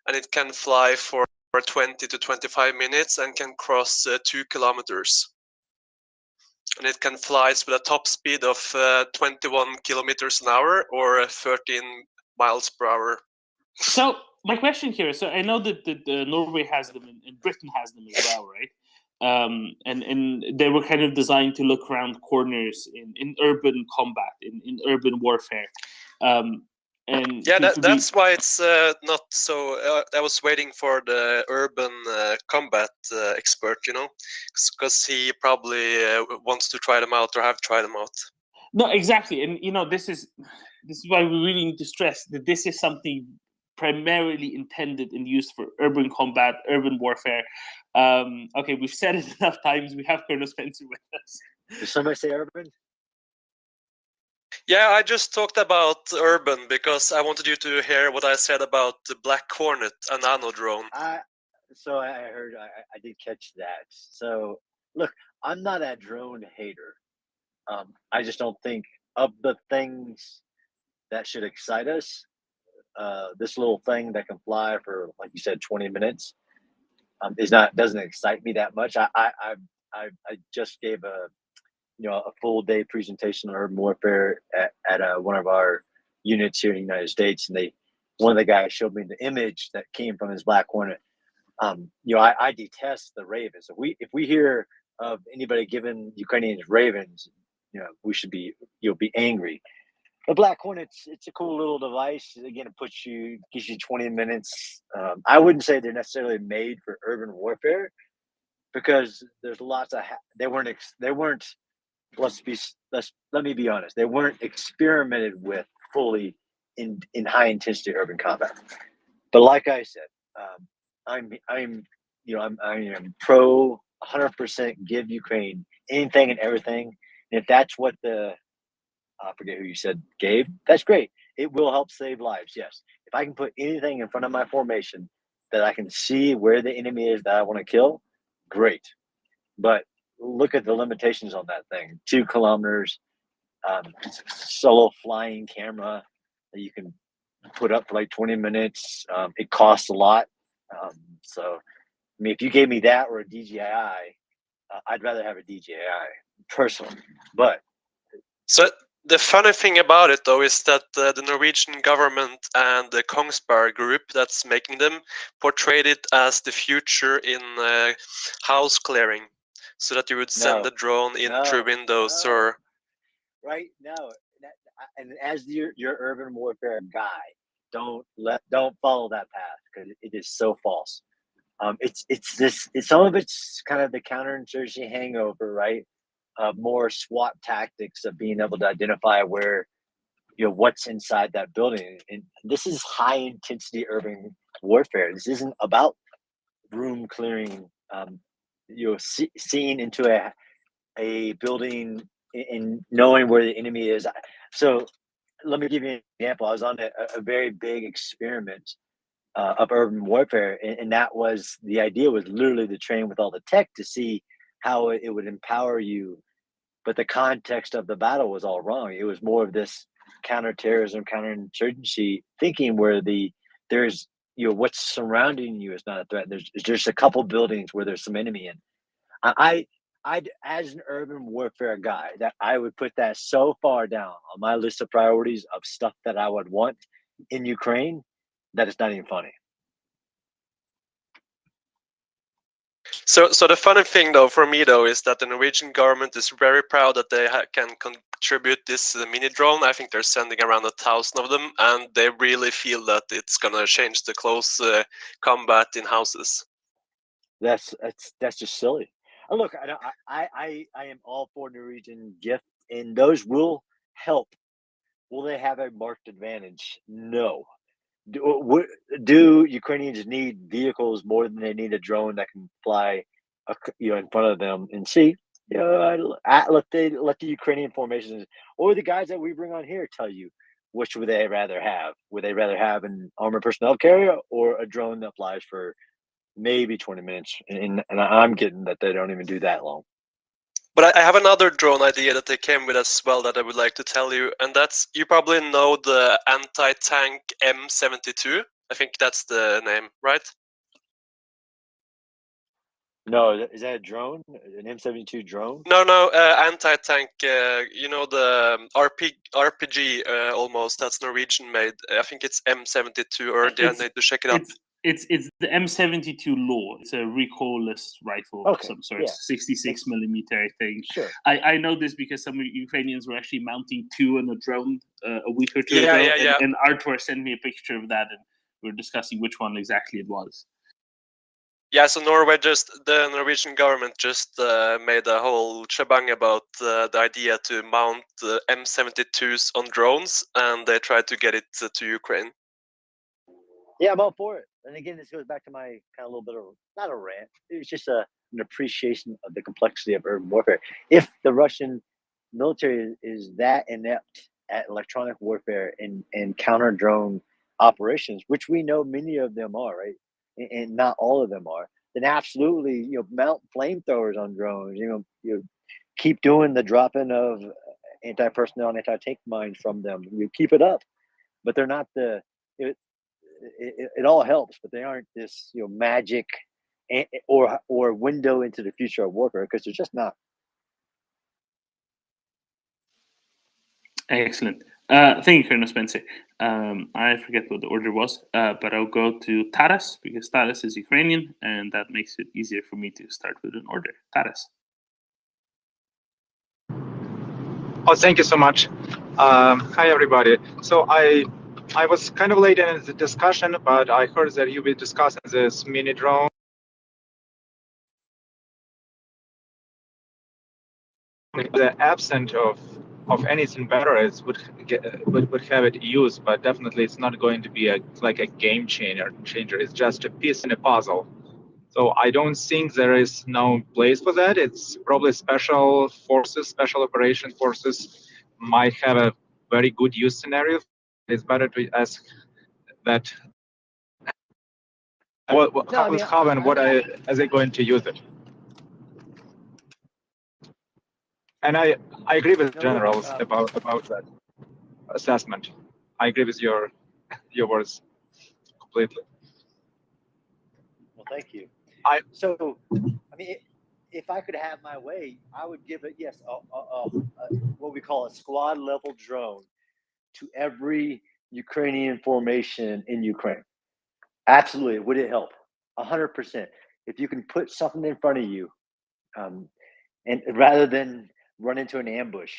S3: And it can fly for 20 to 25 minutes and can cross 2 kilometers. And it can fly with a top speed of 21 kilometers an hour or 13 miles per hour.
S6: So my question here, so I know that Norway has them and Britain has them as well, right? And they were kind of designed to look around corners in urban combat, in urban warfare. And
S3: yeah, that's why it's not so. I was waiting for the urban combat expert, because he probably wants to try them out or have tried them out.
S6: No, exactly, and this is why we really need to stress that this is something primarily intended and used for urban combat, urban warfare. Okay, we've said it enough times. We have Colonel Spencer with us.
S17: Did somebody say urban?
S3: Yeah, I just talked about urban because I wanted you to hear what I said about the Black Hornet, a nano drone.
S17: So I heard, I did catch that. So look, I'm not a drone hater. I just don't think of the things that should excite us. This little thing that can fly for, like you said, 20 minutes doesn't excite me that much. I just gave a full day presentation on urban warfare at one of our units here in the United States, and one of the guys showed me the image that came from his Black Hornet. I detest the Ravens. If we hear of anybody giving Ukrainians Ravens, we should be angry. The Black Hornet, it's a cool little device. Again, it gives you 20 minutes. I wouldn't say they're necessarily made for urban warfare because there's lots of they weren't. Let me be honest. They weren't experimented with fully in high intensity urban combat. But like I said, I am pro 100% give Ukraine anything and everything. And if that's what I forget who you said, Gabe, that's great. It will help save lives. Yes. If I can put anything in front of my formation that I can see where the enemy is that I want to kill, great. But look at the limitations on that thing. 2 kilometers, solo flying camera that you can put up for like 20 minutes. It costs a lot. So, I mean, if you gave me that or a DJI, I'd rather have a DJI personally. But
S3: so the funny thing about it, though, is that the Norwegian government and the Kongsberg group that's making them portrayed it as the future in house clearing, so that you would send the drone in through windows or.
S17: Right? No. And as your urban warfare guy, don't follow that path because it is so false. It's some of it's kind of the counterinsurgency hangover, right? More SWAT tactics of being able to identify where, what's inside that building. And this is high intensity urban warfare. This isn't about room clearing, seeing into a building and knowing where the enemy is. So let me give you an example. I was on a very big experiment of urban warfare, and that was the idea was literally to train with all the tech to see how it would empower you, but the context of the battle was all wrong. It was more of this counterterrorism, counterinsurgency thinking where there's what's surrounding you is not a threat. There's just a couple buildings where there's some enemy in. I'd as an urban warfare guy, that I would put that so far down on my list of priorities of stuff that I would want in Ukraine that it's not even funny.
S3: So the funny thing, though, for me, though, is that the Norwegian government is very proud that they can contribute this mini drone. I think they're sending around 1,000 of them, and they really feel that it's gonna change the close combat in houses.
S17: That's just silly. Look, I am all for Norwegian gift, and those will help. Will they have a marked advantage? No. Do Ukrainians need vehicles more than they need a drone that can fly, in front of them and see? Let the Ukrainian formations or the guys that we bring on here tell you which would they rather have. Would they rather have an armored personnel carrier or a drone that flies for maybe 20 minutes? And I'm getting that they don't even do that long.
S3: But I have another drone idea that they came with as well that I would like to tell you, and that's, you probably know the anti-tank M72. I think that's the name, right?
S17: No, is that a drone? An M72 drone?
S3: No, anti-tank. The RPG almost. That's Norwegian made. I think it's M72, or do I need to check it up?
S6: It's the M72 Law. It's a recoilless rifle of some sort, 66 millimeter, I think.
S17: Sure.
S6: I know this because some Ukrainians were actually mounting two on a drone a week or two ago, and Artur sent me a picture of that, and we were discussing which one exactly it was.
S3: Yeah, so the Norwegian government just made a whole shebang about the idea to mount the M72s on drones, and they tried to get it to Ukraine.
S17: Yeah, I'm all for it. And again, this goes back to my kind of little bit of, not a rant, it's just an appreciation of the complexity of urban warfare. If the Russian military is that inept at electronic warfare and counter drone operations, which we know many of them are, right? And not all of them are, then absolutely, mount flamethrowers on drones, keep doing the dropping of anti-personnel and anti-tank mines from them. You keep it up, but they're not it all helps, but they aren't this magic or window into the future of warfare, because they're just not.
S6: Excellent. Thank you, Colonel Spencer. I forget what the order was, but I'll go to Taras because Taras is Ukrainian, and that makes it easier for me to start with an order. Taras.
S12: Oh, thank you so much. Hi, everybody. So I was kind of late in the discussion, but I heard that you'll be discussing this mini drone. The absence of anything better is would have it used, but definitely it's not going to be like a game changer. It's just a piece in a puzzle. So I don't think there is no place for that. It's probably special forces, special operation forces might have a very good use scenario. It's better to ask that. How and what are they going to use it? And I agree with generals about that assessment. I agree with your words completely.
S17: Well, thank you.
S12: I
S17: So, I mean, if I could have my way, I would give it, yes, what we call a squad level drone to every Ukrainian formation in Ukraine. Absolutely. Would it help? 100%. If you can put something in front of you, and rather than run into an ambush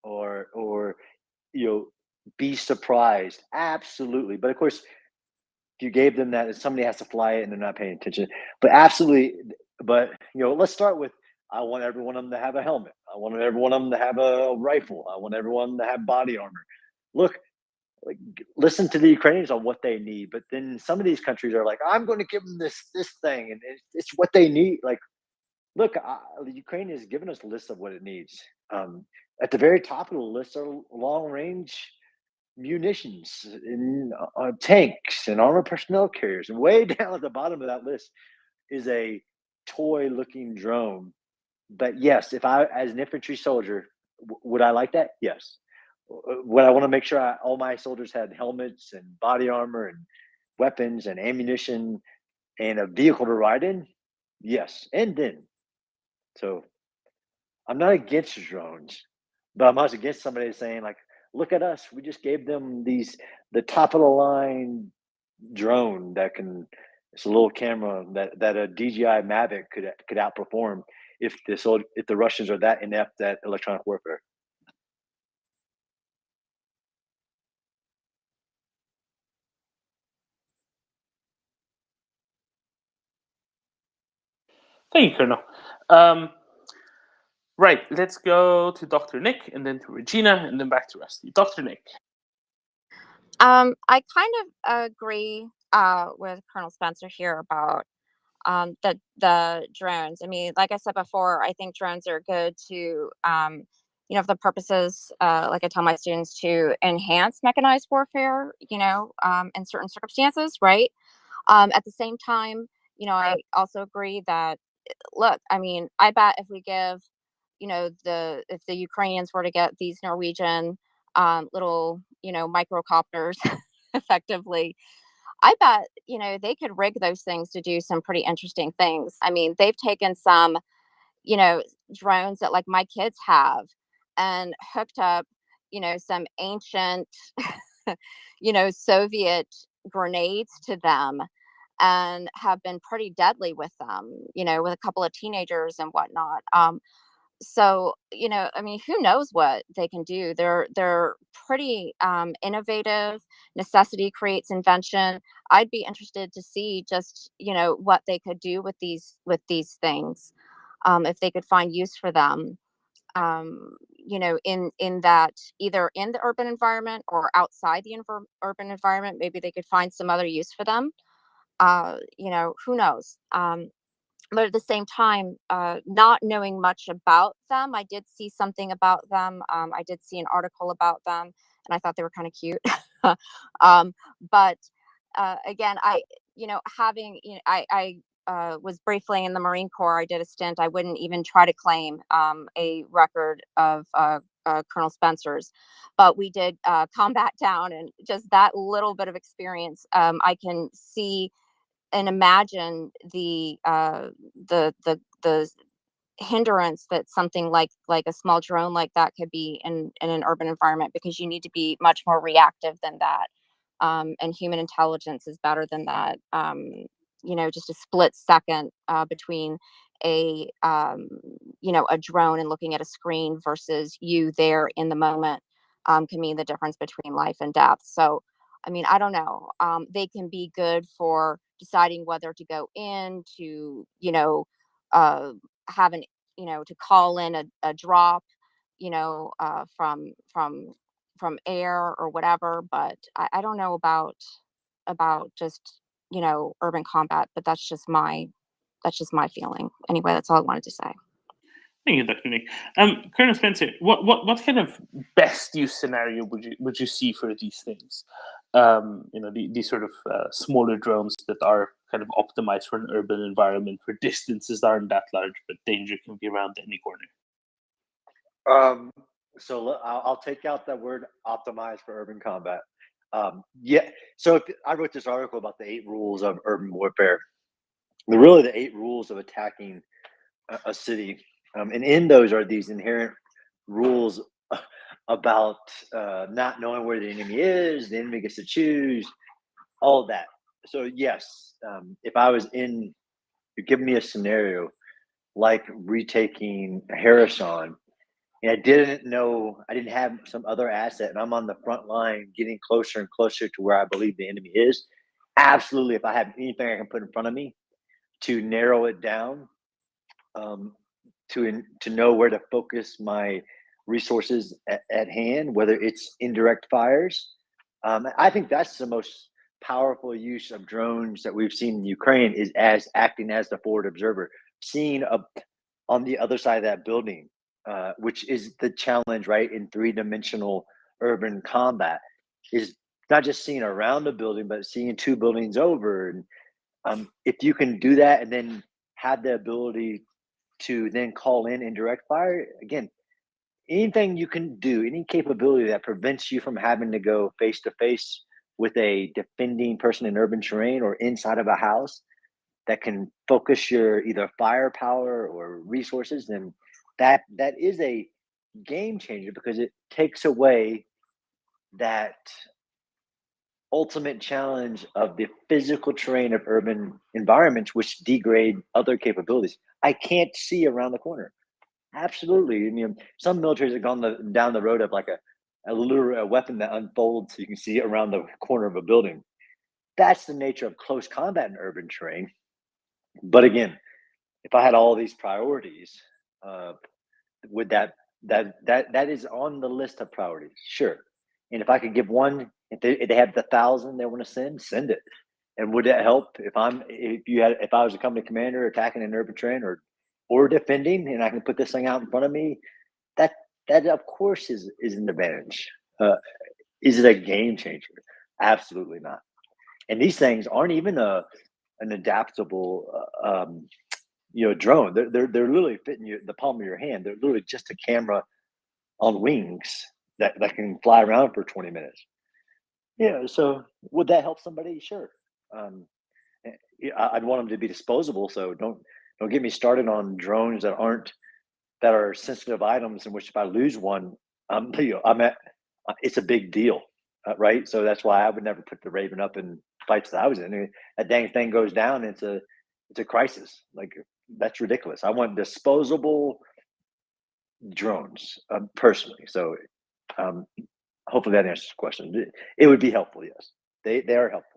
S17: or be surprised, absolutely. But of course, if you gave them that, somebody has to fly it and they're not paying attention. But absolutely. But let's start with, I want every one of them to have a helmet. I want every one of them to have a rifle. I want everyone to have body armor. Look, listen to the Ukrainians on what they need. But then some of these countries are like, I'm going to give them this thing, and it's what they need. Like, look, the Ukraine has given us a list of what it needs. At the very top of the list are long range munitions and tanks and armored personnel carriers. And way down at the bottom of that list is a toy looking drone. But yes, if I, as an infantry soldier, would I like that? Yes. Would I want to make sure all my soldiers had helmets and body armor and weapons and ammunition and a vehicle to ride in? Yes. And then, so I'm not against drones, but I'm also against somebody saying like, look at us, we just gave them the top of the line drone that can, it's a little camera that a DJI Mavic could outperform if the Russians are that inept at electronic warfare.
S6: Thank you, Colonel. Right, let's go to Dr. Nick, and then to Regina, and then back to Rusty. Dr. Nick.
S7: I kind of agree with Colonel Spencer here about the drones. I mean, like I said before, I think drones are good to, for the purposes, like I tell my students, to enhance mechanized warfare, in certain circumstances, right? At the same time, I also agree that, look, I mean, I bet if we give, if the Ukrainians were to get these Norwegian little, microcopters effectively, I bet, they could rig those things to do some pretty interesting things. I mean, they've taken some, drones that like my kids have and hooked up, some ancient, Soviet grenades to them and have been pretty deadly with them, with a couple of teenagers and whatnot. So, I mean, who knows what they can do? They're pretty innovative. Necessity creates invention. I'd be interested to see just, what they could do with these things, if they could find use for them. In that, either in the urban environment or outside the urban environment, maybe they could find some other use for them. Who knows? But at the same time, not knowing much about them, I did see something about them. I did see an article about them, and I thought they were kind of cute. But again, I was briefly in the Marine Corps. I did a stint. I wouldn't even try to claim a record of Colonel Spencer's, but we did combat down, and just that little bit of experience, I can see and imagine the hindrance that something like a small drone like that could be in an urban environment, because you need to be much more reactive than that, and human intelligence is better than that. Just a split second between a drone and looking at a screen versus you there in the moment can mean the difference between life and death. So I mean, I don't know. They can be good for deciding whether to go in, to, have to call in a drop, from air or whatever. But I don't know about just, urban combat, but that's just my feeling. Anyway, that's all I wanted to say.
S6: Thank you, Dr. Nick. Colonel Spencer, what kind of best use scenario would you see for these things? These sort of smaller drones that are kind of optimized for an urban environment, where distances aren't that large, but danger can be around any corner.
S17: So I'll take out that word optimized for urban combat. Yeah. So I wrote this article about the 8 rules of urban warfare. really the 8 rules of attacking a city, and in those are these inherent rules about not knowing where the enemy is. The enemy gets to choose all of that. So yes, if I was in, give me a scenario like retaking Harrison, and I didn't have some other asset, and I'm on the front line getting closer and closer to where I believe the enemy is. Absolutely, if I have anything I can put in front of me to narrow it down, to know where to focus my resources at hand, whether it's indirect fires. I think that's the most powerful use of drones that we've seen in Ukraine, is as acting as the forward observer, seeing on the other side of that building, which is the challenge, right? In 3-dimensional urban combat, is not just seeing around the building, but seeing 2 buildings over. And if you can do that and then have the ability to then call in indirect fire, again, anything you can do, any capability that prevents you from having to go face to face with a defending person in urban terrain or inside of a house, that can focus your either firepower or resources, then that is a game changer, because it takes away that ultimate challenge of the physical terrain of urban environments, which degrade other capabilities. I can't see around the corner. Absolutely. I mean, some militaries have gone down the road of like a weapon that unfolds so you can see it around the corner of a building. That's the nature of close combat in urban terrain. But again, if I had all these priorities, would that is on the list of priorities? Sure. And if I could give one, if they have the 1,000 they want to send it. And would that help if I was a company commander attacking an urban terrain or defending, and I can put this thing out in front of me? That of course is an advantage. Is it a game changer? Absolutely not. And these things aren't even an adaptable drone. They're literally fitting the palm of your hand. They're literally just a camera on wings that can fly around for 20 minutes. Yeah. So would that help somebody? Sure. I'd want them to be disposable. So don't get me started on drones that are sensitive items, in which if I lose one, it's a big deal, right? So that's why I would never put the Raven up in fights that I was in. I mean, that dang thing goes down, it's a crisis. Like, that's ridiculous. I want disposable drones, personally. So hopefully that answers the question. It would be helpful. Yes, they are helpful.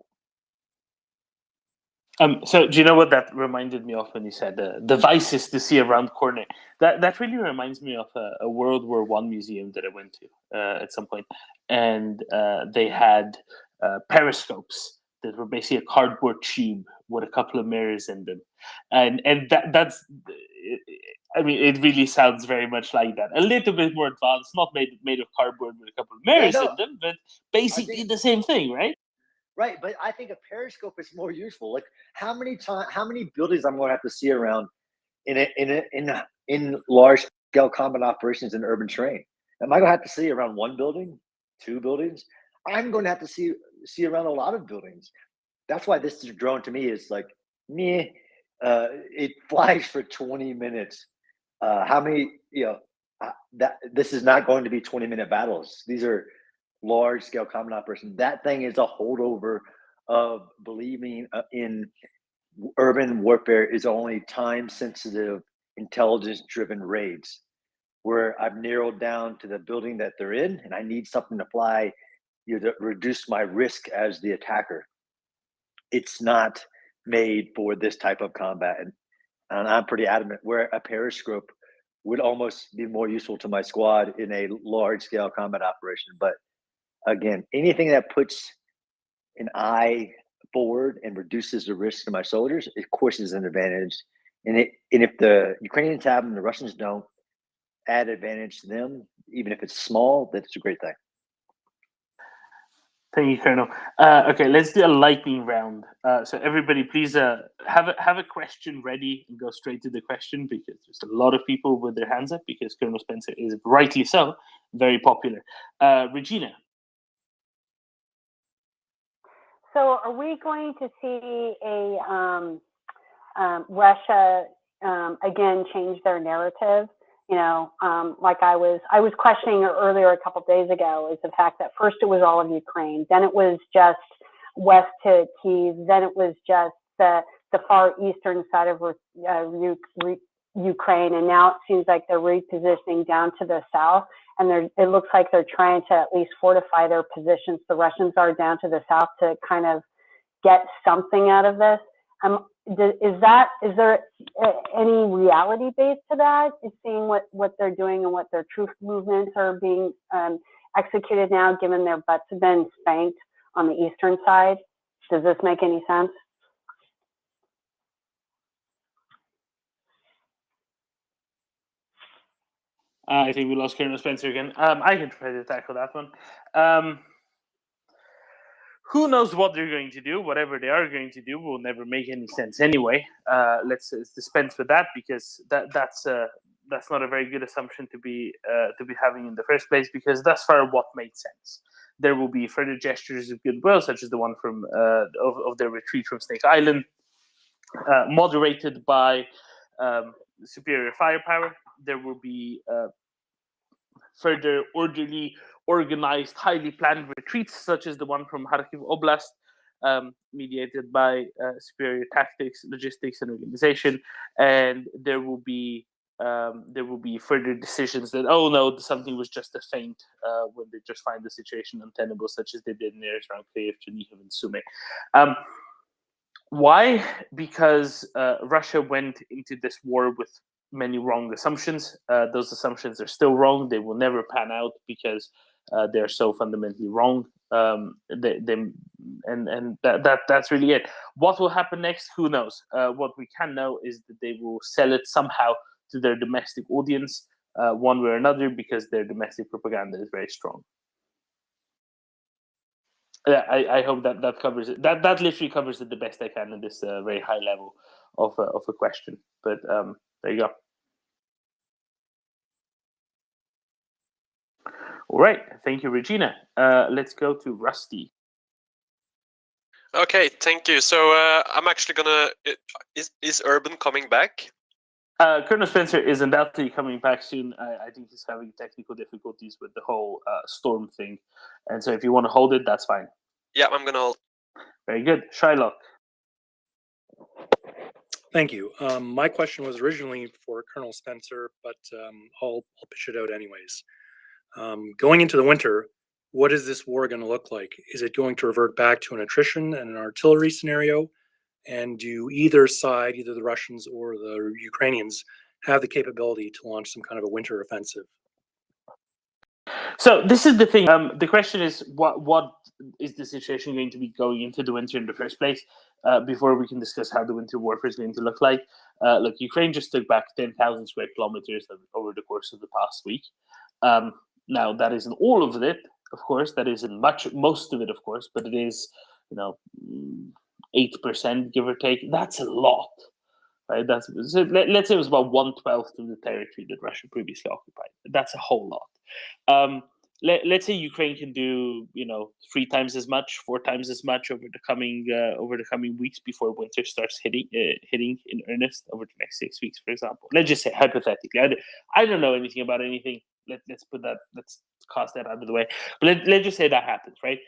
S6: So do you know what that reminded me of when you said devices to see around corner? That really reminds me of a World War I museum that I went to at some point, and they had periscopes that were basically a cardboard tube with a couple of mirrors in them, and that's. I mean, it really sounds very much like that. A little bit more advanced, not made of cardboard with a couple of mirrors in them, but basically the same thing, right?
S17: Right, but I think a periscope is more useful. Like, how many buildings I'm going to have to see around in large scale combat operations in urban terrain? Am I going to have to see around 1 building, 2 buildings? I'm going to have to see around a lot of buildings. That's why this drone to me is like meh. It flies for 20 minutes. How many? This is not going to be 20-minute battles. These are large scale combat operations. That thing is a holdover of believing in urban warfare is only time sensitive, intelligence driven raids, where I've narrowed down to the building that they're in, and I need something to fly to reduce my risk as the attacker. It's not made for this type of combat, and I'm pretty adamant where a periscope would almost be more useful to my squad in a large scale combat operation. But again, anything that puts an eye forward and reduces the risk to my soldiers, of course, is an advantage. And if the Ukrainians have them, the Russians don't, add advantage to them, even if it's small, that's a great thing.
S6: Thank you, Colonel. Okay, let's do a lightning round. So everybody, please have a question ready and go straight to the question, because there's a lot of people with their hands up, because Colonel Spencer is, rightly so, very popular. Regina.
S15: So are we going to see Russia again changed their narrative. Like I was questioning earlier a couple of days ago, is the fact that first it was all of Ukraine, then it was just west to Kiev, then it was just the far eastern side of Ukraine, and now it seems like they're repositioning down to the south, and it looks like they're trying to at least fortify their positions. The Russians are down to the south to kind of get something out of this. Is there any reality base to that? Is seeing what they're doing and what their troop movements are being executed now, given their butts have been spanked on the eastern side? Does this make any sense?
S6: I think we lost Colonel Spencer again. I can try to tackle that one. Who knows what they're going to do? Whatever they are going to do will never make any sense anyway. Let's dispense with that, because that's not a very good assumption to be having in the first place, because thus far what made sense. There will be further gestures of goodwill, such as the one from of their retreat from Snake Island, moderated by superior firepower. There will be further orderly, organized, highly planned retreats, such as the one from Kharkiv Oblast, mediated by superior tactics, logistics, and organization. And there will be further decisions that, oh no, something was just a feint, when they just find the situation untenable, such as they did in areas around Kyiv, Chernihiv, and Sumy. Why? Because Russia went into this war with many wrong assumptions. Those assumptions are still wrong. They will never pan out because they're so fundamentally wrong. That's really it. What will happen next? Who knows? What we can know is that they will sell it somehow to their domestic audience, one way or another, because their domestic propaganda is very strong. I hope that covers it. That literally covers it the best I can in this very high level of a question. But there you go. All right, thank you, Regina. Let's go to Rusty.
S3: Okay, thank you. So I'm actually gonna. Is Urban coming back?
S6: Colonel Spencer is undoubtedly coming back soon. I think he's having technical difficulties with the whole storm thing, and so if you want to hold it, that's fine.
S3: Yeah, I'm gonna hold.
S6: Very good, Shylock.
S16: Thank you. My question was originally for Colonel Spencer, but I'll pitch it out anyways. Going into the winter, what is this war going to look like? Is it going to revert back to an attrition and an artillery scenario? And do either side, either the Russians or the Ukrainians, have the capability to launch some kind of a winter offensive?
S6: So this is the thing. The question is, what is the situation going to be going into the winter in the first place? Before we can discuss how the winter warfare is going to look like. Look, Ukraine just took back 10,000 square kilometers over the course of the past week. Now, that isn't all of it, of course. That isn't most of it, of course. But it is, 8%, give or take. That's a lot. Right? Let's say it was about 1/12 of the territory that Russia previously occupied. That's a whole lot. Let's say Ukraine can do 3 times as much, 4 times as much over the coming weeks before winter starts hitting in earnest over the next 6 weeks, for example. Let's just say hypothetically. I don't know anything about anything. Let's cast that out of the way. But let's just say that happens, right?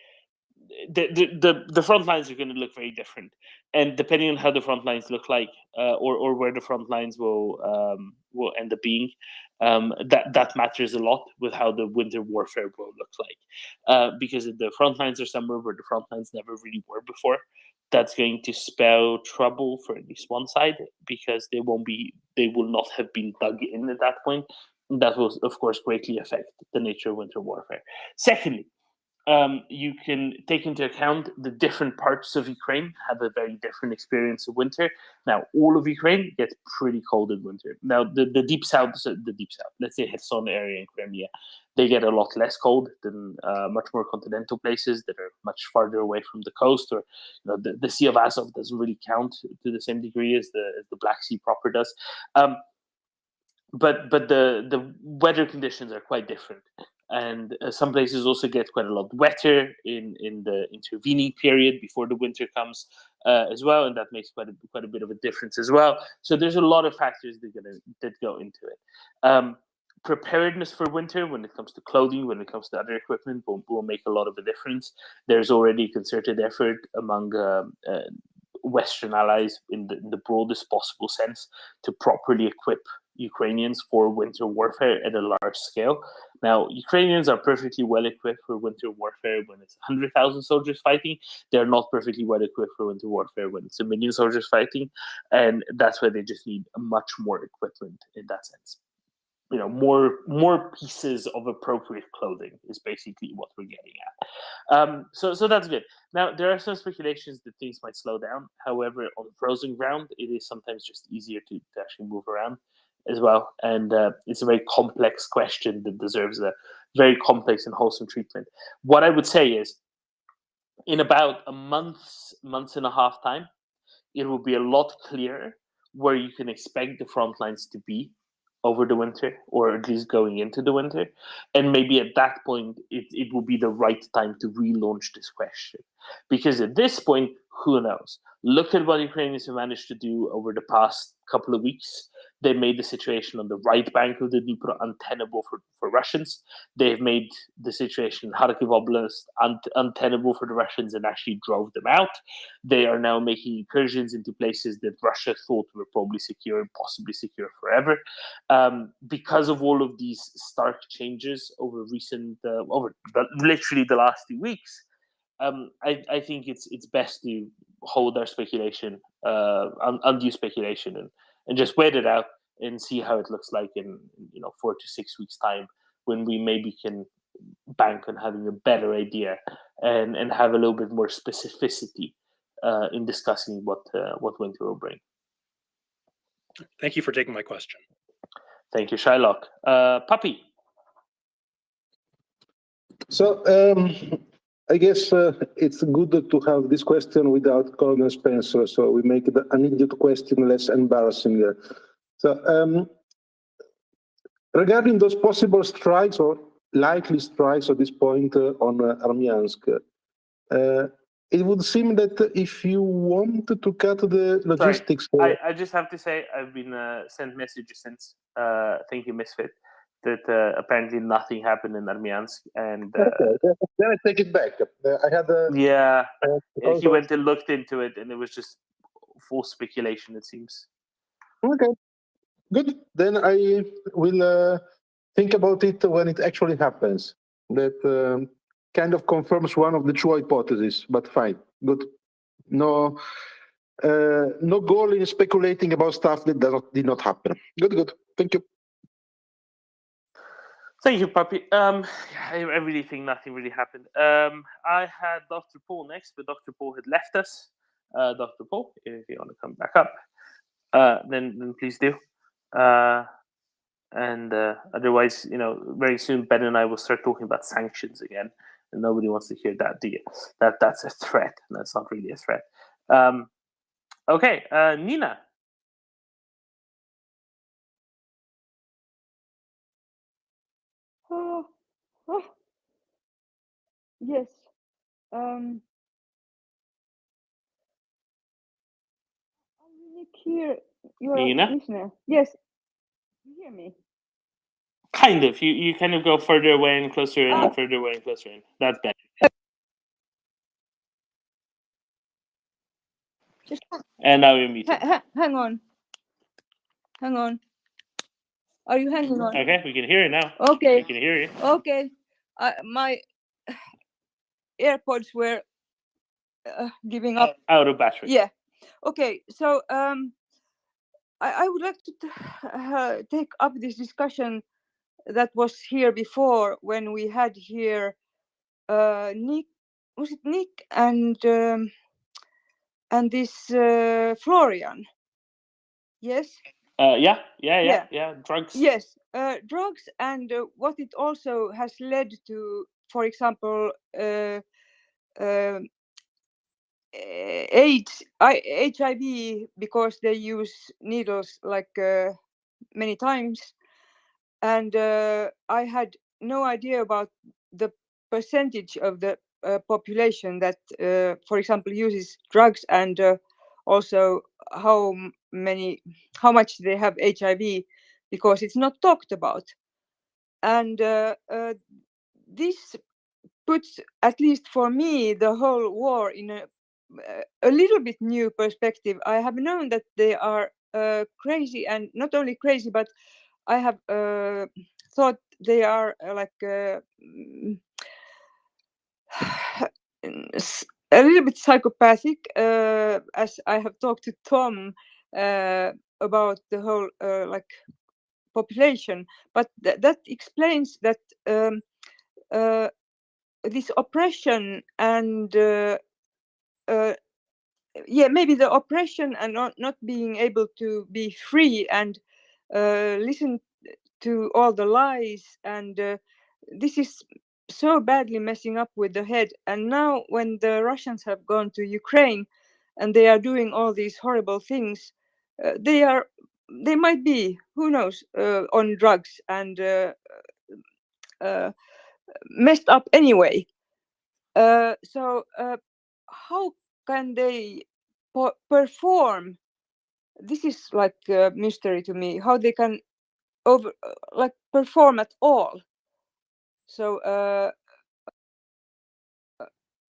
S6: The front lines are going to look very different, and depending on how the front lines look like, or where the front lines will end up being, that matters a lot with how the winter warfare will look like. Because if the front lines are somewhere where the front lines never really were before, that's going to spell trouble for at least one side, because they will not have been dug in at that point. And that will, of course, greatly affect the nature of winter warfare. Secondly, you can take into account the different parts of Ukraine have a very different experience of winter. Now, all of Ukraine gets pretty cold in winter. Now, the deep south, let's say Kherson area and Crimea, they get a lot less cold than much more continental places that are much farther away from the coast, or the Sea of Azov doesn't really count to the same degree as the Black Sea proper does. But the weather conditions are quite different. And some places also get quite a lot wetter in the intervening period before the winter comes. as well, and that makes quite a bit of a difference as well. So there's a lot of factors that go into it. Preparedness for winter, when it comes to clothing, when it comes to other equipment, will make a lot of a difference. There's already a concerted effort among Western allies in the broadest possible sense to properly equip Ukrainians for winter warfare at a large scale. Now, Ukrainians are perfectly well equipped for winter warfare when it's 100,000 soldiers fighting. They're not perfectly well equipped for winter warfare when it's 1 million soldiers fighting, and that's why they just need much more equipment in that sense. More pieces of appropriate clothing is basically what we're getting at. So that's good. Now, there are some speculations that things might slow down. However, on frozen ground, it is sometimes just easier to actually move around as well. And it's a very complex question that deserves a very complex and wholesome treatment. What I would say is, in about a month and a half time, it will be a lot clearer where you can expect the front lines to be over the winter, or at least going into the winter. And maybe at that point, it will be the right time to relaunch this question. Because at this point, who knows? Look at what Ukrainians have managed to do over the past couple of weeks. They made the situation on the right bank of the Dnipro untenable for Russians. They've made the situation in Kharkiv Oblast untenable for the Russians and actually drove them out. They are now making incursions into places that Russia thought were probably secure and possibly secure forever. Because of all of these stark changes over literally the last 2 weeks, I think it's best to hold our speculation, undue speculation, and just wait it out and see how it looks like in 4 to 6 weeks time, when we maybe can bank on having a better idea and have a little bit more specificity in discussing what winter will bring.
S16: Thank you for taking my question.
S6: Thank you, Shylock. Puppy.
S10: So I guess it's good to have this question without Colonel Spencer, so we make an idiot question less embarrassing. So regarding those possible strikes or likely strikes at this point on Armyansk, it would seem that if you want to cut the logistics...
S6: Sorry, I just have to say I've been sent messages since, thank you, Misfit, that apparently nothing happened in Armyansk, and
S10: okay, then I take it back. I had
S6: he went and looked into it, and it was just full speculation, it seems.
S10: Okay, good. Then I will think about it when it actually happens. That kind of confirms one of the true hypotheses, but fine, good. No goal in speculating about stuff that did not happen. Good. Thank you.
S6: Thank you, Puppy. I really think nothing really happened. I had Dr. Paul next, but Dr. Paul had left us. Dr. Paul, if you want to come back up, then please do. And otherwise, very soon Ben and I will start talking about sanctions again, and nobody wants to hear that, do you? That's a threat. That's not really a threat. Okay, Nina.
S9: Yes. I really hear your
S6: Nina?
S9: listener. Yes. You hear me?
S6: Kind of. You kind of go further away and closer in, and further away and closer in. That's better.
S9: Just
S6: And now you're muted.
S9: hang on. Are you hanging on?
S6: Okay, we can hear you now.
S9: Okay.
S6: We can hear you.
S9: Okay. My AirPods were giving up.
S6: Out of battery.
S9: Yeah. Okay. So I would like to take up this discussion that was here before, when we had here Nick. Was it Nick and this Florian? Yes.
S6: Yeah. Drugs.
S9: Yes, drugs, and what it also has led to, for example, AIDS, HIV, because they use needles like many times, and I had no idea about the percentage of the population that, for example, uses drugs, and also how much they have HIV, because it's not talked about. And this puts, at least for me, the whole war in a little bit new perspective. I have known that they are crazy, and not only crazy, but I have thought they are a little bit psychopathic, as I have talked to Tom about the whole population. But that explains that this oppression and maybe the oppression and not being able to be free and listen to all the lies, and this is so badly messing up with the head. And now when the Russians have gone to Ukraine and they are doing all these horrible things, they might be, who knows, on drugs and messed up anyway. So how can they perform? This is like a mystery to me, how they can perform at all. So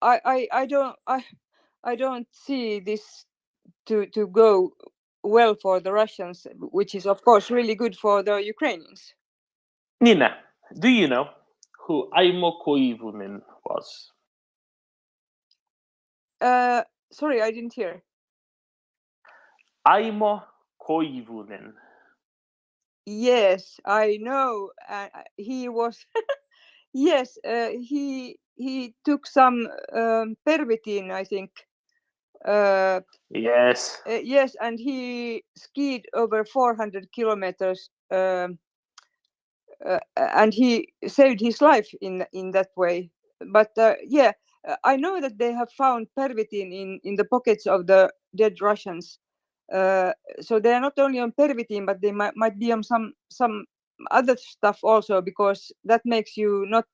S9: I don't see this to go well for the Russians, which is of course really good for the Ukrainians.
S6: Nina, do you know who Aimo Koivunen was?
S9: Sorry, I didn't hear.
S6: Aimo Koivunen.
S9: Yes, I know. He was. Yes, he took some pervitin, I think.
S6: Yes.
S9: Yes, and he skied over 400 kilometers, and he saved his life in that way. But I know that they have found pervitin in the pockets of the dead Russians. So they are not only on pervitin, but they might be on some other stuff also, because that makes you not.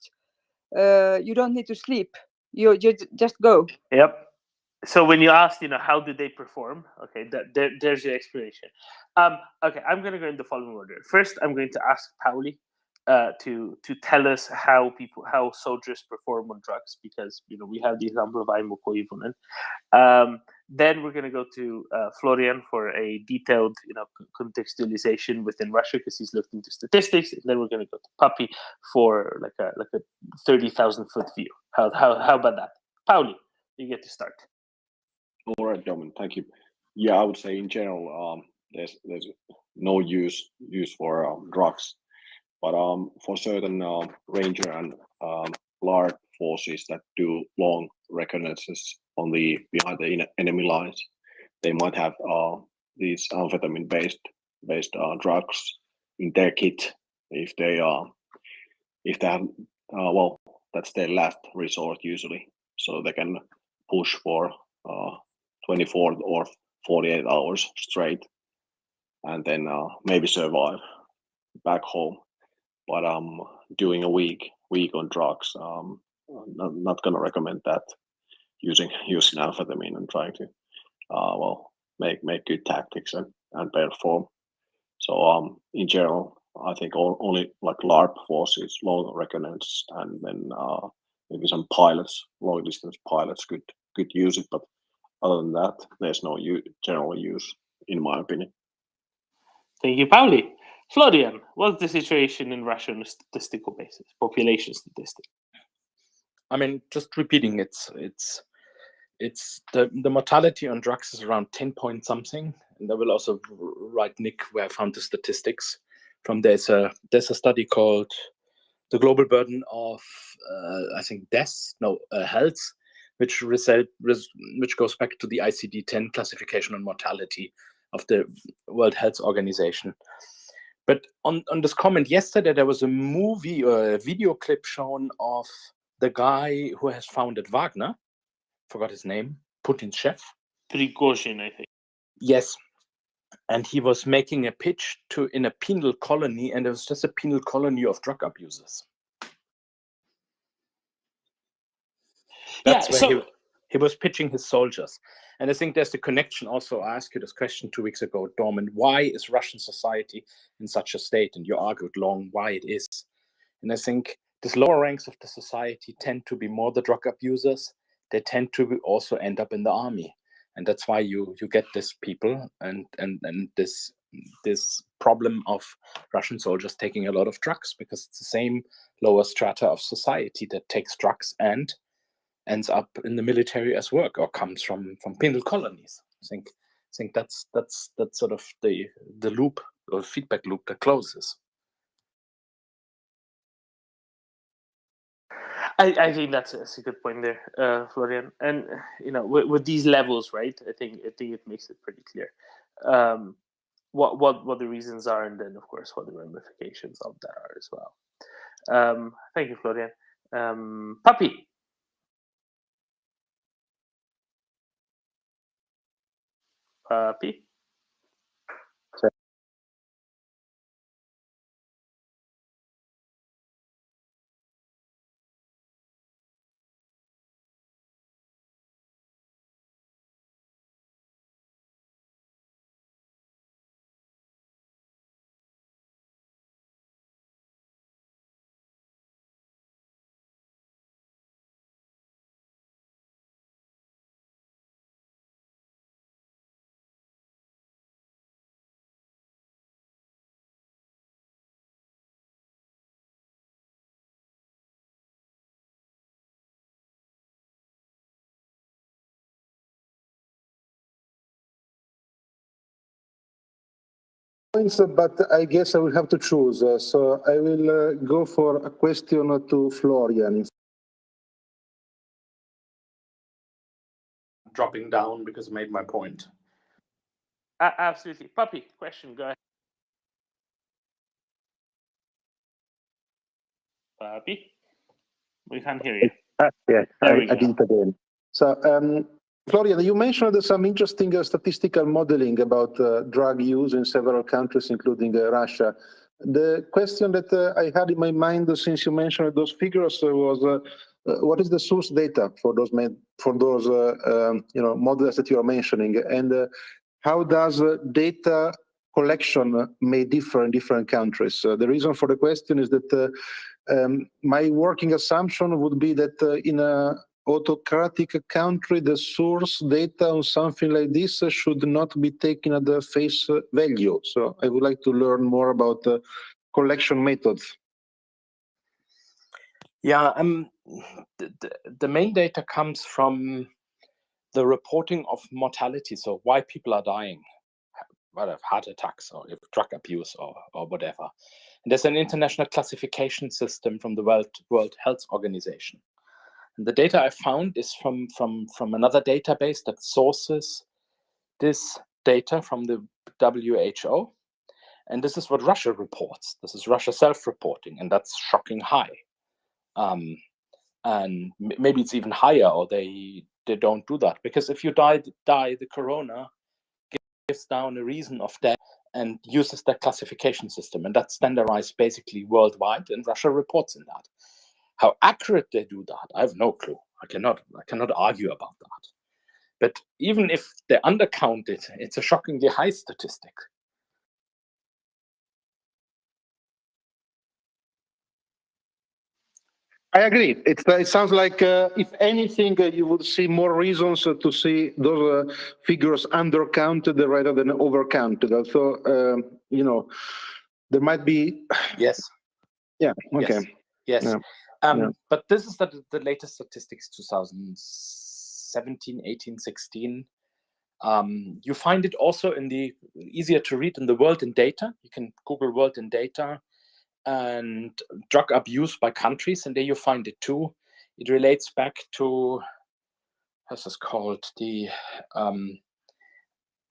S9: You don't need to sleep. You just go.
S6: Yep. So when you asked, how did they perform? Okay, there's your explanation. Okay, I'm going to go in the following order. First, I'm going to ask Pauli to tell us how soldiers perform on drugs, because we have the example of Aimo Koivunen. Then we're going to go to Florian for a detailed contextualization within Russia, because he's looked into statistics. And then we're going to go to Papi for like a 30,000 foot view. How about that? Pauli, you get to start.
S11: All right, Domin, thank you. Yeah, I would say in general, there's no use for drugs, but for certain ranger and LARP forces that do long reconnaissance behind the enemy lines, they might have these amphetamine-based drugs in their kit if they have well, that's their last resort usually, so they can push for 24 or 48 hours straight, and then maybe survive back home. But doing a week on drugs, not gonna recommend that. Using amphetamine and trying to make good tactics and perform. So in general, I think only like LARP forces, long reconnaissance, and then maybe some pilots, long distance pilots could use it, but other than that, there's no general use, in my opinion.
S6: Thank you, Pauli. Florian, what's the situation in Russia on a statistical basis, population statistic?
S18: I mean, just repeating, it's the mortality on drugs is around 10 point something, and I will also write Nick where I found the statistics from. There's a study called the global burden of I think health, which goes back to the ICD-10 classification on mortality of the World Health Organization. But on this comment yesterday, there was a movie or a video clip shown of the guy who has founded Wagner. Forgot his name. Putin's chef.
S6: Prigozhin, I think.
S18: Yes. And he was making a pitch in a penal colony, and it was just a penal colony of drug abusers. That's
S6: Yeah,
S18: where he was pitching his soldiers. And I think there's the connection also. I asked you this question 2 weeks ago, Dorman. Why is Russian society in such a state? And you argued long why it is. And I think these lower ranks of the society tend to be more the drug abusers. They tend to also end up in the army. And that's why you get these people and this problem of Russian soldiers taking a lot of drugs, because it's the same lower strata of society that takes drugs and ends up in the military as work, or comes from penal colonies. I think that's sort of the loop or feedback loop that closes.
S6: I think that's a good point there, Florian. And with these levels, right? I think it makes it pretty clear what the reasons are, and then of course what the ramifications of that are as well. Thank you, Florian. Puppy. Puppy.
S10: Points, but I guess I will have to choose. So I will go for a question to Florian.
S18: Dropping down because I made my point.
S6: Absolutely. Puppy, question, go ahead. Puppy? We can't hear you.
S10: Yeah,
S6: There
S10: I
S6: we go.
S10: did it again. So, Florian, you mentioned some interesting statistical modeling about drug use in several countries, including Russia. The question that I had in my mind since you mentioned those figures was, what is the source data for those models that you are mentioning, and how does data collection may differ in different countries? The reason for the question is that my working assumption would be that in a autocratic country, the source data on something like this should not be taken at the face value. So I would like to learn more about collection methods.
S18: Yeah, the main data comes from the reporting of mortality, so why people are dying, whether heart attacks or drug abuse or whatever. And there's an international classification system from the World Health Organization. And the data I found is from another database that sources this data from the WHO. And this is what Russia reports. This is Russia self-reporting, and that's shocking high. And maybe it's even higher, or they don't do that. Because if you die, the corona gives down a reason of death and uses that classification system. And that's standardized basically worldwide, and Russia reports in that. How accurate they do that, I have no clue. I cannot argue about that. But even if they undercount it, it's a shockingly high statistic.
S10: I agree. It sounds like, if anything, you would see more reasons to see those figures undercounted rather than overcounted. So, there might be.
S18: Yes.
S10: Yeah. Okay.
S18: Yes.
S10: Yeah.
S18: But this is the latest statistics, 2017, 18, 16. You find it also in the easier to read in the World in Data. You can Google World in Data and drug abuse by countries, and there you find it too. It relates back to, how's this called, the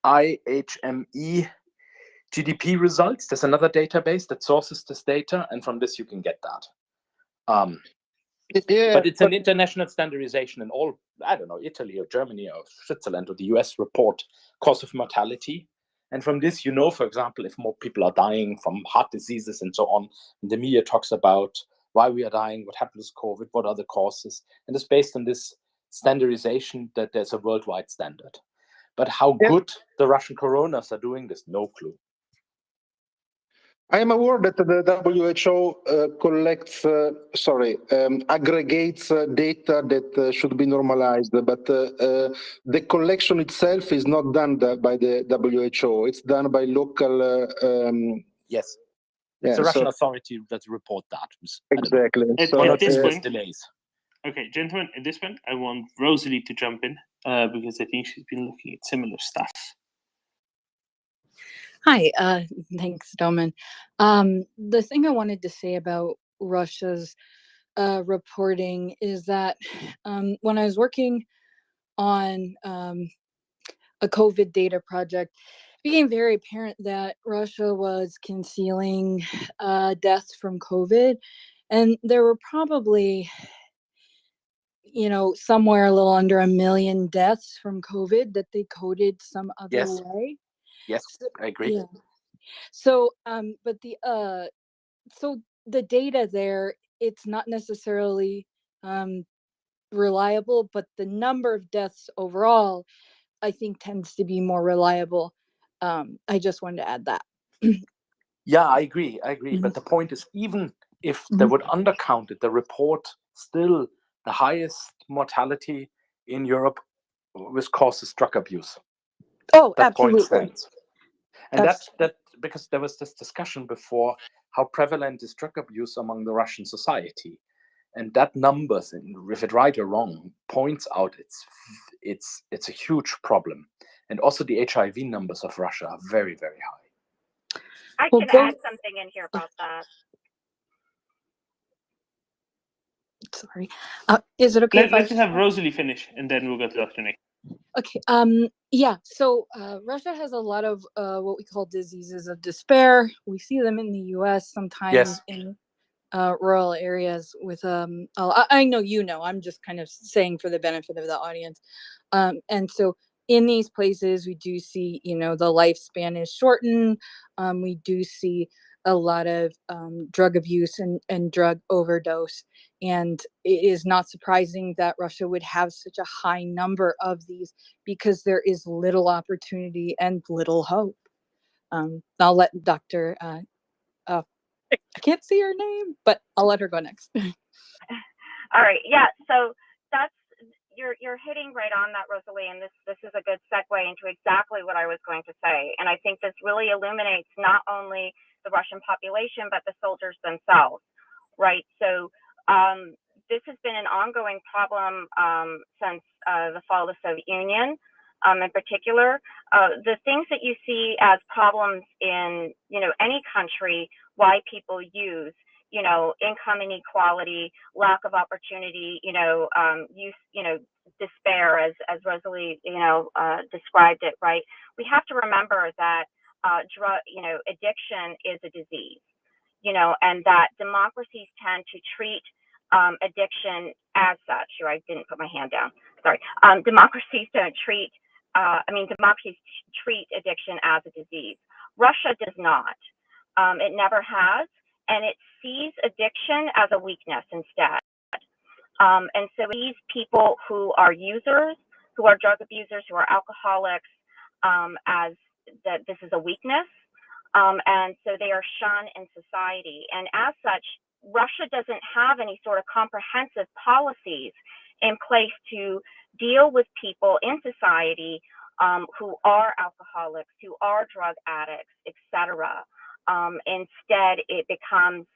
S18: IHME GDP results. There's another database that sources this data, and from this you can get that. But it's an international standardization, and all, I don't know, Italy or Germany or Switzerland or the US report cause of mortality. And from this, for example, if more people are dying from heart diseases and so on, and the media talks about why we are dying, what happens to COVID, what are the causes. And it's based on this standardization that there's a worldwide standard. But how
S10: Yeah.
S18: good the Russian coronas are doing this, no clue.
S10: I am aware that the WHO aggregates data that should be normalized, but the collection itself is not done by the WHO. It's done by local.
S18: Yes, it's
S10: yeah,
S18: a Russian
S10: so
S18: authority that report that.
S10: exactly.
S18: One
S6: At
S18: or
S6: this
S18: two
S6: point,
S18: delays.
S6: okay, gentlemen, at this point, I want Rosalie to jump in because I think she's been looking at similar stuff.
S13: Hi, thanks, Domin. The thing I wanted to say about Russia's reporting is that when I was working on a COVID data project, it became very apparent that Russia was concealing deaths from COVID. And there were probably, somewhere a little under 1 million deaths from COVID that they coded some other
S18: Yes.
S13: way.
S18: Yes,
S13: So,
S18: I agree.
S13: yeah. So, but so the data there, it's not necessarily reliable, but the number of deaths overall, I think, tends to be more reliable. I just wanted to add that.
S18: Yeah, I agree. But the point is, even if they would undercount it, the report still the highest mortality in Europe was causes drug abuse.
S13: Oh,
S18: That point
S13: absolutely.
S18: stands. And that because there was this discussion before how prevalent is drug abuse among the Russian society, and that numbers, if it right or wrong, points out it's a huge problem, and also the HIV numbers of Russia are very, very high.
S7: I can add something in here about that.
S13: Sorry. Is it okay if
S6: Let's just have Rosalie finish, and then we'll go to Dr. Nick.
S13: Okay. Yeah. So Russia has a lot of what we call diseases of despair. We see them in the U.S. sometimes in rural areas with I know I'm just kind of saying for the benefit of the audience. And so in these places we do see, the lifespan is shortened. We do see a lot of drug abuse and drug overdose. And it is not surprising that Russia would have such a high number of these because there is little opportunity and little hope. I'll let Dr. I can't see her name, but I'll let her go next.
S7: All right. Yeah. So that's you're hitting right on that, Rosalie, and this is a good segue into exactly what I was going to say. And I think this really illuminates not only the Russian population but the soldiers themselves, right? So this has been an ongoing problem since the fall of the Soviet Union. In particular, the things that you see as problems in any country, why people use income inequality, lack of opportunity, despair, as Rosalie described it, right? We have to remember that addiction is a disease, and that democracies tend to treat addiction as such. Here, I didn't put my hand down. Sorry. Democracies don't treat. Democracies treat addiction as a disease. Russia does not. It never has, and it sees addiction as a weakness instead. And so these people who are users, who are drug abusers, who are alcoholics, as that this is a weakness, and so they are shunned in society. And as such, Russia doesn't have any sort of comprehensive policies in place to deal with people in society who are alcoholics, who are drug addicts, etc. Instead, it becomes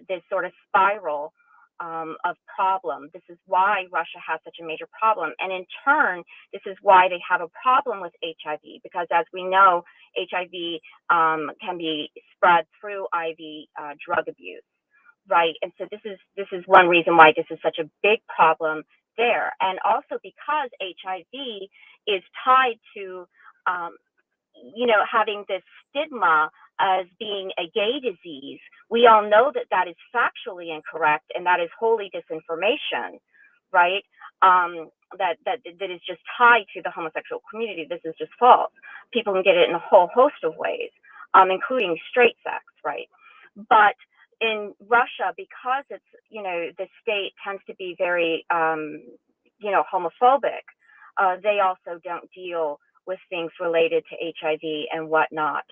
S7: this sort of spiral of problem. This is why Russia has such a major problem. And in turn, this is why they have a problem with HIV, because as we know, HIV can be spread through IV drug abuse, right? And so this is one reason why this is such a big problem there. And also because HIV is tied to, having this stigma as being a gay disease. We all know that that is factually incorrect, and that is wholly disinformation, right? That is just tied to the homosexual community. This is just false. People can get it in a whole host of ways, including straight sex, right? But in Russia, because it's, the state tends to be very, homophobic, they also don't deal with things related to HIV and whatnot.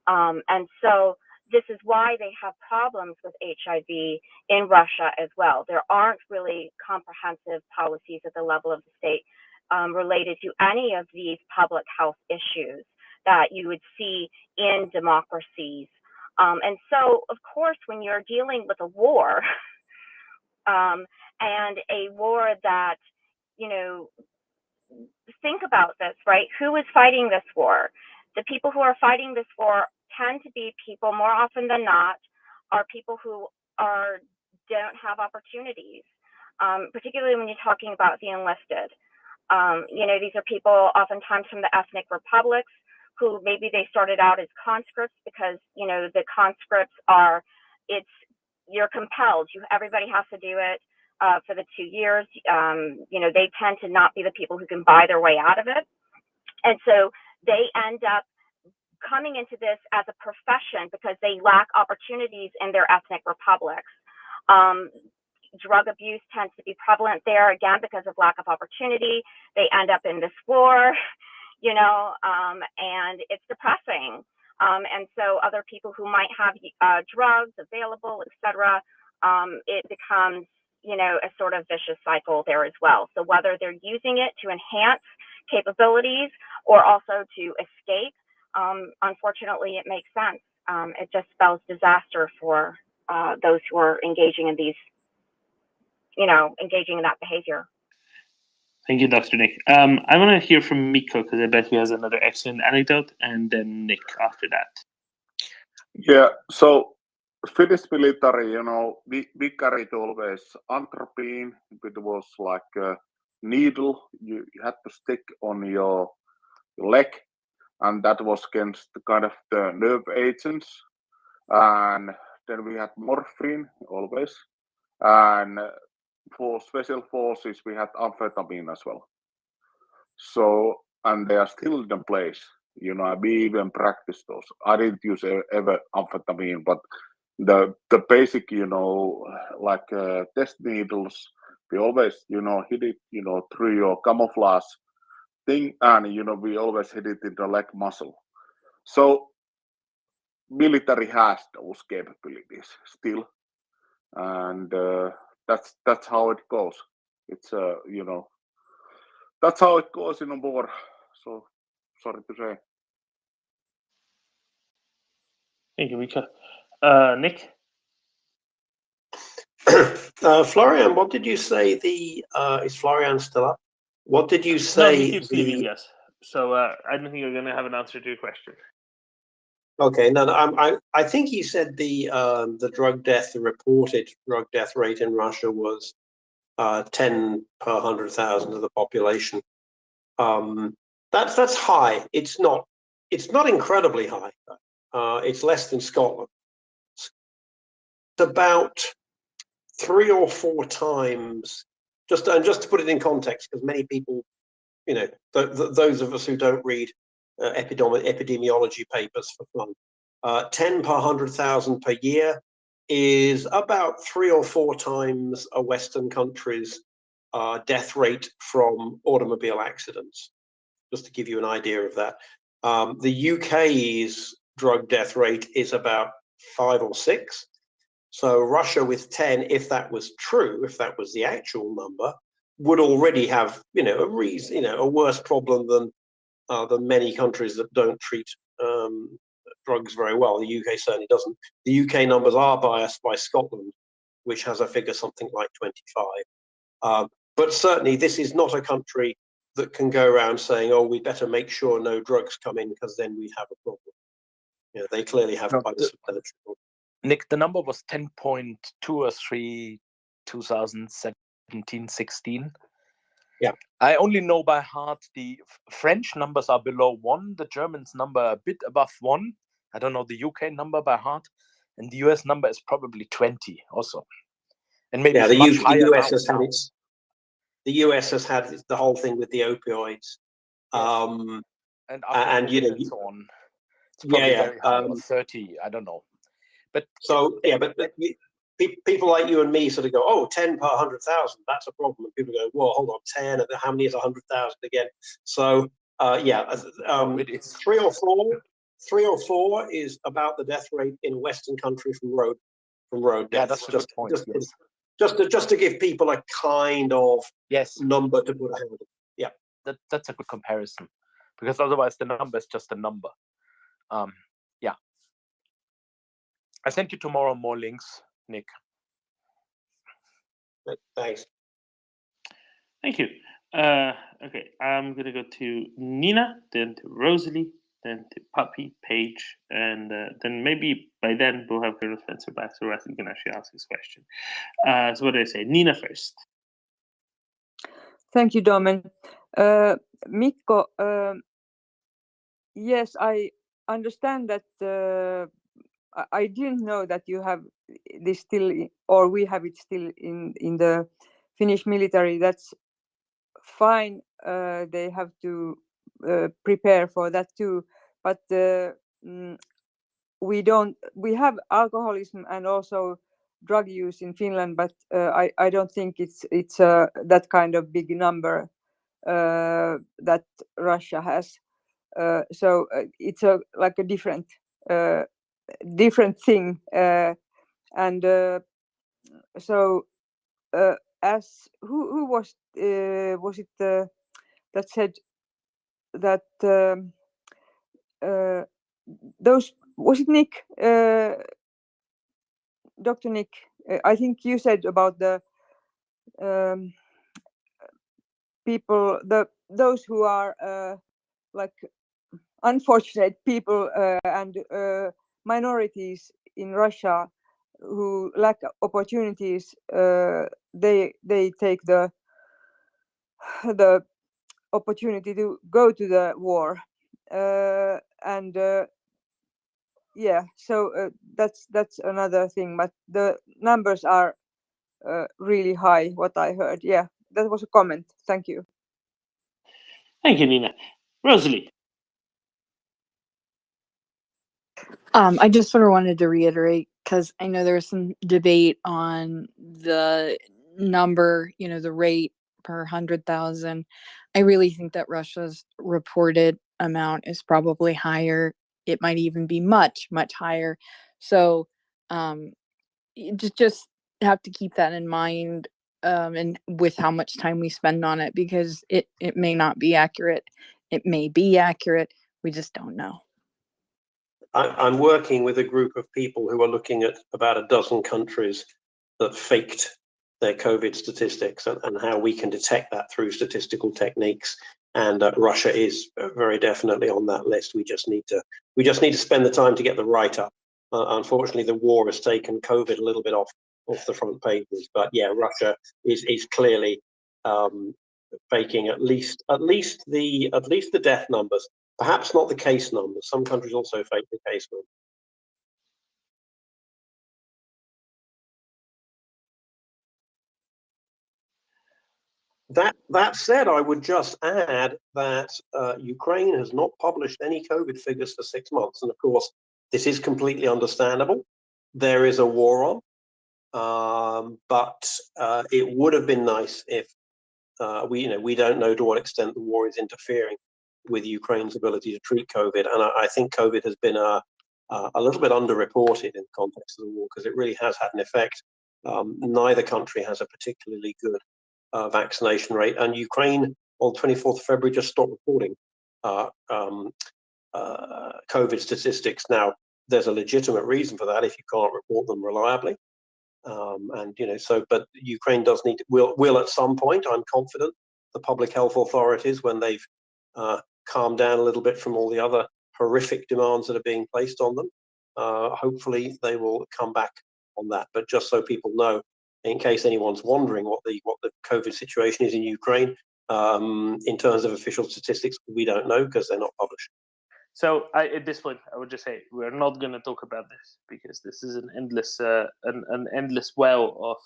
S7: And so this is why they have problems with HIV in Russia as well. There aren't really comprehensive policies at the level of the state related to any of these public health issues that you would see in democracies. And so, of course, when you're dealing with a war, and a war that, think about this, right? Who is fighting this war? The people who are fighting this war tend to be people, more often than not, are people who don't have opportunities, particularly when you're talking about the enlisted. These are people oftentimes from the ethnic republics who maybe they started out as conscripts because, the conscripts you're compelled. Everybody has to do it for the 2 years. They tend to not be the people who can buy their way out of it. And so they end up coming into this as a profession because they lack opportunities in their ethnic republics. Drug abuse tends to be prevalent there, again, because of lack of opportunity. They end up in this war, and it's depressing. And so other people who might have drugs available, etc., it becomes, a sort of vicious cycle there as well. So whether they're using it to enhance capabilities or also to escape, unfortunately, it makes sense. It just spells disaster for those who are engaging in these, engaging in that behavior.
S6: Thank you, Dr. Nick. I want to hear from Mikko because I bet he has another excellent anecdote, and then Nick after that.
S4: Yeah, so Finnish military, we carried always atropine. It was like a needle you had to stick on your leg, and that was against the kind of the nerve agents. And then we had morphine always, and for special forces we had amphetamine as well. So, and they are still in place. We even practiced those. I didn't use ever amphetamine, but the basic, like test needles, we always, hit it, through your camouflage thing, and we always hit it in the leg muscle. So military has those capabilities still, and that's how it goes. It's that's how it goes in a war. So sorry to say.
S6: Thank you, Mikko. Nick?
S14: Florian, what did you say is Florian still up? What did you say?
S6: No, he keeps leaving, yes. So I don't think you're going to have an answer to your question.
S14: Okay, no, I think he said the reported drug death rate in Russia was 10 per 100,000 of the population. That's high. It's not incredibly high. It's less than Scotland. It's about 3 or 4 times. Just to put it in context, because many people, those of us who don't read epidemiology papers for fun, 10 per 100,000 per year is about 3 or 4 times a Western country's death rate from automobile accidents. Just to give you an idea of that. The UK's drug death rate is about 5 or 6. So Russia with 10, if that was true, if that was the actual number, would already have, a worse problem than many countries that don't treat drugs very well. The UK certainly doesn't. The UK numbers are biased by Scotland, which has a figure something like 25. But certainly this is not a country that can go around saying, "Oh, we better make sure no drugs come in because then we'd have a problem." They clearly have quite a substantial problem.
S18: Nick, the number was 10.2 or 3, 2017-16.
S14: Yeah.
S18: I only know by heart the French numbers are below 1, the Germans number a bit above 1. I don't know the UK number by heart, and the US number is probably 20 also. And maybe
S14: the US has
S18: now.
S14: had the US has had the whole thing with the opioids,
S18: and so on. It's probably very high, or 30. I don't know. But
S14: so yeah, but people like you and me sort of go, oh, 10 per 100,000, that's a problem. And people go, well, hold on, 10, and how many is 100,000 again? So three or four is about the death rate in a Western country from road
S18: Yeah,
S14: deaths.
S18: that's a good point.
S14: Just to give people a kind of number to put a hand on. Yeah,
S18: that's a good comparison, because otherwise the number is just a number. Yeah, I sent you tomorrow more links, Nick.
S14: Thanks.
S6: Thank you. Okay, I'm gonna go to Nina, then to Rosalie, then to Puppy, Paige, and then maybe by then we'll have Colonel Spencer back, so Russell can actually ask his question. So what did I say? Nina first.
S9: Thank you, Domen. Mikko, yes, I understand that. I didn't know that you have this still, or we have it still in the Finnish military. That's fine. They have to prepare for that too. But we have alcoholism and also drug use in Finland, but I don't think it's that kind of big number that Russia has. So it's like a different thing, and so as who was it that said that those, was it Nick, Dr. Nick? I think you said about the people, those who are like unfortunate people and minorities in Russia who lack opportunities. They take the opportunity to go to the war, and yeah. So that's another thing. But the numbers are really high. What I heard. Yeah, that was a comment. Thank you.
S6: Thank you, Nina. Rosalie.
S13: I just sort of wanted to reiterate, because I know there was some debate on the number, the rate per 100,000. I really think that Russia's reported amount is probably higher. It might even be much, much higher. So you just have to keep that in mind, and with how much time we spend on it, because it may not be accurate. It may be accurate. We just don't know.
S14: I'm working with a group of people who are looking at about a dozen countries that faked their COVID statistics and how we can detect that through statistical techniques. And Russia is very definitely on that list. We just need to spend the time to get the write-up. Unfortunately, the war has taken COVID a little bit off the front pages. But yeah, Russia is clearly faking at least the death numbers. Perhaps not the case numbers. Some countries also fake the case numbers. That said, I would just add that Ukraine has not published any COVID figures for 6 months, and of course, this is completely understandable. There is a war on, but it would have been nice if we don't know to what extent the war is interfering with Ukraine's ability to treat COVID, and I think COVID has been a little bit underreported in the context of the war, because it really has had an effect. Neither country has a particularly good vaccination rate, and Ukraine on 24th of February just stopped reporting COVID statistics. Now, there's a legitimate reason for that if you can't report them reliably, but Ukraine does will at some point, I'm confident, the public health authorities, when they've calmed down a little bit from all the other horrific demands that are being placed on them, hopefully they will come back on that. But just so people know, in case anyone's wondering what the COVID situation is in Ukraine, in terms of official statistics, we don't know because they're not published.
S6: So at this point, I would just say we're not going to talk about this, because this is an endless well of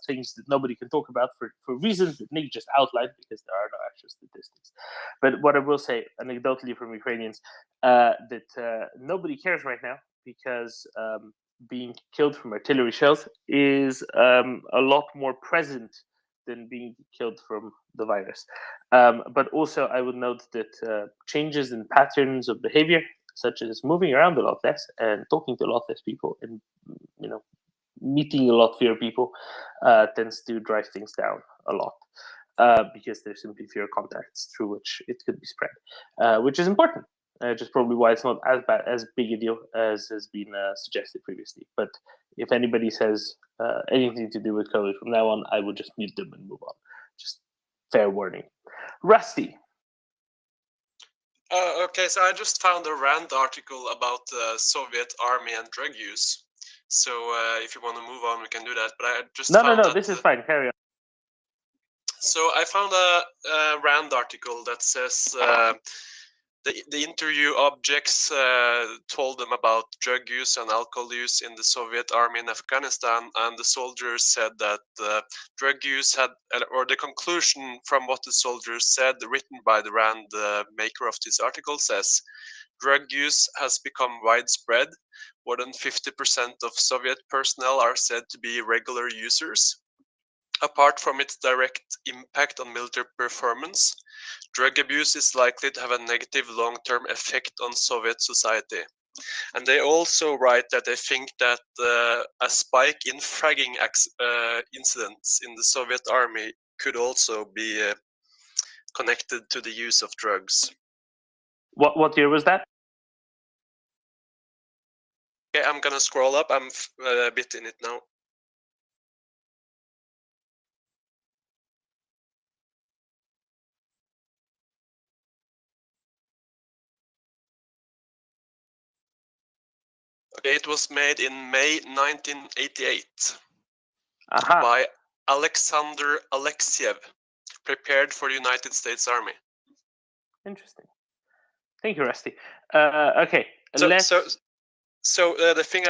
S6: things that nobody can talk about for reasons that Nick just outlined, because there are no actual statistics. But what I will say anecdotally from Ukrainians, that nobody cares right now, because being killed from artillery shells is a lot more present than being killed from the virus. But also, I would note that changes in patterns of behavior, such as moving around a lot less and talking to a lot less people, and meeting a lot fewer people, tends to drive things down a lot. Because there's simply fewer contacts through which it could be spread, which is important. Which is probably why it's not as big a deal as has been suggested previously. But if anybody says anything to do with COVID from now on, I will just mute them and move on. Just fair warning. Rusty.
S3: Okay, so I just found a RAND article about the Soviet army and drug use. So if you want to move on, we can do that. But I just found
S6: No,
S3: that,
S6: this is fine. Carry on.
S3: So I found a RAND article that says the interview objects told them about drug use and alcohol use in the Soviet army in Afghanistan, and the soldiers said that drug use had, or the conclusion from what the soldiers said, written by the RAND maker of this article, says drug use has become widespread. More than 50% of Soviet personnel are said to be regular users. Apart from its direct impact on military performance, drug abuse is likely to have a negative long-term effect on Soviet society. And they also write that they think that a spike in fragging incidents in the Soviet army could also be connected to the use of drugs.
S6: What year was that?
S3: Okay, I'm gonna scroll up. I'm a bit in it now. Okay, it was made in May 1988 by Alexander Alexiev, prepared for the United States Army.
S6: Interesting. Thank you, Rusty. Okay,
S3: So the thing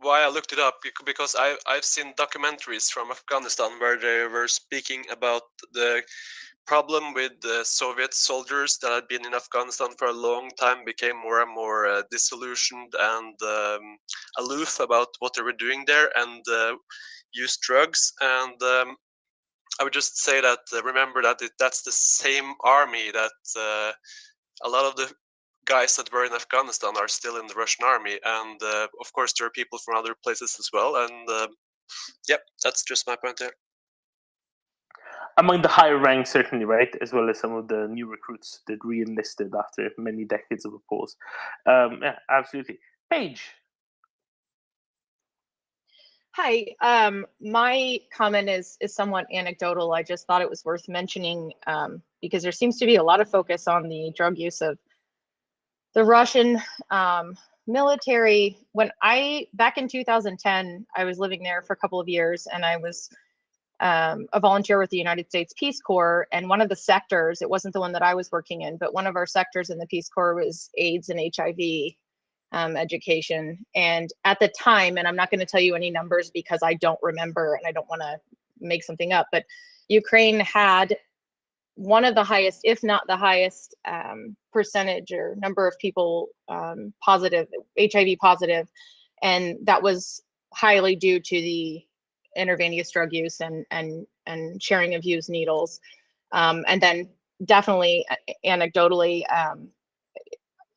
S3: why I looked it up, because I've seen documentaries from Afghanistan where they were speaking about the problem with the Soviet soldiers that had been in Afghanistan for a long time, became more and more disillusioned and aloof about what they were doing there, and used drugs. And I would just say that remember that that's the same army that a lot of the guys that were in Afghanistan are still in the Russian army, and of course there are people from other places as well. And yep, that's just my point there.
S6: Among the higher ranks, certainly, right, as well as some of the new recruits that re-enlisted after many decades of a pause. Yeah, absolutely. Paige.
S19: Hi. My comment is somewhat anecdotal. I just thought it was worth mentioning because there seems to be a lot of focus on the drug use of the Russian military. Back in 2010, I was living there for a couple of years, and I was a volunteer with the United States Peace Corps. And one of the sectors, it wasn't the one that I was working in, but one of our sectors in the Peace Corps was AIDS and HIV education. And at the time, and I'm not going to tell you any numbers because I don't remember and I don't want to make something up, but Ukraine had one of the highest, if not the highest, percentage or number of people positive, HIV positive, and that was highly due to the intravenous drug use and sharing of used needles, and then definitely anecdotally,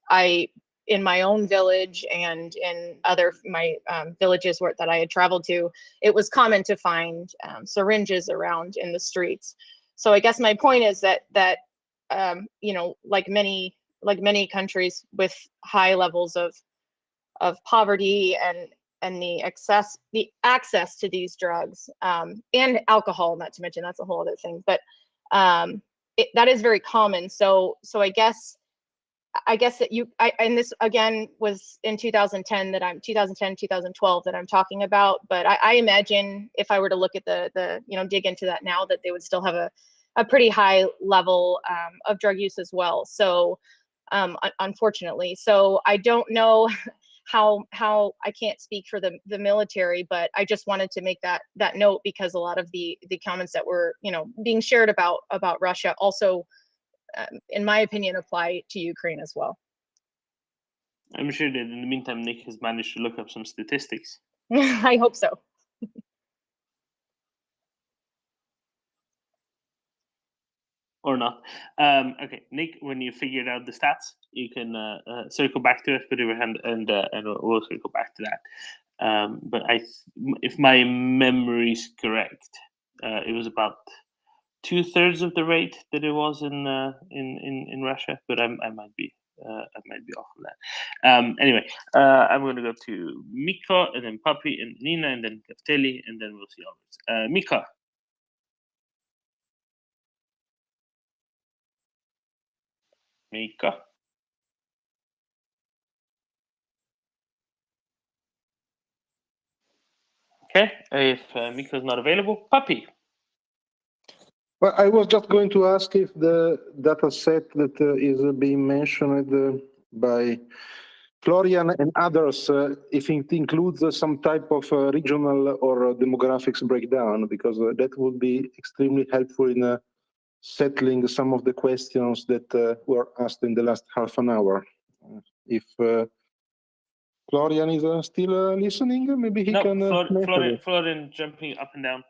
S19: I in my own village and in other villages that I had traveled to, it was common to find syringes around in the streets. So I guess my point is that like many countries with high levels of poverty and the access to these drugs and alcohol, not to mention, that's a whole other thing, but that is very common. So I guess that and this again was in 2010, 2012 that I'm talking about, but I imagine if I were to look at the dig into that now, that they would still have a pretty high level of drug use as well. So unfortunately, so I don't know how I can't speak for the military, but I just wanted to make that note because a lot of the comments that were being shared about Russia also, in my opinion, apply to Ukraine as well.
S6: I'm sure that in the meantime, Nick has managed to look up some statistics.
S19: I hope so.
S6: Or not. Okay, Nick, when you figured out the stats, you can circle back to us, put your hand, and we'll circle back to that. But if my memory is correct, it was about 2/3 of the rate that it was in Russia, but I might be off on that. Anyway, I'm going to go to Mika, and then Papi, and Nina, and then Kafteli, and then we'll see onwards. Mika. Mika. Okay, if Mika's not available, Papi.
S10: Well, I was just going to ask if the data set that is being mentioned by Florian and others, if it includes some type of regional or demographics breakdown, because that would be extremely helpful in settling some of the questions that were asked in the last half an hour. If Florian is still listening, maybe he can
S6: Florian jumping up and down.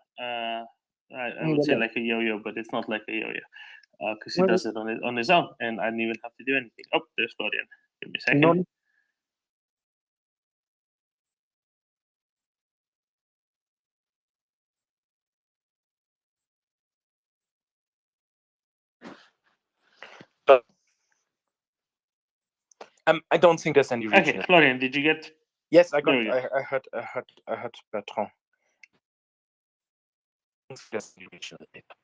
S6: I would say like a yo-yo, but it's not like a yo-yo because he does it on his own, and I didn't even have to do anything. Oh, there's Florian. Give me a second.
S18: I don't think there's any regional.
S6: Okay, Florian, did you get?
S18: Yes, I got. I heard Bertrand. There's any regional data.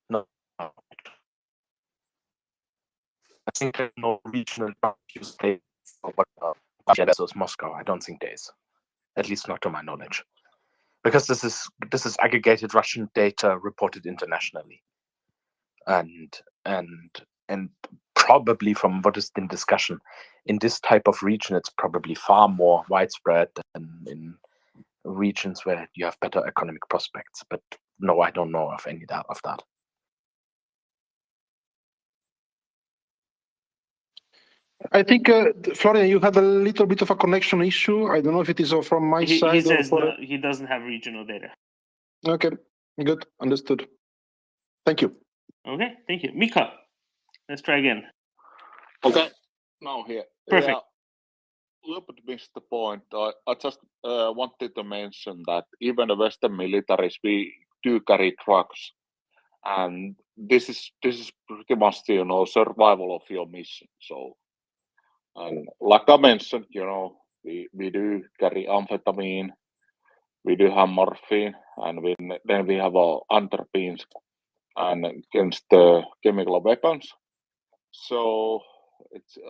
S18: No. I think there's no regional use data for what versus Moscow. I don't think there is, at least not to my knowledge, because this is aggregated Russian data reported internationally, and probably from what is in discussion in this type of region, it's probably far more widespread than in regions where you have better economic prospects. But no, I don't know of any of that.
S10: I think, Florian, you had a little bit of a connection issue. I don't know if it is from my side.
S6: He says no, he doesn't have regional data.
S10: Okay, good, understood. Thank you.
S6: Okay, thank you. Mika, let's try again.
S5: Okay, now here.
S6: Perfect.
S5: Yeah, a little bit missed the point. I just wanted to mention that even the Western militaries, we do carry trucks, and this is pretty much the survival of your mission. So, and like I mentioned, we do carry amphetamine, we do have morphine, and then we have our underpins and against the chemical weapons. So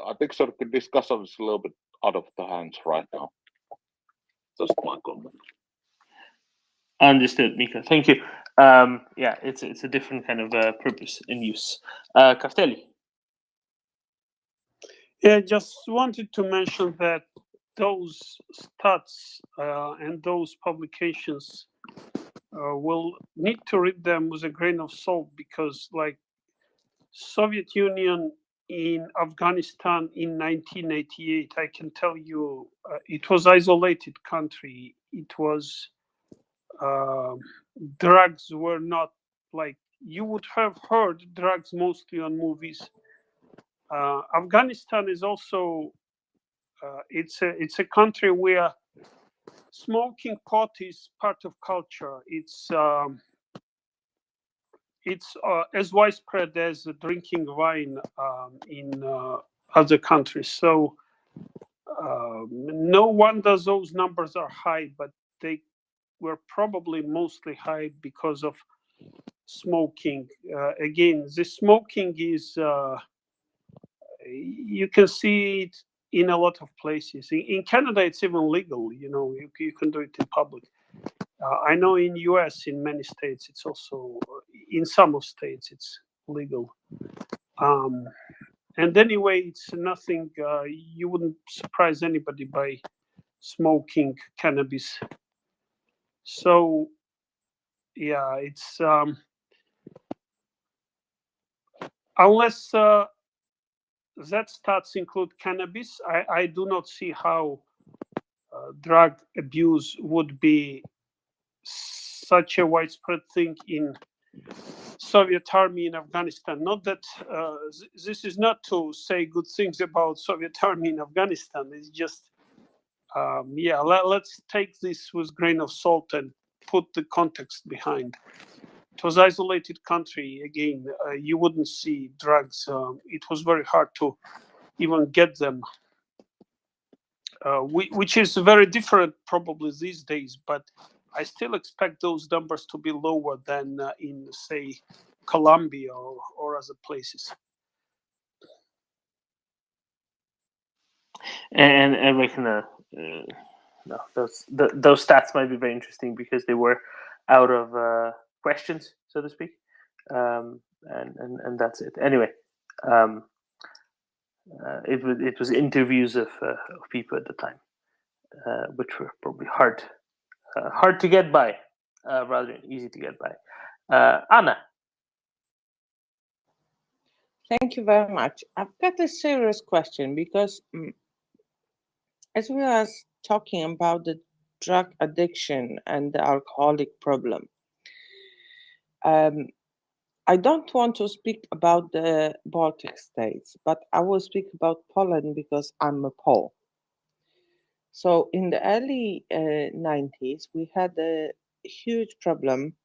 S5: I think sort of the discussion is a little bit out of the hands right now. Just my comment.
S6: Understood, Mika. Thank you. Yeah, it's a different kind of purpose and use. Castelli.
S21: Yeah, just wanted to mention that those stats and those publications will need to read them with a grain of salt, because like Soviet Union in Afghanistan in 1988, I can tell you it was isolated country. It was drugs were not like, you would have heard drugs mostly on movies. Afghanistan is also it's a country where smoking pot is part of culture. It's as widespread as drinking wine in other countries. So no wonder those numbers are high, but they were probably mostly high because of smoking. Again, the smoking is you can see it in a lot of places. In Canada, it's even legal. You can do it in public. I know in US, in many states, it's also in some states it's legal. And anyway, it's nothing. You wouldn't surprise anybody by smoking cannabis. So yeah, it's unless that stats include cannabis. I do not see how drug abuse would be such a widespread thing in Soviet army in Afghanistan. Not that this is not to say good things about Soviet army in Afghanistan. It's just let's take this with grain of salt and put the context behind. It was isolated country. Again, you wouldn't see drugs. It was very hard to even get them, which is very different probably these days. But I still expect those numbers to be lower than in, say, Colombia or other places.
S6: And I reckon no, those stats might be very interesting because they were out of questions, so to speak, and that's it. Anyway, it was interviews of people at the time, which were probably hard to get by, rather than easy to get by. Anna.
S2: Thank you very much. I've got a serious question because as we are talking about the drug addiction and the alcoholic problem, I don't want to speak about the Baltic states, but I will speak about Poland because I'm a Pole. So in the early 90s, we had a huge problem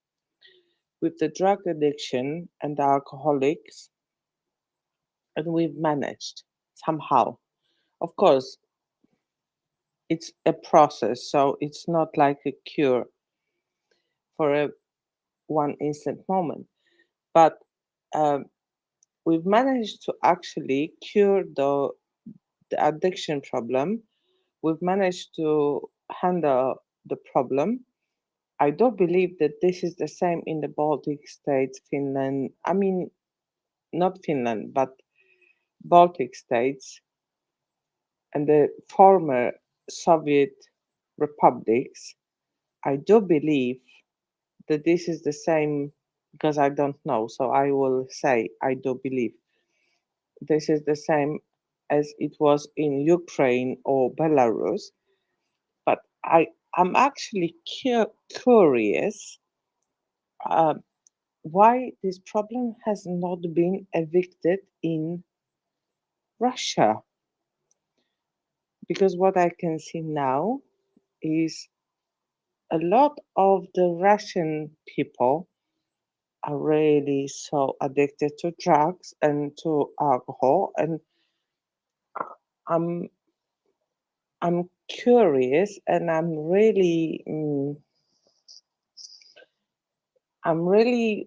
S2: with the drug addiction and the alcoholics, and we've managed somehow. Of course, it's a process, so it's not like a cure for a one instant moment. But we've managed to actually cure the addiction problem. We've managed to handle the problem. I don't believe that this is the same in the Baltic states, Finland. I mean, not Finland, but Baltic states and the former Soviet republics. I do believe that this is the same because I don't know. So I will say I do believe this is the same as it was in Ukraine or Belarus. But I'm actually curious why this problem has not been evicted in Russia. Because what I can see now is a lot of the Russian people are really so addicted to drugs and to alcohol, and I'm curious, and I'm really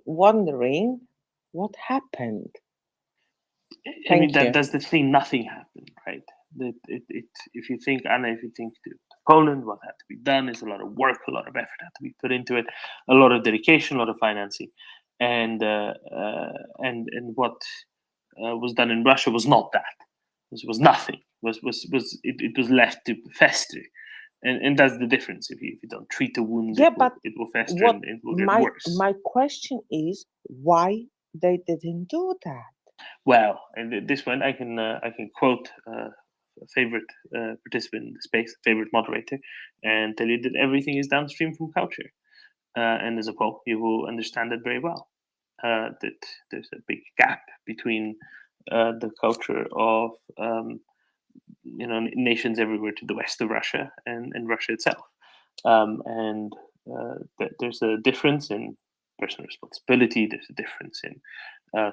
S2: wondering what happened.
S6: I mean,
S2: Thank you.
S6: that's the thing. Nothing happened, right? If you think, Anna, if you think to Poland, what had to be done is a lot of work, a lot of effort had to be put into it, a lot of dedication, a lot of financing, and what was done in Russia was not that. It was nothing. It was left to fester, and that's the difference. If you don't treat the wounds,
S2: Yeah,
S6: it will fester and it will get worse.
S2: My question is why they didn't do that.
S6: Well, and this one I can quote a favorite participant in the space, favorite moderator, and tell you that everything is downstream from culture. And as a Pole, you will understand it very well. That there's a big gap between the culture of nations everywhere to the west of Russia and Russia itself, and there's a difference in personal responsibility. There's a difference in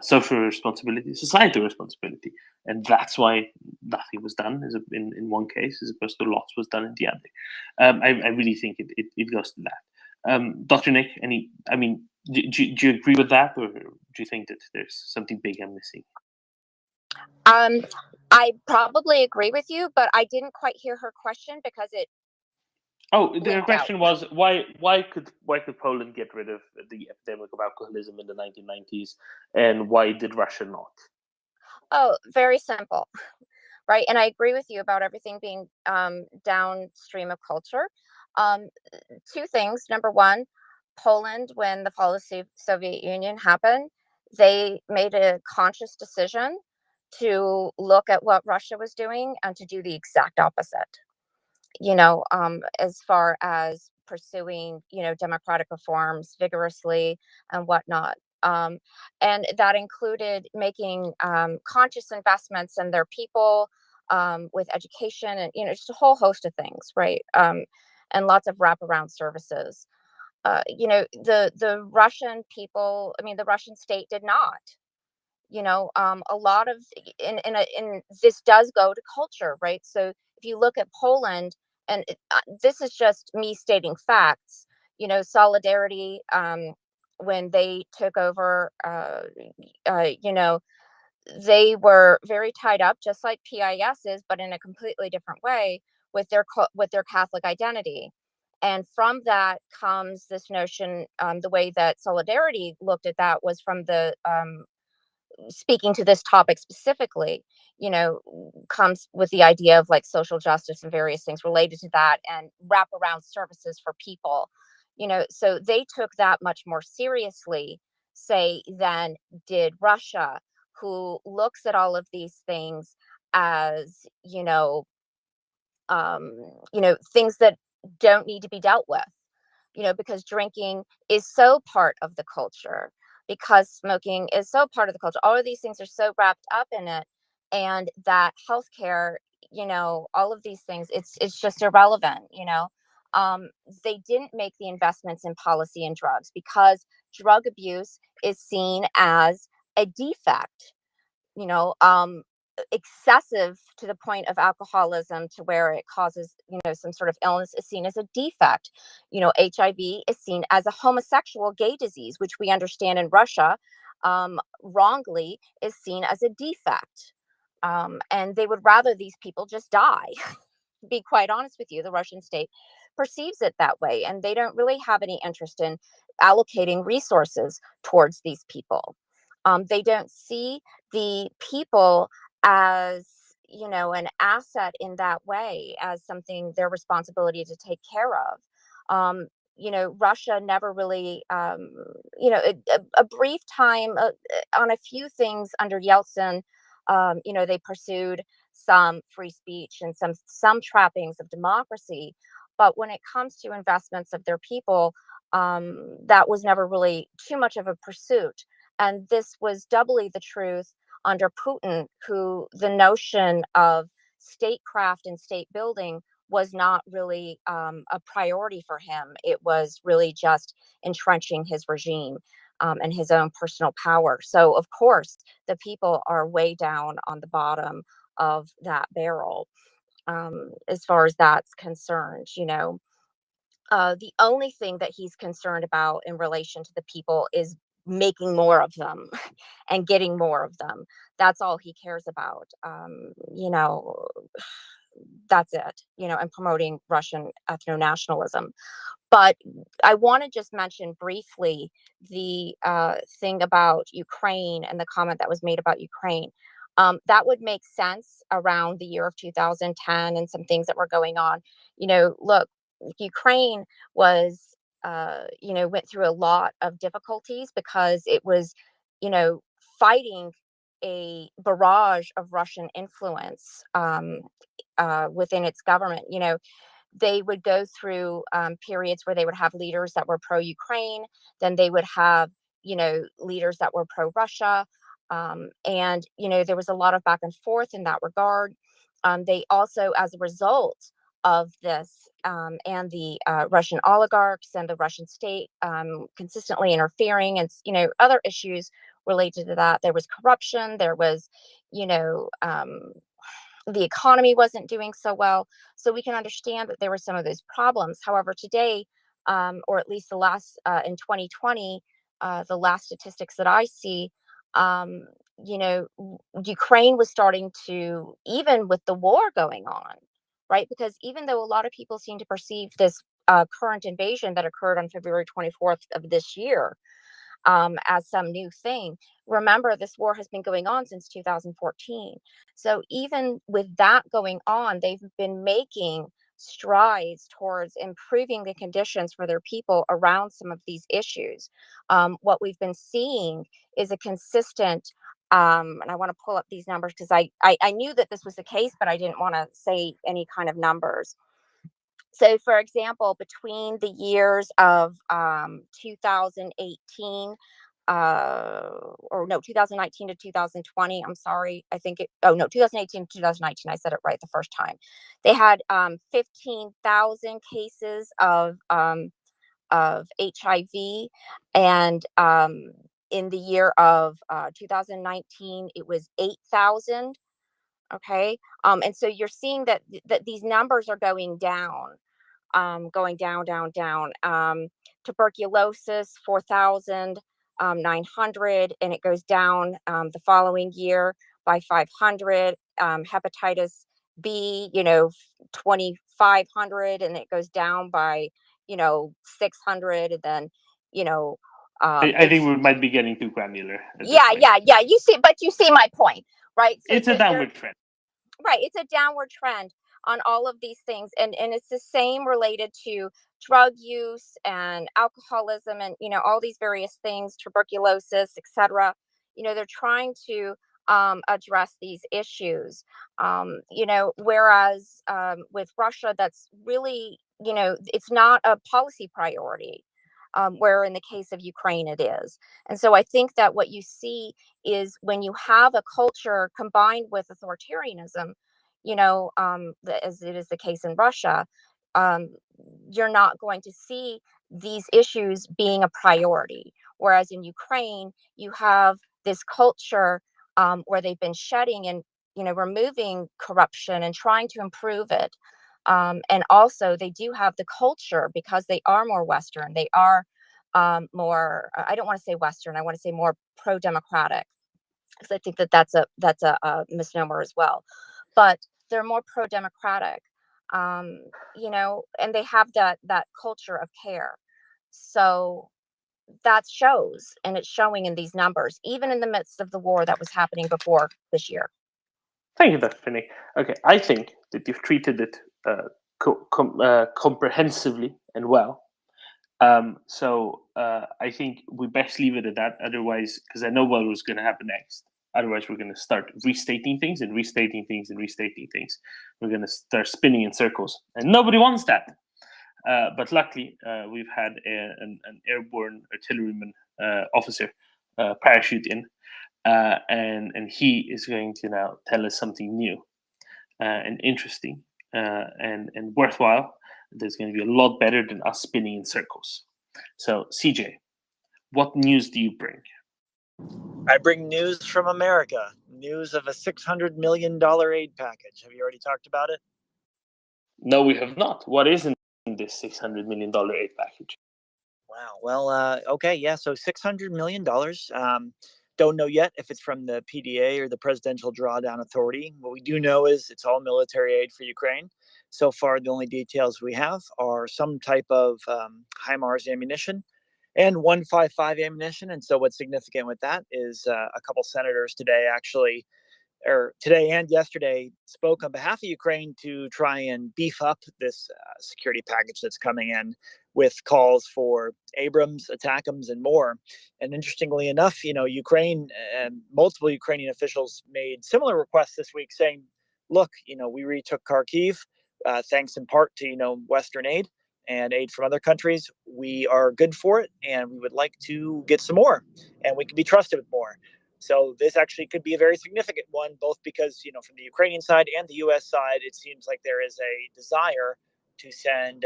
S6: social responsibility, societal responsibility, and that's why nothing was done in one case as opposed to lots was done in the other. I really think it goes to that. Dr. Nick, do you agree with that, or do you think that there's something big I'm missing?
S7: I probably agree with you, but I didn't quite hear her question because it.
S6: Oh, the question was why could Poland get rid of the epidemic of alcoholism in the 1990s, and why did Russia not?
S7: Oh, very simple, right? And I agree with you about everything being downstream of culture. Two things. Number one, Poland, when the fall of the Soviet Union happened, they made a conscious decision
S20: to look at what Russia was doing and to do the exact opposite. As far as pursuing, democratic reforms vigorously and whatnot. And that included making conscious investments in their people, with education and, just a whole host of things, right? And lots of wraparound services. The Russian people, the Russian state did not. A lot of in this does go to culture, right? So if you look at Poland, and this is just me stating facts, Solidarity, when they took over, they were very tied up, just like PIS is, but in a completely different way, with their Catholic identity. And from that comes this notion, the way that Solidarity looked at that was from the speaking to this topic specifically, comes with the idea of like social justice and various things related to that and wraparound services for people. So they took that much more seriously, say, than did Russia, who looks at all of these things as, things that don't need to be dealt with, because drinking is so part of the culture, because smoking is so part of the culture. All of these things are so wrapped up in it, and that healthcare, all of these things, it's just irrelevant. They didn't make the investments in policy and drugs because drug abuse is seen as a defect. Excessive to the point of alcoholism to where it causes, some sort of illness is seen as a defect. HIV is seen as a homosexual gay disease, which we understand in Russia, wrongly is seen as a defect. And they would rather these people just die. To be quite honest with you, the Russian state perceives it that way, and they don't really have any interest in allocating resources towards these people. They don't see the people as, an asset in that way, as something their responsibility to take care of. Russia never really, a brief time on a few things under Yeltsin, they pursued some free speech and some trappings of democracy. But when it comes to investments of their people, that was never really too much of a pursuit. And this was doubly the truth under Putin, who the notion of statecraft and state building was not really a priority for him. It was really just entrenching his regime and his own personal power. So, of course, the people are way down on the bottom of that barrel, as far as that's concerned. The only thing that he's concerned about in relation to the people is making more of them and getting more of them. That's all he cares about. That's it, and promoting Russian ethno-nationalism. But I want to just mention briefly the thing about Ukraine and the comment that was made about Ukraine. That would make sense around the year of 2010 and some things that were going on. Look, Ukraine was, went through a lot of difficulties because it was, fighting a barrage of Russian influence within its government. They would go through periods where they would have leaders that were pro-Ukraine, then they would have, leaders that were pro-Russia. And, there was a lot of back and forth in that regard. They also, as a result of this, and the Russian oligarchs and the Russian state consistently interfering, and, other issues related to that, there was corruption, there was, the economy wasn't doing so well. So we can understand that there were some of those problems. However, today, or at least the last in 2020, the last statistics that I see, Ukraine was starting to, even with the war going on, right? Because even though a lot of people seem to perceive this current invasion that occurred on February 24th of this year as some new thing, remember, this war has been going on since 2014. So even with that going on, they've been making strides towards improving the conditions for their people around some of these issues. What we've been seeing is a consistent And I want to pull up these numbers because I knew that this was the case, but I didn't want to say any kind of numbers. So, for example, between the years of 2018, 2019 to 2020, I'm sorry, 2018 to 2019, I said it right the first time. They had 15,000 cases of HIV, and in the year of 2019, it was 8,000. Okay, and so you're seeing that these numbers are going down. Tuberculosis 4,900, and it goes down the following year by 500. Hepatitis B, 2,500, and it goes down by 600, and then
S6: I think we might be getting too granular at this
S20: yeah,
S6: point.
S20: yeah. You see my point, right? So
S6: It's a downward trend.
S20: Right, it's a downward trend on all of these things, and it's the same related to drug use and alcoholism, and all these various things, tuberculosis, etc. They're trying to address these issues. Whereas with Russia, that's really it's not a policy priority. Where in the case of Ukraine it is. And so I think that what you see is when you have a culture combined with authoritarianism, as it is the case in Russia, you're not going to see these issues being a priority. Whereas in Ukraine, you have this culture where they've been shedding and removing corruption and trying to improve it. And also they do have the culture because they are more Western. They are more, I don't want to say Western, I want to say more pro-democratic, because I think that's a misnomer as well. But they're more pro-democratic, and they have that culture of care. So that shows, and it's showing in these numbers, even in the midst of the war that was happening before this year.
S6: Thank you, Dr. Finney. Okay, I think that you've treated it comprehensively and well. So I think we best leave it at that. Otherwise, because I know what was going to happen next. Otherwise, we're going to start restating things and restating things and restating things. We're going to start spinning in circles, and nobody wants that. But luckily, we've had an airborne artilleryman officer parachute in. And he is going to now tell us something new and interesting and worthwhile. That's going to be a lot better than us spinning in circles. So, CJ, what news do you bring?
S1: I bring news from America, news of a $600 million aid package. Have you already talked about it?
S6: No, we have not. What is in this $600 million aid package?
S1: Wow. Well, okay. Yeah. So $600 million. Don't know yet if it's from the PDA or the Presidential Drawdown Authority. What we do know is it's all military aid for Ukraine. So far, the only details we have are some type of HIMARS ammunition and 155 ammunition. And so what's significant with that is a couple senators today today and yesterday spoke on behalf of Ukraine to try and beef up this security package that's coming in with calls for Abrams, ATACMS, and more. And interestingly enough, Ukraine and multiple Ukrainian officials made similar requests this week saying, look, we retook Kharkiv thanks in part to, Western aid and aid from other countries. We are good for it, and we would like to get some more, and we can be trusted with more. So this actually could be a very significant one, both because, from the Ukrainian side and the U.S. side, it seems like there is a desire to send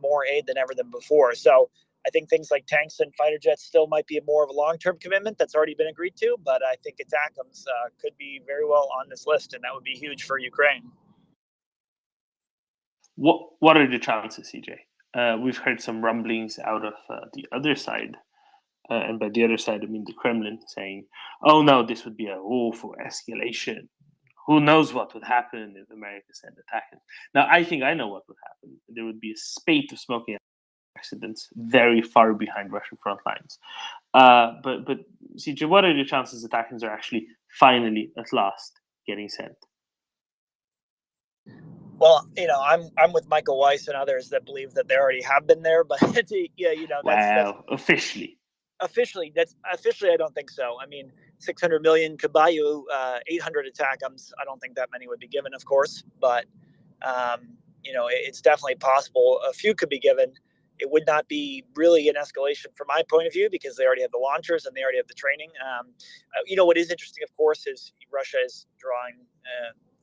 S1: more aid than ever before. So I think things like tanks and fighter jets still might be more of a long-term commitment that's already been agreed to, but I think ATACMS could be very well on this list, and that would be huge for Ukraine.
S6: What are the chances, CJ? We've heard some rumblings out of the other side. And by the other side, I mean the Kremlin, saying, oh no, this would be a awful escalation. Who knows what would happen if America sent ATACMS? Now, I think I know what would happen. There would be a spate of smoking accidents very far behind Russian front lines. But CJ, what are the chances ATACMS are actually finally, at last, getting sent?
S1: Well, I'm with Michael Weiss and others that believe that they already have been there, but that's
S6: officially.
S1: Officially, I don't think so. I mean, 600 million could buy you 800 ATACMS. I don't think that many would be given, of course, but it's definitely possible. A few could be given. It would not be really an escalation from my point of view because they already have the launchers and they already have the training. What is interesting, of course, is Russia is drawing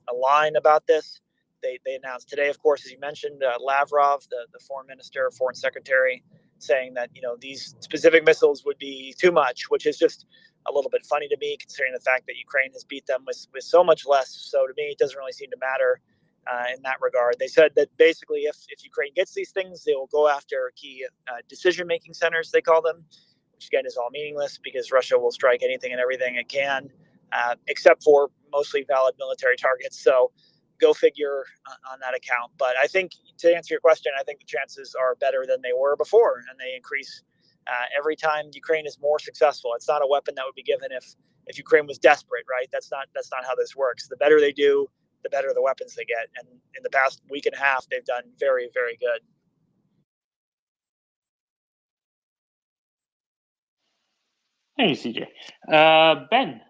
S1: a line about this. They announced today, of course, as you mentioned, Lavrov, the foreign minister, foreign secretary, saying that these specific missiles would be too much, which is just a little bit funny to me, considering the fact that Ukraine has beat them with so much less. So to me, it doesn't really seem to matter in that regard. They said that basically if Ukraine gets these things, they will go after key decision-making centers, they call them, which again is all meaningless because Russia will strike anything and everything it can, except for mostly valid military targets. So go figure on that account. But I think, to answer your question, I think the chances are better than they were before, and they increase every time Ukraine is more successful. It's not a weapon that would be given if Ukraine was desperate, right? That's not how this works. The better they do, the better the weapons they get. And in the past week and a half, they've done very, very good.
S6: Thank you, CJ. Ben.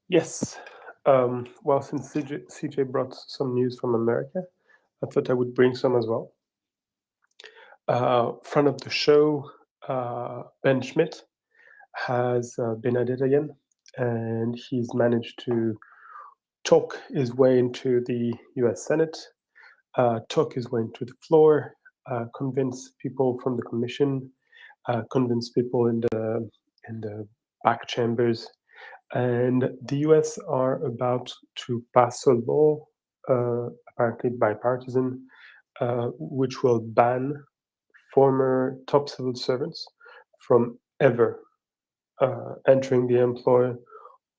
S8: Yes. Well, since CJ brought some news from America, I thought I would bring some as well. Friend of the show, Ben Schmidt, has been at it again, and he's managed to talk his way into the US Senate, talk his way into the floor, convince people from the commission, convince people in the back chambers. And the US are about to pass a law, apparently bipartisan, which will ban former top civil servants from ever entering the employ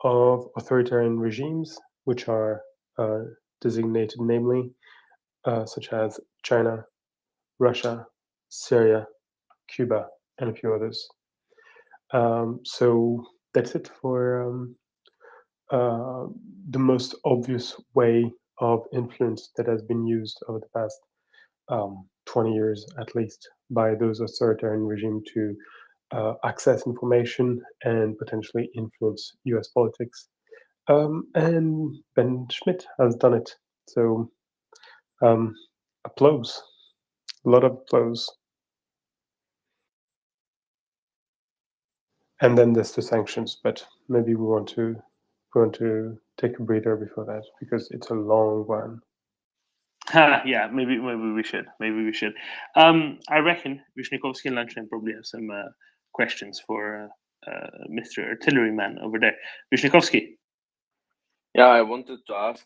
S8: of authoritarian regimes, which are designated namely such as China, Russia, Syria, Cuba, and a few others. So that's it for the most obvious way of influence that has been used over the past 20 years, at least, by those authoritarian regimes to access information and potentially influence US politics. And Ben Schmidt has done it. So applause, a lot of applause. And then there's the sanctions, but maybe we want to take a breather before that because it's a long one.
S6: Yeah, maybe we should. I reckon Vyshnikovsky and Lunchtime probably have some questions for Mr. Artilleryman over there. Vyshnikovsky.
S22: Yeah, I wanted to ask,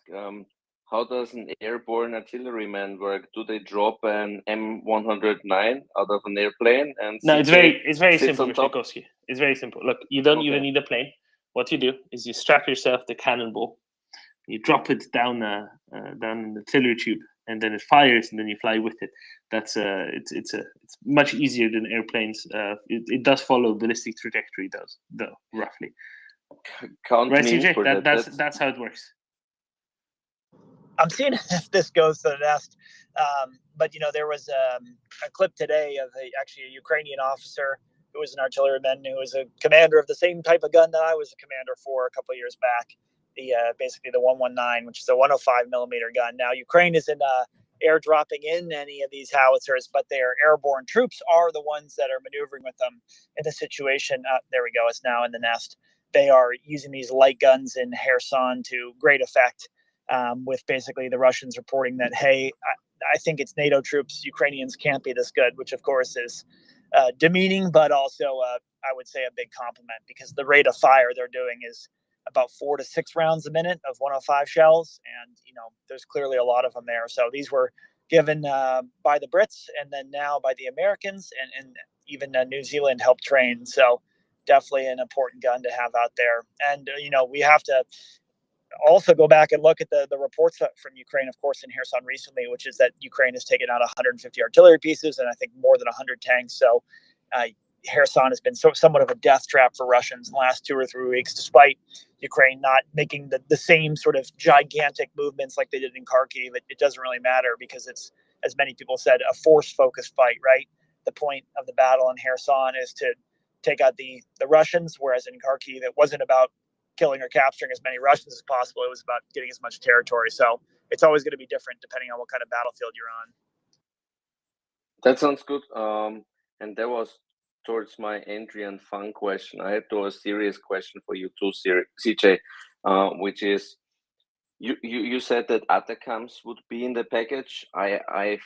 S22: how does an airborne artilleryman work? Do they drop an M109 out of an airplane and
S6: No, it's very simple,
S22: on top?
S6: Vyshnikovsky. It's very simple. Look, you don't even need a plane. What you do is you strap yourself the cannonball, you drop it down an artillery tube, and then it fires, and then you fly with it. That's it's much easier than airplanes. It does follow ballistic trajectory, though roughly.
S22: Count
S6: Right,
S22: me in
S6: CJ?
S22: for that.
S6: That's how it works.
S1: I'm seeing if this goes to the nest. But there was a clip today of actually a Ukrainian officer who was an artilleryman who was a commander of the same type of gun that I was a commander for a couple of years back. Basically the 119, which is a 105 millimeter gun. Now Ukraine isn't airdropping in any of these howitzers, but their airborne troops are the ones that are maneuvering with them in the situation. There we go. It's now in the nest. They are using these light guns in Kherson to great effect. With basically the Russians reporting that, hey, I think it's NATO troops, Ukrainians can't be this good, which of course is demeaning, but also I would say a big compliment because the rate of fire they're doing is about 4 to 6 rounds a minute of 105 shells. And, there's clearly a lot of them there. So these were given by the Brits and then now by the Americans and even New Zealand helped train. So definitely an important gun to have out there. And, we have to also go back and look at the reports from Ukraine, of course, in Kherson recently, which is that Ukraine has taken out 150 artillery pieces and I think more than 100 tanks. So Kherson has been somewhat of a death trap for Russians in the last 2 or 3 weeks, despite Ukraine not making the same sort of gigantic movements like they did in Kharkiv. It doesn't really matter because it's, as many people said, a force-focused fight, right? the point of the battle in Kherson is to take out the Russians, whereas in Kharkiv it wasn't about killing or capturing as many Russians as possible. It was about getting as much territory. So it's always going to be different depending on what kind of battlefield you're on.
S22: That sounds good. And that was towards my entry and fun question. I have a serious question for you too, CJ, which is you said that ATACMS would be in the package. I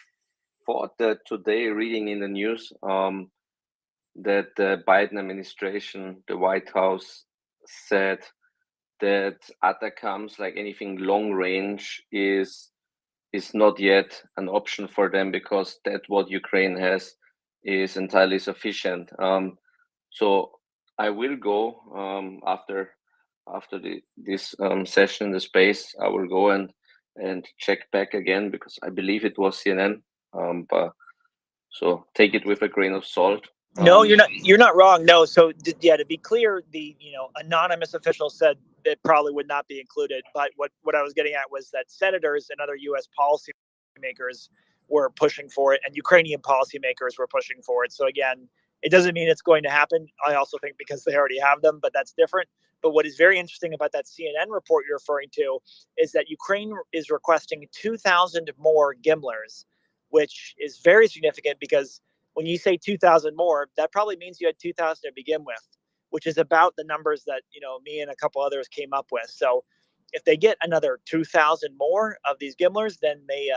S22: thought that today, reading in the news, that the Biden administration, the White House, said that ATACMS, like anything long range, is not yet an option for them because that what Ukraine has is entirely sufficient. So I will go after this session in the space. I will go and check back again because I believe it was CNN. But so take it with a grain of salt.
S1: No, you're not wrong. No, so yeah, to be clear, the anonymous official said it probably would not be included. But what I was getting at was that senators and other U.S. policymakers were pushing for it, and Ukrainian policymakers were pushing for it. So again, it doesn't mean it's going to happen. I also think because they already have them, but that's different. But what is very interesting about that CNN report you're referring to is that Ukraine is requesting 2,000 more Gimlers, which is very significant because when you say 2,000 more, that probably means you had 2,000 to begin with, which is about the numbers that, me and a couple others came up with. So if they get another 2,000 more of these Gimlers, then they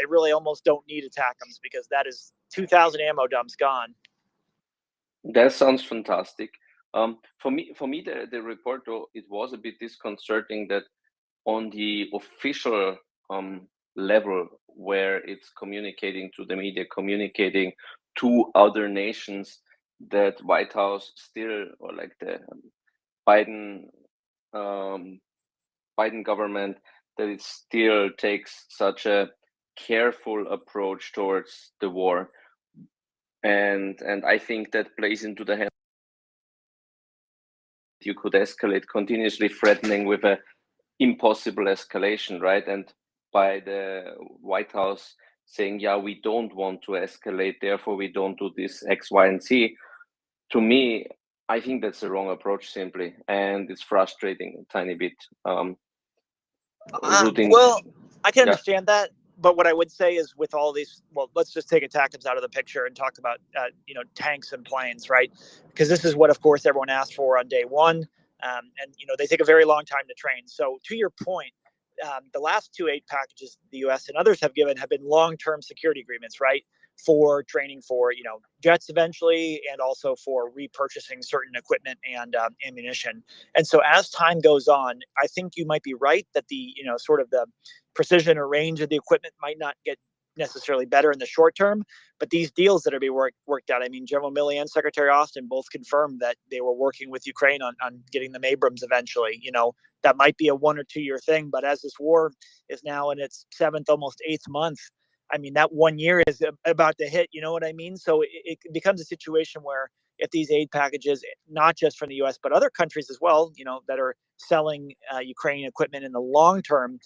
S1: really almost don't need ATACMS because that is 2,000 ammo dumps gone.
S22: That sounds fantastic. For me, the report, though, it was a bit disconcerting that on the official level where it's communicating to the media, communicating to other nations, that White House still, or like the Biden government, that it still takes such a careful approach towards the war, and I think that plays into the hand. You could escalate, continuously threatening with a impossible escalation, right? And by the White House saying, yeah, we don't want to escalate, therefore we don't do this X, Y, and Z. To me, I think that's the wrong approach simply, and it's frustrating a tiny bit.
S1: Well, I can understand that, but what I would say is with all these, let's just take ATACMS out of the picture and talk about tanks and planes, right? Because this is what, of course, everyone asked for on day one, and they take a very long time to train. So to your point, the last 2 aid packages the U.S. and others have given have been long-term security agreements, right? For training for jets eventually, and also for repurchasing certain equipment and ammunition. And so as time goes on, I think you might be right that the sort of the precision or range of the equipment might not get necessarily better in the short term, but these deals that are being worked out, I mean, General Milley and Secretary Austin both confirmed that they were working with Ukraine on getting them Abrams eventually. That might be a 1 or 2 year thing, but as this war is now in its 7th, almost 8th month, I mean, that 1 year is about to hit, you know what I mean? So it becomes a situation where if these aid packages, not just from the U.S., but other countries as well, that are selling Ukrainian equipment in the long term,